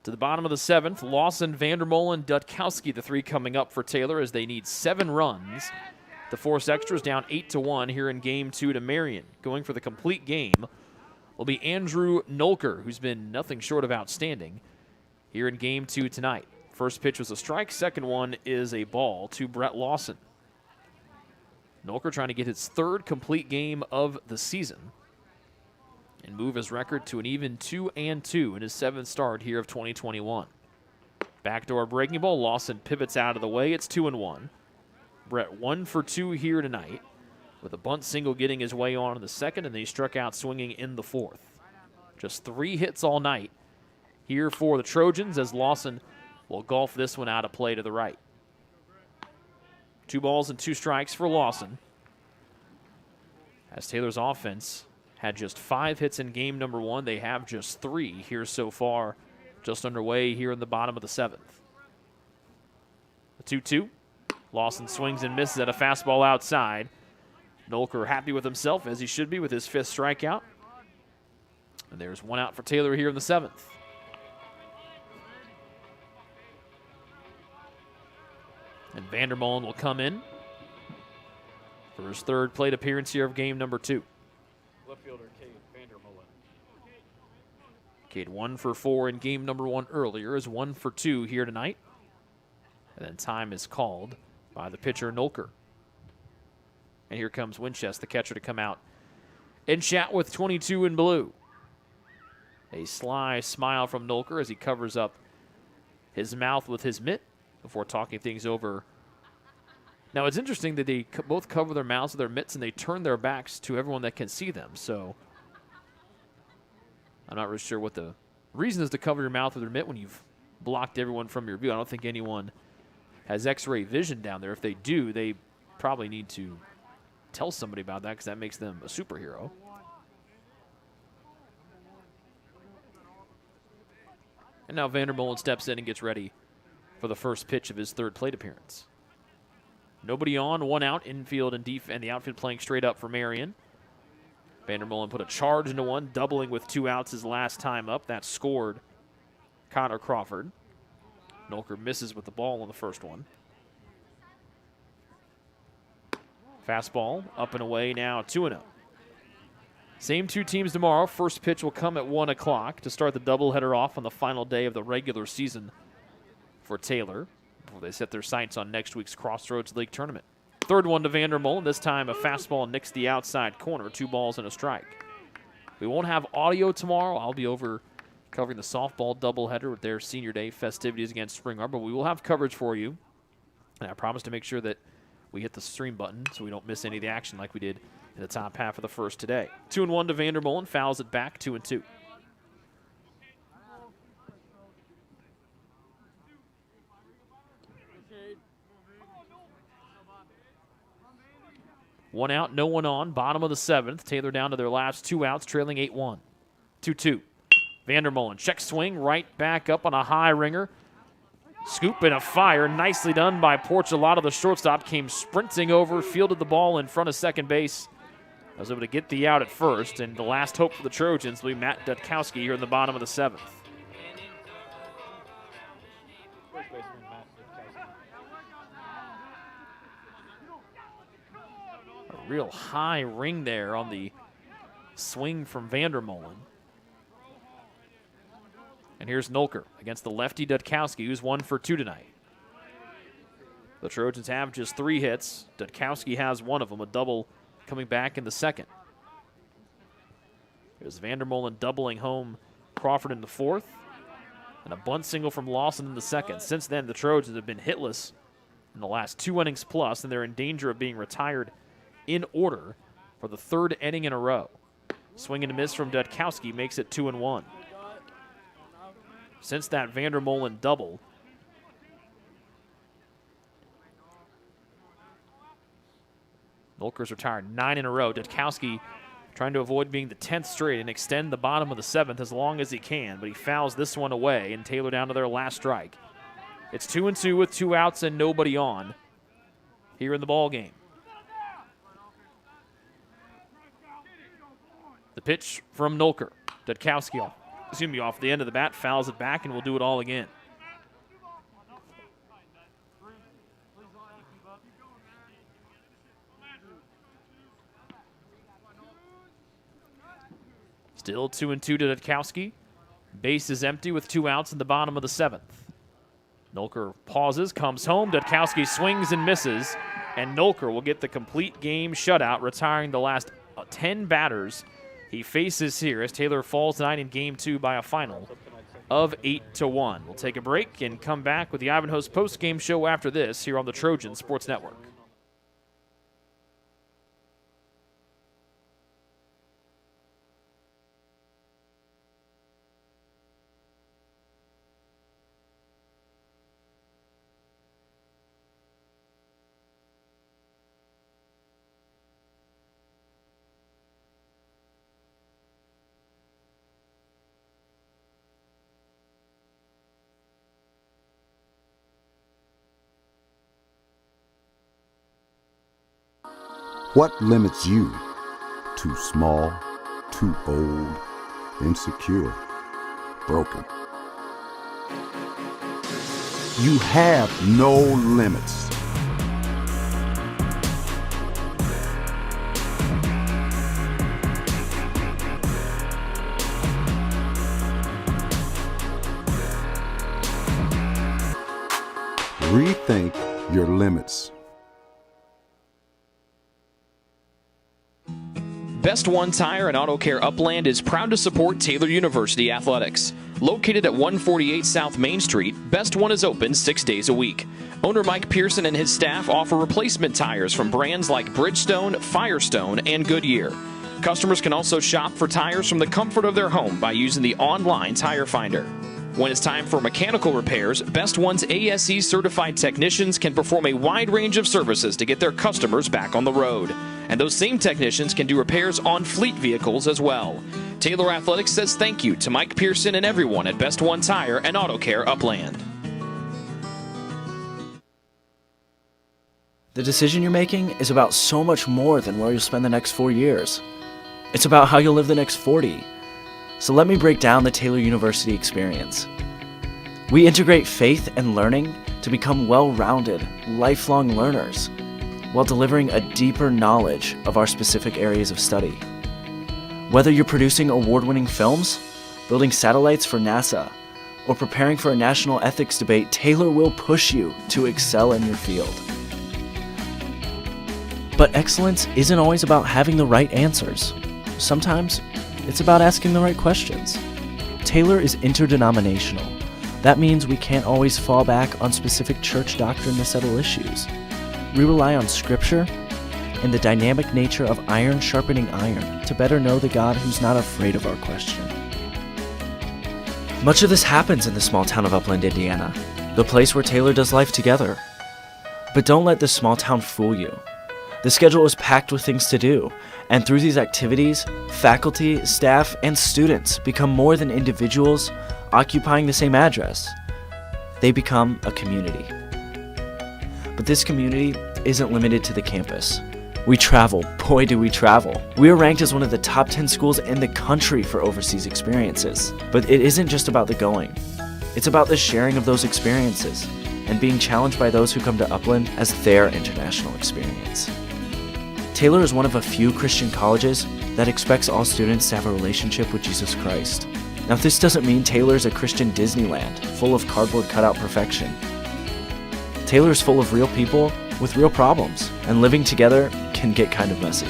To the bottom of the 7th, Lawson, Vandermolen, Dutkowski, the 3 coming up for Taylor as they need 7 runs. The force extras down 8-1 here in game 2 to Marian. Going for the complete game will be Andrew Nolker, who's been nothing short of outstanding here in game 2 tonight. First pitch was a strike, second one is a ball to Brett Lawson. Nolker trying to get his 3rd complete game of the season and move his record to an even 2-2 in his 7th start here of 2021. Backdoor breaking ball. Lawson pivots out of the way. It's 2-1. Brett 1 for 2 here tonight, with a bunt single getting his way on in the 2nd, and they struck out swinging in the 4th. Just 3 hits all night here for the Trojans as Lawson will golf this one out of play to the right. 2 balls and 2 strikes for Lawson, as Taylor's offense had just 5 hits in game number 1. They have just 3 here so far, just underway here in the bottom of the 7th. A 2-2. Lawson swings and misses at a fastball outside. Nolker happy with himself, as he should be, with his 5th strikeout. And there's 1 out for Taylor here in the 7th. And Vandermolen will come in for his 3rd plate appearance here of game number 2. Left fielder Cade Vandermolen. Cade 1 for 4 in game number 1 earlier, is 1 for 2 here tonight. And then time is called by the pitcher Nolker. And here comes Winchester, the catcher, to come out and chat with 22 in blue. A sly smile from Nolker as he covers up his mouth with his mitt before talking things over. Now, it's interesting that they both cover their mouths with their mitts and they turn their backs to everyone that can see them. So I'm not really sure what the reason is to cover your mouth with your mitt when you've blocked everyone from your view. I don't think anyone has X-ray vision down there. If they do, they probably need to tell somebody about that because that makes them a superhero. And now Vandermolen steps in and gets ready for the first pitch of his third plate appearance. Nobody on, one out, infield and the outfield playing straight up for Marian. Vandermolen put a charge into one, doubling with 2 outs his last time up. That scored Connor Crawford. Nolker misses with the ball on the first one. Fastball up and away now, 2-0. Same 2 teams tomorrow. First pitch will come at 1 o'clock to start the doubleheader off on the final day of the regular season for Taylor, before they set their sights on next week's Crossroads League tournament. Third one to Vandermolen. This time a fastball nicks the outside corner. 2 balls and a strike. We won't have audio tomorrow. I'll be over covering the softball doubleheader with their senior day festivities against Spring Arbor. But we will have coverage for you. And I promise to make sure that we hit the stream button so we don't miss any of the action like we did in the top half of the first today. 2-1 to Vandermolen. Fouls it back, 2-2. One out, no one on. Bottom of the 7th. Taylor down to their last 2 outs, trailing 8-1. 2-2. Vandermolen check swing right back up on a high ringer. Scoop and a fire. Nicely done by Porchelato. The shortstop came sprinting over, fielded the ball in front of second base. Was able to get the out at first, and the last hope for the Trojans will be Matt Dutkowski here in the bottom of the 7th. A real high ring there on the swing from Vandermolen. And here's Nolker against the lefty Dutkowski, who's 1 for 2 tonight. The Trojans have just 3 hits. Dutkowski has 1 of them, a double coming back in the second. Here's Vandermolen doubling home Crawford in the 4th. And a bunt single from Lawson in the second. Since then, the Trojans have been hitless in the last 2 innings plus, and they're in danger of being retired in order for the 3rd inning in a row. Swing and a miss from Dutkowski makes it 2-1. Since that Vandermolen double, Nolker's retired 9 in a row. Dutkowski trying to avoid being the 10th straight and extend the bottom of the 7th as long as he can, but he fouls this one away, and Taylor down to their last strike. It's 2-2 with 2 outs and nobody on here in the ball game. The pitch from Nolker. Dutkowski off the end of the bat, fouls it back, and we'll do it all again. Still 2-2 to Dutkowski. Base is empty with 2 outs in the bottom of the 7th. Nolker pauses, comes home. Dutkowski swings and misses, and Nolker will get the complete game shutout, retiring the last 10 batters he faces here as Taylor falls tonight in Game 2 by a final of 8-1. We'll take a break and come back with the Ivanhoe's post-game show after this here on the Trojan Sports Network. What limits you? Too small, too old, insecure, broken. You have no limits. Rethink your limits. Best One Tire and Auto Care Upland is proud to support Taylor University Athletics. Located at 148 South Main Street, Best One is open 6 days a week. Owner Mike Pearson and his staff offer replacement tires from brands like Bridgestone, Firestone, and Goodyear. Customers can also shop for tires from the comfort of their home by using the online tire finder. When it's time for mechanical repairs, Best One's ASE certified technicians can perform a wide range of services to get their customers back on the road. And those same technicians can do repairs on fleet vehicles as well. Taylor Athletics says thank you to Mike Pearson and everyone at Best One Tire and Auto Care Upland. The decision you're making is about so much more than where you'll spend the next 4 years. It's about how you'll live the next 40. So let me break down the Taylor University experience. We integrate faith and learning to become well-rounded, lifelong learners, while delivering a deeper knowledge of our specific areas of study. Whether you're producing award-winning films, building satellites for NASA, or preparing for a national ethics debate, Taylor will push you to excel in your field. But excellence isn't always about having the right answers. Sometimes it's about asking the right questions. Taylor is interdenominational. That means we can't always fall back on specific church doctrine to settle issues. We rely on Scripture and the dynamic nature of iron sharpening iron to better know the God who's not afraid of our question. Much of this happens in the small town of Upland, Indiana, the place where Taylor does life together. But don't let this small town fool you. The schedule is packed with things to do, and through these activities, faculty, staff, and students become more than individuals occupying the same address. They become a community. But this community isn't limited to the campus. We travel, boy do we travel. We are ranked as one of the top 10 schools in the country for overseas experiences. But it isn't just about the going. It's about the sharing of those experiences and being challenged by those who come to Upland as their international experience. Taylor is one of a few Christian colleges that expects all students to have a relationship with Jesus Christ. Now, this doesn't mean Taylor is a Christian Disneyland full of cardboard cutout perfection. Taylor is full of real people with real problems, and living together can get kind of messy.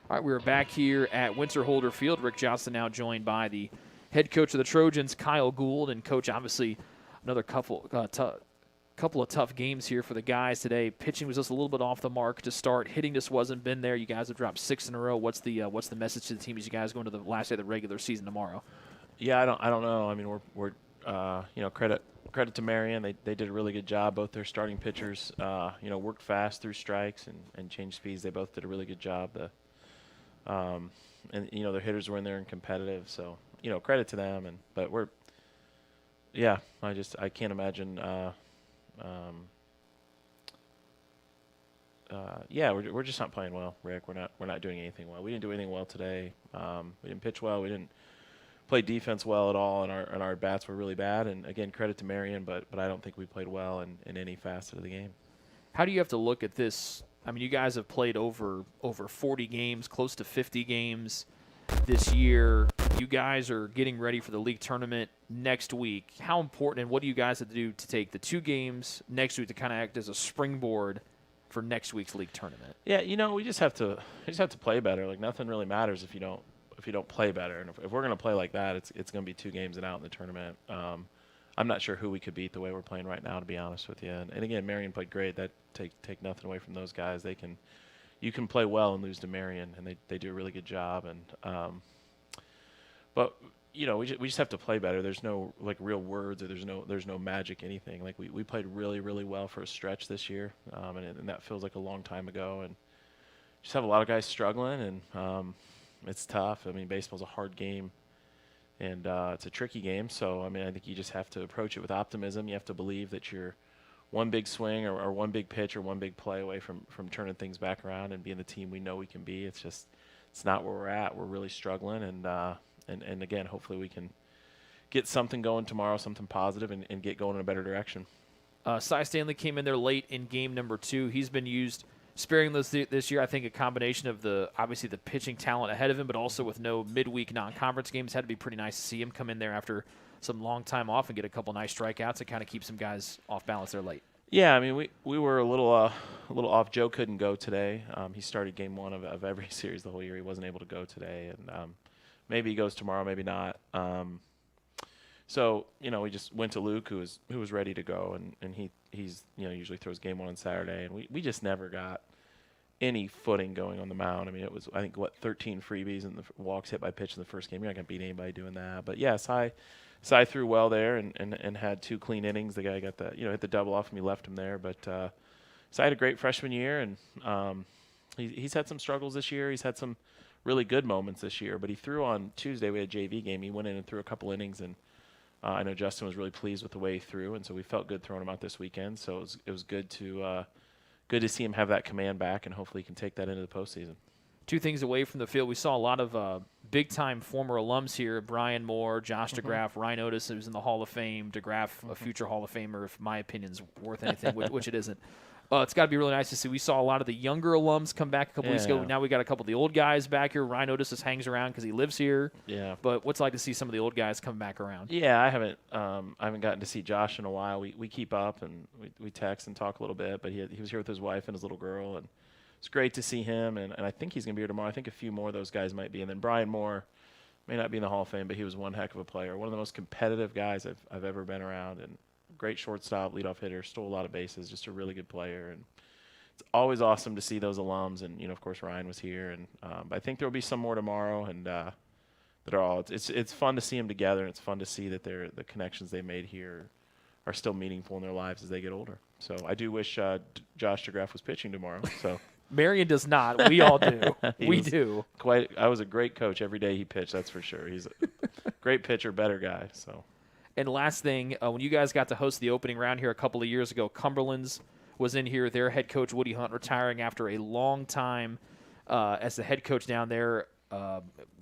All right, we're back here at Winter Holder Field. Rick Johnson now joined by the head coach of the Trojans, Kyle Gould, and coach, obviously another couple of tough games here for the guys today. Pitching was just a little bit off the mark to start. Hitting just wasn't been there. You guys have dropped 6 in a row. What's the message to the team as you guys go into the last day of the regular season tomorrow? Yeah, I don't know. I mean, we're credit to Marian. They did a really good job. Both their starting pitchers, worked fast through strikes and changed speeds. They both did a really good job. Their hitters were in there and competitive. So, credit to them. But we're I can't imagine. We're just not playing well, Rick. We're not doing anything well. We didn't do anything well today. We didn't pitch well. We didn't play defense well at all, and our bats were really bad. And again, credit to Marian, but I don't think we played well in any facet of the game. How do you have to look at this? I mean, you guys have played over 40 games, close to 50 games this year. You guys are getting ready for the league tournament next week. How important and what do you guys have to do to take the 2 games next week to kind of act as a springboard for next week's league tournament? Yeah, we just have to play better. Like, nothing really matters if you don't play better. And if we're going to play like that, it's going to be 2 games and out in the tournament. I'm not sure who we could beat the way we're playing right now, to be honest with you. And again, Marian played great. That take nothing away from those guys. You can play well and lose to Marian, and they do a really good job. And but we just have to play better. There's no real words, or there's no magic anything. Like, we played really, really well for a stretch this year, and that feels like a long time ago. And just have a lot of guys struggling, and it's tough. I mean, baseball's a hard game. And it's a tricky game, so, I think you just have to approach it with optimism. You have to believe that you're one big swing or one big pitch or one big play away from turning things back around and being the team we know we can be. It's not where we're at. We're really struggling, and again, hopefully we can get something going tomorrow, something positive, and get going in a better direction. Cy Stanley came in there late in game number 2. He's been used sparing this year. I think a combination of obviously the pitching talent ahead of him, but also with no midweek non-conference games, had to be pretty nice to see him come in there after some long time off and get a couple nice strikeouts and kind of keep some guys off balance there late. Yeah, I mean, we were a little off. Joe couldn't go today. He started game 1 of every series the whole year. He wasn't able to go today, and maybe he goes tomorrow, maybe not. So we just went to Luke, who was ready to go, and he's usually throws game 1 on Saturday, and we just never got any footing going on the mound. I mean, it was, I think, 13 freebies and the walks hit by pitch in the first game. You're not gonna beat anybody doing that. But yeah, Cy threw well there and had 2 clean innings. The guy got hit the double off and we left him there. But Cy had a great freshman year, and he's had some struggles this year. He's had some really good moments this year. But he threw on Tuesday. We had a JV game. He went in and threw a couple innings, and I know Justin was really pleased with the way he threw, and so we felt good throwing him out this weekend. So it was good to see him have that command back, and hopefully he can take that into the postseason. 2 things away from the field, we saw a lot of big-time former alums here. Brian Moore, Josh DeGraff, Ryan Otis, who's in the Hall of Fame. DeGraff, a future Hall of Famer, if my opinion's worth anything, which it isn't. It's got to be really nice to see. We saw a lot of the younger alums come back a couple weeks ago. Now we got a couple of the old guys back here. Ryan Otis just hangs around because he lives here. Yeah. But what's it like to see some of the old guys come back around? Yeah, I haven't gotten to see Josh in a while. We keep up and we text and talk a little bit. But he was here with his wife and his little girl, and it's great to see him. And I think he's going to be here tomorrow. I think a few more of those guys might be. And then Brian Moore may not be in the Hall of Fame, but he was one heck of a player. One of the most competitive guys I've ever been around, and great shortstop, leadoff hitter, stole a lot of bases, just a really good player. And it's always awesome to see those alums, and of course Ryan was here, and I think there will be some more tomorrow, and that are all. It's fun to see them together, and it's fun to see that the connections they made here are still meaningful in their lives as they get older. So I do wish Josh DeGraff was pitching tomorrow. So Marian does not. We all do. We do. I was a great coach every day he pitched. That's for sure. He's a great pitcher, better guy. So. And last thing, when you guys got to host the opening round here a couple of years ago, Cumberland's was in here. Their head coach, Woody Hunt, retiring after a long time as the head coach down there.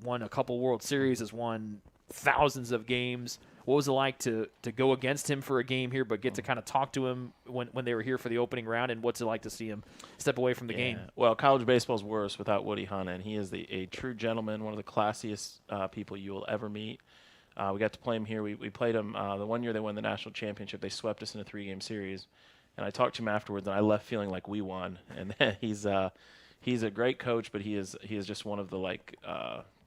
Won a couple World Series, has won thousands of games. What was it like to go against him for a game here, but get to kind of talk to him when they were here for the opening round, and what's it like to see him step away from the game? Well, college baseball's worse without Woody Hunt, and he is a true gentleman, one of the classiest people you will ever meet. We got to play him here. We played him the one year they won the national championship. They swept us in a 3-game series. And I talked to him afterwards, and I left feeling like we won. And he's a great coach, but he is just one of the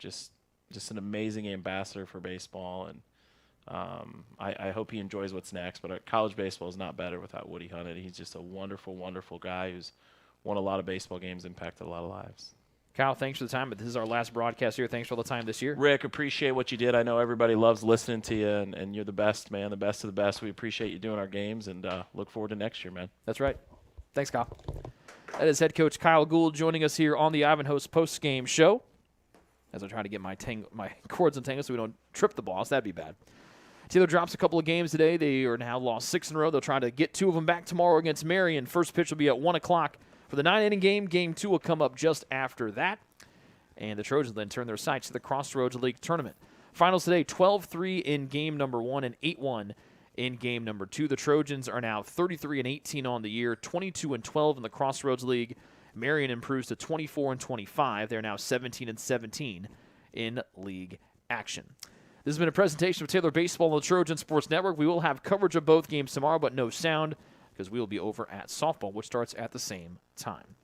just an amazing ambassador for baseball. And I hope he enjoys what's next. But college baseball is not better without Woody Hunt. He's just a wonderful, wonderful guy who's won a lot of baseball games, impacted a lot of lives. Kyle, thanks for the time, but this is our last broadcast here. Thanks for all the time this year. Rick, appreciate what you did. I know everybody loves listening to you, and you're the best, man, the best of the best. We appreciate you doing our games, and look forward to next year, man. That's right. Thanks, Kyle. That is head coach Kyle Gould joining us here on the Ivanhoe's post-game show. As I try to get my cords untangled so we don't trip the boss. That'd be bad. Taylor drops a couple of games today. They are now lost 6 in a row. They'll try to get 2 of them back tomorrow against Marian. First pitch will be at 1 o'clock. For the 9-inning game, Game 2 will come up just after that. And the Trojans then turn their sights to the Crossroads League tournament. Finals today, 12-3 in game number 1 and 8-1 in game number 2. The Trojans are now 33-18 on the year, 22-12 in the Crossroads League. Marian improves to 24-25. They're now 17-17 in league action. This has been a presentation of Taylor Baseball on the Trojan Sports Network. We will have coverage of both games tomorrow, but no sound, because we will be over at softball, which starts at the same time.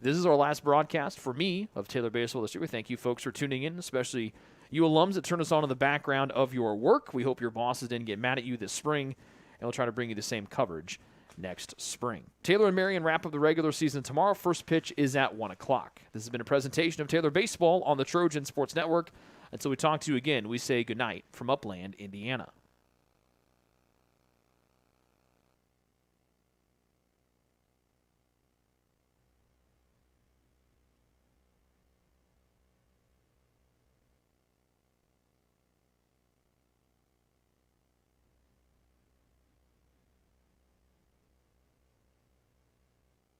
This is our last broadcast for me of Taylor Baseball this year. We thank you folks for tuning in, especially you alums that turn us on in the background of your work. We hope your bosses didn't get mad at you this spring, and we'll try to bring you the same coverage next spring. Taylor and Marian wrap up the regular season tomorrow. First pitch is at 1 o'clock. This has been a presentation of Taylor Baseball on the Trojan Sports Network. Until we talk to you again, we say goodnight from Upland, Indiana.